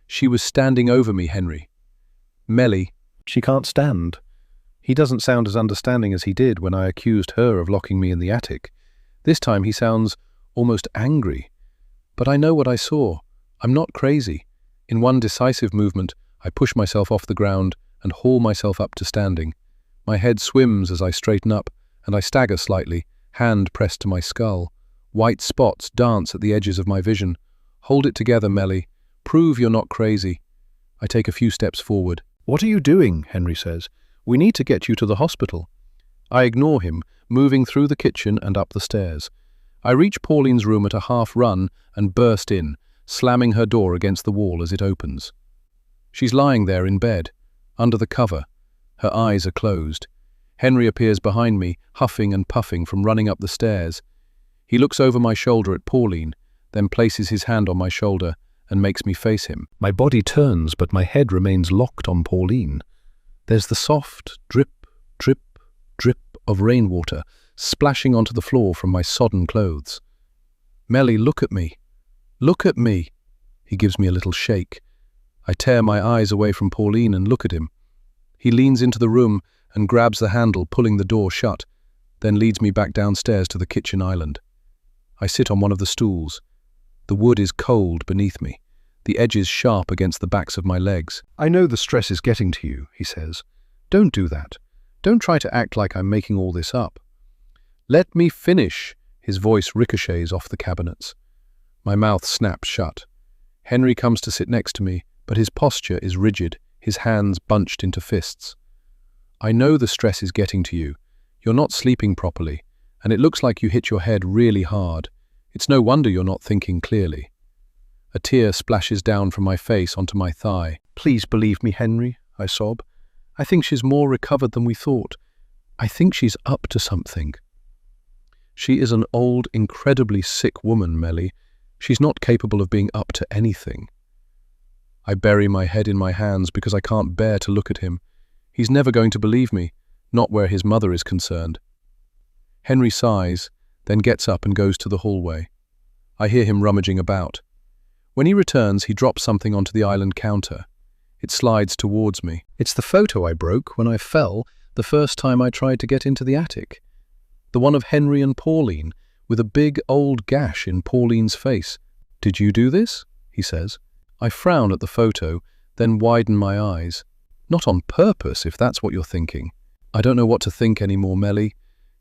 "She was standing over me, Henry. Melly." "She can't stand." He doesn't sound as understanding as he did when I accused her of locking me in the attic. This time he sounds almost angry. But I know what I saw. I'm not crazy. In one decisive movement, I push myself off the ground and haul myself up to standing. My head swims as I straighten up, and I stagger slightly, hand pressed to my skull. White spots dance at the edges of my vision. "Hold it together, Melly. Prove you're not crazy." I take a few steps forward. "What are you doing?" Henry says. "We need to get you to the hospital." I ignore him, moving through the kitchen and up the stairs. I reach Pauline's room at a half run and burst in, slamming her door against the wall as it opens. She's lying there in bed, under the cover. Her eyes are closed. Henry appears behind me, huffing and puffing from running up the stairs. He looks over my shoulder at Pauline, then places his hand on my shoulder and makes me face him. My body turns, but my head remains locked on Pauline. There's the soft drip, drip, drip of rainwater splashing onto the floor from my sodden clothes. "Melly, look at me. Look at me." He gives me a little shake. I tear my eyes away from Pauline and look at him. He leans into the room and grabs the handle, pulling the door shut, then leads me back downstairs to the kitchen island. I sit on one of the stools. The wood is cold beneath me, the edges sharp against the backs of my legs. "I know the stress is getting to you," he says. "Don't do that. Don't try to act like I'm making all this up." "Let me finish." His voice ricochets off the cabinets. My mouth snaps shut. Henry comes to sit next to me, but his posture is rigid, his hands bunched into fists. "I know the stress is getting to you. You're not sleeping properly, and it looks like you hit your head really hard. It's no wonder you're not thinking clearly." A tear splashes down from my face onto my thigh. "Please believe me, Henry," I sob. "I think she's more recovered than we thought. I think she's up to something." "She is an old, incredibly sick woman, Melly. She's not capable of being up to anything." I bury my head in my hands because I can't bear to look at him. He's never going to believe me, not where his mother is concerned. Henry sighs, then gets up and goes to the hallway. I hear him rummaging about. When he returns, he drops something onto the island counter. It slides towards me. It's the photo I broke when I fell the first time I tried to get into the attic. The one of Henry and Pauline, with a big old gash in Pauline's face. "Did you do this?" he says. I frown at the photo, then widen my eyes. "Not on purpose, if that's what you're thinking." "I don't know what to think anymore, Melly.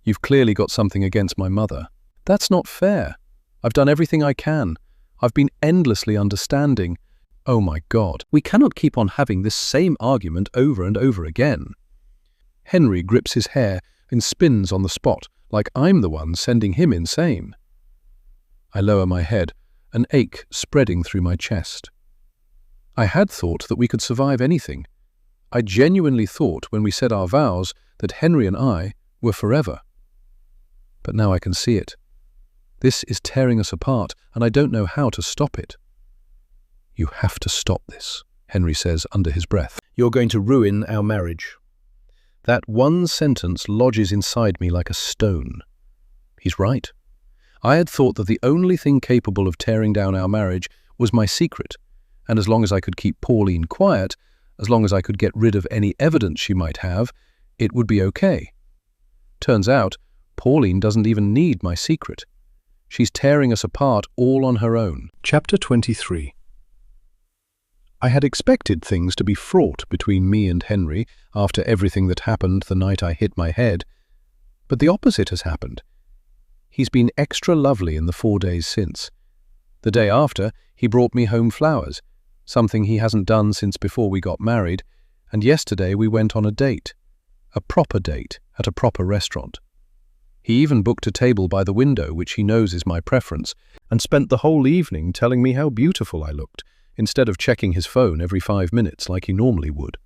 You've clearly got something against my mother." "That's not fair. I've done everything I can. I've been endlessly understanding. Oh my God, we cannot keep on having this same argument over and over again. Henry grips his hair and spins on the spot like I'm the one sending him insane. I lower my head, an ache spreading through my chest. I had thought that we could survive anything. I genuinely thought when we said our vows that Henry and I were forever. But now I can see it. This is tearing us apart, and I don't know how to stop it. You have to stop this, Henry says under his breath. You're going to ruin our marriage. That one sentence lodges inside me like a stone. He's right. I had thought that the only thing capable of tearing down our marriage was my secret, and as long as I could keep Pauline quiet, as long as I could get rid of any evidence she might have, it would be okay. Turns out, Pauline doesn't even need my secret. She's tearing us apart all on her own. Chapter 23. I had expected things to be fraught between me and Henry after everything that happened the night I hit my head, but the opposite has happened. He's been extra lovely in the 4 days since. The day after, he brought me home flowers, something he hasn't done since before we got married, and yesterday we went on a date. A proper date at a proper restaurant. He even booked a table by the window, which he knows is my preference, and spent the whole evening telling me how beautiful I looked, instead of checking his phone every 5 minutes like he normally would.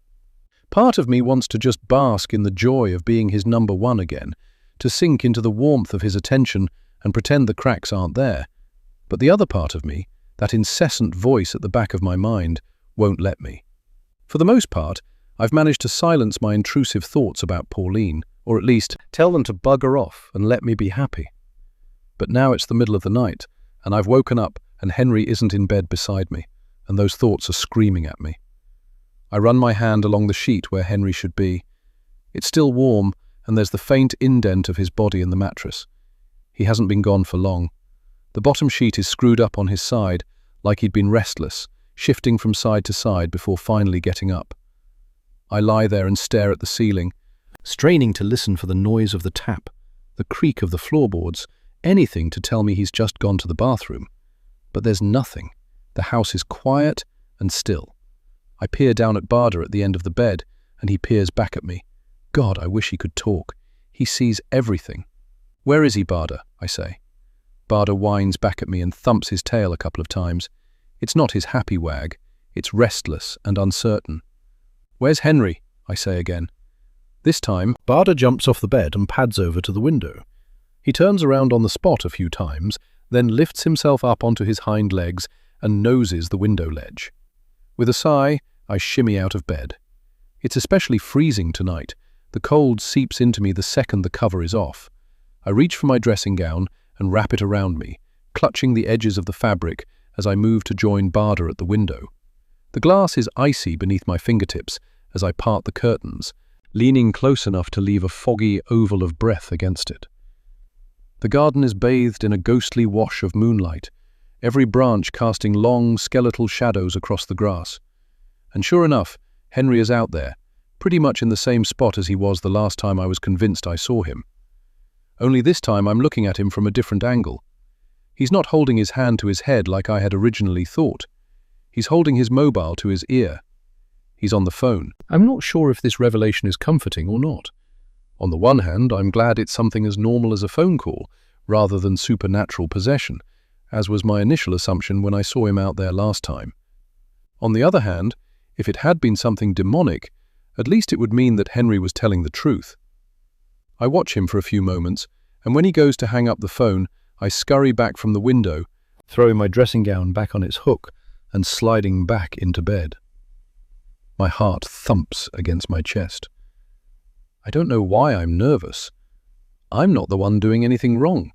Part of me wants to just bask in the joy of being his number one again, to sink into the warmth of his attention and pretend the cracks aren't there. But the other part of me, that incessant voice at the back of my mind, won't let me. For the most part, I've managed to silence my intrusive thoughts about Pauline, or at least tell them to bugger off and let me be happy. But now it's the middle of the night, and I've woken up and Henry isn't in bed beside me, and those thoughts are screaming at me. I run my hand along the sheet where Henry should be. It's still warm, and there's the faint indent of his body in the mattress. He hasn't been gone for long. The bottom sheet is screwed up on his side, like he'd been restless, shifting from side to side before finally getting up. I lie there and stare at the ceiling, straining to listen for the noise of the tap, the creak of the floorboards, anything to tell me he's just gone to the bathroom. But there's nothing. The house is quiet and still. I peer down at Barda at the end of the bed, and he peers back at me. God, I wish he could talk. He sees everything. Where is he, Barda? I say. Barda whines back at me and thumps his tail a couple of times. It's not his happy wag. It's restless and uncertain. Where's Henry? I say again. This time, Barda jumps off the bed and pads over to the window. He turns around on the spot a few times, then lifts himself up onto his hind legs and noses the window ledge. With a sigh, I shimmy out of bed. It's especially freezing tonight. The cold seeps into me the second the cover is off. I reach for my dressing gown and wrap it around me, clutching the edges of the fabric as I move to join Barda at the window. The glass is icy beneath my fingertips as I part the curtains, leaning close enough to leave a foggy oval of breath against it. The garden is bathed in a ghostly wash of moonlight, every branch casting long, skeletal shadows across the grass. And sure enough, Henry is out there, pretty much in the same spot as he was the last time I was convinced I saw him. Only this time I'm looking at him from a different angle. He's not holding his hand to his head like I had originally thought. He's holding his mobile to his ear. He's on the phone. I'm not sure if this revelation is comforting or not. On the one hand, I'm glad it's something as normal as a phone call, rather than supernatural possession, as was my initial assumption when I saw him out there last time. On the other hand, if it had been something demonic, at least it would mean that Henry was telling the truth. I watch him for a few moments, and when he goes to hang up the phone, I scurry back from the window, throwing my dressing gown back on its hook and sliding back into bed. My heart thumps against my chest. I don't know why I'm nervous. I'm not the one doing anything wrong.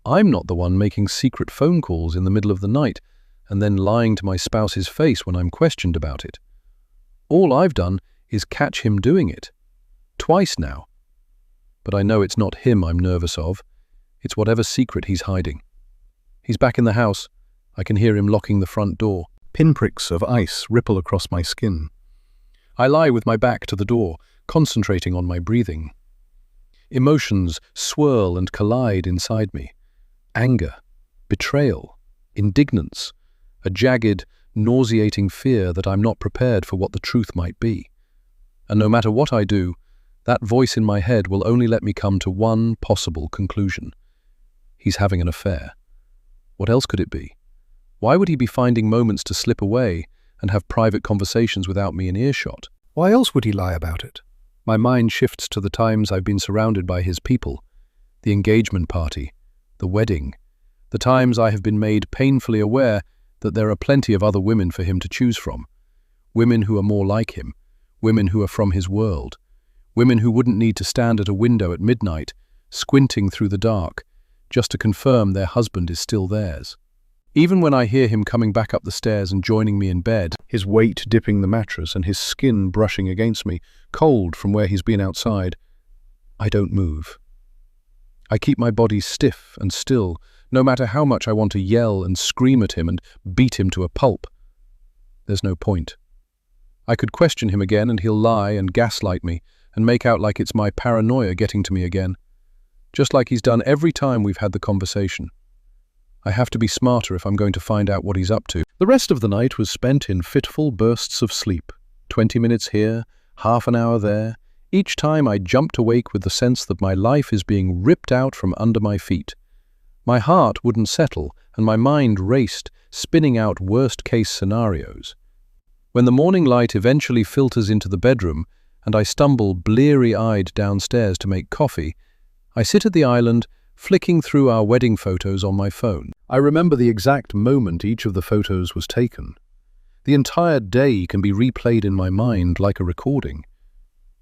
I'm not the one making secret phone calls in the middle of the night and then lying to my spouse's face when I'm questioned about it. All I've done is catch him doing it. Twice now. But I know it's not him I'm nervous of. It's whatever secret he's hiding. He's back in the house. I can hear him locking the front door. Pinpricks of ice ripple across my skin. I lie with my back to the door, concentrating on my breathing. Emotions swirl and collide inside me. Anger, betrayal, indignance, a jagged, nauseating fear that I'm not prepared for what the truth might be. And no matter what I do, that voice in my head will only let me come to one possible conclusion. He's having an affair. What else could it be? Why would he be finding moments to slip away and have private conversations without me in earshot? Why else would he lie about it? My mind shifts to the times I've been surrounded by his people, the engagement party, the wedding, the times I have been made painfully aware that there are plenty of other women for him to choose from, women who are more like him, women who are from his world, women who wouldn't need to stand at a window at midnight, squinting through the dark, just to confirm their husband is still theirs. Even when I hear him coming back up the stairs and joining me in bed, His weight dipping the mattress and his skin brushing against me, cold from where he's been outside, I don't move. I keep my body stiff and still, no matter how much I want to yell and scream at him and beat him to a pulp. There's no point. I could question him again and he'll lie and gaslight me and make out like it's my paranoia getting to me again, just like he's done every time we've had the conversation. I have to be smarter if I'm going to find out what he's up to. The rest of the night was spent in fitful bursts of sleep, 20 minutes here, half an hour there. Each time I jumped awake with the sense that my life is being ripped out from under my feet. My heart wouldn't settle and my mind raced, spinning out worst-case scenarios. When the morning light eventually filters into the bedroom and I stumble bleary-eyed downstairs to make coffee, I sit at the island, flicking through our wedding photos on my phone. I remember the exact moment each of the photos was taken. The entire day can be replayed in my mind like a recording.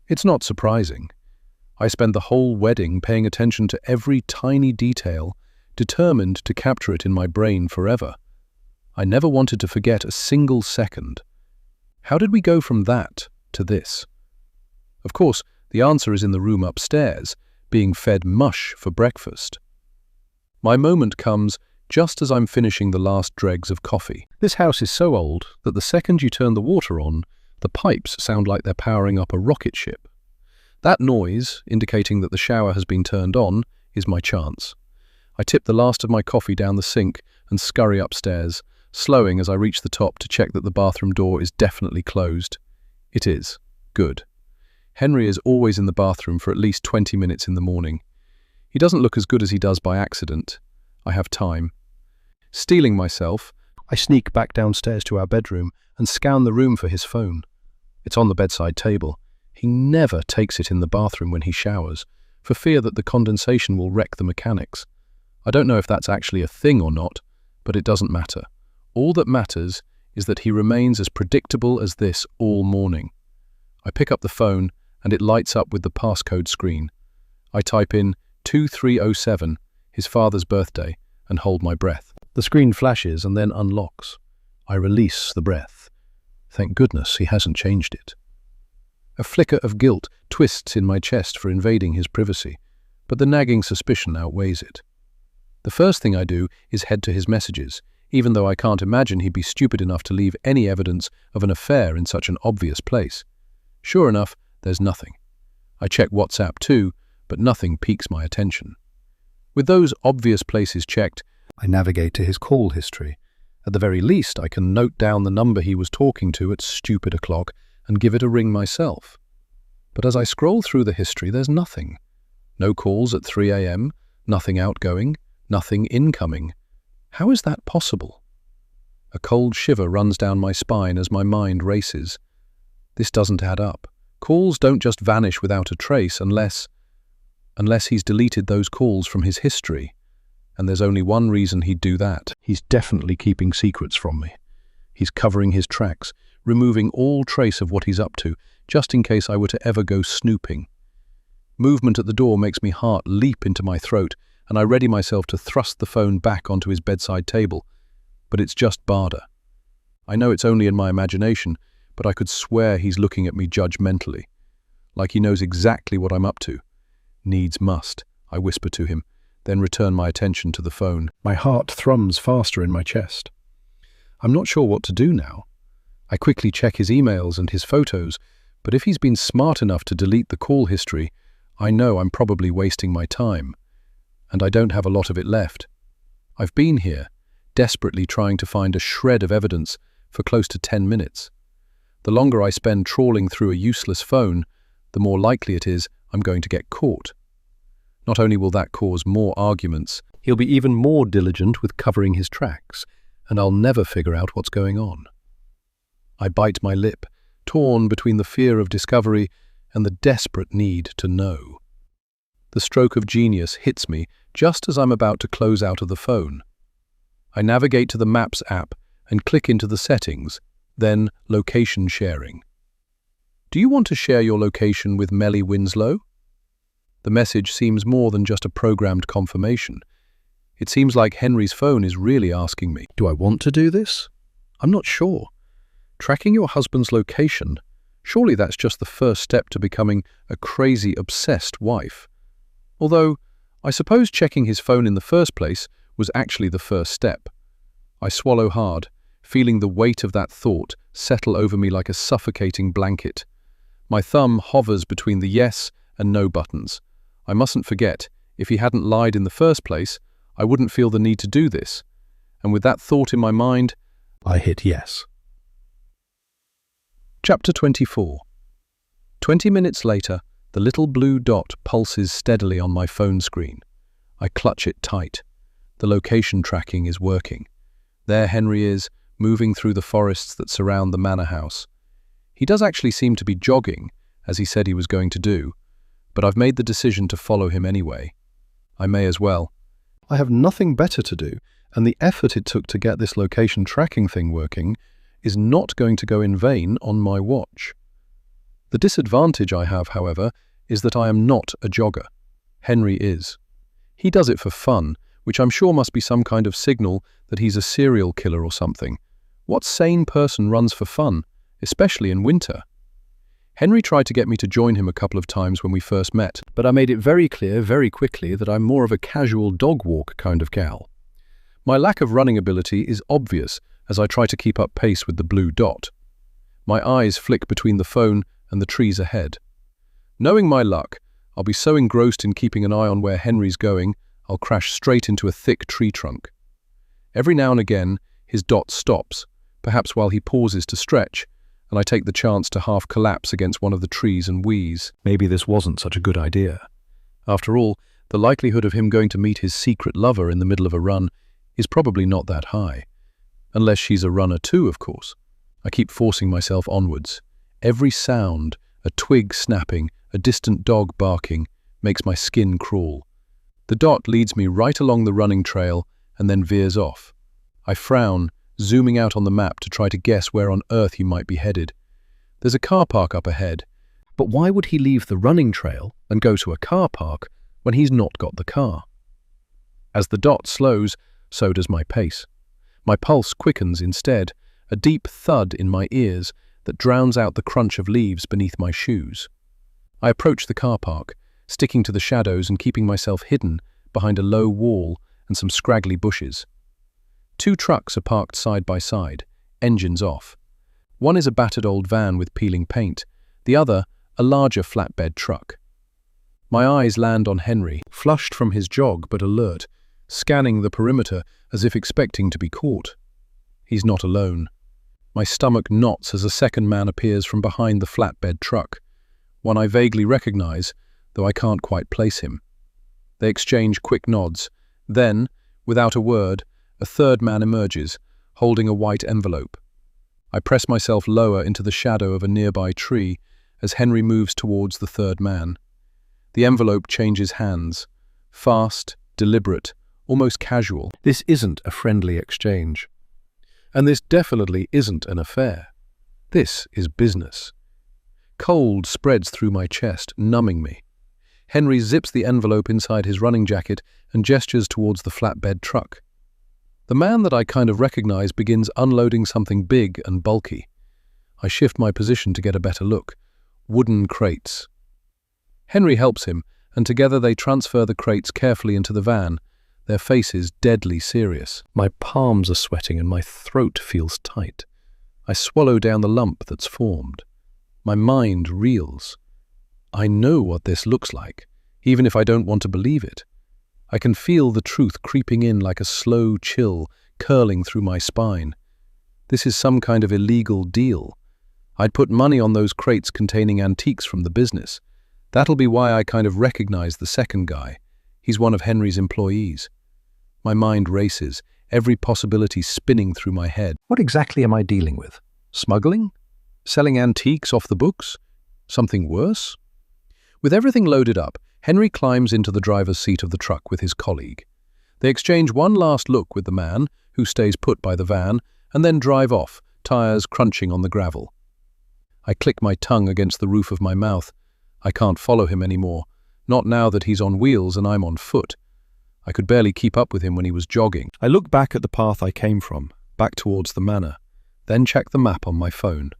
It's not surprising. I spend the whole wedding paying attention to every tiny detail, determined to capture it in my brain forever. I never wanted to forget a single second. How did we go from that to this? Of course, the answer is in the room upstairs, being fed mush for breakfast. My moment comes just as I'm finishing the last dregs of coffee. This house is so old that the second you turn the water on, the pipes sound like they're powering up a rocket ship. That noise, indicating that the shower has been turned on, is my chance. I tip the last of my coffee down the sink and scurry upstairs, slowing as I reach the top to check that the bathroom door is definitely closed. It is. Good. Henry is always in the bathroom for at least 20 minutes in the morning. He doesn't look as good as he does by accident. I have time. Steeling myself, I sneak back downstairs to our bedroom and scan the room for his phone. It's on the bedside table. He never takes it in the bathroom when he showers, for fear that the condensation will wreck the mechanics. I don't know if that's actually a thing or not, but it doesn't matter. All that matters is that he remains as predictable as this all morning. I pick up the phone and it lights up with the passcode screen. I type in 2307, his father's birthday, and hold my breath. The screen flashes and then unlocks. I release the breath. Thank goodness he hasn't changed it. A flicker of guilt twists in my chest for invading his privacy, but the nagging suspicion outweighs it. The first thing I do is head to his messages, even though I can't imagine he'd be stupid enough to leave any evidence of an affair in such an obvious place. Sure enough, there's nothing. I check WhatsApp too, but nothing piques my attention. With those obvious places checked, I navigate to his call history. At the very least, I can note down the number he was talking to at stupid o'clock and give it a ring myself. But as I scroll through the history, there's nothing. No calls at 3 a.m., nothing outgoing, nothing incoming. How is that possible? A cold shiver runs down my spine as my mind races. This doesn't add up. Calls don't just vanish without a trace unless he's deleted those calls from his history. And there's only one reason he'd do that. He's definitely keeping secrets from me. He's covering his tracks, removing all trace of what he's up to, just in case I were to ever go snooping. Movement at the door makes me heart leap into my throat, and I ready myself to thrust the phone back onto his bedside table. But it's just Barda. I know it's only in my imagination, but I could swear he's looking at me judgmentally, like he knows exactly what I'm up to. Needs must, I whisper to him, then return my attention to the phone. My heart thrums faster in my chest. I'm not sure what to do now. I quickly check his emails and his photos, but if he's been smart enough to delete the call history, I know I'm probably wasting my time. And I don't have a lot of it left. I've been here, desperately trying to find a shred of evidence for close to 10 minutes. The longer I spend trawling through a useless phone, the more likely it is I'm going to get caught. Not only will that cause more arguments, he'll be even more diligent with covering his tracks, and I'll never figure out what's going on. I bite my lip, torn between the fear of discovery and the desperate need to know. The stroke of genius hits me just as I'm about to close out of the phone. I navigate to the Maps app and click into the settings, then location sharing. Do you want to share your location with Melly Winslow? The message seems more than just a programmed confirmation. It seems like Henry's phone is really asking me, do I want to do this? I'm not sure. Tracking your husband's location, surely that's just the first step to becoming a crazy, obsessed wife. Although, I suppose checking his phone in the first place was actually the first step. I swallow hard, feeling the weight of that thought settle over me like a suffocating blanket. My thumb hovers between the yes and no buttons. I mustn't forget, if he hadn't lied in the first place, I wouldn't feel the need to do this. And with that thought in my mind, I hit yes. Chapter 24. 20 minutes later, the little blue dot pulses steadily on my phone screen. I clutch it tight. The location tracking is working. There Henry is, moving through the forests that surround the manor house. He does actually seem to be jogging, as he said he was going to do, but I've made the decision to follow him anyway. I may as well. I have nothing better to do, and the effort it took to get this location tracking thing working is not going to go in vain on my watch. The disadvantage I have, however, is that I am not a jogger. Henry is. He does it for fun, which I'm sure must be some kind of signal that he's a serial killer or something. What sane person runs for fun, especially in winter? Henry tried to get me to join him a couple of times when we first met, but I made it very clear very quickly that I'm more of a casual dog walk kind of gal. My lack of running ability is obvious as I try to keep up pace with the blue dot. My eyes flick between the phone and the trees ahead. Knowing my luck, I'll be so engrossed in keeping an eye on where Henry's going, I'll crash straight into a thick tree trunk. Every now and again, his dot stops, perhaps while he pauses to stretch, and I take the chance to half collapse against one of the trees and wheeze. Maybe this wasn't such a good idea. After all, the likelihood of him going to meet his secret lover in the middle of a run is probably not that high. Unless she's a runner too, of course. I keep forcing myself onwards. Every sound, a twig snapping, a distant dog barking, makes my skin crawl. The dot leads me right along the running trail and then veers off. I frown, zooming out on the map to try to guess where on earth he might be headed. There's a car park up ahead, but why would he leave the running trail and go to a car park when he's not got the car? As the dot slows, so does my pace. My pulse quickens instead, a deep thud in my ears that drowns out the crunch of leaves beneath my shoes. I approach the car park, sticking to the shadows and keeping myself hidden behind a low wall and some scraggly bushes. 2 trucks are parked side by side, engines off. One is a battered old van with peeling paint, the other a larger flatbed truck. My eyes land on Henry, flushed from his jog but alert, scanning the perimeter as if expecting to be caught. He's not alone. My stomach knots as a second man appears from behind the flatbed truck, one I vaguely recognize, though I can't quite place him. They exchange quick nods. Then, without a word, a third man emerges, holding a white envelope. I press myself lower into the shadow of a nearby tree as Henry moves towards the third man. The envelope changes hands. Fast, deliberate, almost casual. This isn't a friendly exchange. And this definitely isn't an affair. This is business. Cold spreads through my chest, numbing me. Henry zips the envelope inside his running jacket and gestures towards the flatbed truck. The man that I kind of recognize begins unloading something big and bulky. I shift my position to get a better look. Wooden crates. Henry helps him, and together they transfer the crates carefully into the van, their faces deadly serious. My palms are sweating and my throat feels tight. I swallow down the lump that's formed. My mind reels. I know what this looks like, even if I don't want to believe it. I can feel the truth creeping in like a slow chill, curling through my spine. This is some kind of illegal deal. I'd put money on those crates containing antiques from the business. That'll be why I kind of recognize the second guy. He's one of Henry's employees. My mind races, every possibility spinning through my head. What exactly am I dealing with? Smuggling? Selling antiques off the books? Something worse? With everything loaded up, Henry climbs into the driver's seat of the truck with his colleague. They exchange one last look with the man, who stays put by the van, and then drive off, tires crunching on the gravel. I click my tongue against the roof of my mouth. I can't follow him anymore, not now that he's on wheels and I'm on foot. I could barely keep up with him when he was jogging. I look back at the path I came from, back towards the manor, then check the map on my phone.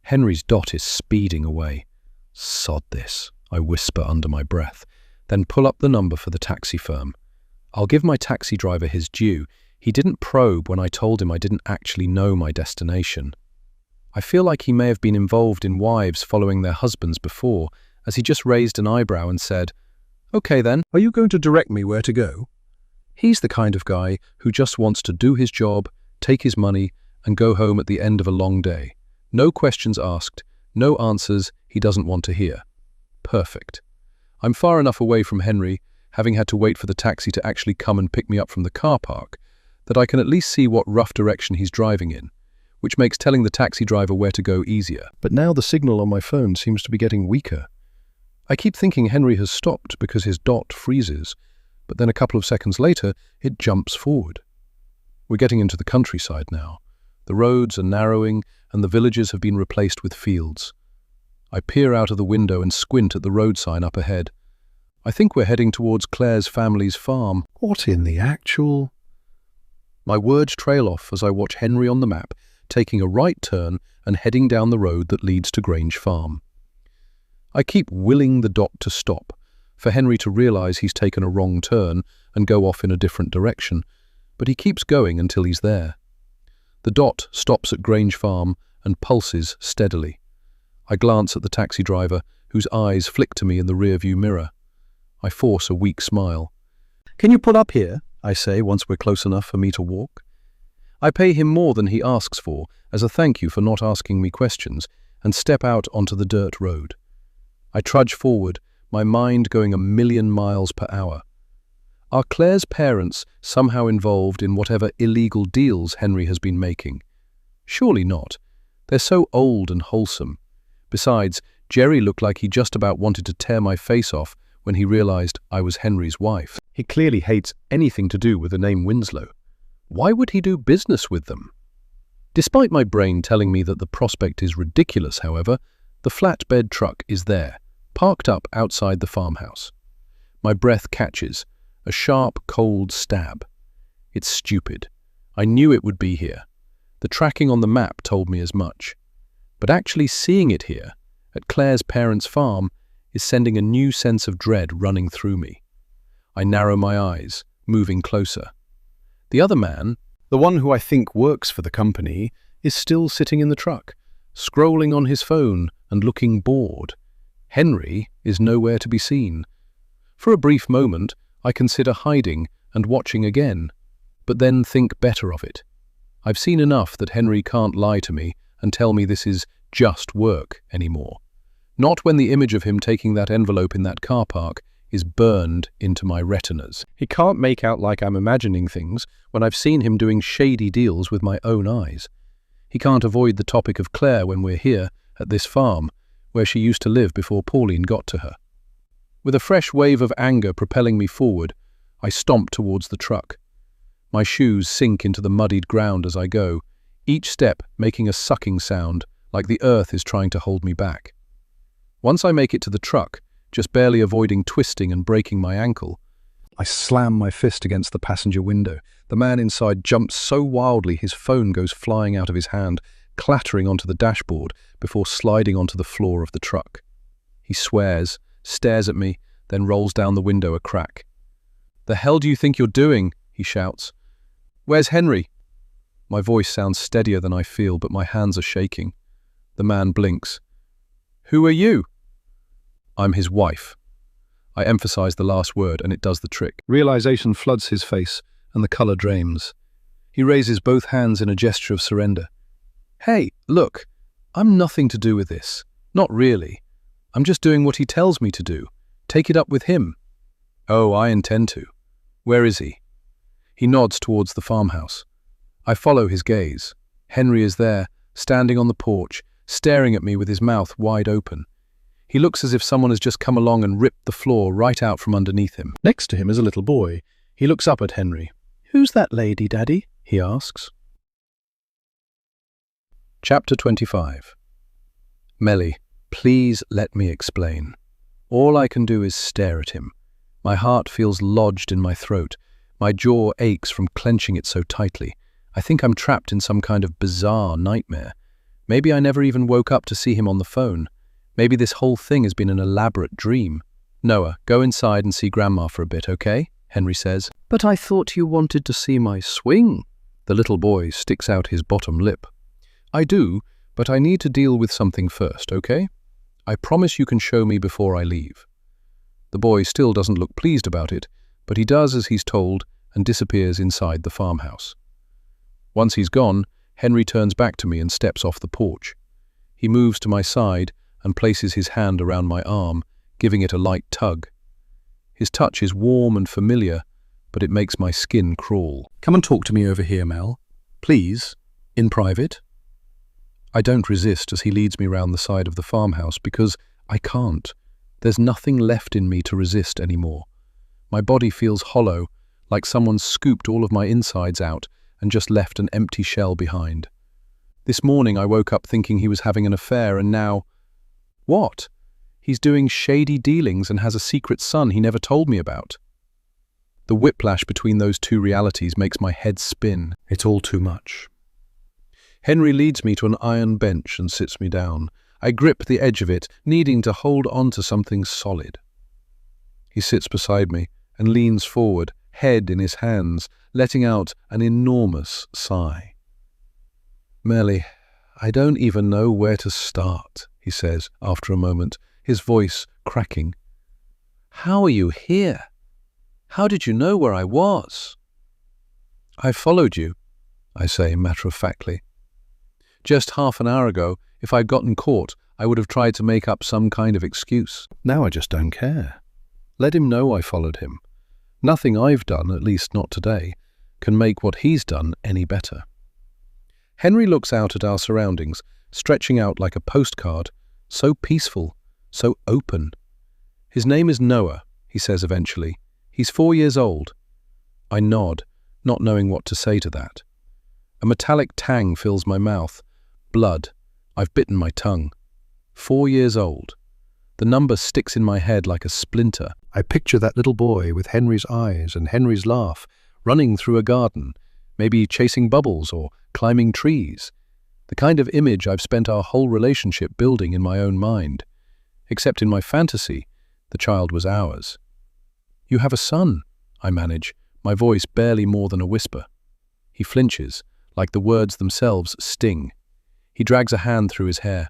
Henry's dot is speeding away. Sod this, I whisper under my breath, then pull up the number for the taxi firm. I'll give my taxi driver his due. He didn't probe when I told him I didn't actually know my destination. I feel like he may have been involved in wives following their husbands before, as he just raised an eyebrow and said, "Okay then, Are you going to direct me where to go? he's the kind of guy who just wants to do his job, take his money, and go home at the end of a long day. No questions asked, no answers he doesn't want to hear. Perfect. I'm far enough away from Henry, having had to wait for the taxi to actually come and pick me up from the car park, that I can at least see what rough direction he's driving in, which makes telling the taxi driver where to go easier. But now the signal on my phone seems to be getting weaker. I keep thinking Henry has stopped because his dot freezes, but then a couple of seconds later, it jumps forward. We're getting into the countryside now. The roads are narrowing and the villages have been replaced with fields. I peer out of the window and squint at the road sign up ahead. I think we're heading towards Claire's family's farm. What in the actual... My words trail off as I watch Henry on the map, taking a right turn and heading down the road that leads to Grange Farm. I keep willing the dot to stop, for Henry to realize he's taken a wrong turn and go off in a different direction, but he keeps going until he's there. The dot stops at Grange Farm and pulses steadily. I glance at the taxi driver, whose eyes flick to me in the rearview mirror. I force a weak smile. Can you pull up here? I say once we're close enough for me to walk. I pay him more than he asks for as a thank you for not asking me questions and step out onto the dirt road. I trudge forward, my mind going 1,000,000 miles per hour. Are Claire's parents somehow involved in whatever illegal deals Henry has been making? Surely not. They're so old and wholesome. Besides, Jerry looked like he just about wanted to tear my face off when he realized I was Henry's wife. He clearly hates anything to do with the name Winslow. Why would he do business with them? Despite my brain telling me that the prospect is ridiculous, however, the flatbed truck is there, parked up outside the farmhouse. My breath catches, a sharp, cold stab. It's stupid. I knew it would be here. The tracking on the map told me as much. But actually seeing it here, at Claire's parents' farm, is sending a new sense of dread running through me. I narrow my eyes, moving closer. The other man, the one who I think works for the company, is still sitting in the truck, scrolling on his phone and looking bored. Henry is nowhere to be seen. For a brief moment, I consider hiding and watching again, but then think better of it. I've seen enough that Henry can't lie to me and tell me this is just work anymore. Not when the image of him taking that envelope in that car park is burned into my retinas. He can't make out like I'm imagining things when I've seen him doing shady deals with my own eyes. He can't avoid the topic of Claire when we're here, at this farm, where she used to live before Pauline got to her. With a fresh wave of anger propelling me forward, I stomp towards the truck. My shoes sink into the muddied ground as I go, each step making a sucking sound, like the earth is trying to hold me back. Once I make it to the truck, just barely avoiding twisting and breaking my ankle, I slam my fist against the passenger window. The man inside jumps so wildly his phone goes flying out of his hand, clattering onto the dashboard before sliding onto the floor of the truck. He swears, stares at me, then rolls down the window a crack. "The hell do you think you're doing?" he shouts. "Where's Henry?" My voice sounds steadier than I feel, but my hands are shaking. The man blinks. "Who are you?" "I'm his wife." I emphasize the last word, and it does the trick. Realization floods his face, and the color drains. He raises both hands in a gesture of surrender. Hey, look, I'm nothing to do with this. Not really. I'm just doing what he tells me to do. Take it up with him. Oh, I intend to. Where is he? He nods towards the farmhouse. I follow his gaze. Henry is there, standing on the porch, staring at me with his mouth wide open. He looks as if someone has just come along and ripped the floor right out from underneath him. Next to him is a little boy. He looks up at Henry. "Who's that lady, Daddy?" he asks. Chapter 25. Melly, please let me explain. All I can do is stare at him. My heart feels lodged in my throat. My jaw aches from clenching it so tightly. I think I'm trapped in some kind of bizarre nightmare. Maybe I never even woke up to see him on the phone. Maybe this whole thing has been an elaborate dream. "Noah, go inside and see Grandma for a bit, okay?" Henry says. "But I thought you wanted to see my swing." The little boy sticks out his bottom lip. "I do, but I need to deal with something first, okay? I promise you can show me before I leave." The boy still doesn't look pleased about it, but he does as he's told and disappears inside the farmhouse. Once he's gone, Henry turns back to me and steps off the porch. He moves to my side and places his hand around my arm, giving it a light tug. His touch is warm and familiar, but it makes my skin crawl. "Come and talk to me over here, Mel. Please, in private." I don't resist as he leads me round the side of the farmhouse because I can't. There's nothing left in me to resist anymore. My body feels hollow, like someone scooped all of my insides out and just left an empty shell behind. This morning I woke up thinking he was having an affair, and now... What? He's doing shady dealings and has a secret son he never told me about. The whiplash between those two realities makes my head spin. It's all too much. Henry leads me to an iron bench and sits me down. I grip the edge of it, needing to hold on to something solid. He sits beside me and leans forward, head in his hands, letting out an enormous sigh. "Melly, I don't even know where to start," he says after a moment, his voice cracking. "How are you here? How did you know where I was?" "I followed you," I say matter-of-factly. Just half an hour ago, if I'd gotten caught, I would have tried to make up some kind of excuse. Now I just don't care. Let him know I followed him. Nothing I've done, at least not today, can make what he's done any better. Henry looks out at our surroundings, stretching out like a postcard, so peaceful, so open. "His name is Noah," he says eventually. "He's 4 years old." I nod, not knowing what to say to that. A metallic tang fills my mouth. Blood. I've bitten my tongue. 4 years old. The number sticks in my head like a splinter. I picture that little boy with Henry's eyes and Henry's laugh, running through a garden, maybe chasing bubbles or climbing trees. The kind of image I've spent our whole relationship building in my own mind. Except in my fantasy, the child was ours. "You have a son," I manage, my voice barely more than a whisper. He flinches, like the words themselves sting. He drags a hand through his hair.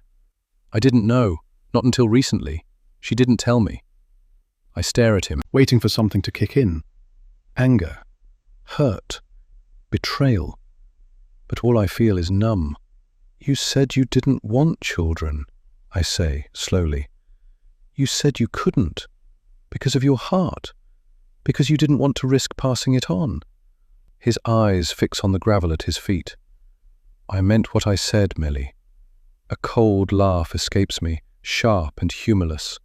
"I didn't know, not until recently. She didn't tell me." I stare at him, waiting for something to kick in. Anger, hurt, betrayal. But all I feel is numb. "You said you didn't want children," I say slowly. "You said you couldn't, because of your heart, because you didn't want to risk passing it on." His eyes fix on the gravel at his feet. "I meant what I said, Millie." A cold laugh escapes me, sharp and humorless.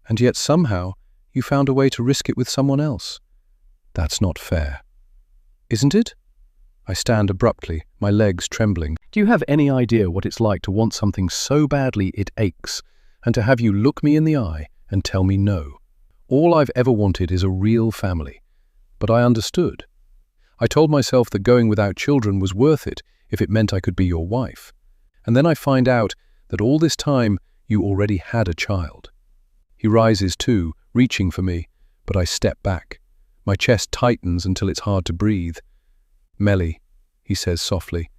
"And yet somehow you found a way to risk it with someone else. That's not fair." "Isn't it?" I stand abruptly, my legs trembling. "Do you have any idea what it's like to want something so badly it aches, and to have you look me in the eye and tell me no? All I've ever wanted is a real family. But I understood. I told myself that going without children was worth it if it meant I could be your wife. And then I find out that all this time you already had a child." He rises too, reaching for me, but I step back. My chest tightens until it's hard to breathe. "Melly," he says softly,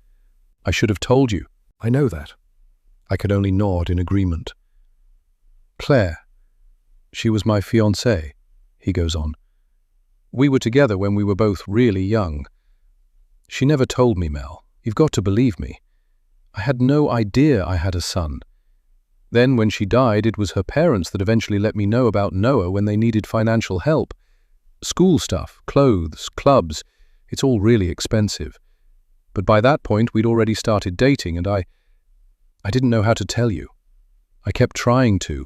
"I should have told you." "I know that." I could only nod in agreement. "Claire, she was my fiancée," he goes on. "We were together when we were both really young. She never told me, Mel. You've got to believe me. I had no idea I had a son. Then, when she died, it was her parents that eventually let me know about Noah when they needed financial help. School stuff, clothes, clubs, it's all really expensive. But by that point, we'd already started dating, and I didn't know how to tell you. I kept trying to,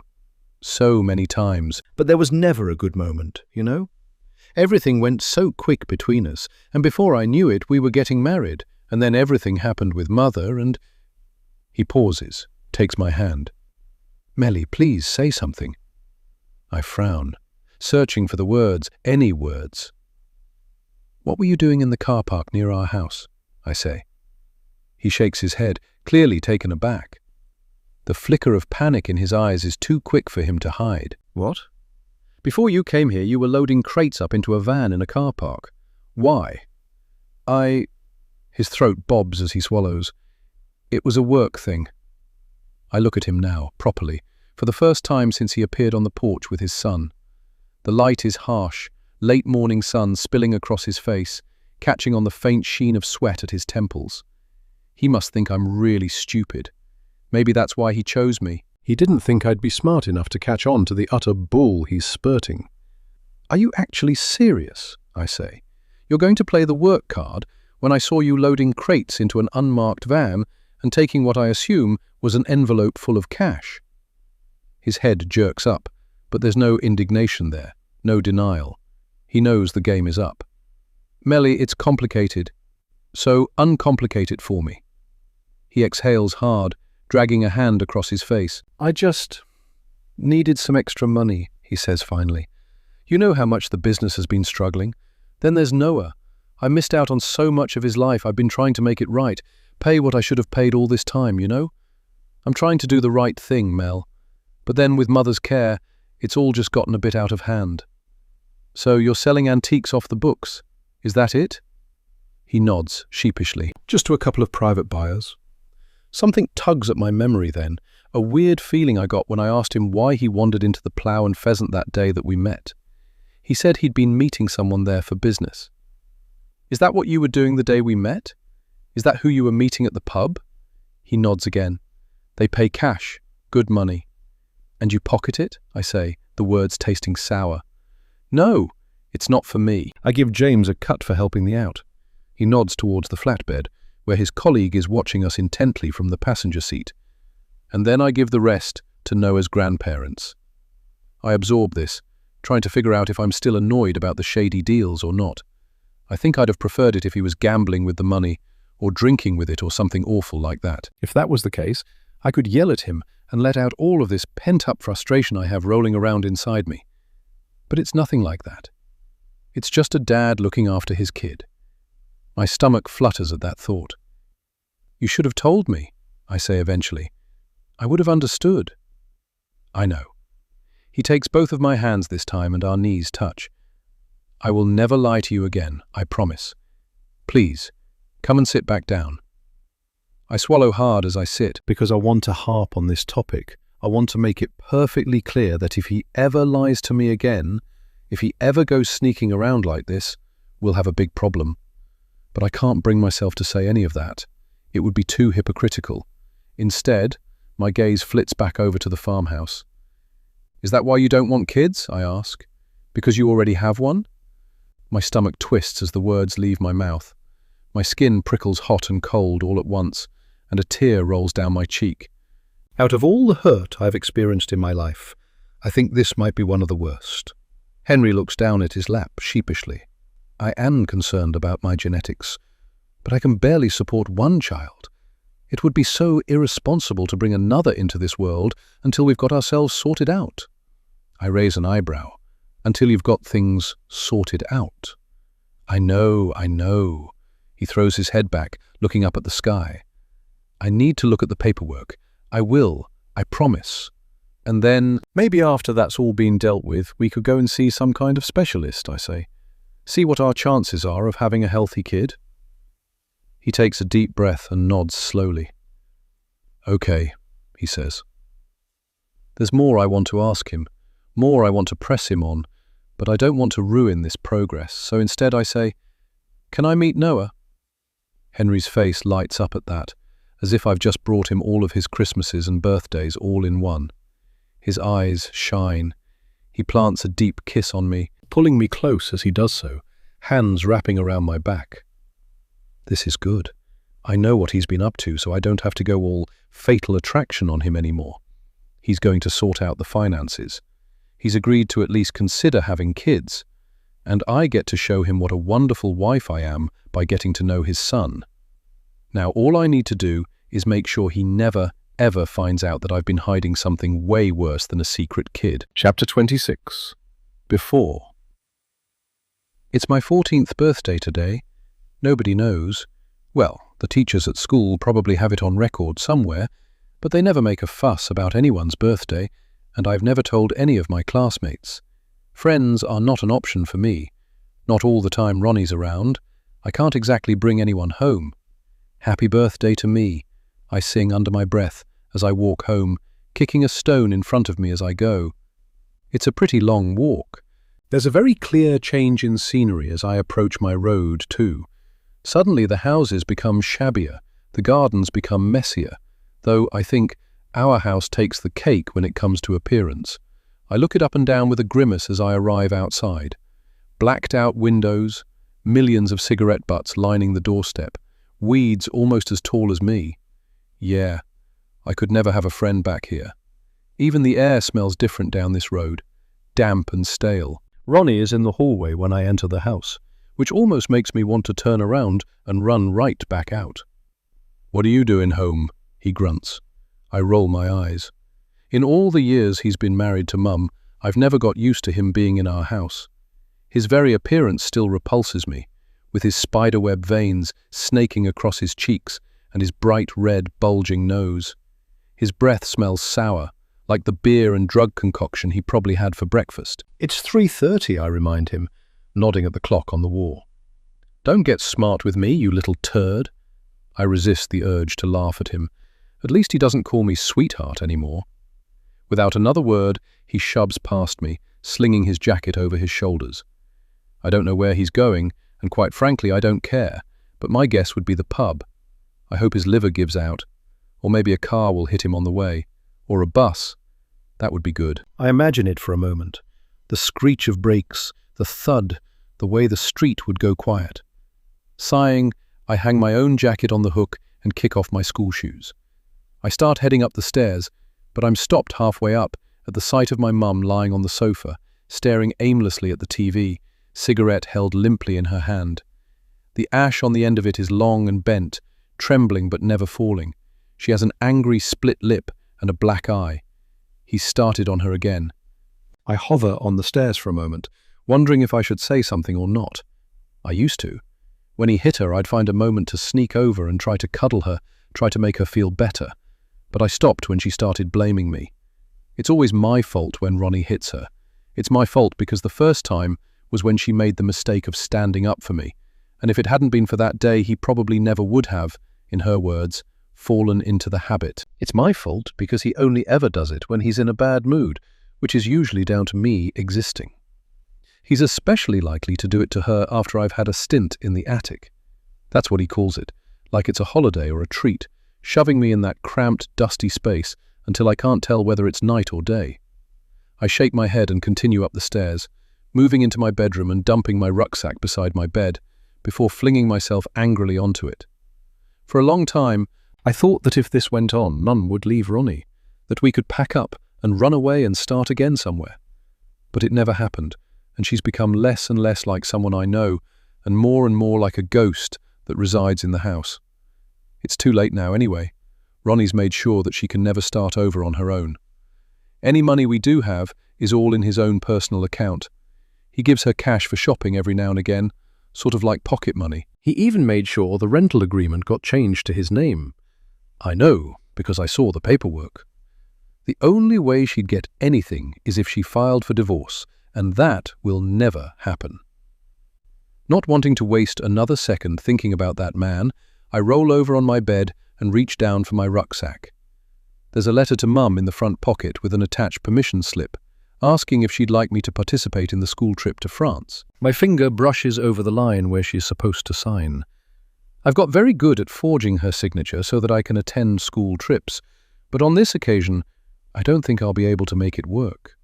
so many times. But there was never a good moment, you know? Everything went so quick between us, and before I knew it, we were getting married, and then everything happened with Mother, and... He pauses, takes my hand. Melly, please say something. I frown, searching for the words, any words. What were you doing in the car park near our house? I say. He shakes his head, clearly taken aback. The flicker of panic in his eyes is too quick for him to hide. What? Before you came here, you were loading crates up into a van in a car park. Why? His throat bobs as he swallows. It was a work thing. I look at him now, properly, for the first time since he appeared on the porch with his son. The light is harsh, late morning sun spilling across his face, catching on the faint sheen of sweat at his temples. He must think I'm really stupid. Maybe that's why he chose me. He didn't think I'd be smart enough to catch on to the utter bull he's spurting. Are you actually serious? I say. You're going to play the work card when I saw you loading crates into an unmarked van and taking what I assume was an envelope full of cash. His head jerks up, but there's no indignation there, no denial. He knows the game is up. Melly, it's complicated, so uncomplicate it for me. He exhales hard, dragging a hand across his face. I just needed some extra money, he says finally. You know how much the business has been struggling. Then there's Noah. I missed out on so much of his life. I've been trying to make it right, pay what I should have paid all this time, you know? I'm trying to do the right thing, Mel. But then with Mother's care, it's all just gotten a bit out of hand. So you're selling antiques off the books. Is that it? He nods sheepishly. Just to a couple of private buyers. Something tugs at my memory then, a weird feeling I got when I asked him why he wandered into the Plough and Pheasant that day that we met. He said he'd been meeting someone there for business. Is that what you were doing the day we met? Is that who you were meeting at the pub? He nods again. They pay cash, good money. And you pocket it? I say, the words tasting sour. No, it's not for me. I give James a cut for helping me out. He nods towards the flatbed, where his colleague is watching us intently from the passenger seat. And then I give the rest to Noah's grandparents. I absorb this, trying to figure out if I'm still annoyed about the shady deals or not. I think I'd have preferred it if he was gambling with the money, or drinking with it, or something awful like that. If that was the case, I could yell at him and let out all of this pent-up frustration I have rolling around inside me. But it's nothing like that. It's just a dad looking after his kid. My stomach flutters at that thought. You should have told me, I say eventually. I would have understood. I know. He takes both of my hands this time and our knees touch. I will never lie to you again, I promise. Please, come and sit back down. I swallow hard as I sit because I want to harp on this topic. I want to make it perfectly clear that if he ever lies to me again, if he ever goes sneaking around like this, we'll have a big problem. But I can't bring myself to say any of that. It would be too hypocritical. Instead, my gaze flits back over to the farmhouse. Is that why you don't want kids? I ask. Because you already have one? My stomach twists as the words leave my mouth. My skin prickles hot and cold all at once, and a tear rolls down my cheek. Out of all the hurt I've experienced in my life, I think this might be one of the worst. Henry looks down at his lap sheepishly. I am concerned about my genetics, but I can barely support one child. It would be so irresponsible to bring another into this world until we've got ourselves sorted out. I raise an eyebrow. Until you've got things sorted out. I know. He throws his head back, looking up at the sky. I need to look at the paperwork. I will, I promise. And then, maybe after that's all been dealt with, we could go and see some kind of specialist, I say. See what our chances are of having a healthy kid. He takes a deep breath and nods slowly. Okay, he says. There's more I want to ask him, more I want to press him on, but I don't want to ruin this progress, so instead I say, Can I meet Noah? Henry's face lights up at that, as if I've just brought him all of his Christmases and birthdays all in one. His eyes shine. He plants a deep kiss on me, pulling me close as he does so, hands wrapping around my back. This is good. I know what he's been up to, so I don't have to go all fatal attraction on him anymore. He's going to sort out the finances. He's agreed to at least consider having kids, and I get to show him what a wonderful wife I am by getting to know his son. Now all I need to do is make sure he never, ever finds out that I've been hiding something way worse than a secret kid. Chapter 26. Before. It's my 14th birthday today. Nobody knows. Well, the teachers at school probably have it on record somewhere, but they never make a fuss about anyone's birthday, and I've never told any of my classmates. Friends are not an option for me. Not all the time Ronnie's around. I can't exactly bring anyone home. Happy birthday to me, I sing under my breath as I walk home, kicking a stone in front of me as I go. It's a pretty long walk. There's a very clear change in scenery as I approach my road, too. Suddenly the houses become shabbier, the gardens become messier, though I think our house takes the cake when it comes to appearance. I look it up and down with a grimace as I arrive outside. Blacked-out windows, millions of cigarette butts lining the doorstep, weeds almost as tall as me. Yeah, I could never have a friend back here. Even the air smells different down this road, damp and stale. Ronnie is in the hallway when I enter the house, which almost makes me want to turn around and run right back out. "What are you doing home?" he grunts. I roll my eyes. In all the years he's been married to Mum, I've never got used to him being in our house. His very appearance still repulses me, with his spiderweb veins snaking across his cheeks and his bright red, bulging nose. His breath smells sour, like the beer and drug concoction he probably had for breakfast. "It's 3:30, I remind him, nodding at the clock on the wall. "Don't get smart with me, you little turd." I resist the urge to laugh at him. At least he doesn't call me sweetheart anymore. Without another word, he shoves past me, slinging his jacket over his shoulders. I don't know where he's going, and quite frankly, I don't care, but my guess would be the pub. I hope his liver gives out, or maybe a car will hit him on the way, or a bus. That would be good. I imagine it for a moment. The screech of brakes, the thud, the way the street would go quiet. Sighing, I hang my own jacket on the hook and kick off my school shoes. I start heading up the stairs, but I'm stopped halfway up at the sight of my mum lying on the sofa, staring aimlessly at the TV, cigarette held limply in her hand. The ash on the end of it is long and bent, trembling but never falling. She has an angry split lip and a black eye. He's started on her again. I hover on the stairs for a moment, wondering if I should say something or not. I used to. When he hit her, I'd find a moment to sneak over and try to cuddle her, try to make her feel better. But I stopped when she started blaming me. It's always my fault when Ronnie hits her. It's my fault because the first time was when she made the mistake of standing up for me, and if it hadn't been for that day, he probably never would have, in her words, fallen into the habit. It's my fault because he only ever does it when he's in a bad mood, which is usually down to me existing. He's especially likely to do it to her after I've had a stint in the attic. That's what he calls it, like it's a holiday or a treat, shoving me in that cramped, dusty space until I can't tell whether it's night or day. I shake my head and continue up the stairs, moving into my bedroom and dumping my rucksack beside my bed, before flinging myself angrily onto it. For a long time, I thought that if this went on, Mum would leave Ronnie, that we could pack up and run away and start again somewhere. But it never happened, and she's become less and less like someone I know, and more like a ghost that resides in the house. It's too late now anyway. Ronnie's made sure that she can never start over on her own. Any money we do have is all in his own personal account. He gives her cash for shopping every now and again, sort of like pocket money. He even made sure the rental agreement got changed to his name. I know, because I saw the paperwork. The only way she'd get anything is if she filed for divorce, and that will never happen. Not wanting to waste another second thinking about that man, I roll over on my bed and reach down for my rucksack. There's a letter to Mum in the front pocket with an attached permission slip, asking if she'd like me to participate in the school trip to France. My finger brushes over the line where she's supposed to sign. I've got very good at forging her signature so that I can attend school trips, but on this occasion, I don't think I'll be able to make it work.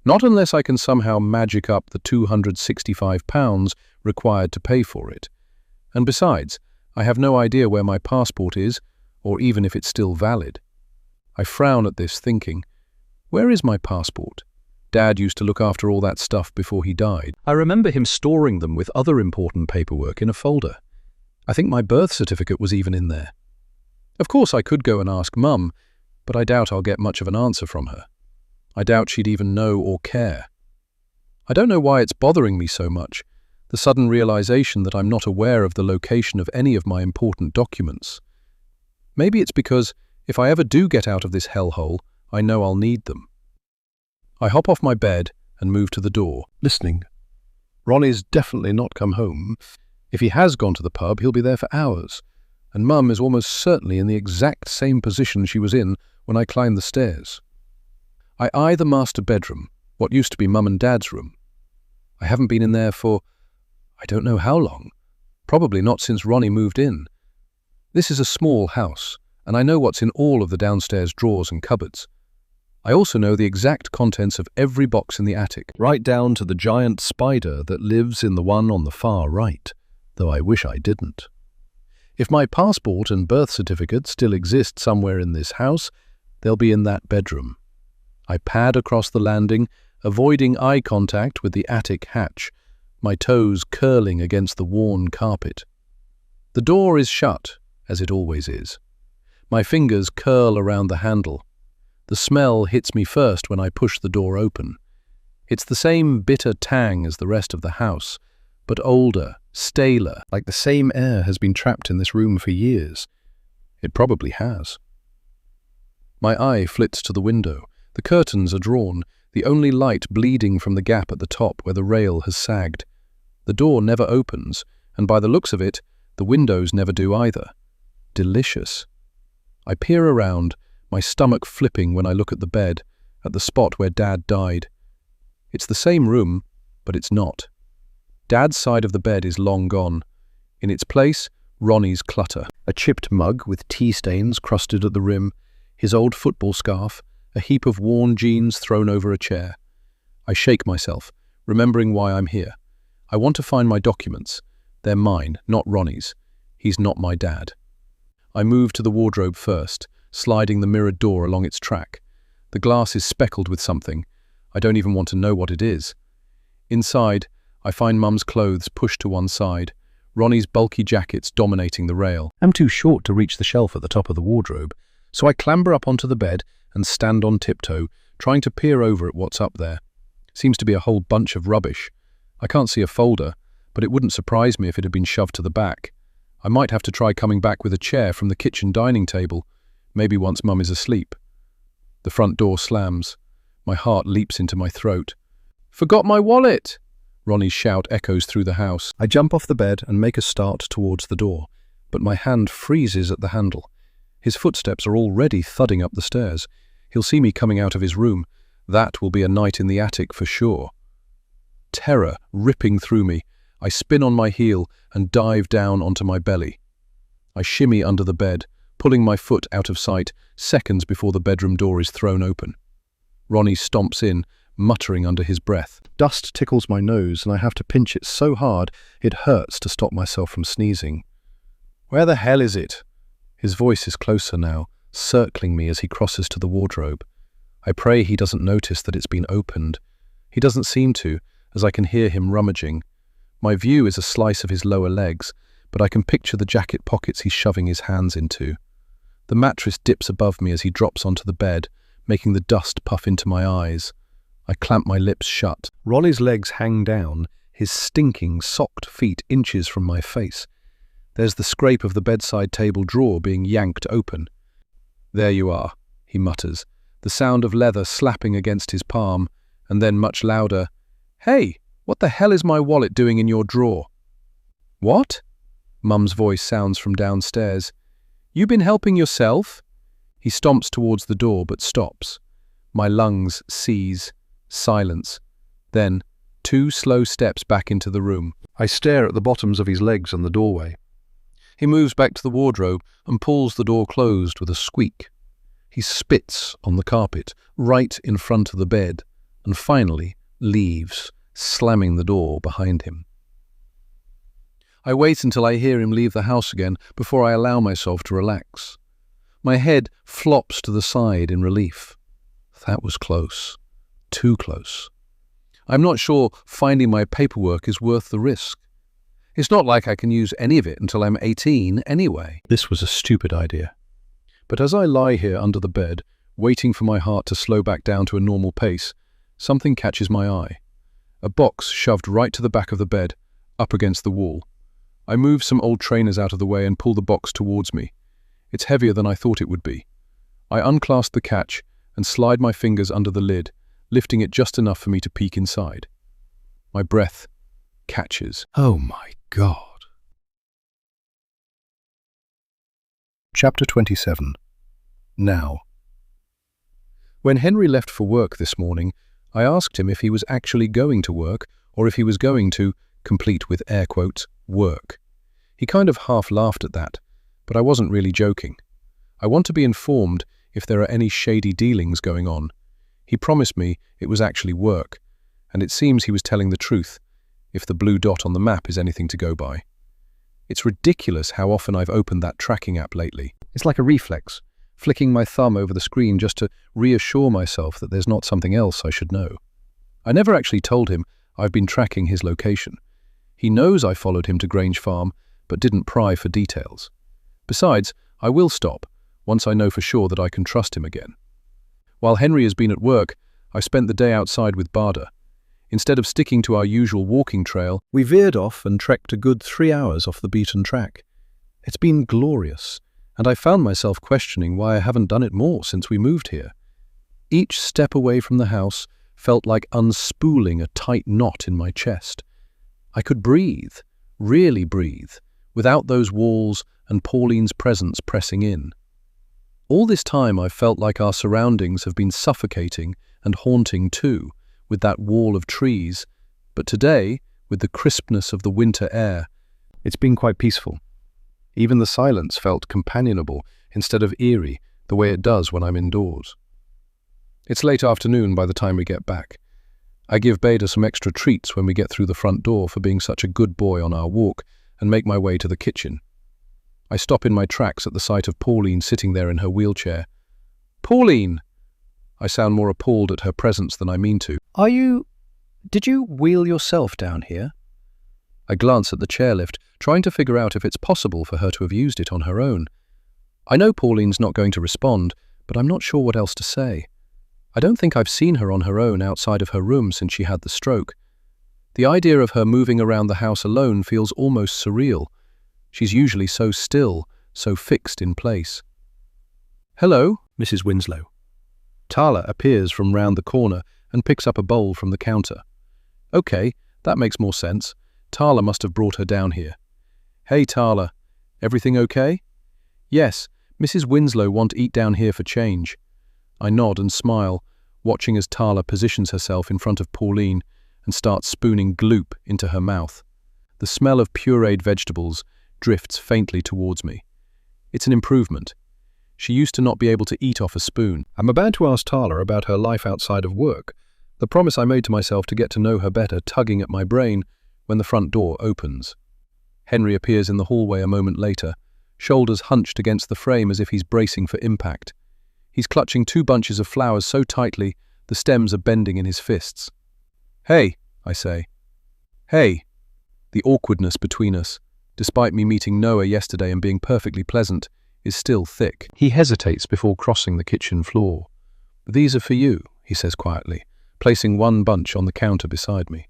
Not unless I can somehow magic up the £265 required to pay for it. And besides, I have no idea where my passport is, or even if it's still valid. I frown at this, thinking, where is my passport? Dad used to look after all that stuff before he died. I remember him storing them with other important paperwork in a folder. I think my birth certificate was even in there. Of course, I could go and ask Mum, but I doubt I'll get much of an answer from her. I doubt she'd even know or care. I don't know why it's bothering me so much, the sudden realization that I'm not aware of the location of any of my important documents. Maybe it's because if I ever do get out of this hellhole, I know I'll need them. I hop off my bed and move to the door, listening. Ronnie's definitely not come home. If he has gone to the pub, he'll be there for hours, and Mum is almost certainly in the exact same position she was in when I climbed the stairs. I eye the master bedroom, what used to be Mum and Dad's room. I haven't been in there for I don't know how long, probably not since Ronnie moved in. This is a small house, and I know what's in all of the downstairs drawers and cupboards. I also know the exact contents of every box in the attic, right down to the giant spider that lives in the one on the far right, though I wish I didn't. If my passport and birth certificate still exist somewhere in this house, they'll be in that bedroom. I pad across the landing, avoiding eye contact with the attic hatch, my toes curling against the worn carpet. The door is shut, as it always is. My fingers curl around the handle. The smell hits me first when I push the door open. It's the same bitter tang as the rest of the house, but older, staler, like the same air has been trapped in this room for years. It probably has. My eye flits to the window. The curtains are drawn, the only light bleeding from the gap at the top where the rail has sagged. The door never opens, and by the looks of it, the windows never do either. Delicious. I peer around, my stomach flipping when I look at the bed, at the spot where Dad died. It's the same room, but it's not. Dad's side of the bed is long gone. In its place, Ronnie's clutter. A chipped mug with tea stains crusted at the rim, his old football scarf, a heap of worn jeans thrown over a chair. I shake myself, remembering why I'm here. I want to find my documents. They're mine, not Ronnie's. He's not my dad. I move to the wardrobe first, sliding the mirrored door along its track. The glass is speckled with something. I don't even want to know what it is. Inside, I find Mum's clothes pushed to one side, Ronnie's bulky jackets dominating the rail. I'm too short to reach the shelf at the top of the wardrobe, so I clamber up onto the bed and stand on tiptoe, trying to peer over at what's up there. Seems to be a whole bunch of rubbish. I can't see a folder, but it wouldn't surprise me if it had been shoved to the back. I might have to try coming back with a chair from the kitchen dining table, maybe once Mum is asleep. The front door slams. My heart leaps into my throat. "Forgot my wallet!" Ronnie's shout echoes through the house. I jump off the bed and make a start towards the door, but my hand freezes at the handle. His footsteps are already thudding up the stairs. He'll see me coming out of his room. That will be a night in the attic for sure. Terror ripping through me, I spin on my heel and dive down onto my belly. I shimmy under the bed, pulling my foot out of sight seconds before the bedroom door is thrown open. Ronnie stomps in, muttering under his breath. Dust tickles my nose and I have to pinch it so hard it hurts to stop myself from sneezing. "Where the hell is it?" His voice is closer now, circling me as he crosses to the wardrobe. I pray he doesn't notice that it's been opened. He doesn't seem to, as I can hear him rummaging. My view is a slice of his lower legs, but I can picture the jacket pockets he's shoving his hands into. The mattress dips above me as he drops onto the bed, making the dust puff into my eyes. I clamp my lips shut. Ronnie's legs hang down, his stinking, socked feet inches from my face. There's the scrape of the bedside table drawer being yanked open. "There you are," he mutters, the sound of leather slapping against his palm, and then much louder, "Hey, what the hell is my wallet doing in your drawer?" "What?" Mum's voice sounds from downstairs. "You been helping yourself?" He stomps towards the door but stops. My lungs seize. Silence. Then, 2 slow steps back into the room. I stare at the bottoms of his legs on the doorway. He moves back to the wardrobe and pulls the door closed with a squeak. He spits on the carpet right in front of the bed and finally leaves, slamming the door behind him. I wait until I hear him leave the house again before I allow myself to relax. My head flops to the side in relief. That was close. Too close. I'm not sure finding my paperwork is worth the risk. It's not like I can use any of it until I'm 18 anyway. This was a stupid idea. But as I lie here under the bed, waiting for my heart to slow back down to a normal pace, something catches my eye. A box shoved right to the back of the bed, up against the wall. I move some old trainers out of the way and pull the box towards me. It's heavier than I thought it would be. I unclasp the catch and slide my fingers under the lid, lifting it just enough for me to peek inside. My breath catches. Oh my God. Chapter 27. Now. When Henry left for work this morning, I asked him if he was actually going to work or if he was going to, complete with air quotes, work. He kind of half laughed at that, but I wasn't really joking. I want to be informed if there are any shady dealings going on. He promised me it was actually work, and it seems he was telling the truth, if the blue dot on the map is anything to go by. It's ridiculous how often I've opened that tracking app lately. It's like a reflex, flicking my thumb over the screen just to reassure myself that there's not something else I should know. I never actually told him I've been tracking his location. He knows I followed him to Grange Farm, but didn't pry for details. Besides, I will stop, once I know for sure that I can trust him again. While Henry has been at work, I spent the day outside with Barda. Instead of sticking to our usual walking trail, we veered off and trekked a good 3 hours off the beaten track. It's been glorious, and I found myself questioning why I haven't done it more since we moved here. Each step away from the house felt like unspooling a tight knot in my chest. I could breathe, really breathe, without those walls and Pauline's presence pressing in. All this time I've felt like our surroundings have been suffocating and haunting too, with that wall of trees, but today, with the crispness of the winter air, it's been quite peaceful. Even the silence felt companionable instead of eerie, the way it does when I'm indoors. It's late afternoon by the time we get back. I give Beda some extra treats when we get through the front door for being such a good boy on our walk and make my way to the kitchen. I stop in my tracks at the sight of Pauline sitting there in her wheelchair. Pauline! I sound more appalled at her presence than I mean to. Did you wheel yourself down here? I glance at the chairlift, trying to figure out if it's possible for her to have used it on her own. I know Pauline's not going to respond, but I'm not sure what else to say. I don't think I've seen her on her own outside of her room since she had the stroke. The idea of her moving around the house alone feels almost surreal. She's usually so still, so fixed in place. Hello, Mrs. Winslow. Tala appears from round the corner and picks up a bowl from the counter. Okay, that makes more sense. Tala must have brought her down here. Hey, Tala, everything okay? Yes, Mrs. Winslow want eat down here for change. I nod and smile, watching as Tala positions herself in front of Pauline and starts spooning gloop into her mouth. The smell of pureed vegetables drifts faintly towards me. It's an improvement. She used to not be able to eat off a spoon. I'm about to ask Tala about her life outside of work, the promise I made to myself to get to know her better tugging at my brain, when the front door opens. Henry appears in the hallway a moment later, shoulders hunched against the frame as if he's bracing for impact. He's clutching 2 bunches of flowers so tightly, the stems are bending in his fists. Hey, I say. Hey. The awkwardness between us, despite me meeting Noah yesterday and being perfectly pleasant, is still thick. He hesitates before crossing the kitchen floor. These are for you, he says quietly, placing 1 bunch on the counter beside me.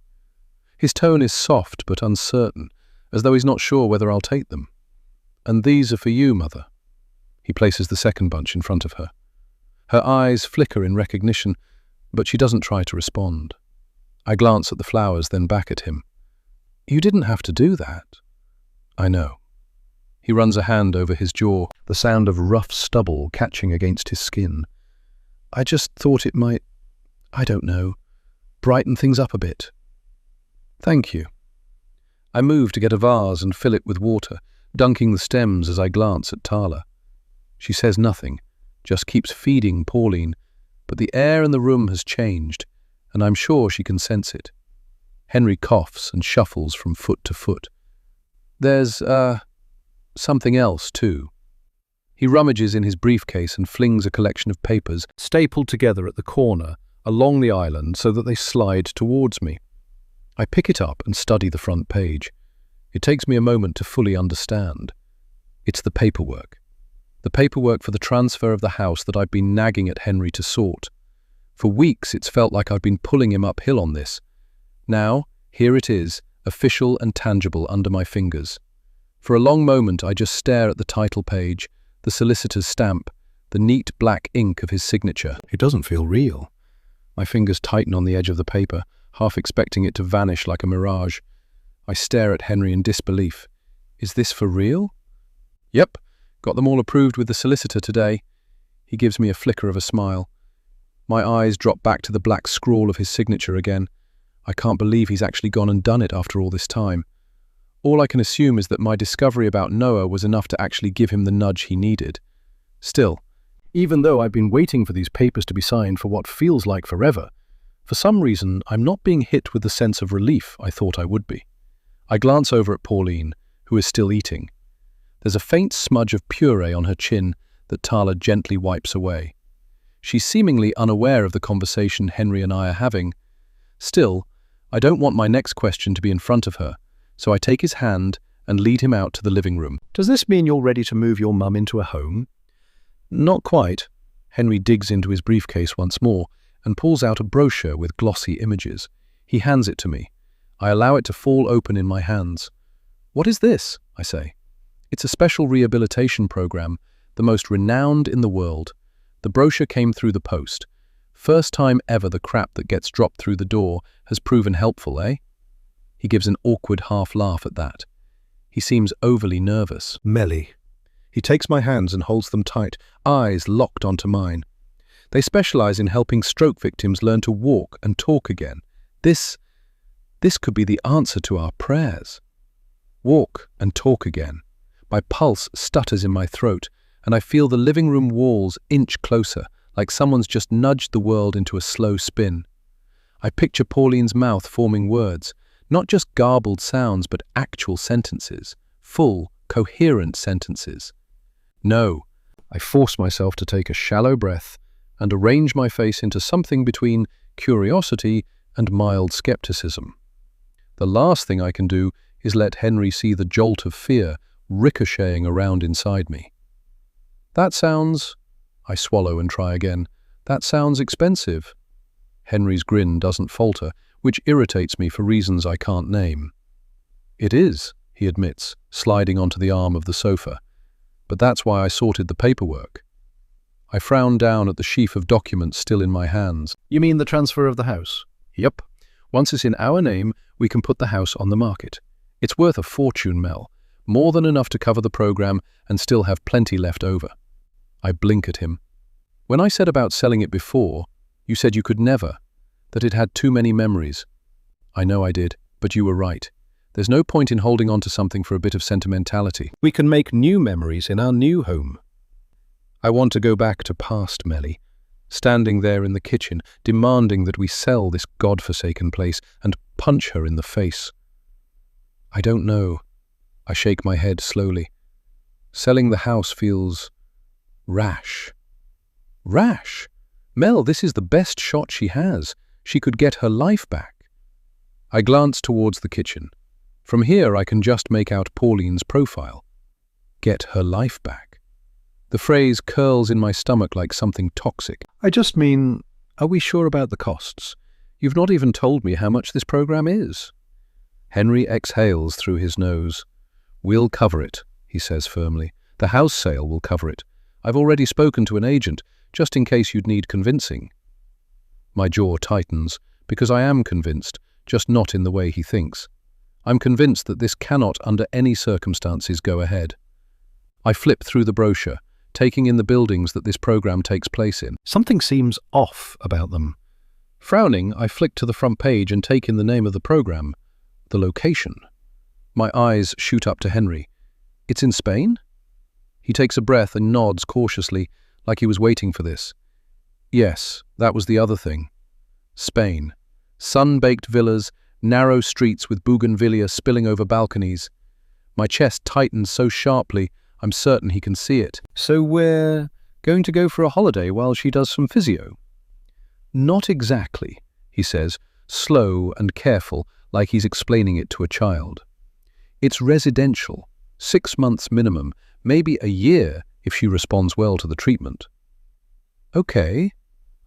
His tone is soft but uncertain, as though he's not sure whether I'll take them. And these are for you, Mother. He places the 2nd bunch in front of her. Her eyes flicker in recognition, but she doesn't try to respond. I glance at the flowers, then back at him. You didn't have to do that. I know. He runs a hand over his jaw, the sound of rough stubble catching against his skin. I just thought it might, I don't know, brighten things up a bit. Thank you. I move to get a vase and fill it with water, dunking the stems as I glance at Tala. She says nothing, just keeps feeding Pauline, but the air in the room has changed, and I'm sure she can sense it. Henry coughs and shuffles from foot to foot. There's, something else, too. He rummages in his briefcase and flings a collection of papers stapled together at the corner along the island so that they slide towards me. I pick it up and study the front page. It takes me a moment to fully understand. It's the paperwork. The paperwork for the transfer of the house that I've been nagging at Henry to sort. For weeks it's felt like I've been pulling him uphill on this. Now, here it is, official and tangible under my fingers. For a long moment I just stare at the title page, the solicitor's stamp, the neat black ink of his signature. It doesn't feel real. My fingers tighten on the edge of the paper, half expecting it to vanish like a mirage. I stare at Henry in disbelief. Is this for real? Yep, got them all approved with the solicitor today. He gives me a flicker of a smile. My eyes drop back to the black scrawl of his signature again. I can't believe he's actually gone and done it after all this time. All I can assume is that my discovery about Noah was enough to actually give him the nudge he needed. Still, even though I've been waiting for these papers to be signed for what feels like forever, for some reason I'm not being hit with the sense of relief I thought I would be. I glance over at Pauline, who is still eating. There's a faint smudge of puree on her chin that Tala gently wipes away. She's seemingly unaware of the conversation Henry and I are having. Still, I don't want my next question to be in front of her, so I take his hand and lead him out to the living room. Does this mean you're ready to move your mum into a home? Not quite. Henry digs into his briefcase once more and pulls out a brochure with glossy images. He hands it to me. I allow it to fall open in my hands. What is this? I say. It's a special rehabilitation program, the most renowned in the world. The brochure came through the post. First time ever the crap that gets dropped through the door has proven helpful, eh? He gives an awkward half laugh at that. He seems overly nervous. Melly. He takes my hands and holds them tight, eyes locked onto mine. They specialize in helping stroke victims learn to walk and talk again. This could be the answer to our prayers. Walk and talk again. My pulse stutters in my throat, and I feel the living room walls inch closer, like someone's just nudged the world into a slow spin. I picture Pauline's mouth forming words, not just garbled sounds, but actual sentences, full, coherent sentences. No, I force myself to take a shallow breath and arrange my face into something between curiosity and mild skepticism. The last thing I can do is let Henry see the jolt of fear ricocheting around inside me. That sounds... I swallow and try again. That sounds expensive. Henry's grin doesn't falter, which irritates me for reasons I can't name. It is, he admits, sliding onto the arm of the sofa. But that's why I sorted the paperwork. I frown down at the sheaf of documents still in my hands. You mean the transfer of the house? Yep. Once it's in our name, we can put the house on the market. It's worth a fortune, Mel. More than enough to cover the program and still have plenty left over. I blink at him. When I said about selling it before, you said you could never, that it had too many memories. I know I did, but you were right. There's no point in holding on to something for a bit of sentimentality. We can make new memories in our new home. I want to go back to past Melly, standing there in the kitchen, demanding that we sell this godforsaken place and punch her in the face. I don't know. I shake my head slowly. Selling the house feels rash. Rash? Mel, this is the best shot she has. She could get her life back. I glance towards the kitchen. From here I can just make out Pauline's profile. Get her life back. The phrase curls in my stomach like something toxic. I just mean, are we sure about the costs? You've not even told me how much this program is. Henry exhales through his nose. We'll cover it, he says firmly. The house sale will cover it. I've already spoken to an agent, just in case you'd need convincing. My jaw tightens, because I am convinced, just not in the way he thinks. I'm convinced that this cannot, under any circumstances, go ahead. I flip through the brochure, taking in the buildings that this program takes place in. Something seems off about them. Frowning, I flick to the front page and take in the name of the program, the location. My eyes shoot up to Henry. It's in Spain? He takes a breath and nods cautiously, like he was waiting for this. Yes, that was the other thing. Spain. Sun-baked villas, narrow streets with bougainvillea spilling over balconies. My chest tightens so sharply, I'm certain he can see it. So we're going to go for a holiday while she does some physio? Not exactly, he says, slow and careful, like he's explaining it to a child. It's residential, 6 months minimum, maybe a year if she responds well to the treatment. Okay.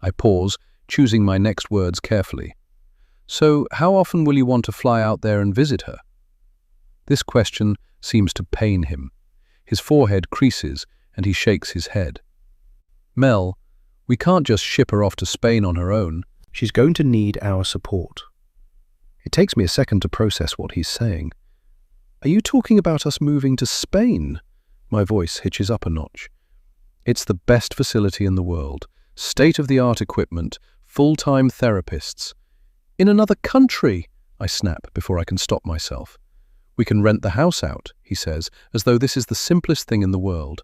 I pause, choosing my next words carefully. So how often will you want to fly out there and visit her? This question seems to pain him. His forehead creases and he shakes his head. Mel, we can't just ship her off to Spain on her own. She's going to need our support. It takes me a second to process what he's saying. Are you talking about us moving to Spain? My voice hitches up a notch. It's the best facility in the world. State-of-the-art equipment, full-time therapists. In another country, I snap before I can stop myself. We can rent the house out, he says, as though this is the simplest thing in the world.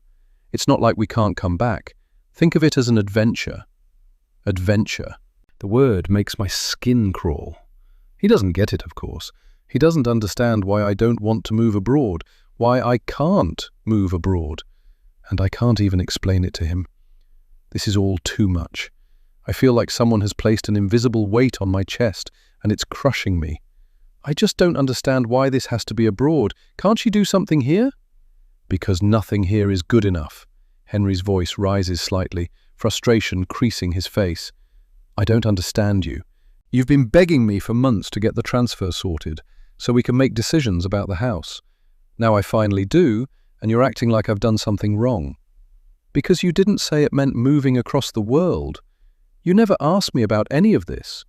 It's not like we can't come back. Think of it as an adventure. Adventure. The word makes my skin crawl. He doesn't get it, of course. He doesn't understand why I don't want to move abroad, why I can't move abroad. And I can't even explain it to him. This is all too much. I feel like someone has placed an invisible weight on my chest, and it's crushing me. I just don't understand why this has to be abroad. Can't she do something here? Because nothing here is good enough. Henry's voice rises slightly, frustration creasing his face. I don't understand you. You've been begging me for months to get the transfer sorted, so we can make decisions about the house. Now I finally do, and you're acting like I've done something wrong. Because you didn't say it meant moving across the world. You never asked me about any of this.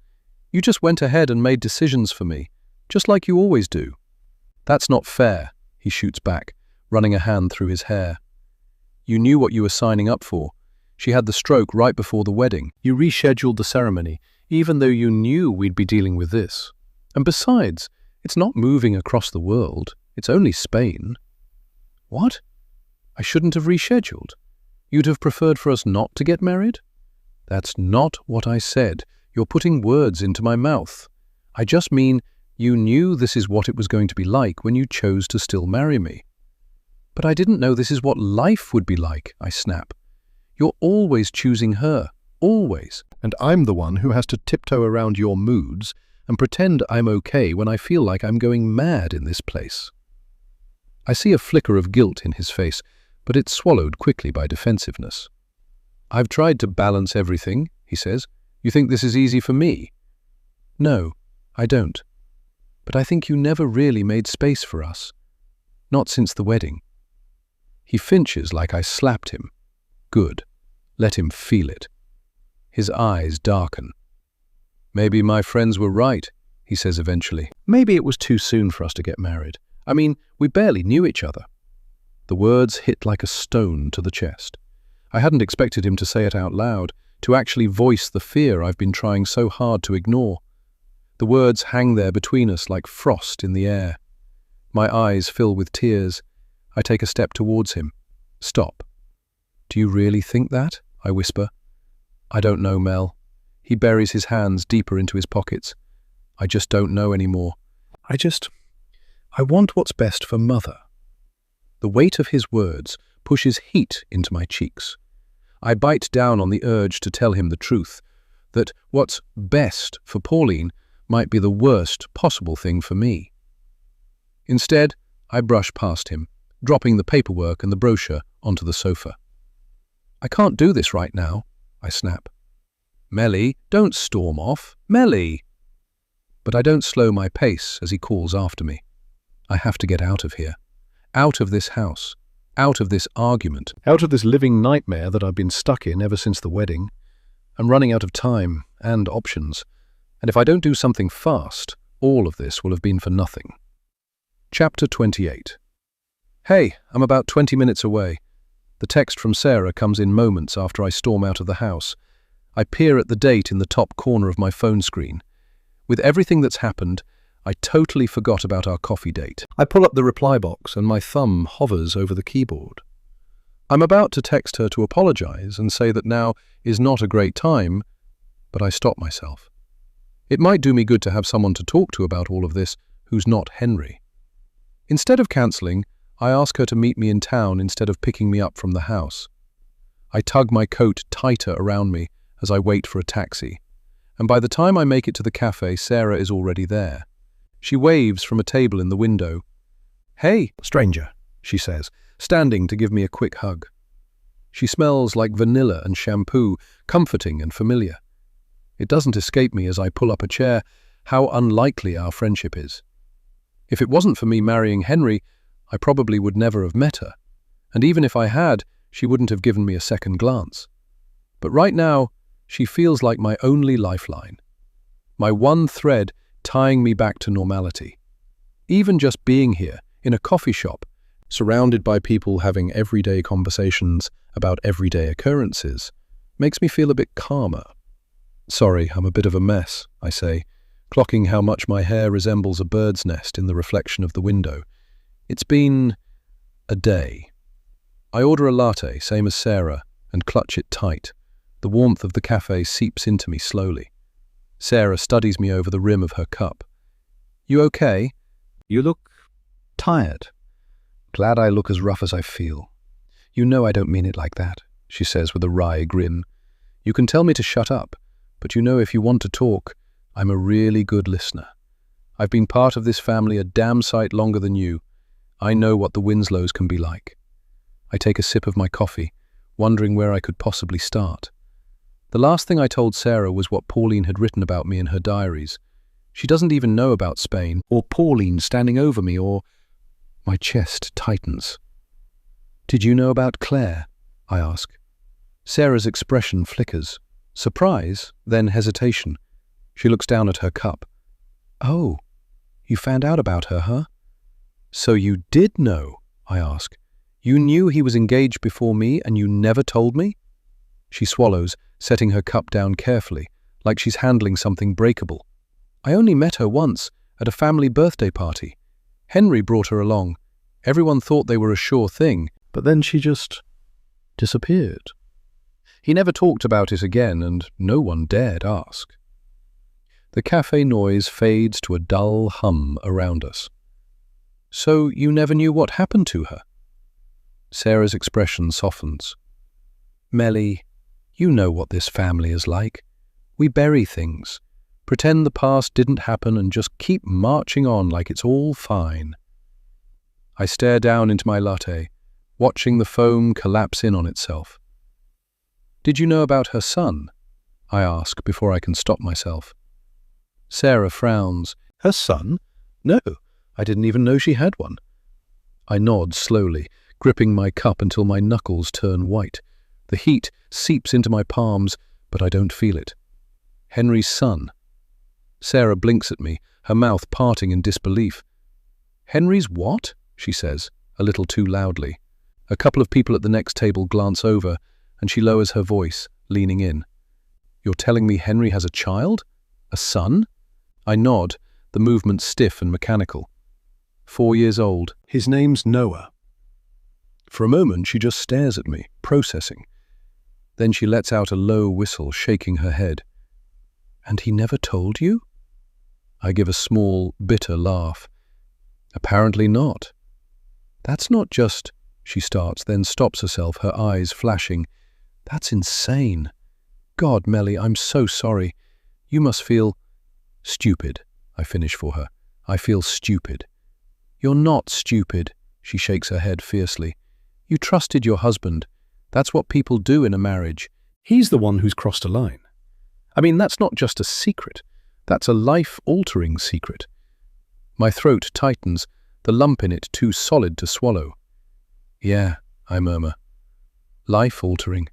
You just went ahead and made decisions for me, just like you always do. That's not fair, he shoots back, running a hand through his hair. You knew what you were signing up for. She had the stroke right before the wedding. You rescheduled the ceremony, even though you knew we'd be dealing with this. And besides, it's not moving across the world. It's only Spain. What? I shouldn't have rescheduled. You'd have preferred for us not to get married? That's not what I said. You're putting words into my mouth. I just mean you knew this is what it was going to be like when you chose to still marry me. But I didn't know this is what life would be like, I snap. You're always choosing her, always. And I'm the one who has to tiptoe around your moods and pretend I'm okay when I feel like I'm going mad in this place. I see a flicker of guilt in his face, but it's swallowed quickly by defensiveness. I've tried to balance everything, he says. You think this is easy for me? No, I don't. But I think you never really made space for us. Not since the wedding. He flinches like I slapped him. Good. Let him feel it. His eyes darken. Maybe my friends were right, he says eventually. Maybe it was too soon for us to get married. I mean, we barely knew each other. The words hit like a stone to the chest. I hadn't expected him to say it out loud, to actually voice the fear I've been trying so hard to ignore. The words hang there between us like frost in the air. My eyes fill with tears. I take a step towards him. Stop. Do you really think that? I whisper. I don't know, Mel. He buries his hands deeper into his pockets. I just don't know anymore. I want what's best for Mother. The weight of his words pushes heat into my cheeks. I bite down on the urge to tell him the truth, that what's best for Pauline might be the worst possible thing for me. Instead, I brush past him, dropping the paperwork and the brochure onto the sofa. I can't do this right now, I snap. Melly, don't storm off. Melly! But I don't slow my pace as he calls after me. I have to get out of here. Out of this house. Out of this argument. Out of this living nightmare that I've been stuck in ever since the wedding. I'm running out of time and options. And if I don't do something fast, all of this will have been for nothing. Chapter 28. Hey, I'm about 20 minutes away. The text from Sarah comes in moments after I storm out of the house. I peer at the date in the top corner of my phone screen. With everything that's happened, I totally forgot about our coffee date. I pull up the reply box and my thumb hovers over the keyboard. I'm about to text her to apologize and say that now is not a great time, but I stop myself. It might do me good to have someone to talk to about all of this who's not Henry. Instead of cancelling, I ask her to meet me in town instead of picking me up from the house. I tug my coat tighter around me as I wait for a taxi, and by the time I make it to the cafe, Sarah is already there. She waves from a table in the window. "Hey, stranger," she says, standing to give me a quick hug. She smells like vanilla and shampoo, comforting and familiar. It doesn't escape me as I pull up a chair how unlikely our friendship is. If it wasn't for me marrying Henry, I probably would never have met her, and even if I had, she wouldn't have given me a second glance. But right now, she feels like my only lifeline, my one thread tying me back to normality. Even just being here, in a coffee shop, surrounded by people having everyday conversations about everyday occurrences, makes me feel a bit calmer. "Sorry, I'm a bit of a mess," I say, clocking how much my hair resembles a bird's nest in the reflection of the window. It's been a day. I order a latte, same as Sarah, and clutch it tight. The warmth of the cafe seeps into me slowly. Sarah studies me over the rim of her cup. "You okay?" You look tired. "Glad I look as rough as I feel." "You know I don't mean it like that," she says with a wry grin. "You can tell me to shut up, but you know if you want to talk, I'm a really good listener. I've been part of this family a damn sight longer than you. I know what the Winslows can be like." I take a sip of my coffee, wondering where I could possibly start. The last thing I told Sarah was what Pauline had written about me in her diaries. She doesn't even know about Spain, or Pauline standing over me, or... My chest tightens. "Did you know about Claire?" I ask. Sarah's expression flickers. Surprise, then hesitation. She looks down at her cup. "Oh, you found out about her, huh?" "So you did know?" I ask. "You knew he was engaged before me and you never told me?" She swallows, setting her cup down carefully, like she's handling something breakable. "I only met her once, at a family birthday party. Henry brought her along. Everyone thought they were a sure thing, but then she just disappeared. He never talked about it again, and no one dared ask." The cafe noise fades to a dull hum around us. "So you never knew what happened to her?" Sarah's expression softens. "Melly, you know what this family is like. We bury things, pretend the past didn't happen and just keep marching on like it's all fine." I stare down into my latte, watching the foam collapse in on itself. "Did you know about her son?" I ask before I can stop myself. Sarah frowns. "Her son? No, I didn't even know she had one." I nod slowly, gripping my cup until my knuckles turn white. The heat seeps into my palms, but I don't feel it. "Henry's son." Sarah blinks at me, her mouth parting in disbelief. "Henry's what?" she says, a little too loudly. A couple of people at the next table glance over, and she lowers her voice, leaning in. "You're telling me Henry has a child? A son?" I nod, the movement stiff and mechanical. 4 years old. His name's Noah. For a moment, she just stares at me, processing. Then she lets out a low whistle, shaking her head. "And he never told you?" I give a small, bitter laugh. "Apparently not." "That's not just..." she starts, then stops herself, her eyes flashing. "That's insane. God, Melly, I'm so sorry. You must feel..." "Stupid," I finish for her. "I feel stupid." "You're not stupid," she shakes her head fiercely. "You trusted your husband. That's what people do in a marriage. He's the one who's crossed a line. I mean, that's not just a secret. That's a life-altering secret." My throat tightens, the lump in it too solid to swallow. "Yeah," I murmur. "Life-altering."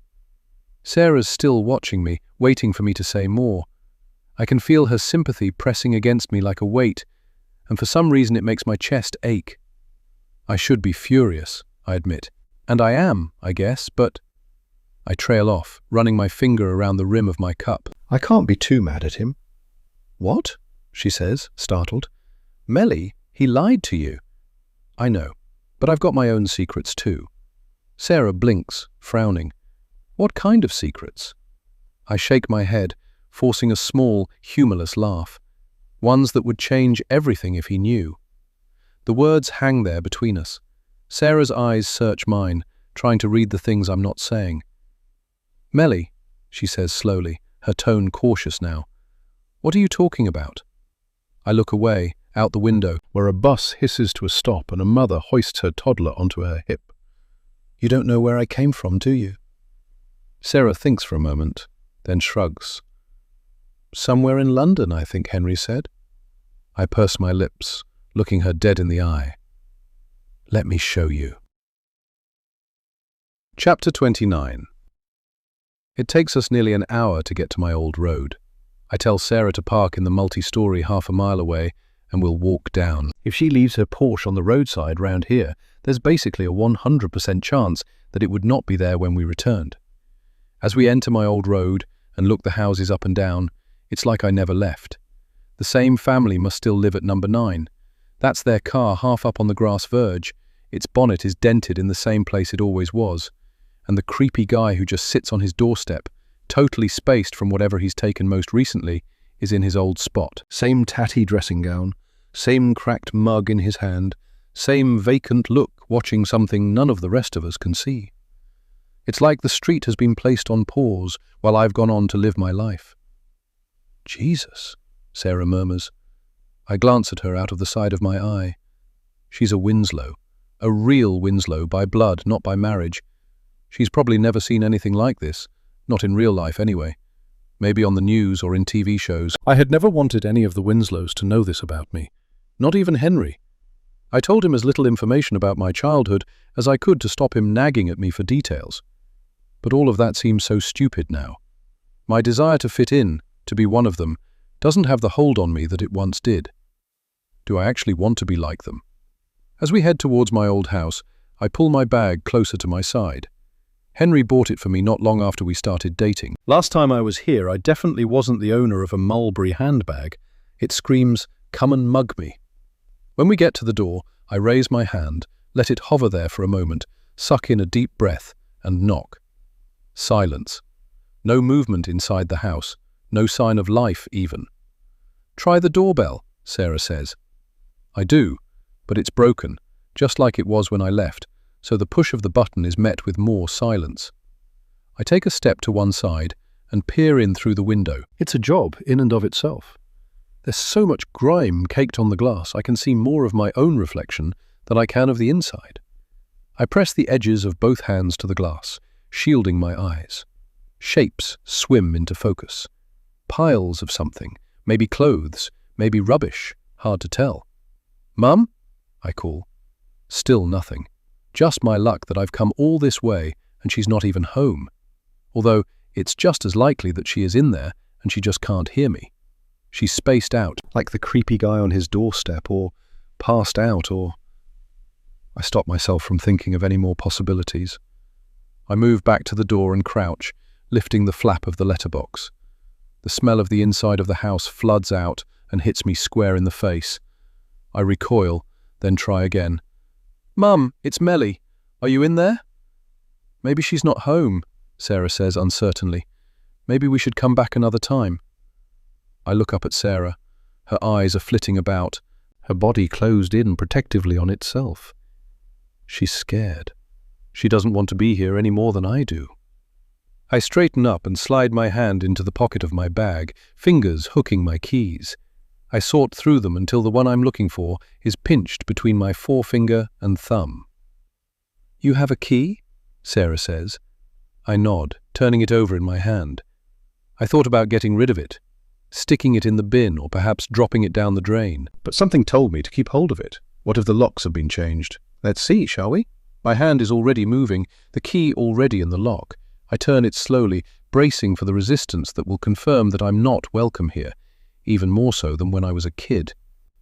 Sarah's still watching me, waiting for me to say more. I can feel her sympathy pressing against me like a weight, and for some reason it makes my chest ache. I should be furious, I admit. And I am, I guess, but... I trail off, running my finger around the rim of my cup. "I can't be too mad at him." "What?" she says, startled. Melly, he lied to you. I know, but I've got my own secrets too. Sarah blinks, frowning. What kind of secrets? I shake my head, forcing a small, humorless laugh. Ones that would change everything if he knew. The words hang there between us. Sarah's eyes search mine, trying to read the things I'm not saying. Melly, she says slowly, her tone cautious now. What are you talking about? I look away, out the window, where a bus hisses to a stop and a mother hoists her toddler onto her hip. You don't know where I came from, do you? Sarah thinks for a moment, then shrugs. Somewhere in London, I think Henry said. I purse my lips, looking her dead in the eye. Let me show you. Chapter 29. It takes us nearly an hour to get to my old road. I tell Sarah to park in the multi-story half a mile away, and we'll walk down. If she leaves her Porsche on the roadside round here, there's basically a 100% chance that it would not be there when we returned. As we enter my old road and look the houses up and down, it's like I never left. The same family must still live at number 9. That's their car half up on the grass verge. Its bonnet is dented in the same place it always was. And the creepy guy who just sits on his doorstep, totally spaced from whatever he's taken most recently, is in his old spot. Same tatty dressing gown, same cracked mug in his hand, same vacant look watching something none of the rest of us can see. It's like the street has been placed on pause while I've gone on to live my life. Jesus, Sarah murmurs. I glance at her out of the side of my eye. She's a Winslow, a real Winslow by blood, not by marriage. She's probably never seen anything like this, not in real life anyway. Maybe on the news or in TV shows. I had never wanted any of the Winslows to know this about me, not even Henry. I told him as little information about my childhood as I could to stop him nagging at me for details. But all of that seems so stupid now. My desire to fit in, to be one of them, doesn't have the hold on me that it once did. Do I actually want to be like them? As we head towards my old house, I pull my bag closer to my side. Henry bought it for me not long after we started dating. Last time I was here, I definitely wasn't the owner of a Mulberry handbag. It screams, "Come and mug me." When we get to the door, I raise my hand, let it hover there for a moment, suck in a deep breath, and knock. Silence. No movement inside the house. No sign of life, even. "Try the doorbell," Sarah says. I do, but it's broken, just like it was when I left, so the push of the button is met with more silence. I take a step to one side and peer in through the window. It's a job in and of itself. There's so much grime caked on the glass I can see more of my own reflection than I can of the inside. I press the edges of both hands to the glass, shielding my eyes. Shapes swim into focus. Piles of something, maybe clothes, maybe rubbish, hard to tell. "Mum?" I call. Still nothing. Just my luck that I've come all this way and she's not even home. Although it's just as likely that she is in there and she just can't hear me. She's spaced out, like the creepy guy on his doorstep, or passed out, or... I stop myself from thinking of any more possibilities. I move back to the door and crouch, lifting the flap of the letterbox. The smell of the inside of the house floods out and hits me square in the face. I recoil, then try again. "Mum, it's Melly. Are you in there?" "Maybe she's not home," Sarah says uncertainly. "Maybe we should come back another time." I look up at Sarah. Her eyes are flitting about, her body closed in protectively on itself. She's scared. She doesn't want to be here any more than I do. I straighten up and slide my hand into the pocket of my bag, fingers hooking my keys. I sort through them until the one I'm looking for is pinched between my forefinger and thumb. "You have a key?" Sarah says. I nod, turning it over in my hand. I thought about getting rid of it, sticking it in the bin or perhaps dropping it down the drain. But something told me to keep hold of it. What if the locks have been changed? Let's see, shall we? My hand is already moving, the key already in the lock. I turn it slowly, bracing for the resistance that will confirm that I'm not welcome here, even more so than when I was a kid.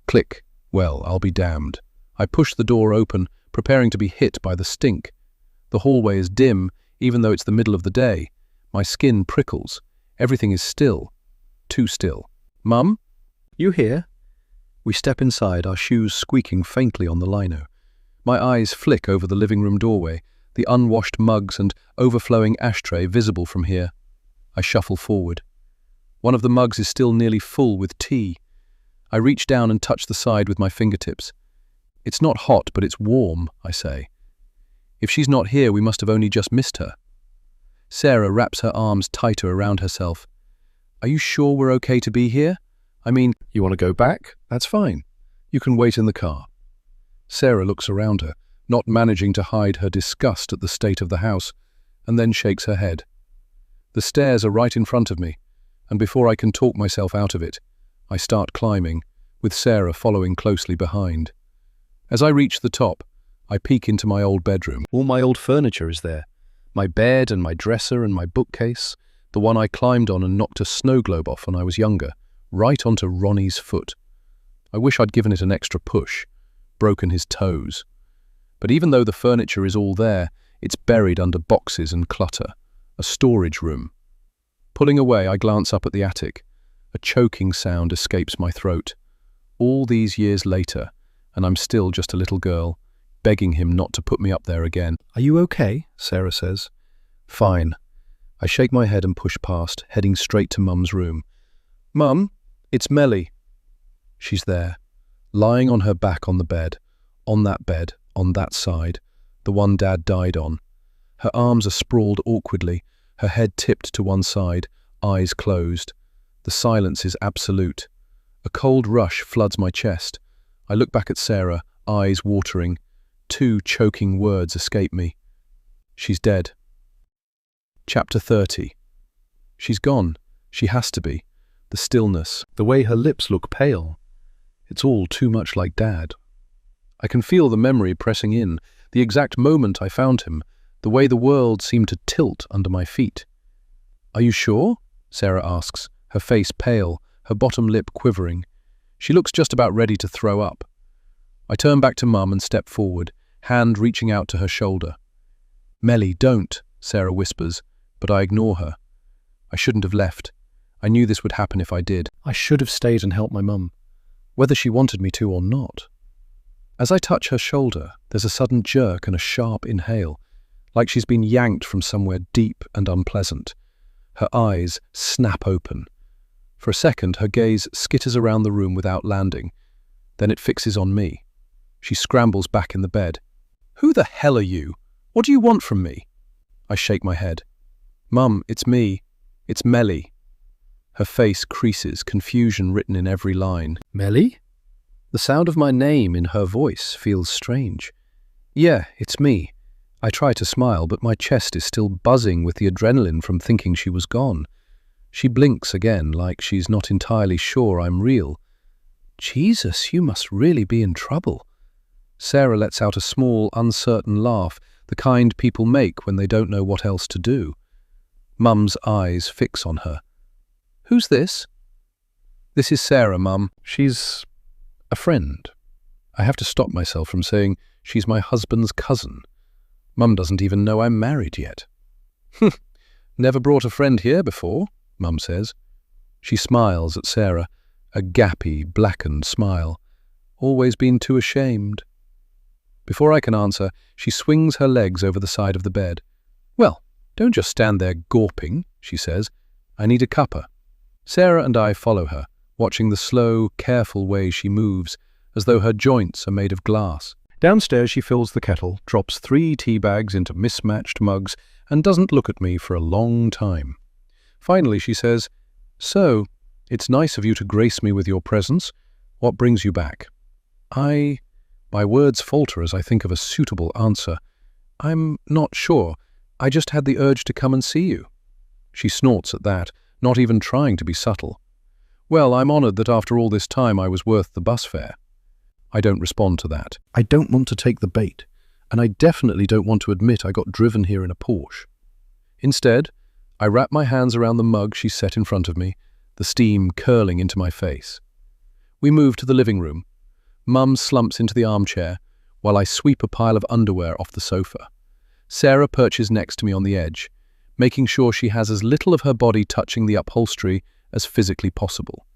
Click. Well, I'll be damned. I push the door open, preparing to be hit by the stink. The hallway is dim, even though it's the middle of the day. My skin prickles. Everything is still. Too still. "Mum? You here?" We step inside, our shoes squeaking faintly on the lino. My eyes flick over the living room doorway, the unwashed mugs and overflowing ashtray visible from here. I shuffle forward. One of the mugs is still nearly full with tea. I reach down and touch the side with my fingertips. It's not hot, but it's warm, I say. If she's not here, we must have only just missed her. Sarah wraps her arms tighter around herself. Are you sure we're okay to be here? I mean, you want to go back? That's fine. You can wait in the car. Sarah looks around her, not managing to hide her disgust at the state of the house, and then shakes her head. The stairs are right in front of me, and before I can talk myself out of it, I start climbing, with Sarah following closely behind. As I reach the top, I peek into my old bedroom. All my old furniture is there. My bed and my dresser and my bookcase, the one I climbed on and knocked a snow globe off when I was younger, right onto Ronnie's foot. I wish I'd given it an extra push, broken his toes. But even though the furniture is all there, it's buried under boxes and clutter, a storage room. Pulling away, I glance up at the attic. A choking sound escapes my throat. All these years later, and I'm still just a little girl, begging him not to put me up there again. Are you okay? Sarah says. Fine. I shake my head and push past, heading straight to Mum's room. Mum, it's Melly. She's there, lying on her back on the bed, on that side, the one Dad died on. Her arms are sprawled awkwardly, her head tipped to one side, eyes closed. The silence is absolute. A cold rush floods my chest. I look back at Sarah, eyes watering. 2 choking words escape me. She's dead. Chapter 30. She's gone. She has to be. The stillness, the way her lips look pale. It's all too much like Dad. I can feel the memory pressing in, the exact moment I found him, the way the world seemed to tilt under my feet. Are you sure? Sarah asks, her face pale, her bottom lip quivering. She looks just about ready to throw up. I turn back to Mum and step forward, hand reaching out to her shoulder. Melly, don't, Sarah whispers, but I ignore her. I shouldn't have left. I knew this would happen if I did. I should have stayed and helped my mum, whether she wanted me to or not. As I touch her shoulder, there's a sudden jerk and a sharp inhale, like she's been yanked from somewhere deep and unpleasant. Her eyes snap open. For a second, her gaze skitters around the room without landing. Then it fixes on me. She scrambles back in the bed. Who the hell are you? What do you want from me? I shake my head. Mum, it's me. It's Melly. Her face creases, confusion written in every line. Melly? The sound of my name in her voice feels strange. Yeah, it's me. I try to smile, but my chest is still buzzing with the adrenaline from thinking she was gone. She blinks again, like she's not entirely sure I'm real. Jesus, you must really be in trouble. Sarah lets out a small, uncertain laugh, the kind people make when they don't know what else to do. Mum's eyes fix on her. Who's this? This is Sarah, Mum. She's a friend. I have to stop myself from saying she's my husband's cousin. Mum doesn't even know I'm married yet. Never brought a friend here before, Mum says. She smiles at Sarah, a gappy, blackened smile. Always been too ashamed. Before I can answer, she swings her legs over the side of the bed. Well, don't just stand there gawping, she says. I need a cuppa. Sarah and I follow her, watching the slow, careful way she moves, as though her joints are made of glass. Downstairs she fills the kettle, drops 3 tea bags into mismatched mugs, and doesn't look at me for a long time. Finally she says, So, it's nice of you to grace me with your presence. What brings you back? My words falter as I think of a suitable answer. I'm not sure. I just had the urge to come and see you. She snorts at that, not even trying to be subtle. Well, I'm honoured that after all this time I was worth the bus fare. I don't respond to that. I don't want to take the bait, and I definitely don't want to admit I got driven here in a Porsche. Instead, I wrap my hands around the mug she set in front of me, the steam curling into my face. We move to the living room. Mum slumps into the armchair, while I sweep a pile of underwear off the sofa. Sarah perches next to me on the edge, making sure she has as little of her body touching the upholstery as physically possible.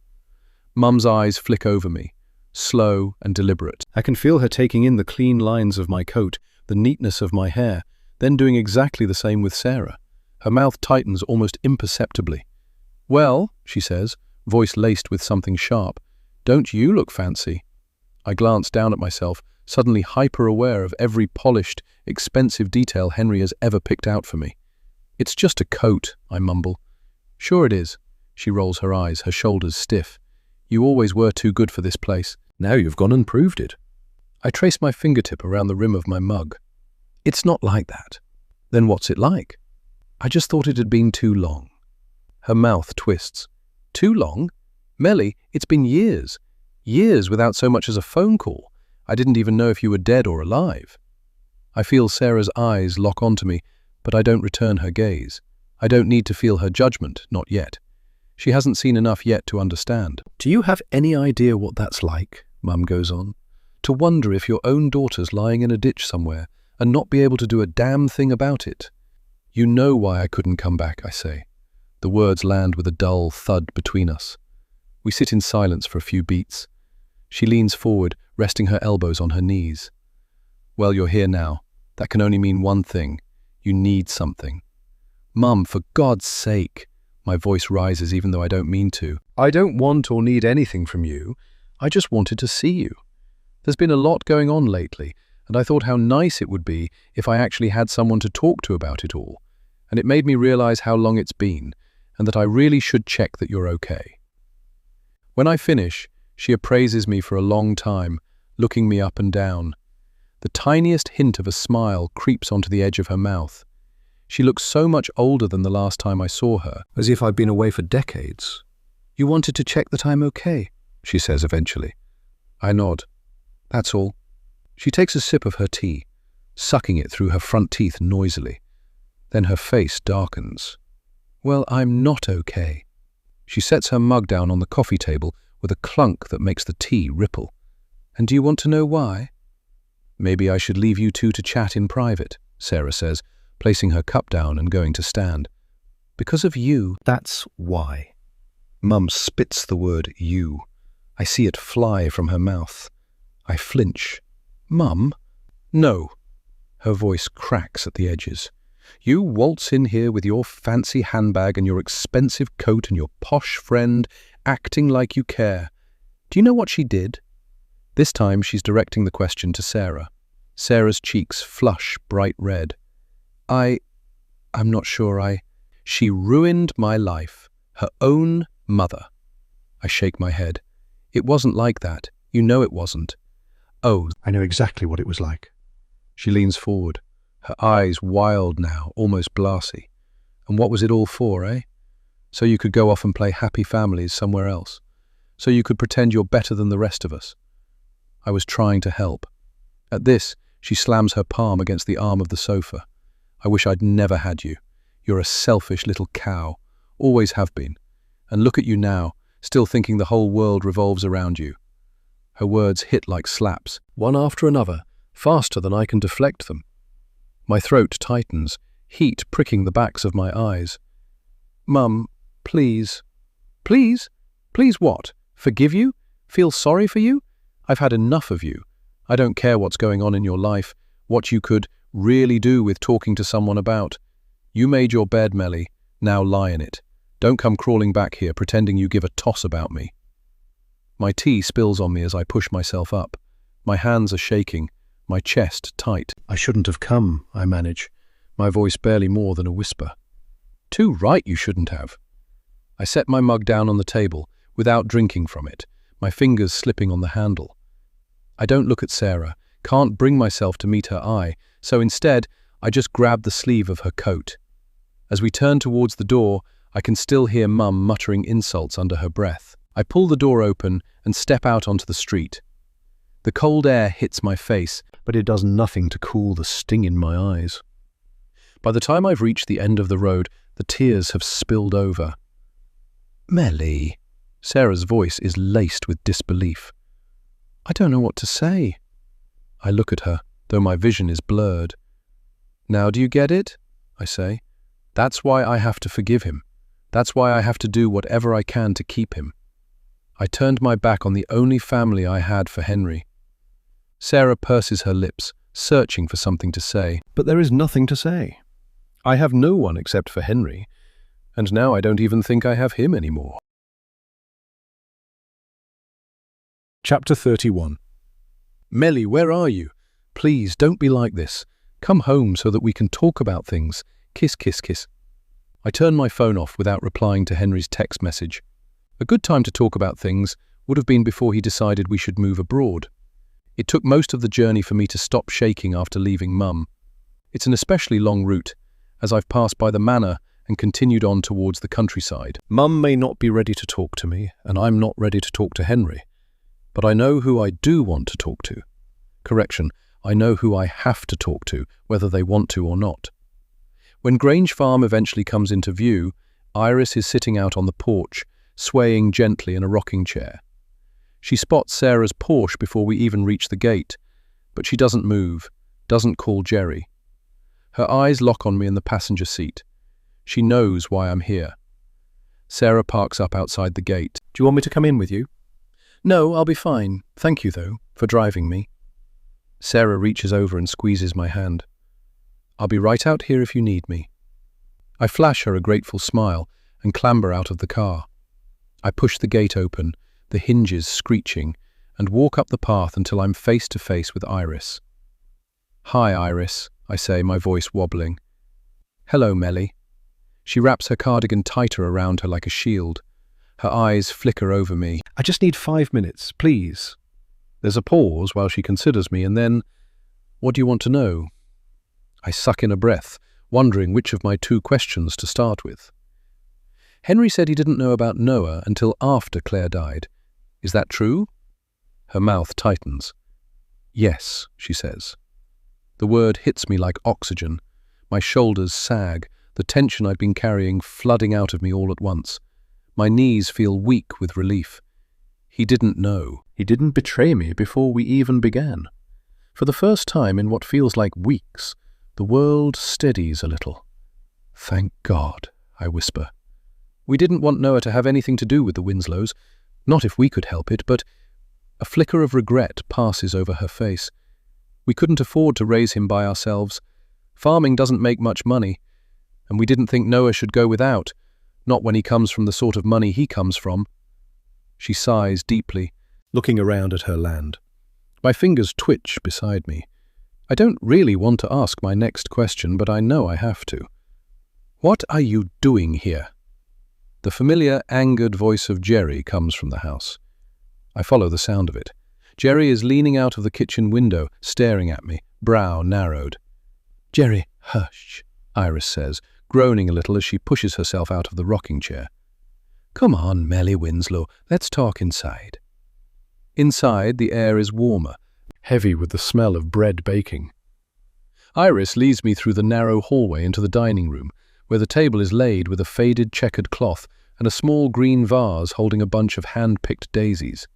Mum's eyes flick over me, slow and deliberate. I can feel her taking in the clean lines of my coat, the neatness of my hair, then doing exactly the same with Sarah. Her mouth tightens almost imperceptibly. "Well," she says, voice laced with something sharp, "don't you look fancy?" I glance down at myself, suddenly hyper-aware of every polished, expensive detail Henry has ever picked out for me. "It's just a coat," I mumble. "Sure it is." She rolls her eyes, her shoulders stiff. "You always were too good for this place. Now you've gone and proved it." I trace my fingertip around the rim of my mug. "It's not like that." "Then what's it like?" "I just thought it had been too long." Her mouth twists. "Too long? Melly, it's been years. Years without so much as a phone call. I didn't even know if you were dead or alive." I feel Sarah's eyes lock onto me, but I don't return her gaze. I don't need to feel her judgment, not yet. She hasn't seen enough yet to understand. "Do you have any idea what that's like?" Mum goes on. "To wonder if your own daughter's lying in a ditch somewhere and not be able to do a damn thing about it." "You know why I couldn't come back," I say. The words land with a dull thud between us. We sit in silence for a few beats. She leans forward, resting her elbows on her knees. "Well, you're here now. That can only mean one thing. You need something." "Mum, for God's sake." My voice rises even though I don't mean to. "I don't want or need anything from you. I just wanted to see you. There's been a lot going on lately, and I thought how nice it would be if I actually had someone to talk to about it all. And it made me realize how long it's been, and that I really should check that you're okay." When I finish, she appraises me for a long time, looking me up and down. The tiniest hint of a smile creeps onto the edge of her mouth. She looks so much older than the last time I saw her, as if I've been away for decades. "You wanted to check that I'm okay," she says eventually. I nod. "That's all." She takes a sip of her tea, sucking it through her front teeth noisily. Then her face darkens. "Well, I'm not okay." She sets her mug down on the coffee table with a clunk that makes the tea ripple. "And do you want to know why?" "Maybe I should leave you two to chat in private," Sarah says, placing her cup down and going to stand. "Because of you, that's why." Mum spits the word "you." I see it fly from her mouth. I flinch. "Mum?" "No." Her voice cracks at the edges. "You waltz in here with your fancy handbag and your expensive coat and your posh friend, acting like you care. Do you know what she did?" This time she's directing the question to Sarah. Sarah's cheeks flush bright red. I'm not sure She ruined my life. Her own mother." I shake my head. "It wasn't like that. You know it wasn't." "Oh, I know exactly what it was like." She leans forward, her eyes wild now, almost glassy. "And what was it all for, eh? So you could go off and play happy families somewhere else. So you could pretend you're better than the rest of us." I was trying to help. At this, she slams her palm against the arm of the sofa. "I wish I'd never had you. You're a selfish little cow. Always have been. And look at you now, still thinking the whole world revolves around you." Her words hit like slaps, one after another, faster than I can deflect them. My throat tightens, heat pricking the backs of my eyes. "Mum, please." "Please? Please what? Forgive you? Feel sorry for you? I've had enough of you. I don't care what's going on in your life, what you could really do with talking to someone about. You made your bed, Melly. Now lie in it. Don't come crawling back here pretending you give a toss about me." My tea spills on me as I push myself up. My hands are shaking, my chest tight. "I shouldn't have come," I manage, my voice barely more than a whisper. "Too right you shouldn't have." I set my mug down on the table, without drinking from it, my fingers slipping on the handle. I don't look at Sarah, can't bring myself to meet her eye, so instead, I just grab the sleeve of her coat. As we turn towards the door, I can still hear Mum muttering insults under her breath. I pull the door open and step out onto the street. The cold air hits my face, but it does nothing to cool the sting in my eyes. By the time I've reached the end of the road, the tears have spilled over. "Melly." Sarah's voice is laced with disbelief. "I don't know what to say." I look at her, though my vision is blurred. "Now do you get it?" I say. "That's why I have to forgive him. That's why I have to do whatever I can to keep him." I turned my back on the only family I had for Henry. Sarah purses her lips, searching for something to say. But there is nothing to say. I have no one except for Henry, and now I don't even think I have him anymore. Chapter 31. Melly, where are you? Please, don't be like this. Come home so that we can talk about things. Kiss, kiss, kiss. I turned my phone off without replying to Henry's text message. A good time to talk about things would have been before he decided we should move abroad. It took most of the journey for me to stop shaking after leaving Mum. It's an especially long route, as I've passed by the manor and continued on towards the countryside. Mum may not be ready to talk to me, and I'm not ready to talk to Henry. But I know who I do want to talk to. Correction, I know who I have to talk to, whether they want to or not. When Grange Farm eventually comes into view, Iris is sitting out on the porch, swaying gently in a rocking chair. She spots Sarah's Porsche before we even reach the gate, but she doesn't move, doesn't call Jerry. Her eyes lock on me in the passenger seat. She knows why I'm here. Sarah parks up outside the gate. Do you want me to come in with you? No, I'll be fine. Thank you, though, for driving me. Sarah reaches over and squeezes my hand. I'll be right out here if you need me. I flash her a grateful smile and clamber out of the car. I push the gate open, the hinges screeching, and walk up the path until I'm face to face with Iris. Hi, Iris, I say, my voice wobbling. Hello, Melly. She wraps her cardigan tighter around her like a shield. Her eyes flicker over me. I just need 5 minutes, please. There's a pause while she considers me, and then, what do you want to know? I suck in a breath, wondering which of my 2 questions to start with. Henry said he didn't know about Noah until after Claire died. Is that true? Her mouth tightens. Yes, she says. The word hits me like oxygen. My shoulders sag, the tension I've been carrying flooding out of me all at once. My knees feel weak with relief. He didn't know. He didn't betray me before we even began. For the first time in what feels like weeks, the world steadies a little. Thank God, I whisper. We didn't want Noah to have anything to do with the Winslows, not if we could help it, but a flicker of regret passes over her face. We couldn't afford to raise him by ourselves. Farming doesn't make much money, and we didn't think Noah should go without, not when he comes from the sort of money he comes from. She sighs deeply, looking around at her land. My fingers twitch beside me. I don't really want to ask my next question, but I know I have to. What are you doing here? The familiar, angered voice of Jerry comes from the house. I follow the sound of it. Jerry is leaning out of the kitchen window, staring at me, brow narrowed. Jerry, hush, Iris says, groaning a little as she pushes herself out of the rocking chair. Come on, Melly Winslow, let's talk inside. Inside, the air is warmer, heavy with the smell of bread baking. Iris leads me through the narrow hallway into the dining room, where the table is laid with a faded checkered cloth and a small green vase holding a bunch of hand-picked daisies.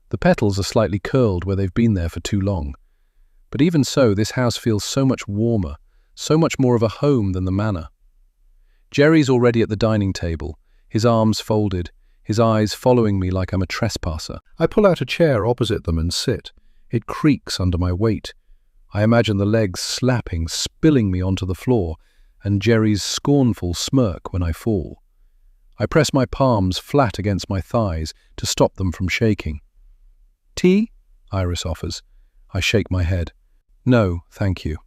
The petals are slightly curled where they've been there for too long. But even so, this house feels so much warmer, so much more of a home than the manor. Jerry's already at the dining table, his arms folded, his eyes following me like I'm a trespasser. I pull out a chair opposite them and sit. It creaks under my weight. I imagine the legs slapping, spilling me onto the floor, and Jerry's scornful smirk when I fall. I press my palms flat against my thighs to stop them from shaking. Tea? Iris offers. I shake my head. No, thank you.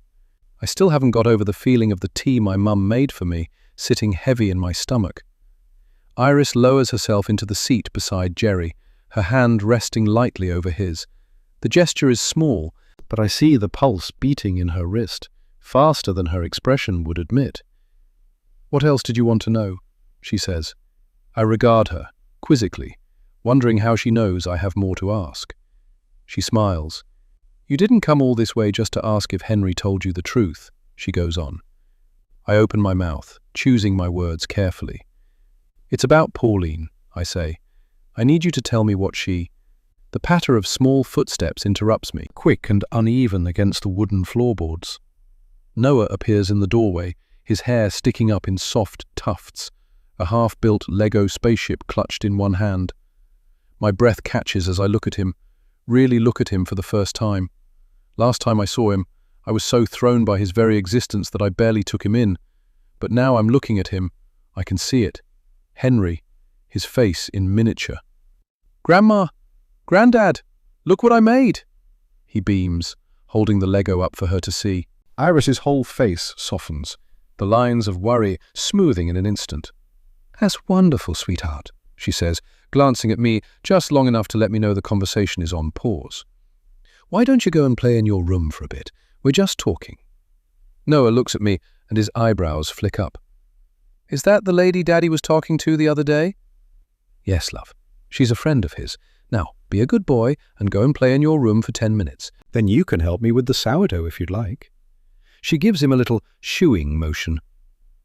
I still haven't got over the feeling of the tea my mum made for me, sitting heavy in my stomach. Iris lowers herself into the seat beside Jerry, her hand resting lightly over his. The gesture is small, but I see the pulse beating in her wrist, faster than her expression would admit. What else did you want to know? She says. I regard her, quizzically, wondering how she knows I have more to ask. She smiles. You didn't come all this way just to ask if Henry told you the truth, she goes on. I open my mouth, choosing my words carefully. It's about Pauline, I say. I need you to tell me what she... The patter of small footsteps interrupts me, quick and uneven against the wooden floorboards. Noah appears in the doorway, his hair sticking up in soft tufts, a half-built Lego spaceship clutched in one hand. My breath catches as I look at him, really look at him for the first time. Last time I saw him, I was so thrown by his very existence that I barely took him in. But now I'm looking at him. I can see it. Henry, his face in miniature. "Grandma! Granddad! Look what I made!" He beams, holding the Lego up for her to see. Iris's whole face softens, the lines of worry smoothing in an instant. "That's wonderful, sweetheart," she says, glancing at me just long enough to let me know the conversation is on pause. "Why don't you go and play in your room for a bit? We're just talking." Noah looks at me and his eyebrows flick up. "Is that the lady Daddy was talking to the other day?" "Yes, love. She's a friend of his. Now, be a good boy and go and play in your room for 10 minutes. Then you can help me with the sourdough if you'd like." She gives him a little shooing motion.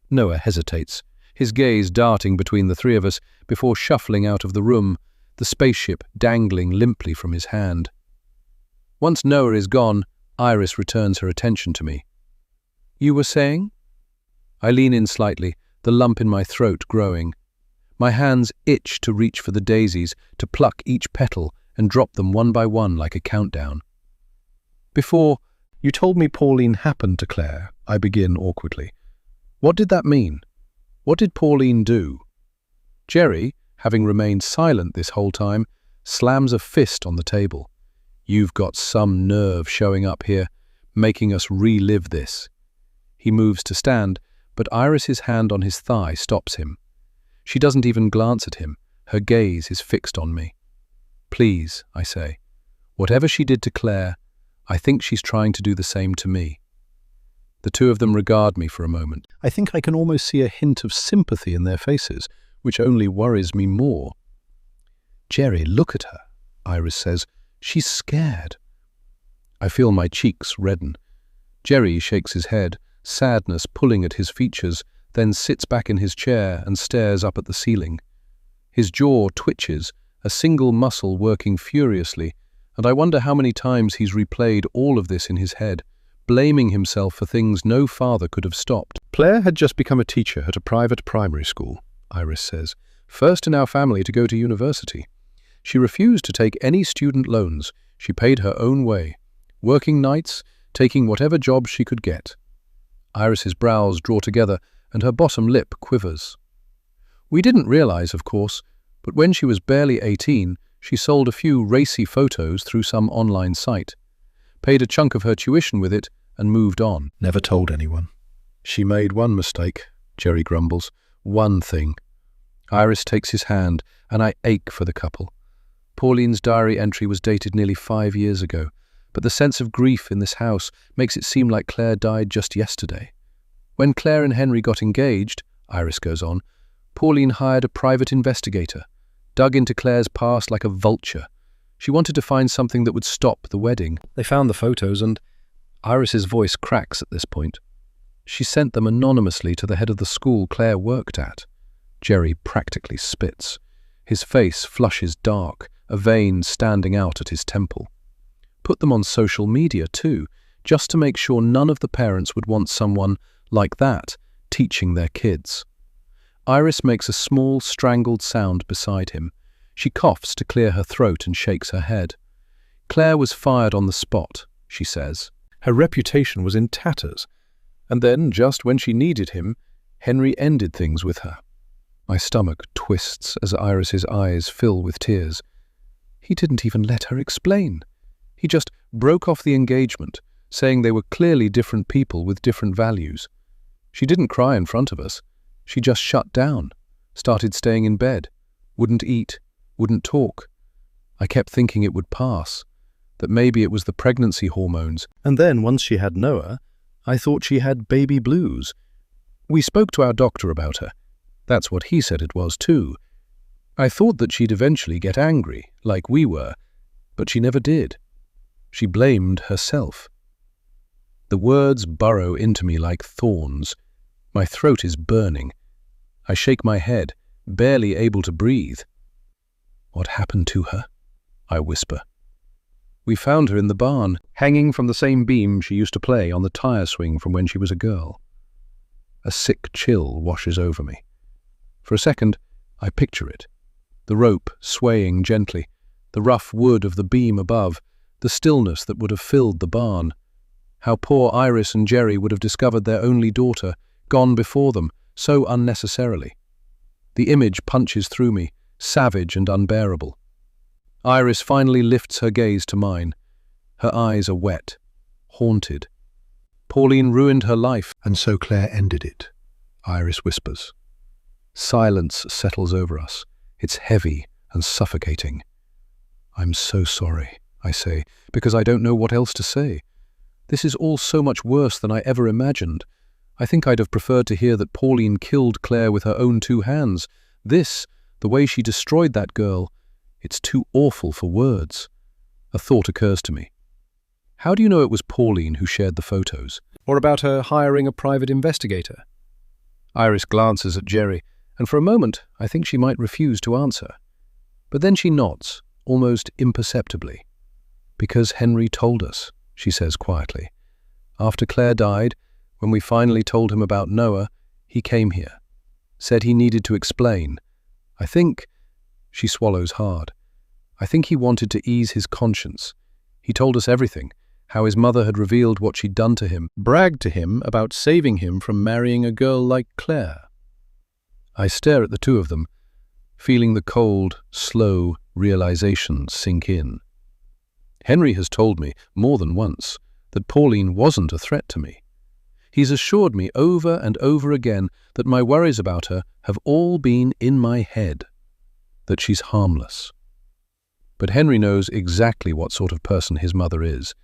Noah hesitates, his gaze darting between the three of us before shuffling out of the room, the spaceship dangling limply from his hand. Once Noah is gone, Iris returns her attention to me. "You were saying?" I lean in slightly, the lump in my throat growing. My hands itch to reach for the daisies, to pluck each petal and drop them one by one like a countdown. "Before "You told me Pauline happened to Claire," I begin awkwardly. "What did that mean? What did Pauline do?" Jerry, having remained silent this whole time, slams a fist on the table. "You've got some nerve showing up here, making us relive this." He moves to stand, but Iris's hand on his thigh stops him. She doesn't even glance at him. Her gaze is fixed on me. "Please," I say. "Whatever she did to Claire, I think she's trying to do the same to me." The two of them regard me for a moment. I think I can almost see a hint of sympathy in their faces, which only worries me more. "Jerry, look at her," Iris says. "She's scared." I feel my cheeks redden. Jerry shakes his head, sadness pulling at his features, then sits back in his chair and stares up at the ceiling. His jaw twitches, a single muscle working furiously, and I wonder how many times he's replayed all of this in his head, blaming himself for things no father could have stopped. Claire had just become a teacher at a private primary school, Iris says, first in our family to go to university. She refused to take any student loans. She paid her own way, working nights, taking whatever job she could get. Iris's brows draw together and her bottom lip quivers. We didn't realize, of course, but when she was barely 18, she sold a few racy photos through some online site, paid a chunk of her tuition with it, and moved on. Never told anyone. "She made one mistake," Jerry grumbles. "One thing." Iris takes his hand, and I ache for the couple. Pauline's diary entry was dated nearly 5 years ago, but the sense of grief in this house makes it seem like Claire died just yesterday. When Claire and Henry got engaged, Iris goes on, Pauline hired a private investigator, dug into Claire's past like a vulture. She wanted to find something that would stop the wedding. They found the photos and... Iris's voice cracks at this point. She sent them anonymously to the head of the school Claire worked at. Jerry practically spits. His face flushes dark, a vein standing out at his temple. Put them on social media too, just to make sure none of the parents would want someone like that teaching their kids. Iris makes a small, strangled sound beside him. She coughs to clear her throat and shakes her head. Claire was fired on the spot, she says. Her reputation was in tatters. And then, just when she needed him, Henry ended things with her. My stomach twists as Iris's eyes fill with tears. He didn't even let her explain. He just broke off the engagement, saying they were clearly different people with different values. She didn't cry in front of us. She just shut down, started staying in bed, wouldn't eat, wouldn't talk. I kept thinking it would pass, that maybe it was the pregnancy hormones. And then, once she had Noah, I thought she had baby blues. We spoke to our doctor about her. That's what he said it was too. I thought that she'd eventually get angry, like we were, but she never did. She blamed herself. The words burrow into me like thorns. My throat is burning. I shake my head, barely able to breathe. "What happened to her?" I whisper. "We found her in the barn, hanging from the same beam she used to play on the tire swing from when she was a girl." A sick chill washes over me. For a second, I picture it. The rope swaying gently, the rough wood of the beam above, the stillness that would have filled the barn. How poor Iris and Jerry would have discovered their only daughter, gone before them, so unnecessarily. The image punches through me, savage and unbearable. Iris finally lifts her gaze to mine. Her eyes are wet, haunted. Pauline ruined her life, And so Claire ended it, Iris whispers. Silence settles over us. It's heavy and suffocating. I'm so sorry, I say, because I don't know what else to say. This is all so much worse than I ever imagined. I think I'd have preferred to hear that Pauline killed Claire with her own 2 hands. This, the way she destroyed that girl, it's too awful for words. A thought occurs to me. How do you know it was Pauline who shared the photos? Or about her hiring a private investigator? Iris glances at Jerry, and for a moment I think she might refuse to answer. But then she nods, almost imperceptibly. Because Henry told us, she says quietly. After Claire died, when we finally told him about Noah, he came here. Said he needed to explain. I think, she swallows hard, I think he wanted to ease his conscience. He told us everything, how his mother had revealed what she'd done to him, bragged to him about saving him from marrying a girl like Claire. I stare at the two of them, feeling the cold, slow realization sink in. Henry has told me, more than once, that Pauline wasn't a threat to me. He's assured me over and over again that my worries about her have all been in my head, that she's harmless. But Henry knows exactly what sort of person his mother is.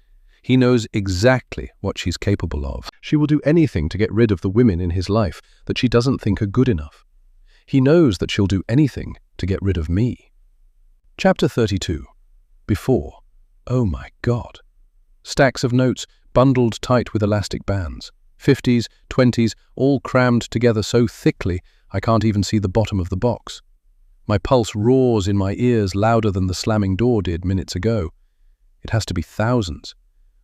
He knows exactly what she's capable of. She will do anything to get rid of the women in his life that she doesn't think are good enough. He knows that she'll do anything to get rid of me. Chapter 32. Before. Oh my God. Stacks of notes bundled tight with elastic bands. 50s, 20s, all crammed together so thickly I can't even see the bottom of the box. My pulse roars in my ears louder than the slamming door did minutes ago. It has to be thousands.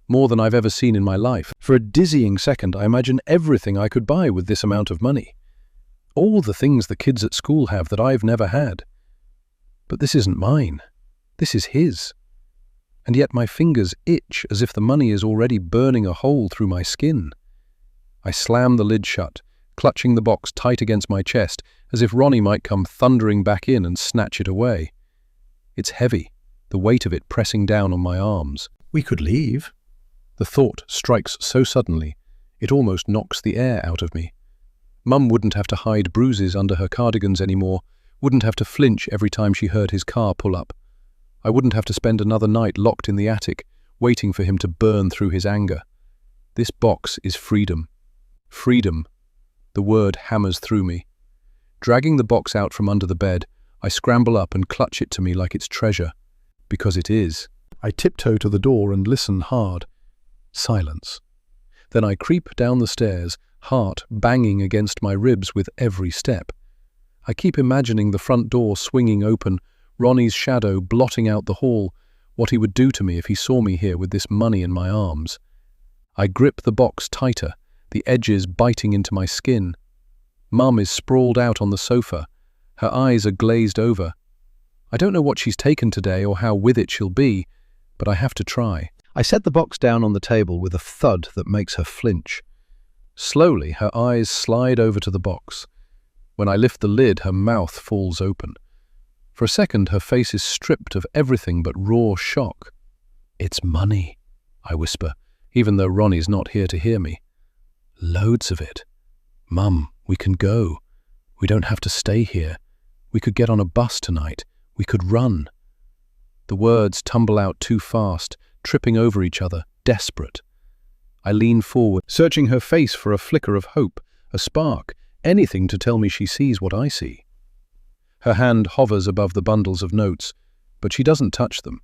More than I've ever seen in my life. For a dizzying second, I imagine everything I could buy with this amount of money. All the things the kids at school have that I've never had. But this isn't mine. This is his. And yet my fingers itch as if the money is already burning a hole through my skin. I slam the lid shut, clutching the box tight against my chest, as if Ronnie might come thundering back in and snatch it away. It's heavy, the weight of it pressing down on my arms. We could leave. The thought strikes so suddenly, it almost knocks the air out of me. Mum wouldn't have to hide bruises under her cardigans anymore, wouldn't have to flinch every time she heard his car pull up. I wouldn't have to spend another night locked in the attic, waiting for him to burn through his anger. This box is freedom. Freedom. The word hammers through me. Dragging the box out from under the bed, I scramble up and clutch it to me like it's treasure. Because it is. I tiptoe to the door and listen hard. Silence. Then I creep down the stairs, heart banging against my ribs with every step. I keep imagining the front door swinging open, Ronnie's shadow blotting out the hall, what he would do to me if he saw me here with this money in my arms. I grip the box tighter, the edges biting into my skin. Mum is sprawled out on the sofa. Her eyes are glazed over. I don't know what she's taken today or how with it she'll be, but I have to try. I set the box down on the table with a thud that makes her flinch. Slowly, her eyes slide over to the box. When I lift the lid, her mouth falls open. For a second, her face is stripped of everything but raw shock. "It's money," I whisper, even though Ronnie's not here to hear me. "Loads of it. Mum, we can go. We don't have to stay here. We could get on a bus tonight. We could run." The words tumble out too fast, tripping over each other, desperate. I lean forward, searching her face for a flicker of hope, a spark, anything to tell me she sees what I see. Her hand hovers above the bundles of notes, but she doesn't touch them.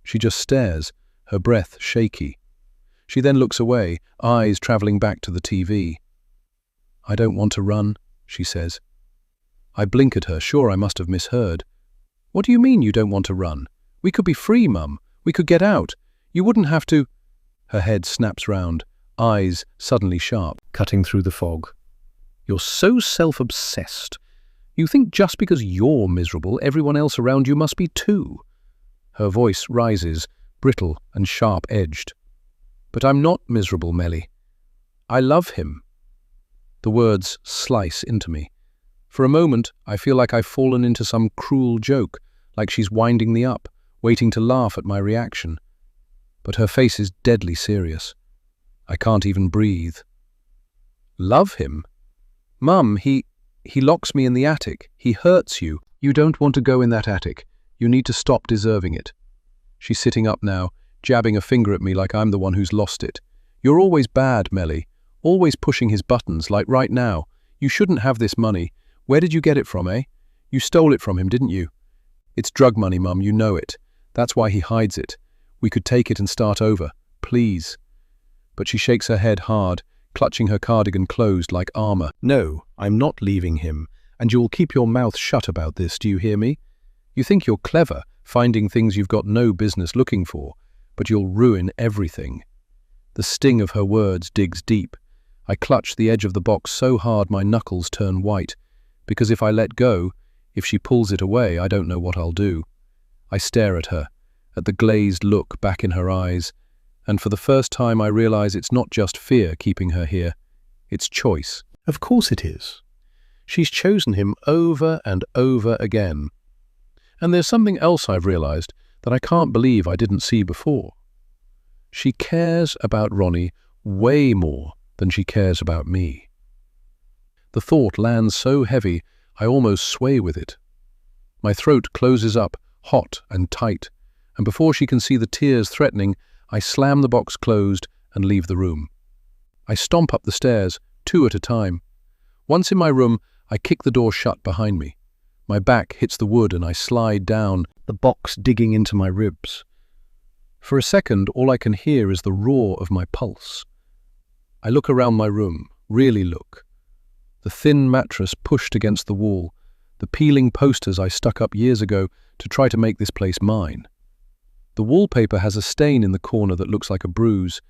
She just stares, her breath shaky. She then looks away, eyes travelling back to the TV. "I don't want to run," she says. I blink at her, sure I must have misheard. "What do you mean you don't want to run? We could be free, Mum. We could get out. You wouldn't have to—" Her head snaps round, eyes suddenly sharp, cutting through the fog. "You're so self-obsessed. You think just because you're miserable, everyone else around you must be too. Her voice rises, brittle and sharp-edged. But I'm not miserable, Melly. I love him. The words slice into me. For a moment, I feel like I've fallen into some cruel joke, like she's winding me up, waiting to laugh at my reaction. But her face is deadly serious. I can't even breathe. Love him? Mum, he locks me in the attic. He hurts you. You don't want to go in that attic. You need to stop deserving it. She's sitting up now, jabbing a finger at me like I'm the one who's lost it. You're always bad, Melly. Always pushing his buttons, like right now. You shouldn't have this money. Where did you get it from, eh? You stole it from him, didn't you? It's drug money, Mum, you know it. That's why he hides it. We could take it and start over. Please. But she shakes her head hard, clutching her cardigan closed like armor. No, I'm not leaving him, and you'll keep your mouth shut about this, do you hear me? You think you're clever, finding things you've got no business looking for, but you'll ruin everything. The sting of her words digs deep. I clutch the edge of the box so hard my knuckles turn white, because if I let go, if she pulls it away, I don't know what I'll do. I stare at her, at the glazed look back in her eyes, and for the first time I realize it's not just fear keeping her here. It's choice. Of course it is. She's chosen him over and over again. And there's something else I've realized that I can't believe I didn't see before. She cares about Ronnie way more than she cares about me. The thought lands so heavy I almost sway with it. My throat closes up, hot and tight, and before she can see the tears threatening, I slam the box closed and leave the room. I stomp up the stairs, 2 at a time. Once in my room, I kick the door shut behind me. My back hits the wood and I slide down, the box digging into my ribs. For a second, all I can hear is the roar of my pulse. I look around my room, really look. The thin mattress pushed against the wall, the peeling posters I stuck up years ago to try to make this place mine. The wallpaper has a stain in the corner that looks like a bruise,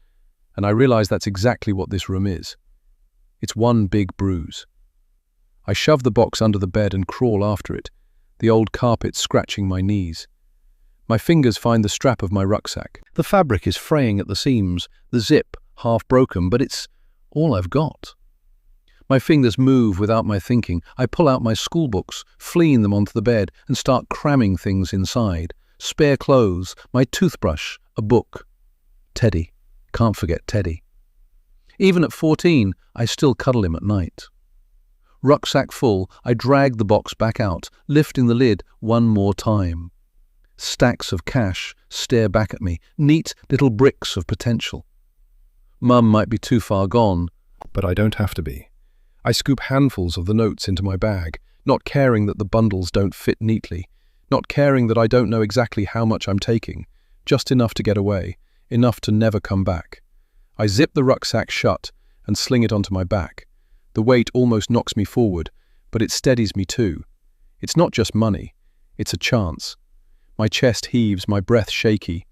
and I realize that's exactly what this room is. It's one big bruise. I shove the box under the bed and crawl after it, the old carpet scratching my knees. My fingers find the strap of my rucksack. The fabric is fraying at the seams, the zip half broken, but it's all I've got. My fingers move without my thinking. I pull out my school books, fling them onto the bed, and start cramming things inside. Spare clothes, my toothbrush, a book. Teddy. Can't forget Teddy. Even at 14, I still cuddle him at night. Rucksack full, I drag the box back out, lifting the lid one more time. Stacks of cash stare back at me, neat little bricks of potential. Mum might be too far gone, but I don't have to be. I scoop handfuls of the notes into my bag, not caring that the bundles don't fit neatly, not caring that I don't know exactly how much I'm taking, just enough to get away, enough to never come back. I zip the rucksack shut and sling it onto my back. The weight almost knocks me forward, but it steadies me too. It's not just money, it's a chance. My chest heaves, my breath shaky.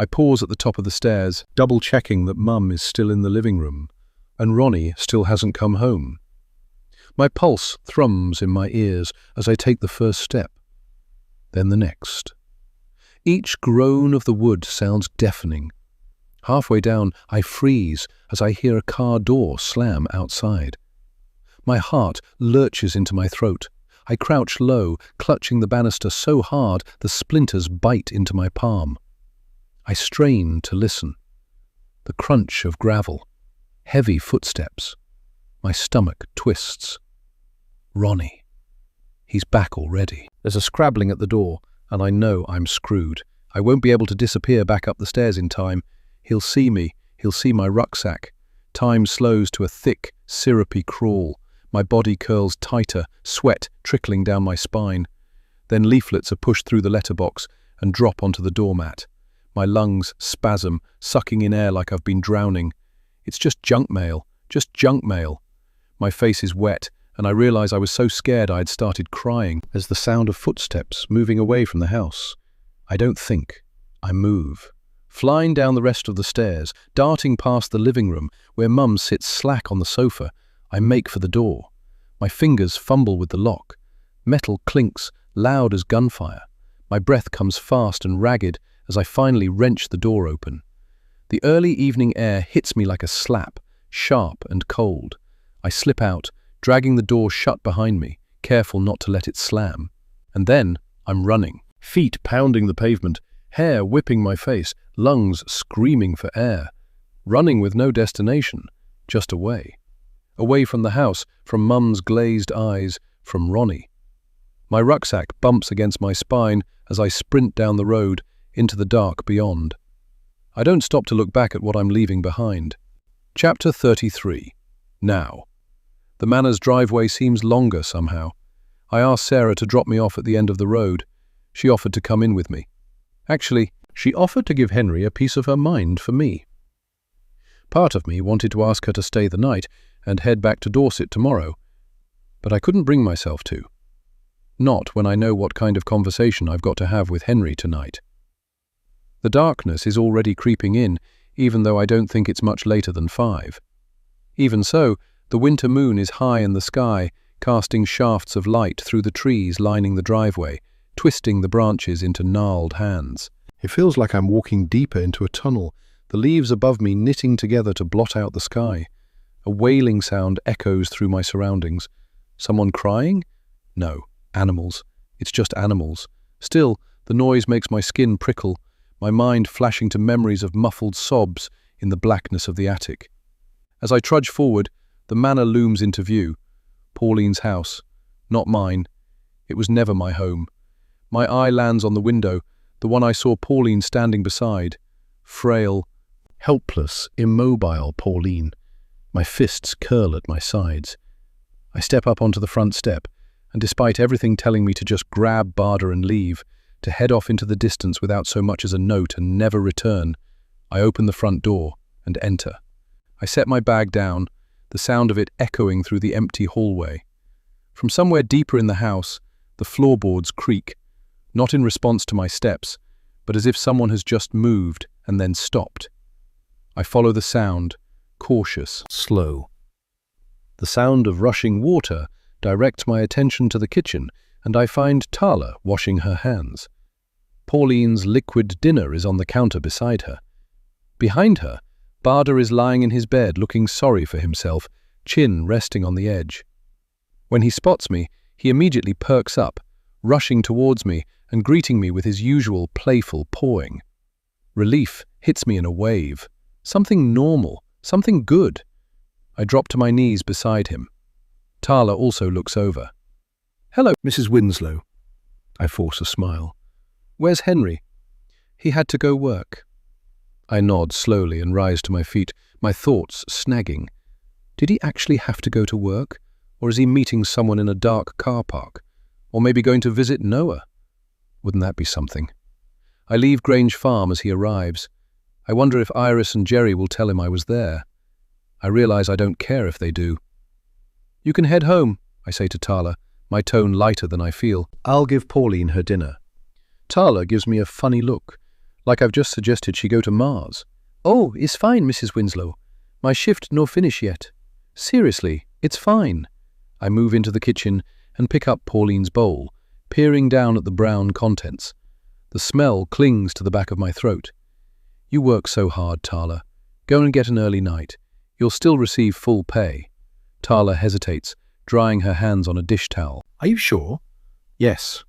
I pause at the top of the stairs, double-checking that Mum is still in the living room, and Ronnie still hasn't come home. My pulse thrums in my ears as I take the first step, then the next. Each groan of the wood sounds deafening. Halfway down, I freeze as I hear a car door slam outside. My heart lurches into my throat. I crouch low, clutching the banister so hard the splinters bite into my palm. I strain to listen. The crunch of gravel, heavy footsteps. My stomach twists. Ronnie. He's back already. There's a scrabbling at the door, and I know I'm screwed. I won't be able to disappear back up the stairs in time. He'll see me. He'll see my rucksack. Time slows to a thick, syrupy crawl. My body curls tighter, sweat trickling down my spine. Then leaflets are pushed through the letterbox and drop onto the doormat. My lungs spasm, sucking in air like I've been drowning. It's just junk mail. Just junk mail. My face is wet, and I realize I was so scared I had started crying as the sound of footsteps moving away from the house. I don't think. I move. Flying down the rest of the stairs, darting past the living room, where Mum sits slack on the sofa, I make for the door. My fingers fumble with the lock. Metal clinks, loud as gunfire. My breath comes fast and ragged as I finally wrench the door open. The early evening air hits me like a slap, sharp and cold. I slip out, dragging the door shut behind me, careful not to let it slam. And then I'm running, feet pounding the pavement, hair whipping my face, lungs screaming for air. Running with no destination, just away. Away from the house, from Mum's glazed eyes, from Ronnie. My rucksack bumps against my spine as I sprint down the road into the dark beyond. I don't stop to look back at what I'm leaving behind. Chapter 33. Now. The Manor's driveway seems longer somehow. I asked Sarah to drop me off at the end of the road. She offered to come in with me. Actually, she offered to give Henry a piece of her mind for me. Part of me wanted to ask her to stay the night and head back to Dorset tomorrow, but I couldn't bring myself to. Not when I know what kind of conversation I've got to have with Henry tonight. The darkness is already creeping in, even though I don't think it's much later than 5. Even so, the winter moon is high in the sky, casting shafts of light through the trees lining the driveway, twisting the branches into gnarled hands. It feels like I'm walking deeper into a tunnel, the leaves above me knitting together to blot out the sky. A wailing sound echoes through my surroundings. Someone crying? No, animals. It's just animals. Still, the noise makes my skin prickle, my mind flashing to memories of muffled sobs in the blackness of the attic. As I trudge forward, the Manor looms into view. Pauline's house. Not mine. It was never my home. My eye lands on the window, the one I saw Pauline standing beside. Frail, helpless, immobile Pauline. My fists curl at my sides. I step up onto the front step, and despite everything telling me to just grab Barda and leave, to head off into the distance without so much as a note and never return, I open the front door and enter. I set my bag down, the sound of it echoing through the empty hallway. From somewhere deeper in the house, the floorboards creak, not in response to my steps, but as if someone has just moved and then stopped. I follow the sound, cautious, slow. The sound of rushing water directs my attention to the kitchen, and I find Tala washing her hands. Pauline's liquid dinner is on the counter beside her. Behind her, Barda is lying in his bed looking sorry for himself, chin resting on the edge. When he spots me, he immediately perks up, rushing towards me and greeting me with his usual playful pawing. Relief hits me in a wave. Something normal, something good. I drop to my knees beside him. Tala also looks over. "Hello, Mrs. Winslow." I force a smile. "Where's Henry?" "He had to go work." I nod slowly and rise to my feet, my thoughts snagging. Did he actually have to go to work? Or is he meeting someone in a dark car park? Or maybe going to visit Noah? Wouldn't that be something? I leave Grange Farm as he arrives. I wonder if Iris and Jerry will tell him I was there. I realize I don't care if they do. "You can head home," I say to Tala, my tone lighter than I feel. "I'll give Pauline her dinner." Tala gives me a funny look, like I've just suggested she go to Mars. "Oh, it's fine, Mrs. Winslow. My shift no finish yet. Seriously, it's fine." I move into the kitchen and pick up Pauline's bowl, peering down at the brown contents. The smell clings to the back of my throat. "You work so hard, Tala. Go and get an early night. You'll still receive full pay." Tala hesitates, drying her hands on a dish towel. "Are you sure?" "Yes."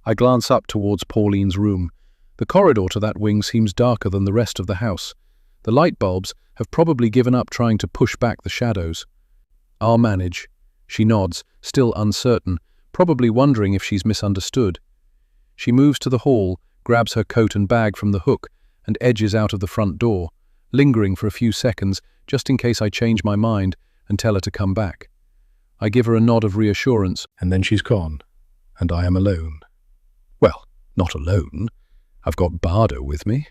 I glance up towards Pauline's room. The corridor to that wing seems darker than the rest of the house. The light bulbs have probably given up trying to push back the shadows. "I'll manage." She nods, still uncertain, probably wondering if she's misunderstood. She moves to the hall, grabs her coat and bag from the hook, and edges out of the front door, lingering for a few seconds just in case I change my mind and tell her to come back. I give her a nod of reassurance, and then she's gone, and I am alone. Well, not alone. I've got Barda with me.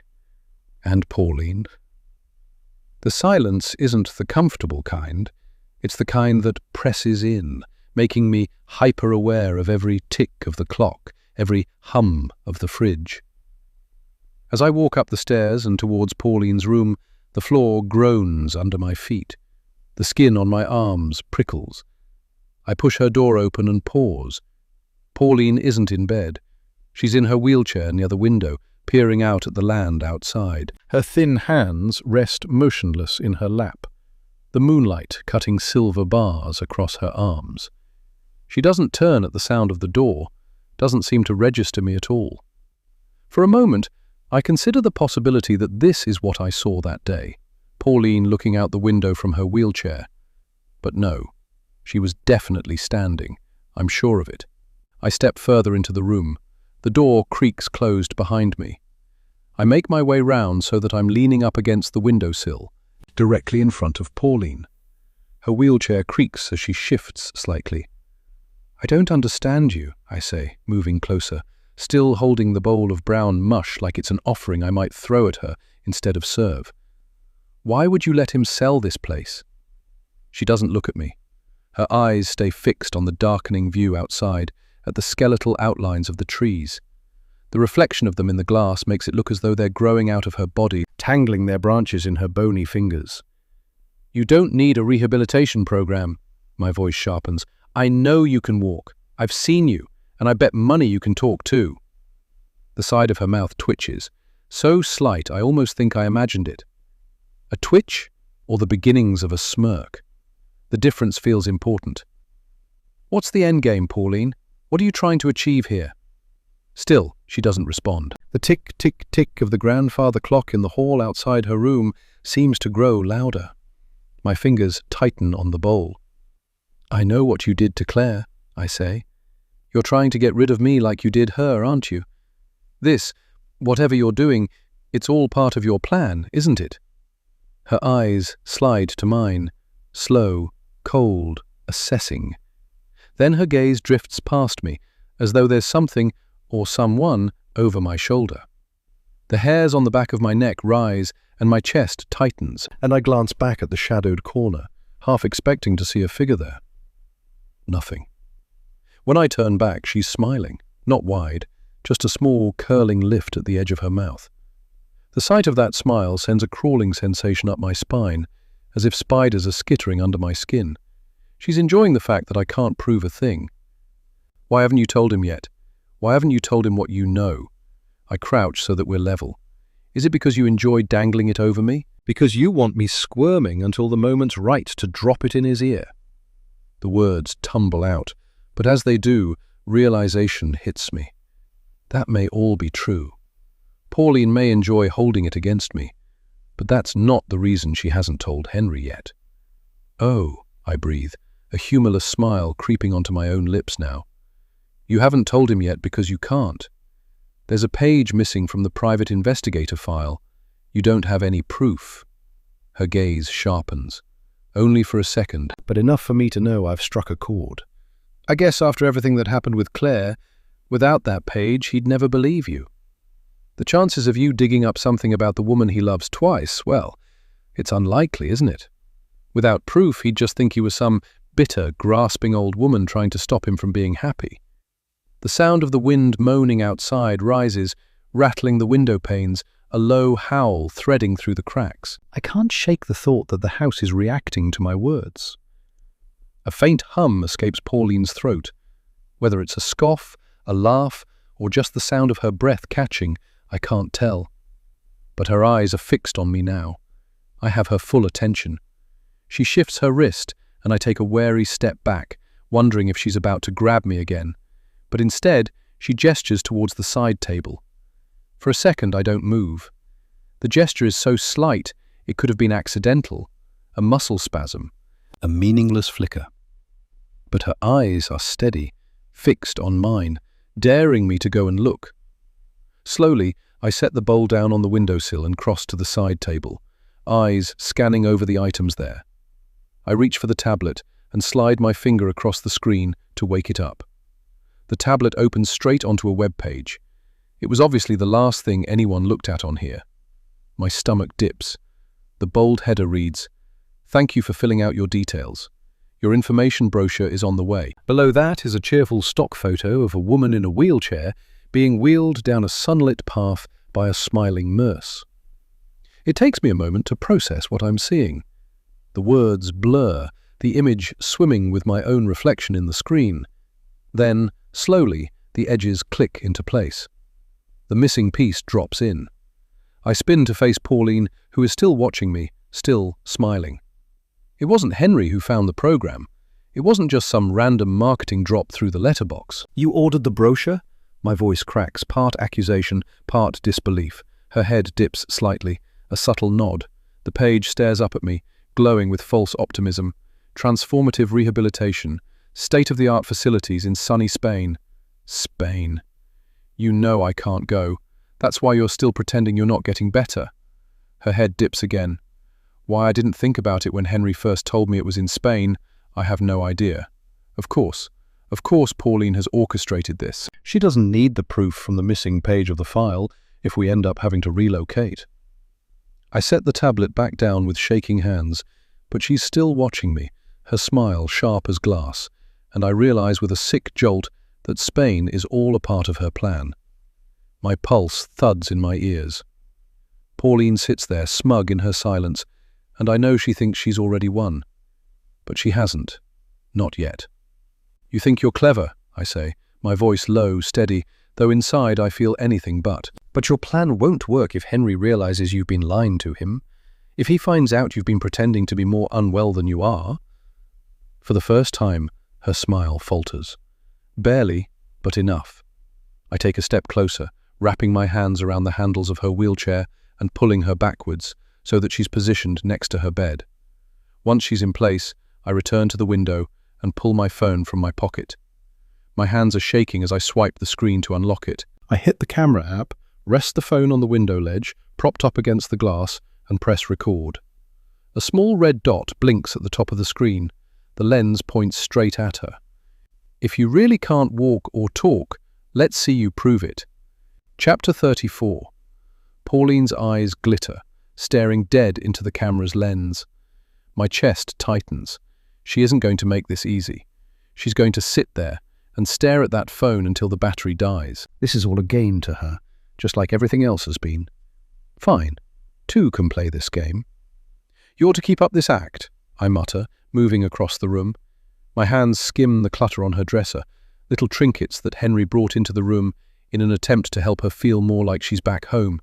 And Pauline. The silence isn't the comfortable kind. It's the kind that presses in, making me hyper-aware of every tick of the clock, every hum of the fridge. As I walk up the stairs and towards Pauline's room, the floor groans under my feet. The skin on my arms prickles. I push her door open and pause. Pauline isn't in bed. She's in her wheelchair near the window, peering out at the land outside. Her thin hands rest motionless in her lap, the moonlight cutting silver bars across her arms. She doesn't turn at the sound of the door, doesn't seem to register me at all. For a moment, I consider the possibility that this is what I saw that day, Pauline looking out the window from her wheelchair. But no, she was definitely standing, I'm sure of it. I step further into the room. The door creaks closed behind me. I make my way round so that I'm leaning up against the windowsill, directly in front of Pauline. Her wheelchair creaks as she shifts slightly. "I don't understand you," I say, moving closer, still holding the bowl of brown mush like it's an offering I might throw at her instead of serve. "Why would you let him sell this place?" She doesn't look at me. Her eyes stay fixed on the darkening view outside, at the skeletal outlines of the trees. The reflection of them in the glass makes it look as though they're growing out of her body, tangling their branches in her bony fingers. "You don't need a rehabilitation program," my voice sharpens. "I know you can walk. I've seen you, and I bet money you can talk too." The side of her mouth twitches, so slight I almost think I imagined it. A twitch or the beginnings of a smirk? The difference feels important. "What's the end game, Pauline? What are you trying to achieve here?" Still, she doesn't respond. The tick, tick, tick of the grandfather clock in the hall outside her room seems to grow louder. My fingers tighten on the bowl. "I know what you did to Claire," I say. "You're trying to get rid of me like you did her, aren't you? This, whatever you're doing, it's all part of your plan, isn't it?" Her eyes slide to mine, slow, cold, assessing. Then her gaze drifts past me, as though there's something or someone over my shoulder. The hairs on the back of my neck rise and my chest tightens, and I glance back at the shadowed corner, half expecting to see a figure there. Nothing. When I turn back, she's smiling, not wide, just a small curling lift at the edge of her mouth. The sight of that smile sends a crawling sensation up my spine, as if spiders are skittering under my skin. She's enjoying the fact that I can't prove a thing. "Why haven't you told him yet? Why haven't you told him what you know?" I crouch so that we're level. "Is it because you enjoy dangling it over me? Because you want me squirming until the moment's right to drop it in his ear?" The words tumble out, but as they do, realization hits me. That may all be true. Pauline may enjoy holding it against me, but that's not the reason she hasn't told Henry yet. "Oh," I breathe, a humorless smile creeping onto my own lips now. "You haven't told him yet because you can't. There's a page missing from the private investigator file. You don't have any proof." Her gaze sharpens. Only for a second, but enough for me to know I've struck a chord. "I guess after everything that happened with Claire, without that page, he'd never believe you. The chances of you digging up something about the woman he loves twice, well, it's unlikely, isn't it? Without proof, he'd just think you were some bitter, grasping old woman trying to stop him from being happy." The sound of the wind moaning outside rises, rattling the window panes, a low howl threading through the cracks. I can't shake the thought that the house is reacting to my words. A faint hum escapes Pauline's throat. Whether it's a scoff, a laugh, or just the sound of her breath catching, I can't tell. But her eyes are fixed on me now. I have her full attention. She shifts her wrist, and I take a wary step back, wondering if she's about to grab me again. But instead, she gestures towards the side table. For a second, I don't move. The gesture is so slight, it could have been accidental, a muscle spasm, a meaningless flicker. But her eyes are steady, fixed on mine, daring me to go and look. Slowly, I set the bowl down on the windowsill and cross to the side table, eyes scanning over the items there. I reach for the tablet and slide my finger across the screen to wake it up. The tablet opens straight onto a web page. It was obviously the last thing anyone looked at on here. My stomach dips. The bold header reads, "Thank you for filling out your details. Your information brochure is on the way." Below that is a cheerful stock photo of a woman in a wheelchair being wheeled down a sunlit path by a smiling nurse. It takes me a moment to process what I'm seeing. The words blur, the image swimming with my own reflection in the screen. Then, Slowly, the edges click into place. The missing piece drops in. I spin to face Pauline, who is still watching me, still smiling. It wasn't Henry who found the program. It wasn't just some random marketing drop through the letterbox. "You ordered the brochure?" My voice cracks, part accusation, part disbelief. Her head dips slightly, a subtle nod. The page stares up at me, glowing with false optimism. Transformative rehabilitation, state-of-the-art facilities in sunny Spain. Spain. You know I can't go. That's why you're still pretending you're not getting better. Her head dips again. Why I didn't think about it when Henry first told me it was in Spain, I have no idea. Of course Pauline has orchestrated this. She doesn't need the proof from the missing page of the file if we end up having to relocate. I set the tablet back down with shaking hands, but she's still watching me, her smile sharp as glass, and I realize with a sick jolt that Spain is all a part of her plan. My pulse thuds in my ears. Pauline sits there, smug in her silence, and I know she thinks she's already won. But she hasn't. Not yet. "You think you're clever," I say, my voice low, steady, though inside I feel anything but. "But your plan won't work if Henry realizes you've been lying to him. If he finds out you've been pretending to be more unwell than you are." For the first time, her smile falters. Barely, but enough. I take a step closer, wrapping my hands around the handles of her wheelchair and pulling her backwards so that she's positioned next to her bed. Once she's in place, I return to the window and pull my phone from my pocket. My hands are shaking as I swipe the screen to unlock it. I hit the camera app, rest the phone on the window ledge, propped up against the glass, and press record. A small red dot blinks at the top of the screen. The lens points straight at her. "If you really can't walk or talk, let's see you prove it." Chapter 34. Pauline's eyes glitter, staring dead into the camera's lens. My chest tightens. She isn't going to make this easy. She's going to sit there and stare at that phone until the battery dies. This is all a game to her, just like everything else has been. Fine, two can play this game. "You ought to keep up this act," I mutter, moving across the room. My hands skim the clutter on her dresser, little trinkets that Henry brought into the room in an attempt to help her feel more like she's back home.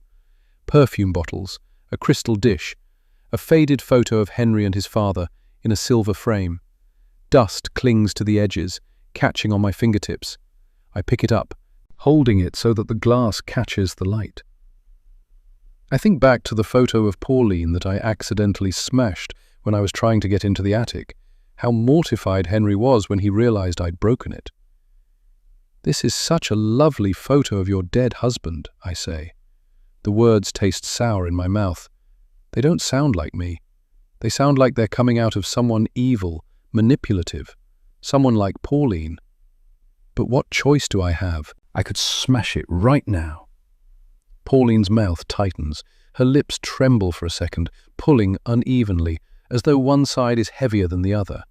Perfume bottles, a crystal dish, a faded photo of Henry and his father in a silver frame. Dust clings to the edges, catching on my fingertips. I pick it up, holding it so that the glass catches the light. I think back to the photo of Pauline that I accidentally smashed when I was trying to get into the attic. How mortified Henry was when he realized I'd broken it. "This is such a lovely photo of your dead husband," I say. The words taste sour in my mouth. They don't sound like me. They sound like they're coming out of someone evil, manipulative, someone like Pauline. But what choice do I have? I could smash it right now. Pauline's mouth tightens. Her lips tremble for a second, pulling unevenly, as though one side is heavier than the other.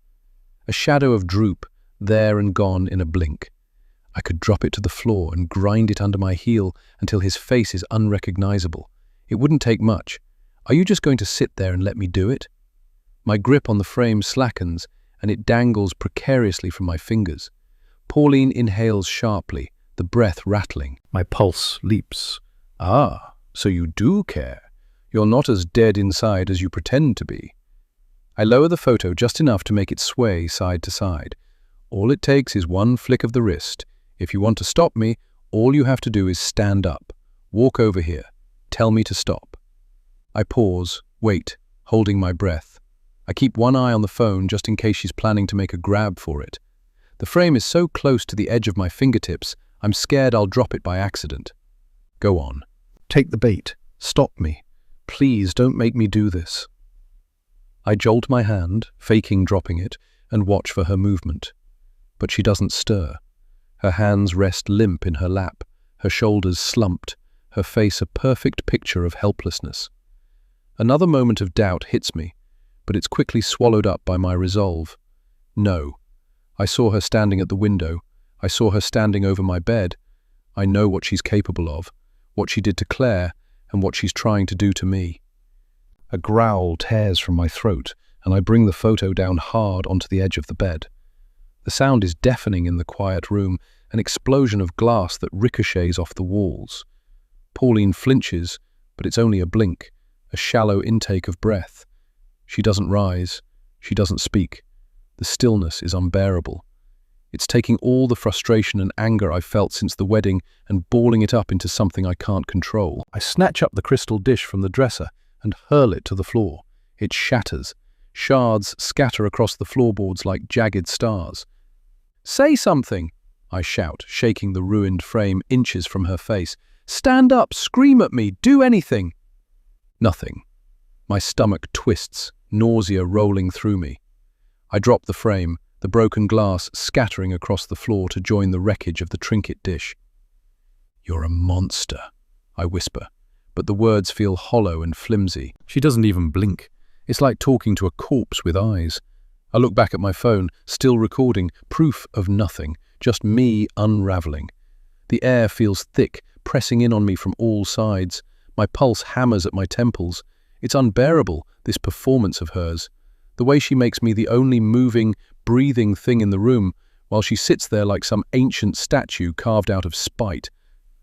A shadow of droop, there and gone in a blink. I could drop it to the floor and grind it under my heel until his face is unrecognizable. It wouldn't take much. Are you just going to sit there and let me do it? My grip on the frame slackens, and it dangles precariously from my fingers. Pauline inhales sharply, the breath rattling. My pulse leaps. "Ah, so you do care. You're not as dead inside as you pretend to be." I lower the photo just enough to make it sway side to side. All it takes is one flick of the wrist. If you want to stop me, all you have to do is stand up. Walk over here. Tell me to stop. I pause, wait, holding my breath. I keep one eye on the phone just in case she's planning to make a grab for it. The frame is so close to the edge of my fingertips, I'm scared I'll drop it by accident. Go on. Take the bait. Stop me. Please don't make me do this. I jolt my hand, faking dropping it, and watch for her movement. But she doesn't stir. Her hands rest limp in her lap, her shoulders slumped, her face a perfect picture of helplessness. Another moment of doubt hits me, but it's quickly swallowed up by my resolve. No. I saw her standing at the window. I saw her standing over my bed. I know what she's capable of, what she did to Claire, and what she's trying to do to me. A growl tears from my throat, and I bring the photo down hard onto the edge of the bed. The sound is deafening in the quiet room, an explosion of glass that ricochets off the walls. Pauline flinches, but it's only a blink, a shallow intake of breath. She doesn't rise. She doesn't speak. The stillness is unbearable. It's taking all the frustration and anger I've felt since the wedding and balling it up into something I can't control. I snatch up the crystal dish from the dresser and hurl it to the floor. It shatters. Shards scatter across the floorboards like jagged stars. "Say something!" I shout, shaking the ruined frame inches from her face. "Stand up! Scream at me! Do anything!" Nothing. My stomach twists, nausea rolling through me. I drop the frame, the broken glass scattering across the floor to join the wreckage of the trinket dish. "You're a monster," I whisper, but the words feel hollow and flimsy. She doesn't even blink. It's like talking to a corpse with eyes. I look back at my phone, still recording, proof of nothing, just me unraveling. The air feels thick, pressing in on me from all sides. My pulse hammers at my temples. It's unbearable, this performance of hers. The way she makes me the only moving, breathing thing in the room, while she sits there like some ancient statue carved out of spite.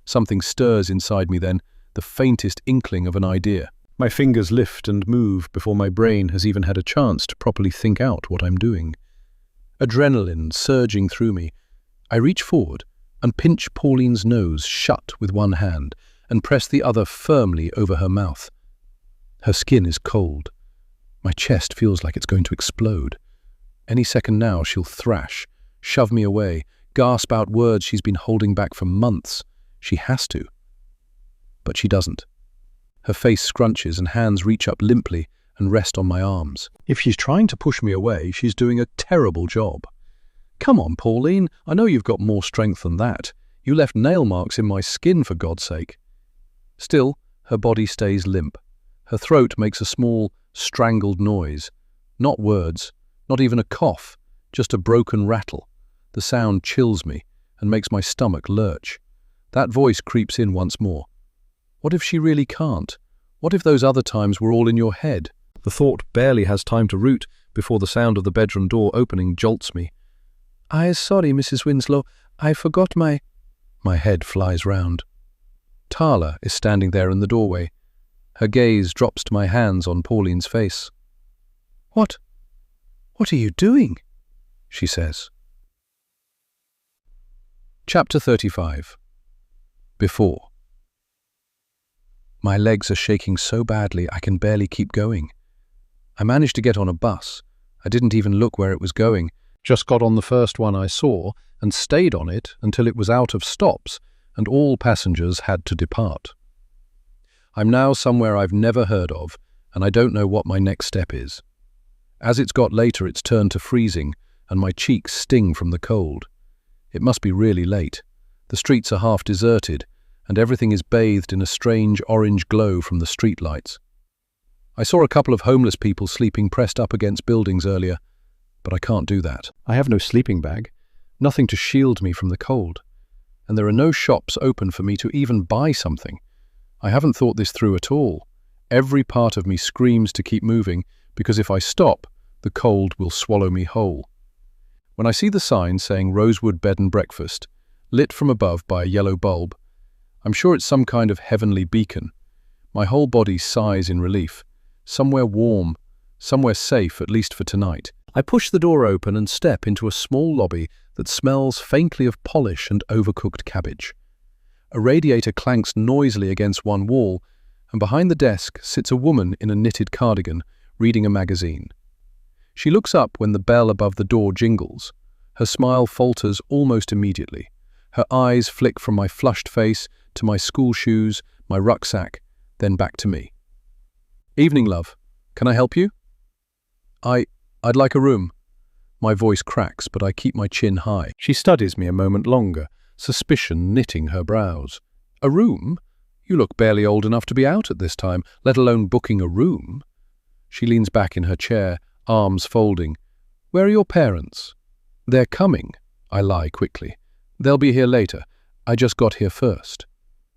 Something stirs inside me then, the faintest inkling of an idea. My fingers lift and move before my brain has even had a chance to properly think out what I'm doing. Adrenaline surging through me. I reach forward and pinch Pauline's nose shut with one hand and press the other firmly over her mouth. Her skin is cold. My chest feels like it's going to explode. Any second now she'll thrash, shove me away, gasp out words she's been holding back for months. She has to. But she doesn't. Her face scrunches and hands reach up limply and rest on my arms. If she's trying to push me away, she's doing a terrible job. "Come on, Pauline, I know you've got more strength than that. You left nail marks in my skin, for God's sake." Still, her body stays limp. Her throat makes a small, strangled noise. Not words, not even a cough, just a broken rattle. The sound chills me and makes my stomach lurch. That voice creeps in once more. What if she really can't? What if those other times were all in your head? The thought barely has time to root before the sound of the bedroom door opening jolts me. Sorry, Mrs. Winslow, I forgot my..." My head flies round. Tala is standing there in the doorway. Her gaze drops to my hands on Pauline's face. What are you doing?" she says. Chapter 35. Before. My legs are shaking so badly I can barely keep going. I managed to get on a bus. I didn't even look where it was going, just got on the first one I saw and stayed on it until it was out of stops and all passengers had to depart. I'm now somewhere I've never heard of, and I don't know what my next step is. As it's got later, it's turned to freezing, and my cheeks sting from the cold. It must be really late. The streets are half deserted, and everything is bathed in a strange orange glow from the streetlights. I saw a couple of homeless people sleeping pressed up against buildings earlier, but I can't do that. I have no sleeping bag, nothing to shield me from the cold, and there are no shops open for me to even buy something. I haven't thought this through at all. Every part of me screams to keep moving, because if I stop, the cold will swallow me whole. When I see the sign saying Rosewood Bed and Breakfast, lit from above by a yellow bulb, I'm sure it's some kind of heavenly beacon. My whole body sighs in relief. Somewhere warm, somewhere safe, at least for tonight. I push the door open and step into a small lobby that smells faintly of polish and overcooked cabbage. A radiator clanks noisily against one wall, and behind the desk sits a woman in a knitted cardigan, reading a magazine. She looks up when the bell above the door jingles. Her smile falters almost immediately. Her eyes flick from my flushed face to my school shoes, my rucksack, then back to me. "Evening, love. Can I help you?" I'd like a room." My voice cracks, but I keep my chin high. She studies me a moment longer, suspicion knitting her brows. "A room? You look barely old enough to be out at this time, let alone booking a room." She leans back in her chair, arms folding. "Where are your parents?" "They're coming," I lie quickly. "They'll be here later. I just got here first."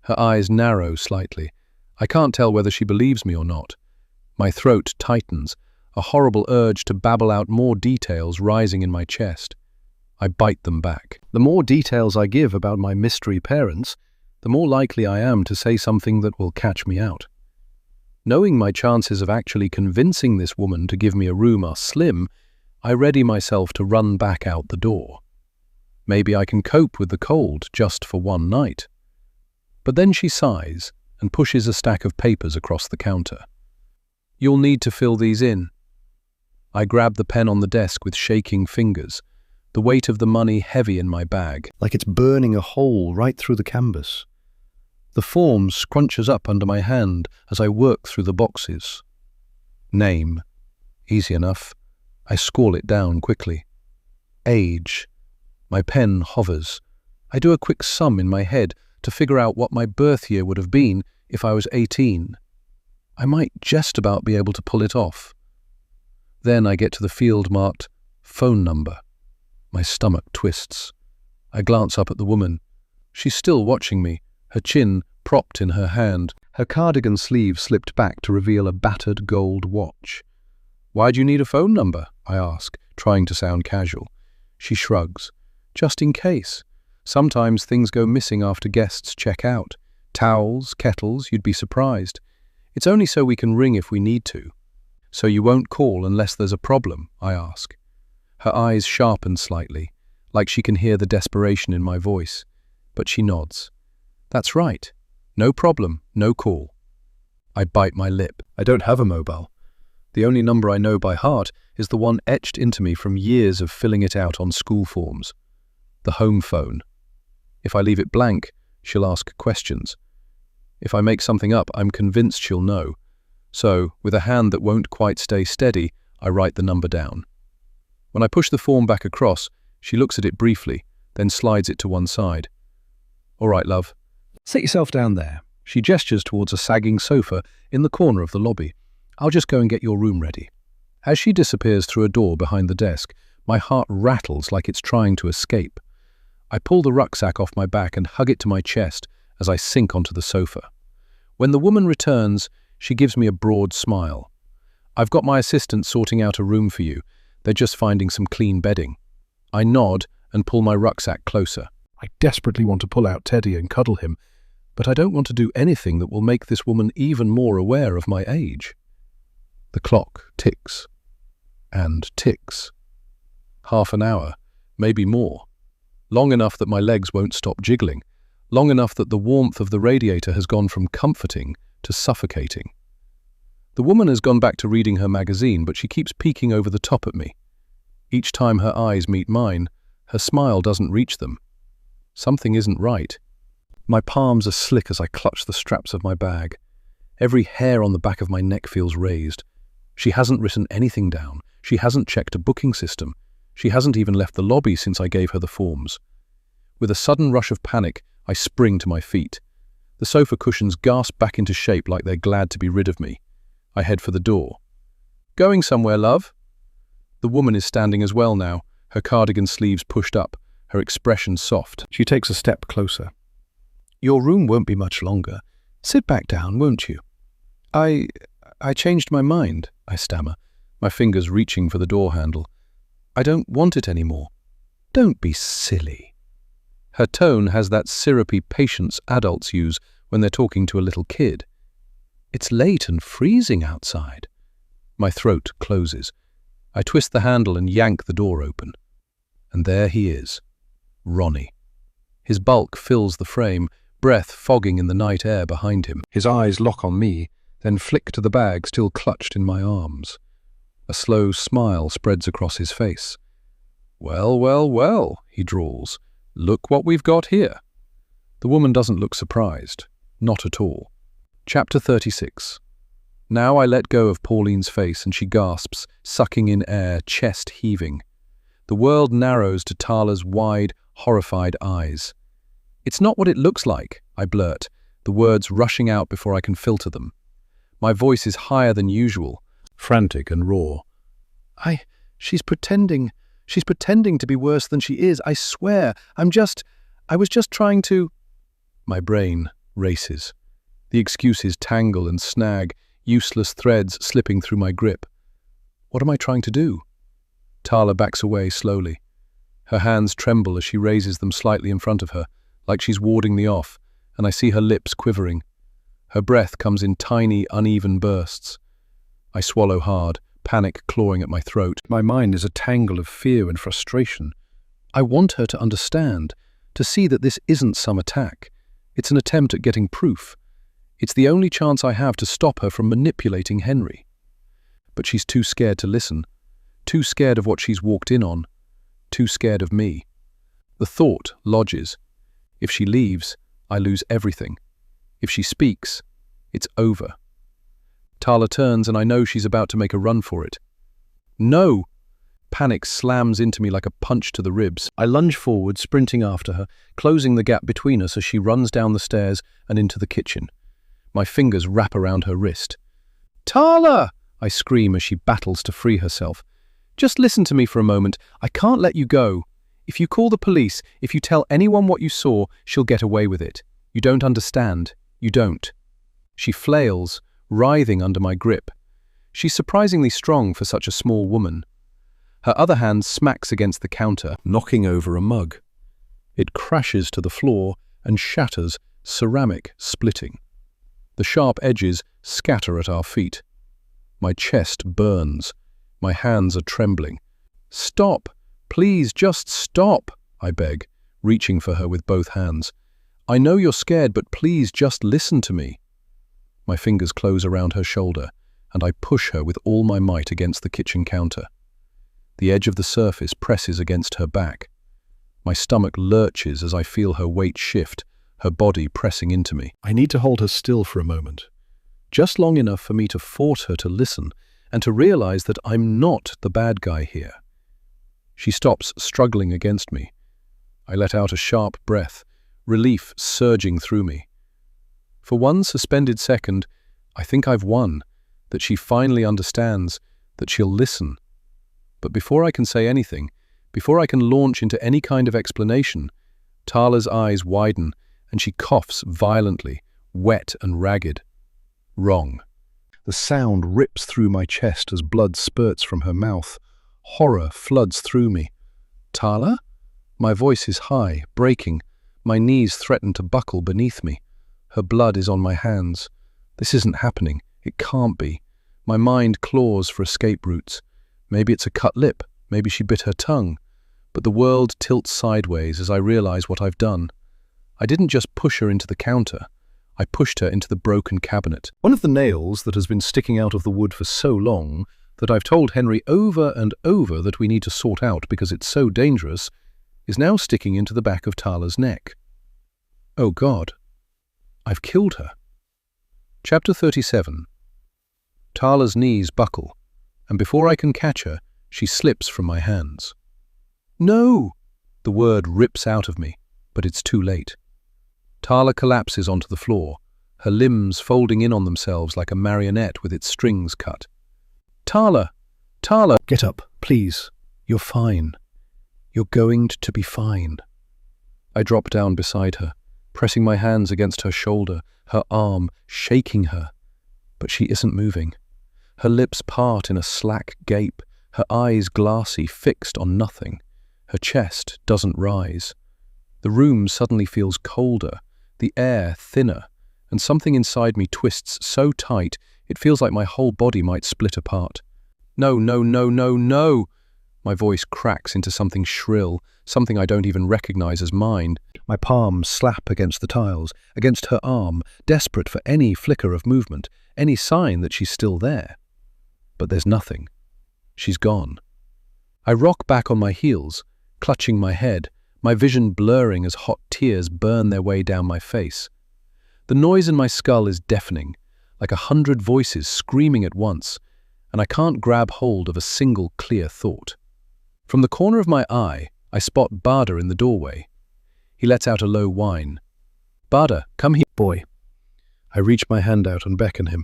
Her eyes narrow slightly. I can't tell whether she believes me or not. My throat tightens, a horrible urge to babble out more details rising in my chest. I bite them back. The more details I give about my mystery parents, the more likely I am to say something that will catch me out. Knowing my chances of actually convincing this woman to give me a room are slim, I ready myself to run back out the door. Maybe I can cope with the cold just for one night. But then she sighs and pushes a stack of papers across the counter. "You'll need to fill these in." I grab the pen on the desk with shaking fingers, the weight of the money heavy in my bag, like it's burning a hole right through the canvas. The form scrunches up under my hand as I work through the boxes. Name. Easy enough. I scrawl it down quickly. Age. My pen hovers. I do a quick sum in my head to figure out what my birth year would have been if I was 18. I might just about be able to pull it off. Then I get to the field marked phone number. My stomach twists. I glance up at the woman. She's still watching me, her chin propped in her hand. Her cardigan sleeve slipped back to reveal a battered gold watch. "Why do you need a phone number?" I ask, trying to sound casual. She shrugs. "Just in case. Sometimes things go missing after guests check out. Towels, kettles, you'd be surprised. It's only so we can ring if we need to." "So you won't call unless there's a problem?" I ask. Her eyes sharpen slightly, like she can hear the desperation in my voice, but she nods. "That's right. No problem, no call." I bite my lip. I don't have a mobile. The only number I know by heart is the one etched into me from years of filling it out on school forms. The home phone. If I leave it blank, she'll ask questions. If I make something up, I'm convinced she'll know. So, with a hand that won't quite stay steady, I write the number down. When I push the form back across, she looks at it briefly, then slides it to one side. "All right, love. Sit yourself down there." She gestures towards a sagging sofa in the corner of the lobby. "I'll just go and get your room ready." As she disappears through a door behind the desk, my heart rattles like it's trying to escape. I pull the rucksack off my back and hug it to my chest as I sink onto the sofa. When the woman returns, she gives me a broad smile. "I've got my assistant sorting out a room for you. They're just finding some clean bedding." I nod and pull my rucksack closer. I desperately want to pull out Teddy and cuddle him, but I don't want to do anything that will make this woman even more aware of my age. The clock ticks and ticks. Half an hour, maybe more. Long enough that my legs won't stop jiggling. Long enough that the warmth of the radiator has gone from comforting to suffocating. The woman has gone back to reading her magazine, but she keeps peeking over the top at me. Each time her eyes meet mine, her smile doesn't reach them. Something isn't right. My palms are slick as I clutch the straps of my bag. Every hair on the back of my neck feels raised. She hasn't written anything down. She hasn't checked a booking system. She hasn't even left the lobby since I gave her the forms. With a sudden rush of panic, I spring to my feet. The sofa cushions gasp back into shape like they're glad to be rid of me. I head for the door. "Going somewhere, love?" The woman is standing as well now, her cardigan sleeves pushed up, her expression soft. She takes a step closer. "Your room won't be much longer. Sit back down, won't you?" I changed my mind," I stammer, my fingers reaching for the door handle. "I don't want it anymore." "Don't be silly." Her tone has that syrupy patience adults use when they're talking to a little kid. "It's late and freezing outside." My throat closes. I twist the handle and yank the door open. And there he is, Ronnie. His bulk fills the frame, breath fogging in the night air behind him. His eyes lock on me, then flick to the bag still clutched in my arms. A slow smile spreads across his face. "Well, well, well," he drawls. "Look what we've got here." The woman doesn't look surprised. Not at all. Chapter 36. Now I let go of Pauline's face and she gasps, sucking in air, chest heaving. The world narrows to Tala's wide, horrified eyes. "It's not what it looks like," I blurt, the words rushing out before I can filter them. My voice is higher than usual, frantic and raw. She's pretending to be worse than she is, I swear. I was just trying to..." My brain races. The excuses tangle and snag, useless threads slipping through my grip. What am I trying to do? Tala backs away slowly. Her hands tremble as she raises them slightly in front of her, like she's warding me off, and I see her lips quivering. Her breath comes in tiny, uneven bursts. I swallow hard, panic clawing at my throat. My mind is a tangle of fear and frustration. I want her to understand, to see that this isn't some attack. It's an attempt at getting proof. It's the only chance I have to stop her from manipulating Henry. But she's too scared to listen, too scared of what she's walked in on, too scared of me. The thought lodges. If she leaves, I lose everything. If she speaks, it's over. Tala turns and I know she's about to make a run for it. No! Panic slams into me like a punch to the ribs. I lunge forward, sprinting after her, closing the gap between us as she runs down the stairs and into the kitchen. My fingers wrap around her wrist. Tala! I scream as she battles to free herself. Just listen to me for a moment. I can't let you go. If you call the police, if you tell anyone what you saw, she'll get away with it. You don't understand. You don't. She flails, writhing under my grip. She's surprisingly strong for such a small woman. Her other hand smacks against the counter, knocking over a mug. It crashes to the floor and shatters, ceramic splitting. The sharp edges scatter at our feet. My chest burns. My hands are trembling. Stop! Please, just stop! I beg, reaching for her with both hands. I know you're scared, but please just listen to me. My fingers close around her shoulder, and I push her with all my might against the kitchen counter. The edge of the surface presses against her back. My stomach lurches as I feel her weight shift, her body pressing into me. I need to hold her still for a moment, just long enough for me to force her to listen and to realize that I'm not the bad guy here. She stops struggling against me. I let out a sharp breath, relief surging through me. For one suspended second, I think I've won, that she finally understands, that she'll listen. But before I can say anything, before I can launch into any kind of explanation, Tala's eyes widen and she coughs violently, wet and ragged. Wrong. The sound rips through my chest as blood spurts from her mouth. Horror floods through me. Tala? My voice is high, breaking. My knees threaten to buckle beneath me. Her blood is on my hands. This isn't happening. It can't be. My mind claws for escape routes. Maybe it's a cut lip. Maybe she bit her tongue. But the world tilts sideways as I realize what I've done. I didn't just push her into the counter. I pushed her into the broken cabinet. One of the nails that has been sticking out of the wood for so long that I've told Henry over and over that we need to sort out because it's so dangerous, is now sticking into the back of Tala's neck. Oh God, I've killed her. Chapter 37. Tala's knees buckle, and before I can catch her, she slips from my hands. No! The word rips out of me, but it's too late. Tala collapses onto the floor, her limbs folding in on themselves like a marionette with its strings cut. Tala! Tala! Get up, please. You're fine. You're going to be fine. I drop down beside her, pressing my hands against her shoulder, her arm, shaking her. But she isn't moving. Her lips part in a slack gape, her eyes glassy, fixed on nothing. Her chest doesn't rise. The room suddenly feels colder, the air thinner, and something inside me twists so tight it feels like my whole body might split apart. No, no, no, no, no! My voice cracks into something shrill, something I don't even recognize as mine. My palms slap against the tiles, against her arm, desperate for any flicker of movement, any sign that she's still there. But there's nothing. She's gone. I rock back on my heels, clutching my head, my vision blurring as hot tears burn their way down my face. The noise in my skull is deafening, like 100 voices screaming at once, and I can't grab hold of a single clear thought. From the corner of my eye, I spot Bada in the doorway. He lets out a low whine. Bada, come here, boy. I reach my hand out and beckon him.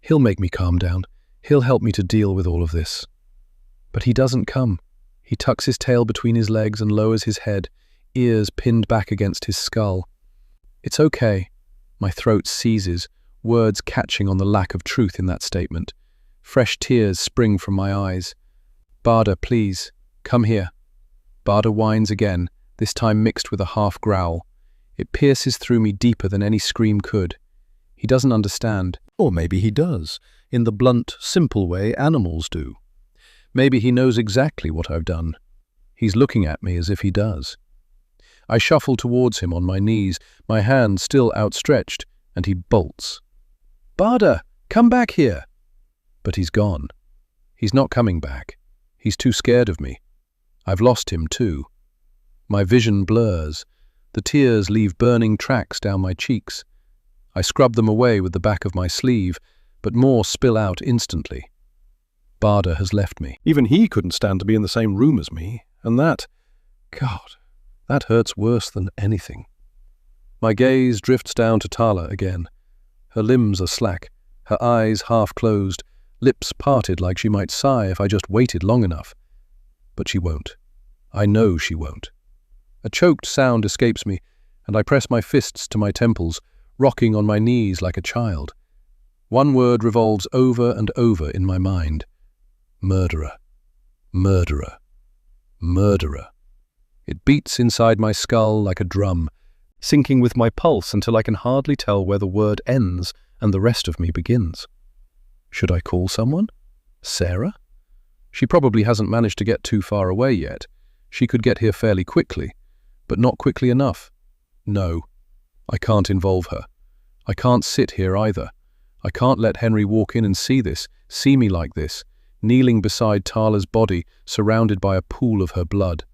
He'll make me calm down. He'll help me to deal with all of this. But he doesn't come. He tucks his tail between his legs and lowers his head, ears pinned back against his skull. It's okay. My throat seizes, words catching on the lack of truth in that statement. Fresh tears spring from my eyes. Bada, please, come here. Barda whines again, this time mixed with a half growl. It pierces through me deeper than any scream could. He doesn't understand. Or maybe he does, in the blunt, simple way animals do. Maybe he knows exactly what I've done. He's looking at me as if he does. I shuffle towards him on my knees, my hand still outstretched, and he bolts. "Barda, come back here!" But he's gone. He's not coming back. He's too scared of me. I've lost him too. My vision blurs. The tears leave burning tracks down my cheeks. I scrub them away with the back of my sleeve, but more spill out instantly. Barda has left me. Even he couldn't stand to be in the same room as me, and that hurts worse than anything. My gaze drifts down to Tala again. Her limbs are slack, her eyes half closed, lips parted like she might sigh if I just waited long enough. But she won't. I know she won't. A choked sound escapes me, and I press my fists to my temples, rocking on my knees like a child. One word revolves over and over in my mind. Murderer. Murderer. Murderer. It beats inside my skull like a drum, sinking with my pulse until I can hardly tell where the word ends and the rest of me begins. Should I call someone? Sarah? She probably hasn't managed to get too far away yet. She could get here fairly quickly, but not quickly enough. No, I can't involve her. I can't sit here either. I can't let Henry walk in and see me like this, kneeling beside Tala's body, surrounded by a pool of her blood.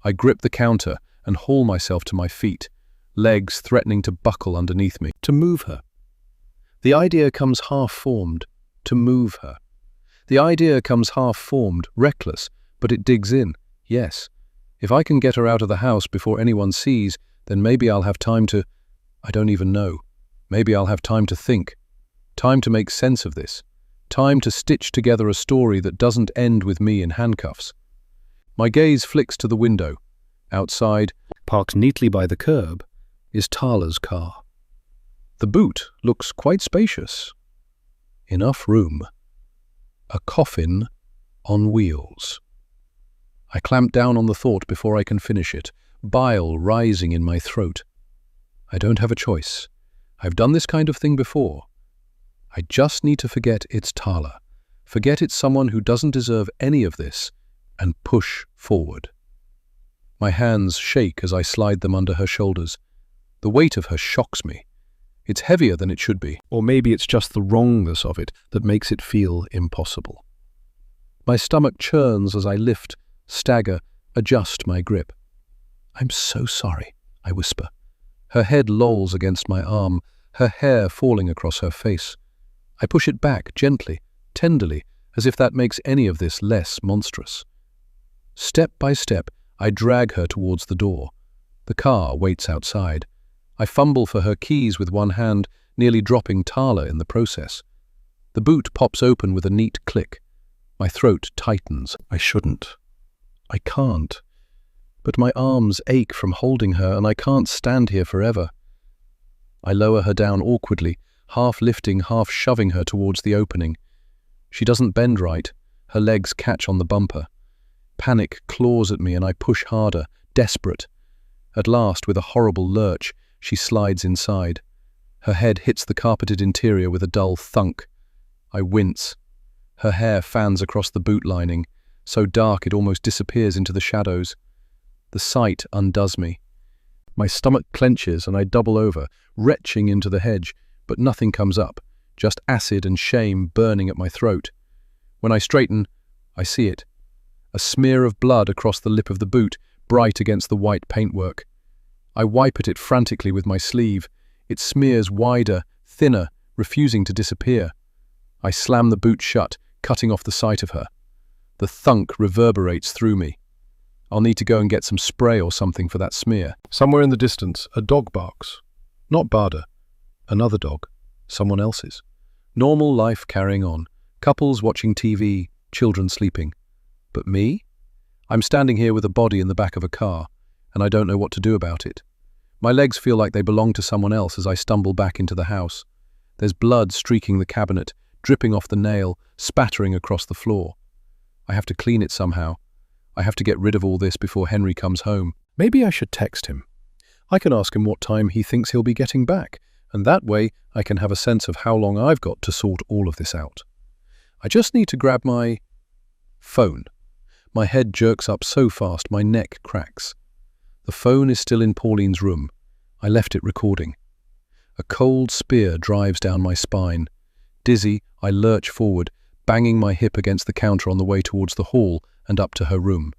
I grip the counter and haul myself to my feet, legs threatening to buckle underneath me, to move her. The idea comes half-formed, to move her. The idea comes half-formed, reckless, but it digs in, yes. If I can get her out of the house before anyone sees, then maybe I'll have time to, I don't even know. Maybe I'll have time to think. Time to make sense of this. Time to stitch together a story that doesn't end with me in handcuffs. My gaze flicks to the window. Outside, parked neatly by the curb, is Tala's car. The boot looks quite spacious. Enough room. A coffin on wheels. I clamp down on the thought before I can finish it, bile rising in my throat. I don't have a choice. I've done this kind of thing before. I just need to forget it's Tala, forget it's someone who doesn't deserve any of this, and push forward. My hands shake as I slide them under her shoulders. The weight of her shocks me. It's heavier than it should be, or maybe it's just the wrongness of it that makes it feel impossible. My stomach churns as I lift, stagger, adjust my grip. "I'm so sorry," I whisper. Her head lolls against my arm, her hair falling across her face. I push it back gently, tenderly, as if that makes any of this less monstrous. Step by step, I drag her towards the door. The car waits outside. I fumble for her keys with one hand, nearly dropping Tala in the process. The boot pops open with a neat click. My throat tightens. I shouldn't. I can't. But my arms ache from holding her, and I can't stand here forever. I lower her down awkwardly, half lifting, half shoving her towards the opening. She doesn't bend right. Her legs catch on the bumper. Panic claws at me, and I push harder, desperate. At last, with a horrible lurch, she slides inside. Her head hits the carpeted interior with a dull thunk. I wince. Her hair fans across the boot lining, so dark it almost disappears into the shadows. The sight undoes me. My stomach clenches and I double over, retching into the hedge, but nothing comes up, just acid and shame burning at my throat. When I straighten, I see it. A smear of blood across the lip of the boot, bright against the white paintwork. I wipe at it frantically with my sleeve. It smears wider, thinner, refusing to disappear. I slam the boot shut, cutting off the sight of her. The thunk reverberates through me. I'll need to go and get some spray or something for that smear. Somewhere in the distance, a dog barks. Not Barda. Another dog. Someone else's. Normal life carrying on. Couples watching TV, children sleeping. But me? I'm standing here with a body in the back of a car, and I don't know what to do about it. My legs feel like they belong to someone else as I stumble back into the house. There's blood streaking the cabinet, dripping off the nail, spattering across the floor. I have to clean it somehow. I have to get rid of all this before Henry comes home. Maybe I should text him. I can ask him what time he thinks he'll be getting back, and that way I can have a sense of how long I've got to sort all of this out. I just need to grab my phone. My head jerks up so fast my neck cracks. The phone is still in Pauline's room. I left it recording. A cold spear drives down my spine. Dizzy, I lurch forward, banging my hip against the counter on the way towards the hall and up to her room.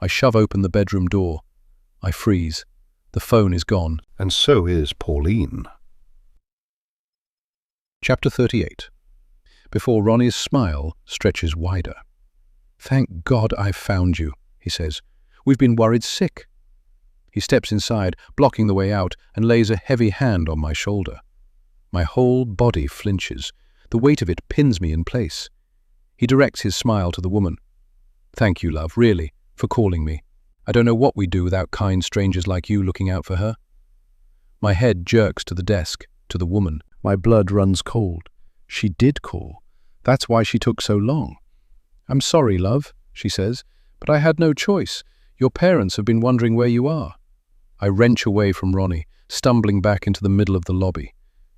I shove open the bedroom door. I freeze. The phone is gone. And so is Pauline. Chapter 38. Before Ronnie's smile stretches wider. "Thank God I've found you," he says. "We've been worried sick." He steps inside, blocking the way out, and lays a heavy hand on my shoulder. My whole body flinches. The weight of it pins me in place. He directs his smile to the woman. "Thank you, love, really, for calling me. I don't know what we'd do without kind strangers like you looking out for her." My head jerks to the desk, to the woman. My blood runs cold. She did call. That's why she took so long. "I'm sorry, love," she says, "but I had no choice. Your parents have been wondering where you are." I wrench away from Ronnie, stumbling back into the middle of the lobby.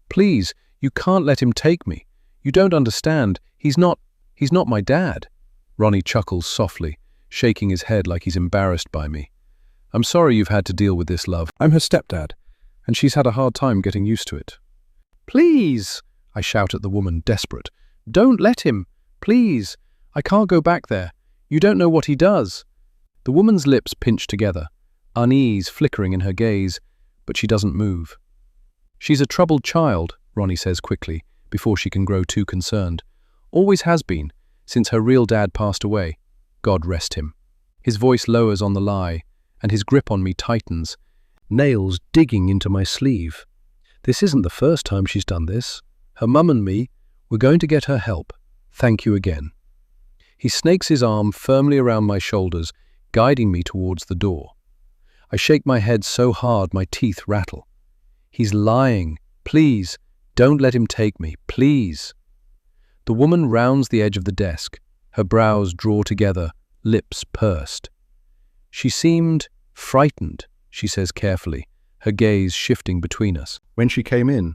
"Please, you can't let him take me. You don't understand. He's not my dad." Ronnie chuckles softly, shaking his head like he's embarrassed by me. "I'm sorry you've had to deal with this, love. I'm her stepdad, and she's had a hard time getting used to it." "Please," I shout at the woman, desperate. "Don't let him. Please. I can't go back there. You don't know what he does." The woman's lips pinch together, unease flickering in her gaze, but she doesn't move. "She's a troubled child," Ronnie says quickly, before she can grow too concerned. "Always has been, since her real dad passed away. God rest him." His voice lowers on the lie, and his grip on me tightens, nails digging into my sleeve. "This isn't the first time she's done this. Her mum and me, we're going to get her help. Thank you again." He snakes his arm firmly around my shoulders, guiding me towards the door. I shake my head so hard my teeth rattle. "He's lying. Please, don't let him take me. Please." The woman rounds the edge of the desk. Her brows draw together, lips pursed. "She seemed frightened," she says carefully, her gaze shifting between us. "When she came in,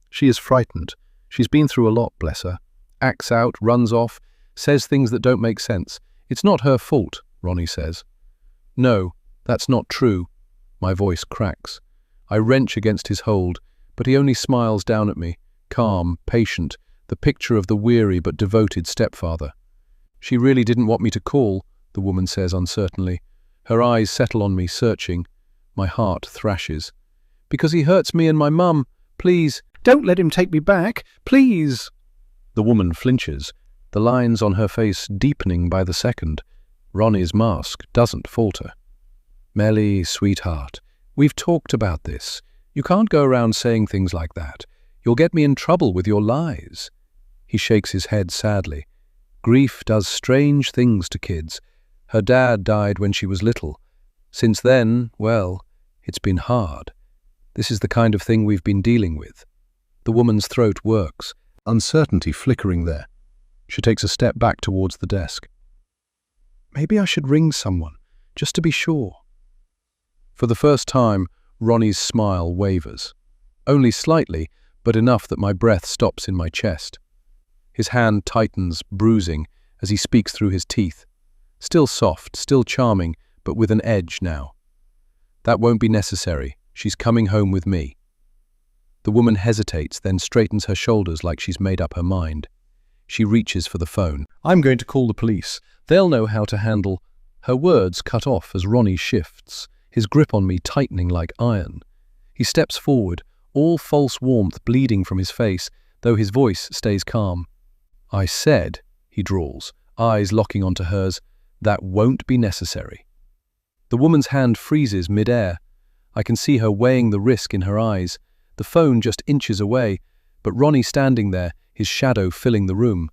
she is frightened. She's been through a lot, bless her. Acts out, runs off, says things that don't make sense. It's not her fault," Ronnie says. "No, that's not true." My voice cracks. I wrench against his hold, but he only smiles down at me, calm, patient, the picture of the weary but devoted stepfather. "She really didn't want me to call," the woman says uncertainly. Her eyes settle on me, searching. My heart thrashes. "Because he hurts me and my mum. Please, don't let him take me back. Please." The woman flinches, the lines on her face deepening by the second. Ronnie's mask doesn't falter. "Melly, sweetheart, we've talked about this. You can't go around saying things like that. You'll get me in trouble with your lies." He shakes his head sadly. "Grief does strange things to kids. Her dad died when she was little. Since then, well, it's been hard. This is the kind of thing we've been dealing with." The woman's throat works, uncertainty flickering there. She takes a step back towards the desk. "Maybe I should ring someone, just to be sure." For the first time, Ronnie's smile wavers. Only slightly, but enough that my breath stops in my chest. His hand tightens, bruising, as he speaks through his teeth. Still soft, still charming, but with an edge now. "That won't be necessary. She's coming home with me." The woman hesitates, then straightens her shoulders like she's made up her mind. She reaches for the phone. "I'm going to call the police. They'll know how to handle—" Her words cut off as Ronnie shifts, his grip on me tightening like iron. He steps forward, all false warmth bleeding from his face, though his voice stays calm. "I said," he drawls, eyes locking onto hers, "that won't be necessary." The woman's hand freezes mid-air. I can see her weighing the risk in her eyes. The phone just inches away, but Ronnie standing there, his shadow filling the room.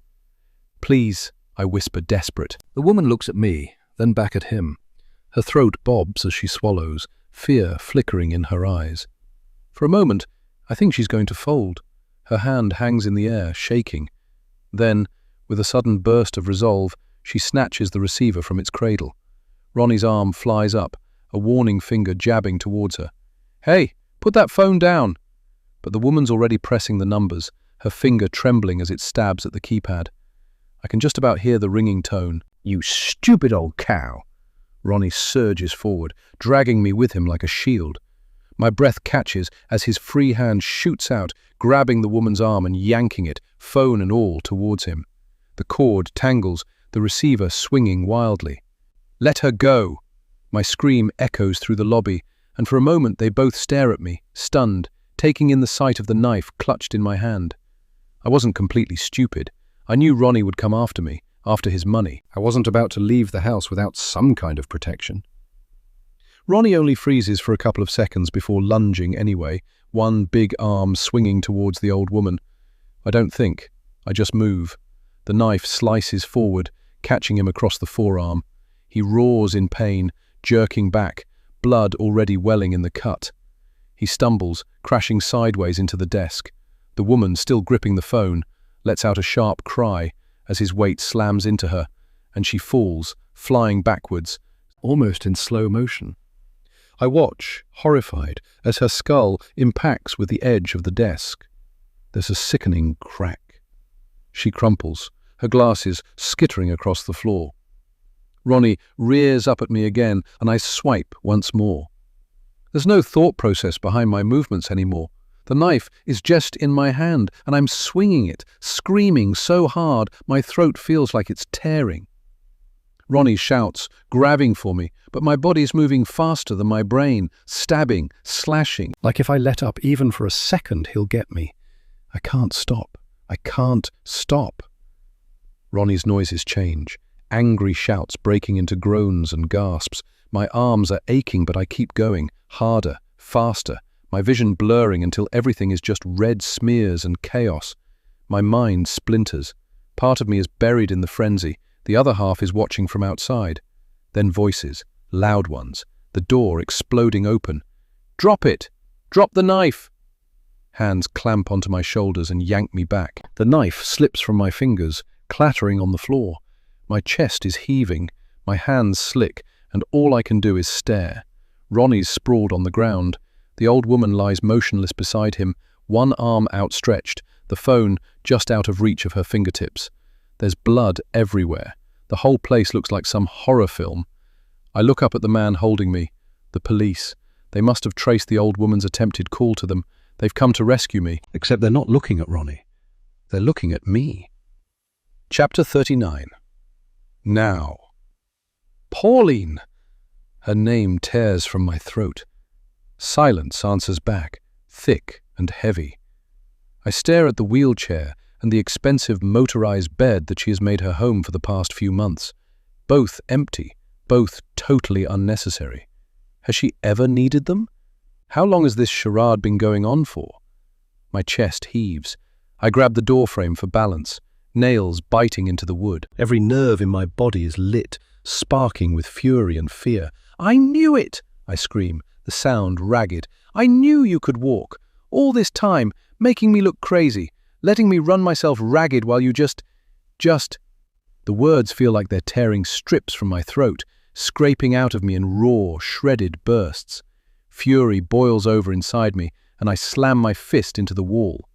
"Please," I whisper, desperate. The woman looks at me, then back at him. Her throat bobs as she swallows, fear flickering in her eyes. For a moment, I think she's going to fold. Her hand hangs in the air, shaking. Then, with a sudden burst of resolve, she snatches the receiver from its cradle. Ronnie's arm flies up, a warning finger jabbing towards her. "Hey, put that phone down!" But the woman's already pressing the numbers, her finger trembling as it stabs at the keypad. I can just about hear the ringing tone. "You stupid old cow!" Ronnie surges forward, dragging me with him like a shield. My breath catches as his free hand shoots out, grabbing the woman's arm and yanking it, phone and all, towards him. The cord tangles, the receiver swinging wildly. "Let her go!" My scream echoes through the lobby, and for a moment they both stare at me, stunned, taking in the sight of the knife clutched in my hand. I wasn't completely stupid. I knew Ronnie would come after me, after his money. I wasn't about to leave the house without some kind of protection. Ronnie only freezes for a couple of seconds before lunging anyway, one big arm swinging towards the old woman. I don't think. I just move. The knife slices forward, catching him across the forearm. He roars in pain, jerking back, blood already welling in the cut. He stumbles, crashing sideways into the desk. The woman, still gripping the phone, lets out a sharp cry as his weight slams into her, and she falls, flying backwards, almost in slow motion. I watch, horrified, as her skull impacts with the edge of the desk. There's a sickening crack. She crumples, her glasses skittering across the floor. Ronnie rears up at me again, and I swipe once more. There's no thought process behind my movements anymore. The knife is just in my hand, and I'm swinging it, screaming so hard my throat feels like it's tearing. Ronnie shouts, grabbing for me, but my body's moving faster than my brain, stabbing, slashing. Like if I let up even for a second, he'll get me. I can't stop. I can't stop. Ronnie's noises change, angry shouts breaking into groans and gasps. My arms are aching, but I keep going, harder, faster, my vision blurring until everything is just red smears and chaos. My mind splinters. Part of me is buried in the frenzy. The other half is watching from outside. Then voices, loud ones, the door exploding open. "Drop it! Drop the knife!" Hands clamp onto my shoulders and yank me back. The knife slips from my fingers, clattering on the floor. My chest is heaving, my hands slick, and all I can do is stare. Ronnie's sprawled on the ground. The old woman lies motionless beside him, one arm outstretched, the phone just out of reach of her fingertips. There's blood everywhere. The whole place looks like some horror film. I look up at the man holding me. The police. They must have traced the old woman's attempted call to them. They've come to rescue me. Except they're not looking at Ronnie. They're looking at me. Chapter 39. Now. Pauline! Her name tears from my throat. Silence answers back, thick and heavy. I stare at the wheelchair and the expensive motorized bed that she has made her home for the past few months. Both empty, both totally unnecessary. Has she ever needed them? How long has this charade been going on for? My chest heaves. I grab the doorframe for balance, nails biting into the wood. Every nerve in my body is lit, sparking with fury and fear. "I knew it!" I scream, the sound ragged. "I knew you could walk. All this time, making me look crazy, letting me run myself ragged while you just... The words feel like they're tearing strips from my throat, scraping out of me in raw, shredded bursts. Fury boils over inside me, and I slam my fist into the wall.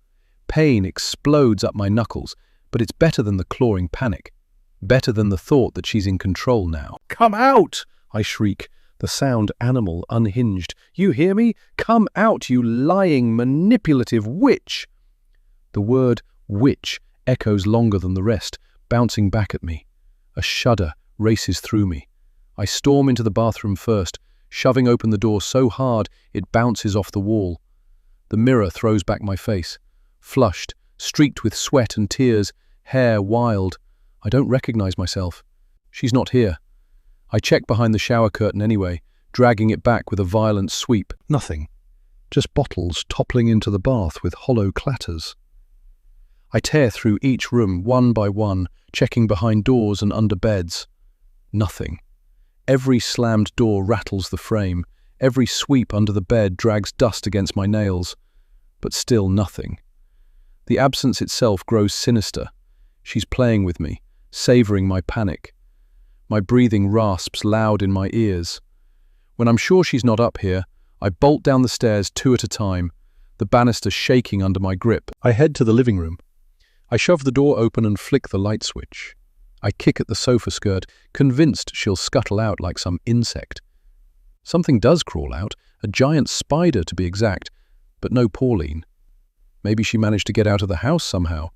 Pain explodes up my knuckles, but it's better than the clawing panic. Better than the thought that she's in control now. "Come out!" I shriek, the sound animal unhinged. "You hear me? Come out, you lying, manipulative witch!" The word witch echoes longer than the rest, bouncing back at me. A shudder races through me. I storm into the bathroom first, shoving open the door so hard it bounces off the wall. The mirror throws back my face, flushed, streaked with sweat and tears, hair wild. I don't recognize myself. She's not here. I check behind the shower curtain anyway, dragging it back with a violent sweep. Nothing. Just bottles toppling into the bath with hollow clatters. I tear through each room one by one, checking behind doors and under beds. Nothing. Every slammed door rattles the frame. Every sweep under the bed drags dust against my nails. But still nothing. The absence itself grows sinister. She's playing with me, savoring my panic. My breathing rasps loud in my ears. When I'm sure she's not up here, I bolt down the stairs 2 at a time, the banister shaking under my grip. I head to the living room. I shove the door open and flick the light switch. I kick at the sofa skirt, convinced she'll scuttle out like some insect. Something does crawl out, a giant spider to be exact, but no Pauline. Maybe she managed to get out of the house somehow.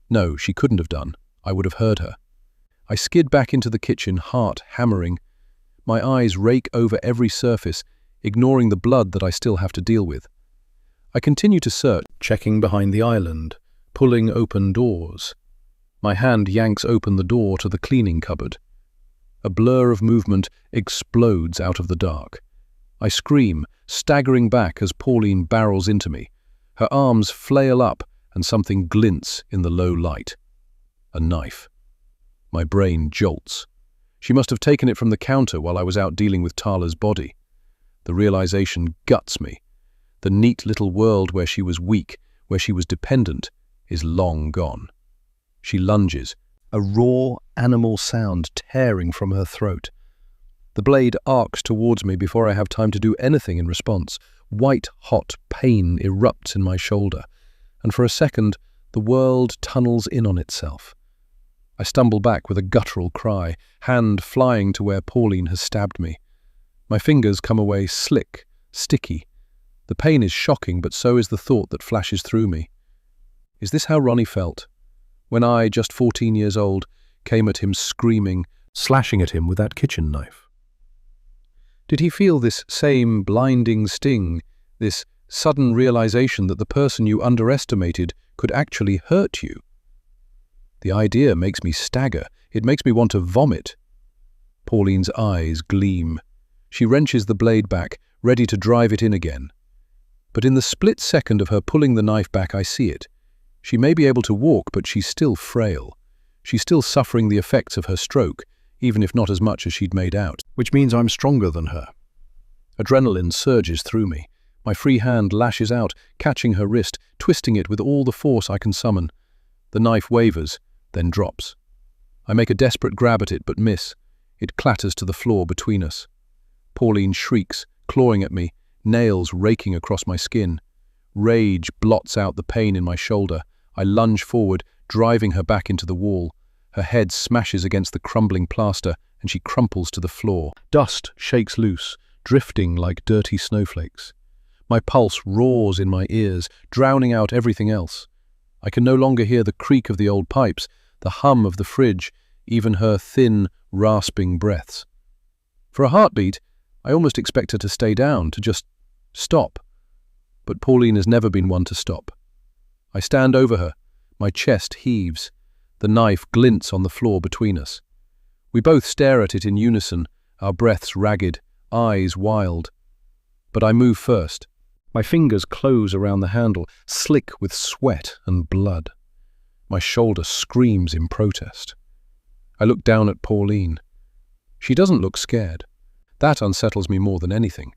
No, she couldn't have done. I would have heard her. I skid back into the kitchen, heart hammering. My eyes rake over every surface, ignoring the blood that I still have to deal with. I continue to search, checking behind the island, pulling open doors. My hand yanks open the door to the cleaning cupboard. A blur of movement explodes out of the dark. I scream, staggering back as Pauline barrels into me. Her arms flail up and something glints in the low light. A knife. My brain jolts. She must have taken it from the counter while I was out dealing with Tala's body. The realization guts me. The neat little world where she was weak, where she was dependent, is long gone. She lunges, a raw animal sound tearing from her throat. The blade arcs towards me before I have time to do anything in response. White-hot pain erupts in my shoulder, and for a second, the world tunnels in on itself. I stumble back with a guttural cry, hand flying to where Pauline has stabbed me. My fingers come away slick, sticky. The pain is shocking, but so is the thought that flashes through me. Is this how Ronnie felt? When I, just 14 years old, came at him screaming, slashing at him with that kitchen knife? Did he feel this same blinding sting, this sudden realization that the person you underestimated could actually hurt you? The idea makes me stagger. It makes me want to vomit. Pauline's eyes gleam. She wrenches the blade back, ready to drive it in again. But in the split second of her pulling the knife back, I see it. She may be able to walk, but she's still frail. She's still suffering the effects of her stroke, even if not as much as she'd made out. Which means I'm stronger than her. Adrenaline surges through me. My free hand lashes out, catching her wrist, twisting it with all the force I can summon. The knife wavers, then drops. I make a desperate grab at it, but miss. It clatters to the floor between us. Pauline shrieks, clawing at me, nails raking across my skin. Rage blots out the pain in my shoulder. I lunge forward, driving her back into the wall. Her head smashes against the crumbling plaster, and she crumples to the floor. Dust shakes loose, drifting like dirty snowflakes. My pulse roars in my ears, drowning out everything else. I can no longer hear the creak of the old pipes, the hum of the fridge, even her thin, rasping breaths. For a heartbeat, I almost expect her to stay down, to just stop. But Pauline has never been one to stop. I stand over her. My chest heaves. The knife glints on the floor between us. We both stare at it in unison, our breaths ragged, eyes wild. But I move first. My fingers close around the handle, slick with sweat and blood. My shoulder screams in protest. I look down at Pauline. She doesn't look scared. That unsettles me more than anything.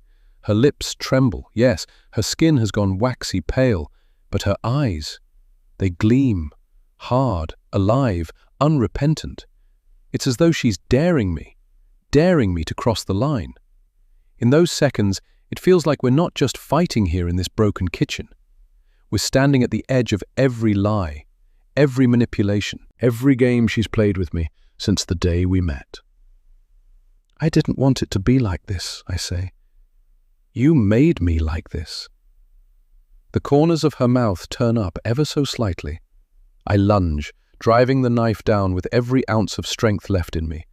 Her lips tremble, yes, her skin has gone waxy pale, but her eyes, they gleam, hard, alive, unrepentant. It's as though she's daring me to cross the line. In those seconds, it feels like we're not just fighting here in this broken kitchen. We're standing at the edge of every lie, every manipulation, every game she's played with me since the day we met. I didn't want it to be like this, I say. You made me like this. The corners of her mouth turn up ever so slightly. I lunge, driving the knife down with every ounce of strength left in me.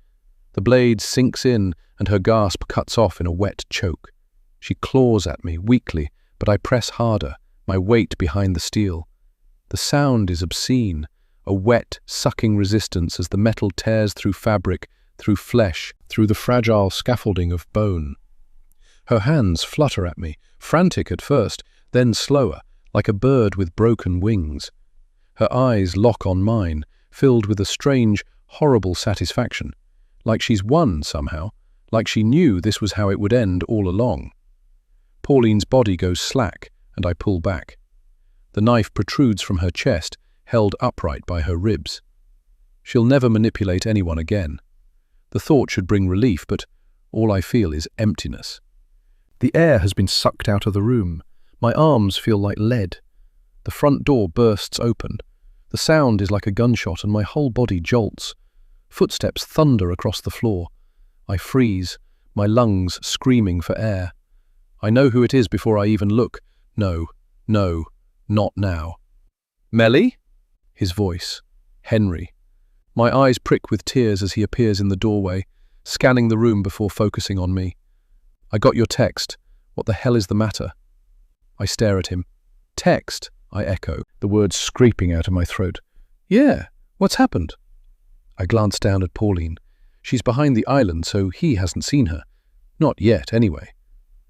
The blade sinks in and her gasp cuts off in a wet choke. She claws at me weakly, but I press harder, my weight behind the steel. The sound is obscene, a wet, sucking resistance as the metal tears through fabric, through flesh, through the fragile scaffolding of bone. Her hands flutter at me, frantic at first, then slower, like a bird with broken wings. Her eyes lock on mine, filled with a strange, horrible satisfaction, like she's won somehow, like she knew this was how it would end all along. Pauline's body goes slack, and I pull back. The knife protrudes from her chest, held upright by her ribs. She'll never manipulate anyone again. The thought should bring relief, but all I feel is emptiness. The air has been sucked out of the room. My arms feel like lead. The front door bursts open. The sound is like a gunshot and my whole body jolts. Footsteps thunder across the floor. I freeze, my lungs screaming for air. I know who it is before I even look. No, not now. Melly? His voice. Henry. My eyes prick with tears as he appears in the doorway, scanning the room before focusing on me. I got your text. What the hell is the matter? I stare at him. Text, I echo, the words scraping out of my throat. Yeah, what's happened? I glance down at Pauline. She's behind the island, so he hasn't seen her. Not yet, anyway.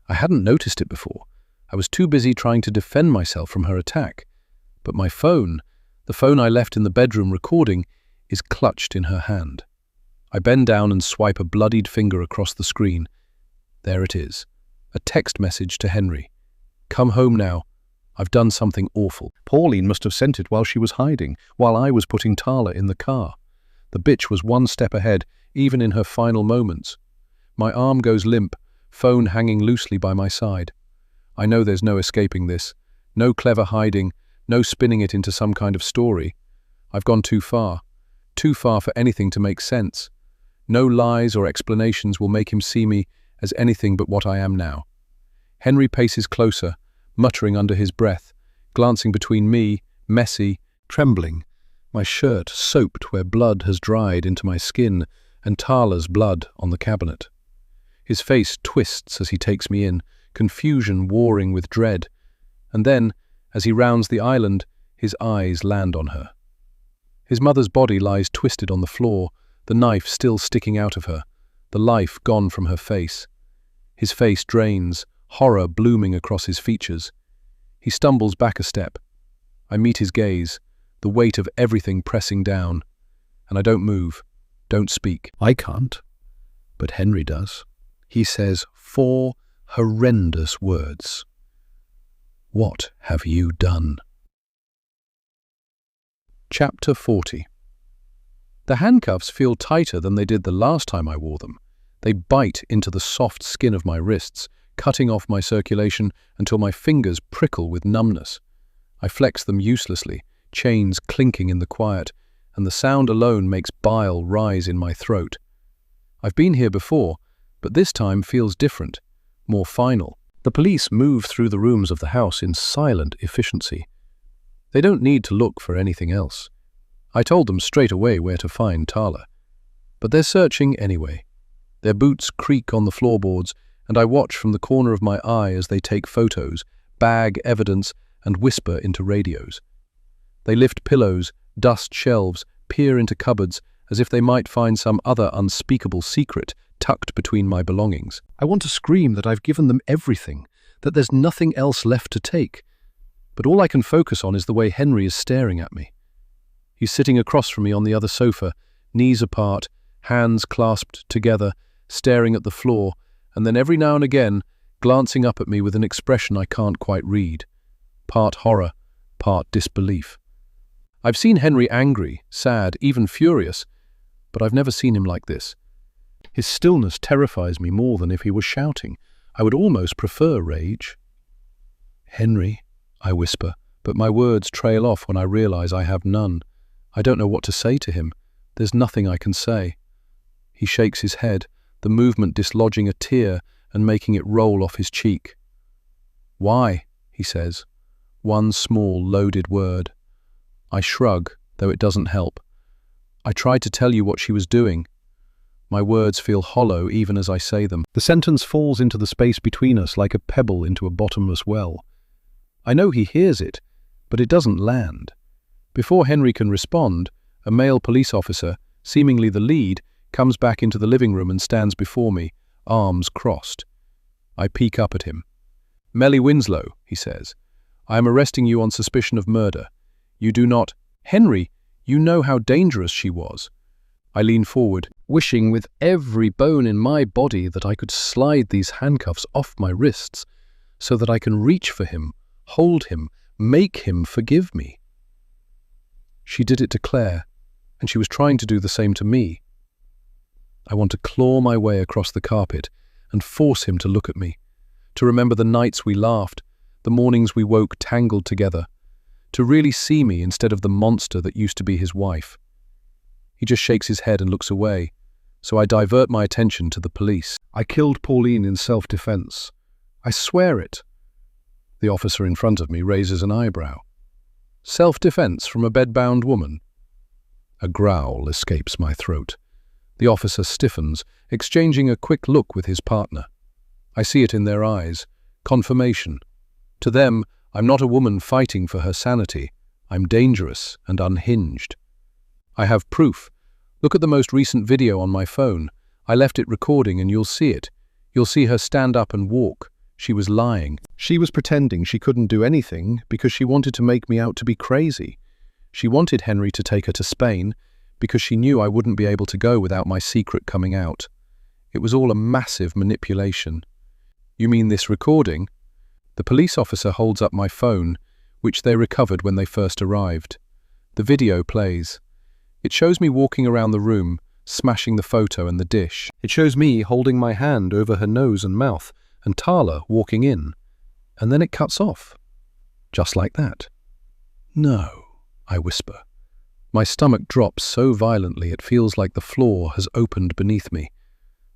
I hadn't noticed it before. I was too busy trying to defend myself from her attack. But my phone, the phone I left in the bedroom recording, is clutched in her hand. I bend down and swipe a bloodied finger across the screen. There it is. A text message to Henry. Come home now. I've done something awful. Pauline must have sent it while she was hiding, while I was putting Tala in the car. The bitch was one step ahead, even in her final moments. My arm goes limp, phone hanging loosely by my side. I know there's no escaping this. No clever hiding, no spinning it into some kind of story. I've gone too far for anything to make sense. No lies or explanations will make him see me as anything but what I am now. Henry paces closer, muttering under his breath, glancing between me, messy, trembling, my shirt soaked where blood has dried into my skin, and Tala's blood on the cabinet. His face twists as he takes me in, confusion warring with dread, and then, as he rounds the island, his eyes land on her. His mother's body lies twisted on the floor, the knife still sticking out of her, the life gone from her face. His face drains, horror blooming across his features. He stumbles back a step. I meet his gaze, the weight of everything pressing down, and I don't move, don't speak. I can't, but Henry does. He says 4 horrendous words. What have you done? Chapter 40. The handcuffs feel tighter than they did the last time I wore them. They bite into the soft skin of my wrists, cutting off my circulation until my fingers prickle with numbness. I flex them uselessly, chains clinking in the quiet, and the sound alone makes bile rise in my throat. I've been here before, but this time feels different, more final. The police move through the rooms of the house in silent efficiency. They don't need to look for anything else. I told them straight away where to find Tala. But they're searching anyway. Their boots creak on the floorboards, and I watch from the corner of my eye as they take photos, bag evidence, and whisper into radios. They lift pillows, dust shelves, peer into cupboards, as if they might find some other unspeakable secret tucked between my belongings. I want to scream that I've given them everything, that there's nothing else left to take. But all I can focus on is the way Henry is staring at me. He's sitting across from me on the other sofa, knees apart, hands clasped together, staring at the floor, and then every now and again glancing up at me with an expression I can't quite read. Part horror, part disbelief. I've seen Henry angry, sad, even furious, but I've never seen him like this. His stillness terrifies me more than if he was shouting. I would almost prefer rage. Henry, I whisper, but my words trail off when I realize I have none. I don't know what to say to him. There's nothing I can say. He shakes his head, the movement dislodging a tear and making it roll off his cheek. Why? He says. One small, loaded word. I shrug, though it doesn't help. I tried to tell you what she was doing. My words feel hollow even as I say them. The sentence falls into the space between us like a pebble into a bottomless well. I know he hears it, but it doesn't land. Before Henry can respond, a male police officer, seemingly the lead, comes back into the living room and stands before me, arms crossed. I peek up at him. Melly Winslow, he says, I am arresting you on suspicion of murder. You do not— Henry, you know how dangerous she was. I lean forward, wishing with every bone in my body that I could slide these handcuffs off my wrists so that I can reach for him, hold him, make him forgive me. She did it to Claire, and she was trying to do the same to me. I want to claw my way across the carpet and force him to look at me, to remember the nights we laughed, the mornings we woke tangled together, to really see me instead of the monster that used to be his wife. He just shakes his head and looks away, so I divert my attention to the police. I killed Pauline in self-defense. I swear it. The officer in front of me raises an eyebrow. Self-defense from a bed-bound woman? A growl escapes my throat. The officer stiffens, exchanging a quick look with his partner. I see it in their eyes. Confirmation. To them, I'm not a woman fighting for her sanity. I'm dangerous and unhinged. I have proof. Look at the most recent video on my phone. I left it recording and you'll see it. You'll see her stand up and walk. She was lying. She was pretending she couldn't do anything because she wanted to make me out to be crazy. She wanted Henry to take her to Spain because she knew I wouldn't be able to go without my secret coming out. It was all a massive manipulation. You mean this recording? The police officer holds up my phone, which they recovered when they first arrived. The video plays. It shows me walking around the room, smashing the photo and the dish. It shows me holding my hand over her nose and mouth, and Tala walking in. And then it cuts off. Just like that. No, I whisper. My stomach drops so violently it feels like the floor has opened beneath me.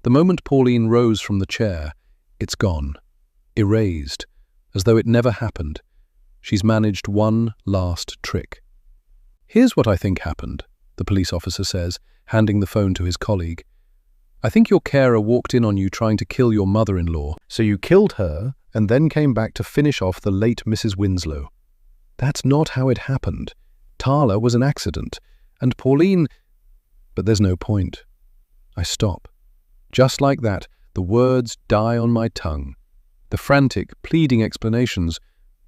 The moment Pauline rose from the chair, it's gone. Erased, as though it never happened. She's managed one last trick. Here's what I think happened, the police officer says, handing the phone to his colleague. I think your carer walked in on you trying to kill your mother-in-law. So you killed her and then came back to finish off the late Mrs. Winslow. That's not how it happened. Tala was an accident, and Pauline... But there's no point. I stop. Just like that, the words die on my tongue. The frantic, pleading explanations,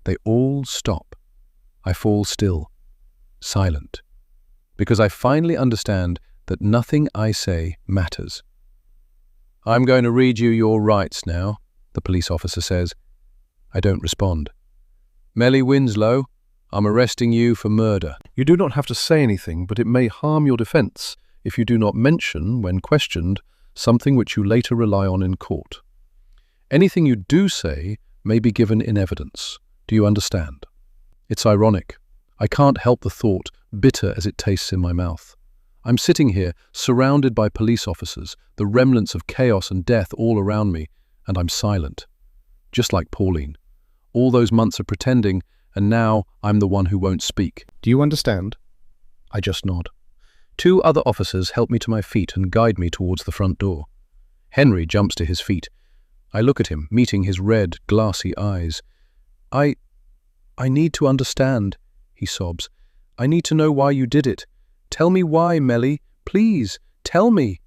they all stop. I fall still, silent, because I finally understand that nothing I say matters. I'm going to read you your rights now, the police officer says. I don't respond. Melly Winslow, I'm arresting you for murder. You do not have to say anything, but it may harm your defense if you do not mention, when questioned, something which you later rely on in court. Anything you do say may be given in evidence. Do you understand? It's ironic. I can't help the thought, bitter as it tastes in my mouth. I'm sitting here, surrounded by police officers, the remnants of chaos and death all around me, and I'm silent. Just like Pauline. All those months of pretending, and now I'm the one who won't speak. Do you understand? I just nod. 2 other officers help me to my feet and guide me towards the front door. Henry jumps to his feet. I look at him, meeting his red, glassy eyes. I need to understand, he sobs. I need to know why you did it. Tell me why, Melly. Please, tell me.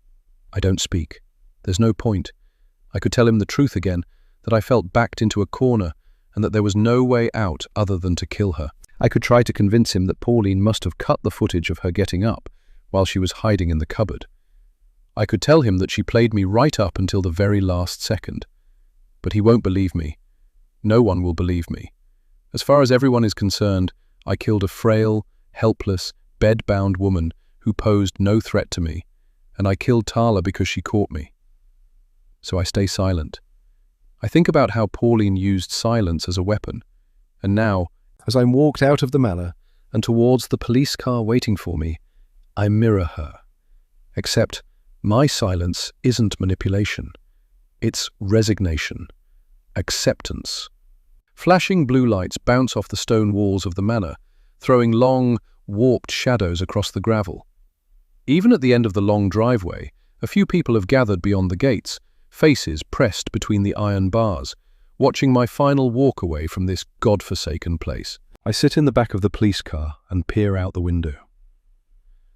I don't speak. There's no point. I could tell him the truth again, that I felt backed into a corner and that there was no way out other than to kill her. I could try to convince him that Pauline must have cut the footage of her getting up while she was hiding in the cupboard. I could tell him that she played me right up until the very last second. But he won't believe me. No one will believe me. As far as everyone is concerned, I killed a frail, helpless, bed-bound woman who posed no threat to me, and I killed Tala because she caught me. So I stay silent. I think about how Pauline used silence as a weapon, and now, as I walked out of the manor and towards the police car waiting for me, I mirror her. Except my silence isn't manipulation. It's resignation, acceptance. Flashing blue lights bounce off the stone walls of the manor, throwing long, warped shadows across the gravel. Even at the end of the long driveway, a few people have gathered beyond the gates, faces pressed between the iron bars, watching my final walk away from this godforsaken place. I sit in the back of the police car and peer out the window.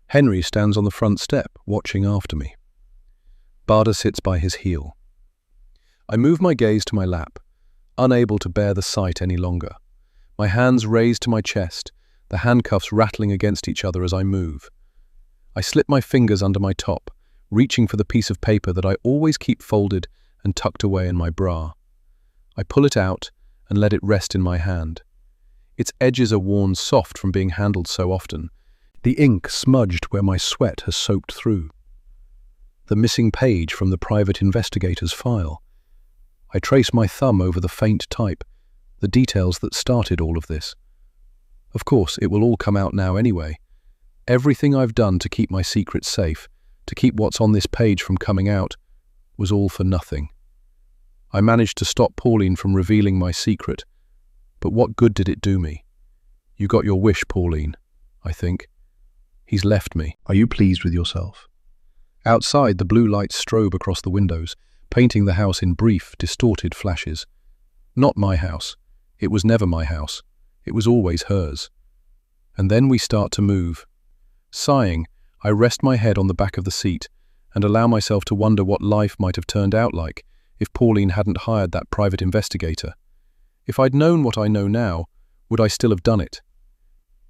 Henry stands on the front step, watching after me. Barda sits by his heel. I move my gaze to my lap, unable to bear the sight any longer. My hands raised to my chest, the handcuffs rattling against each other as I move. I slip my fingers under my top, reaching for the piece of paper that I always keep folded and tucked away in my bra. I pull it out and let it rest in my hand. Its edges are worn soft from being handled so often, the ink smudged where my sweat has soaked through. the missing page from the private investigator's file. I trace my thumb over the faint type, the details that started all of this. Of course, it will all come out now anyway. Everything I've done to keep my secret safe, to keep what's on this page from coming out, was all for nothing. I managed to stop Pauline from revealing my secret, but what good did it do me? You got your wish, Pauline, I think. He's left me. Are you pleased with yourself? Outside, the blue lights strobe across the windows, painting the house in brief, distorted flashes. Not my house. It was never my house. It was always hers. And then we start to move. Sighing, I rest my head on the back of the seat and allow myself to wonder what life might have turned out like if Pauline hadn't hired that private investigator. If I'd known what I know now, would I still have done it?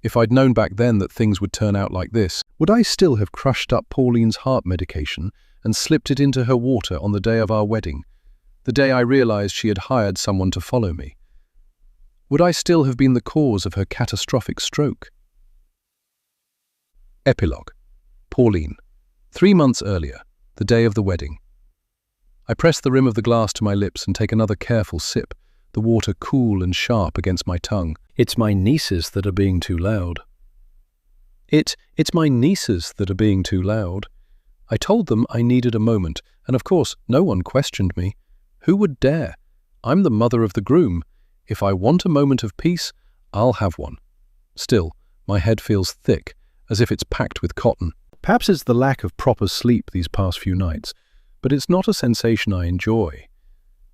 If I'd known back then that things would turn out like this, would I still have crushed up Pauline's heart medication and slipped it into her water on the day of our wedding, the day I realized she had hired someone to follow me? Would I still have been the cause of her catastrophic stroke? Epilogue. Pauline. 3 months earlier, the day of the wedding. I press the rim of the glass to my lips and take another careful sip, the water cool and sharp against my tongue. It's my nieces that are being too loud. It's my nieces that are being too loud. I told them I needed a moment, and of course, no one questioned me. Who would dare? I'm the mother of the groom. If I want a moment of peace, I'll have one. Still, my head feels thick, as if it's packed with cotton. Perhaps it's the lack of proper sleep these past few nights, but it's not a sensation I enjoy.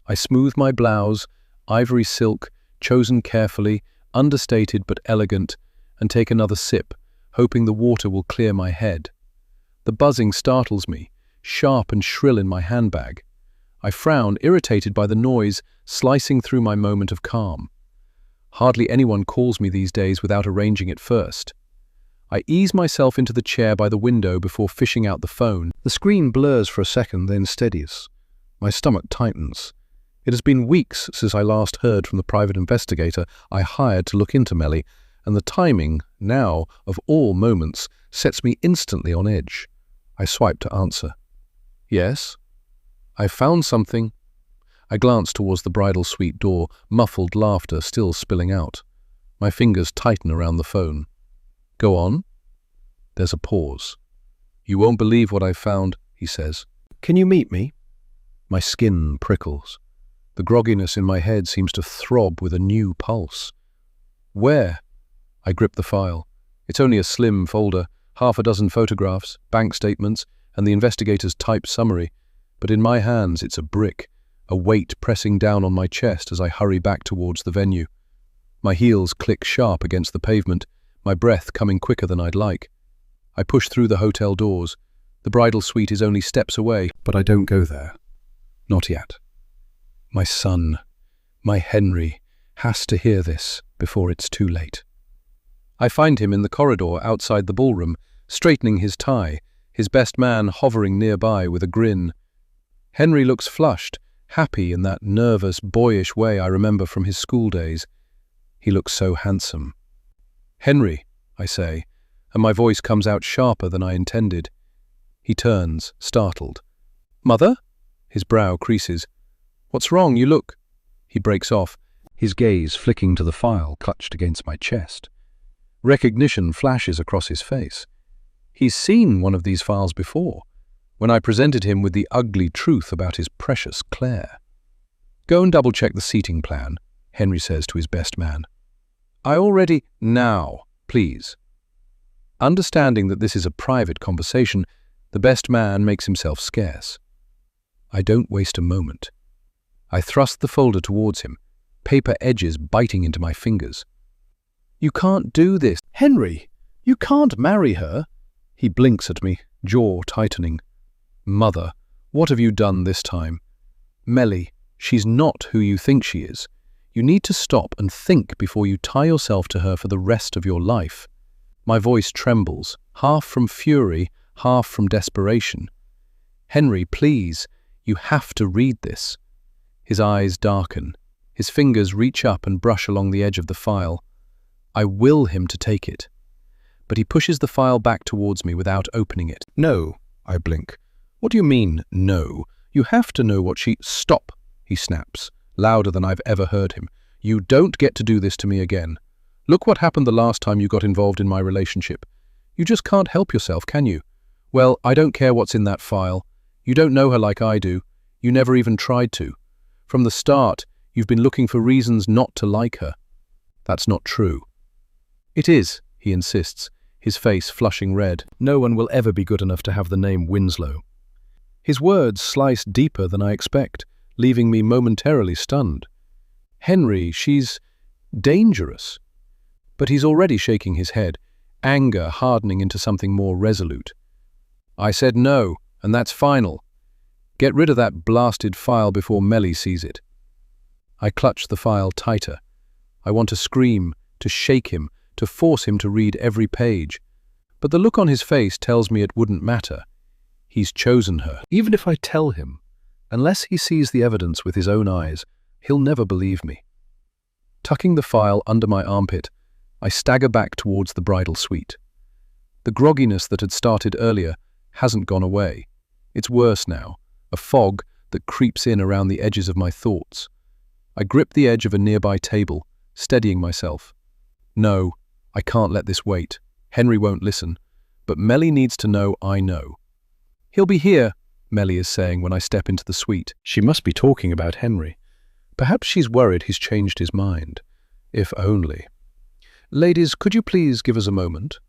I smooth my blouse, ivory silk, chosen carefully, understated but elegant, and take another sip, hoping the water will clear my head. The buzzing startles me, sharp and shrill in my handbag. I frown, irritated by the noise slicing through my moment of calm. Hardly anyone calls me these days without arranging it first. I ease myself into the chair by the window before fishing out the phone. The screen blurs for a second, then steadies. My stomach tightens. It has been weeks since I last heard from the private investigator I hired to look into Melly, and the timing, now, of all moments, sets me instantly on edge. I swipe to answer. Yes? I found something. I glance towards the bridal suite door, muffled laughter still spilling out. My fingers tighten around the phone. Go on. There's a pause. You won't believe what I found, he says. Can you meet me? My skin prickles. The grogginess in my head seems to throb with a new pulse. Where? I grip the file. It's only a slim folder, 6 photographs, bank statements, and the investigator's typed summary. But in my hands it's a brick, a weight pressing down on my chest as I hurry back towards the venue. My heels click sharp against the pavement, my breath coming quicker than I'd like. I push through the hotel doors. The bridal suite is only steps away, but I don't go there. Not yet. My son, my Henry, has to hear this before it's too late. I find him in the corridor outside the ballroom, straightening his tie, his best man hovering nearby with a grin. Henry looks flushed, happy in that nervous, boyish way I remember from his school days. He looks so handsome. Henry, I say, and my voice comes out sharper than I intended. He turns, startled. Mother? His brow creases. What's wrong? You look... He breaks off, his gaze flicking to the file clutched against my chest. Recognition flashes across his face. He's seen one of these files before, when I presented him with the ugly truth about his precious Claire. Go and double-check the seating plan, Henry says to his best man. I already... Now, please. Understanding that this is a private conversation, the best man makes himself scarce. I don't waste a moment. I thrust the folder towards him, paper edges biting into my fingers. You can't do this. Henry, you can't marry her. He blinks at me, jaw tightening. Mother, what have you done this time? Melly, she's not who you think she is. You need to stop and think before you tie yourself to her for the rest of your life. My voice trembles, half from fury, half from desperation. Henry, please, you have to read this. His eyes darken. His fingers reach up and brush along the edge of the file. I will him to take it. But he pushes the file back towards me without opening it. No, I blink. What do you mean, no? You have to know what she— Stop, he snaps, louder than I've ever heard him. You don't get to do this to me again. Look what happened the last time you got involved in my relationship. You just can't help yourself, can you? Well, I don't care what's in that file. You don't know her like I do. You never even tried to. From the start, you've been looking for reasons not to like her. That's not true. It is, he insists, his face flushing red. No one will ever be good enough to have the name Winslow. His words slice deeper than I expect, leaving me momentarily stunned. Henry, she's dangerous. But he's already shaking his head, anger hardening into something more resolute. I said no, and that's final. Get rid of that blasted file before Melly sees it. I clutch the file tighter. I want to scream, to shake him, to force him to read every page. But the look on his face tells me it wouldn't matter. He's chosen her. Even if I tell him, unless he sees the evidence with his own eyes, he'll never believe me. Tucking the file under my armpit, I stagger back towards the bridal suite. The grogginess that had started earlier hasn't gone away. It's worse now, a fog that creeps in around the edges of my thoughts. I grip the edge of a nearby table, steadying myself. No, I can't let this wait. Henry won't listen, but Melly needs to know I know. He'll be here, Melly is saying when I step into the suite. She must be talking about Henry. Perhaps she's worried he's changed his mind. If only. Ladies, could you please give us a moment?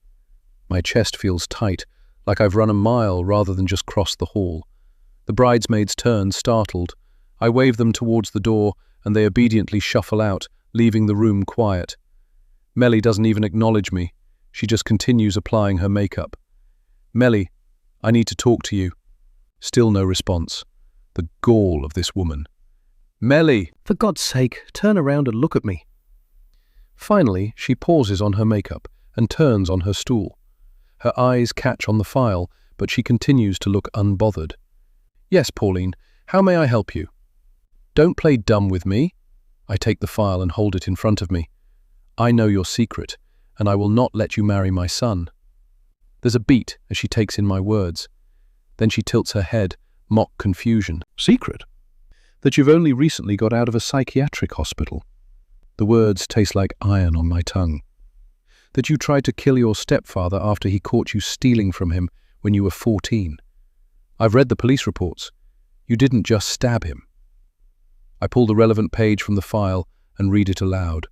My chest feels tight, like I've run a mile rather than just crossed the hall. The bridesmaids turn, startled. I wave them towards the door, and they obediently shuffle out, leaving the room quiet. Melly doesn't even acknowledge me. She just continues applying her makeup. Melly, I need to talk to you. Still no response. The gall of this woman. Melly! For God's sake, turn around and look at me. Finally, she pauses on her makeup and turns on her stool. Her eyes catch on the file, but she continues to look unbothered. Yes, Pauline, how may I help you? Don't play dumb with me. I take the file and hold it in front of me. I know your secret, and I will not let you marry my son. There's a beat as she takes in my words. Then she tilts her head, mock confusion. Secret? That you've only recently got out of a psychiatric hospital. The words taste like iron on my tongue. That you tried to kill your stepfather after he caught you stealing from him when you were 14. I've read the police reports. You didn't just stab him. I pull the relevant page from the file and read it aloud.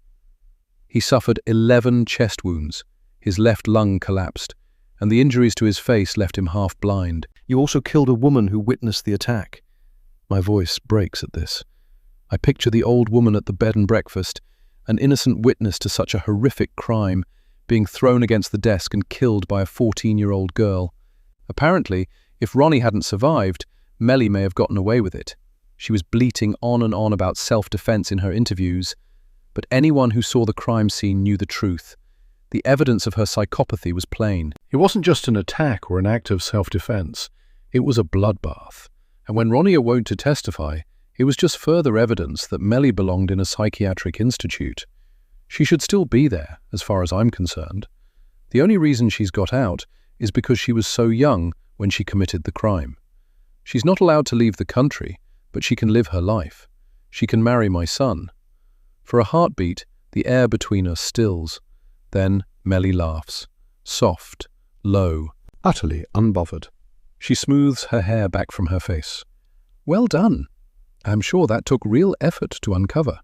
He suffered 11 chest wounds. His left lung collapsed, and the injuries to his face left him half blind. You also killed a woman who witnessed the attack. My voice breaks at this. I picture the old woman at the bed and breakfast, an innocent witness to such a horrific crime, being thrown against the desk and killed by a 14-year-old girl. Apparently, if Ronnie hadn't survived, Melly may have gotten away with it. She was bleating on and on about self-defense in her interviews, but anyone who saw the crime scene knew the truth. The evidence of her psychopathy was plain. It wasn't just an attack or an act of self-defense. It was a bloodbath. And when Ronnie awoke to testify, it was just further evidence that Melly belonged in a psychiatric institute. She should still be there, as far as I'm concerned. The only reason she's got out is because she was so young when she committed the crime. She's not allowed to leave the country, but she can live her life. She can marry my son. For a heartbeat, the air between us stills. Then Melly laughs. Soft, low, utterly unbothered. She smooths her hair back from her face. Well done. I'm sure that took real effort to uncover.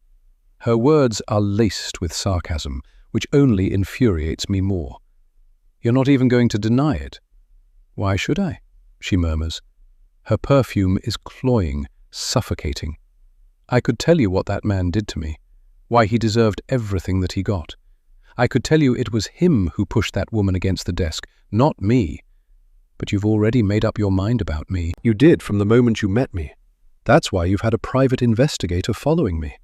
Her words are laced with sarcasm, which only infuriates me more. You're not even going to deny it. Why should I? She murmurs. Her perfume is cloying, suffocating. I could tell you what that man did to me, why he deserved everything that he got. I could tell you it was him who pushed that woman against the desk, not me. But you've already made up your mind about me. You did from the moment you met me. That's why you've had a private investigator following me.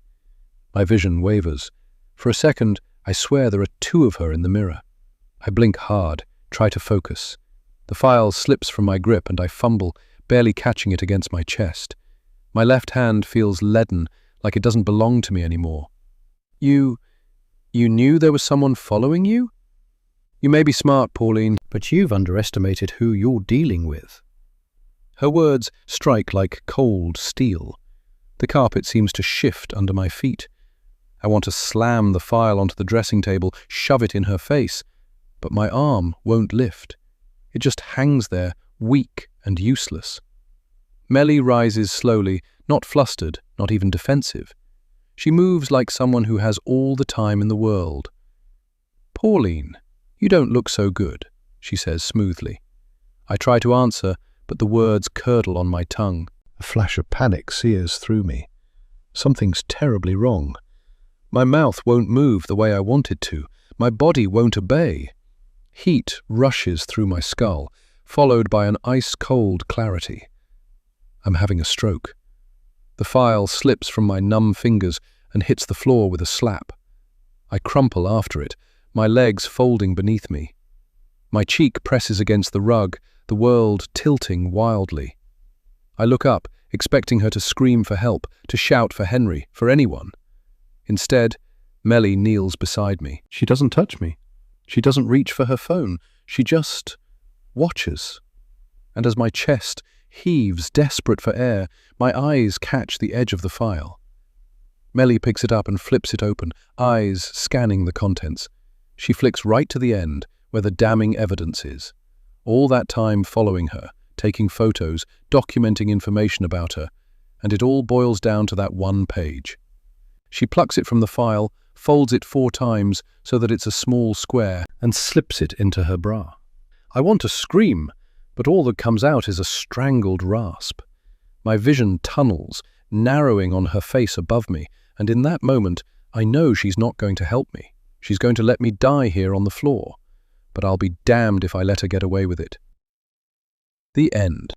My vision wavers. For a second, I swear there are two of her in the mirror. I blink hard, try to focus. The file slips from my grip and I fumble, barely catching it against my chest. My left hand feels leaden, like it doesn't belong to me anymore. You knew there was someone following you? You may be smart, Pauline, but you've underestimated who you're dealing with. Her words strike like cold steel. The carpet seems to shift under my feet. I want to slam the file onto the dressing table, shove it in her face, but my arm won't lift. It just hangs there, weak and useless. Melly rises slowly, not flustered, not even defensive. She moves like someone who has all the time in the world. "Pauline, you don't look so good," she says smoothly. I try to answer, but the words curdle on my tongue. A flash of panic sears through me. Something's terribly wrong. My mouth won't move the way I want it to. My body won't obey. Heat rushes through my skull, followed by an ice-cold clarity. I'm having a stroke. The file slips from my numb fingers and hits the floor with a slap. I crumple after it, my legs folding beneath me. My cheek presses against the rug, the world tilting wildly. I look up, expecting her to scream for help, to shout for Henry, for anyone. Instead, Melly kneels beside me. She doesn't touch me. She doesn't reach for her phone. She just watches. And as my chest heaves, desperate for air, my eyes catch the edge of the file. Melly picks it up and flips it open, eyes scanning the contents. She flicks right to the end, where the damning evidence is. All that time following her, taking photos, documenting information about her, and it all boils down to that one page. She plucks it from the file, folds it 4 times so that it's a small square, and slips it into her bra. I want to scream, but all that comes out is a strangled rasp. My vision tunnels, narrowing on her face above me, and in that moment, I know she's not going to help me. She's going to let me die here on the floor, but I'll be damned if I let her get away with it. The end.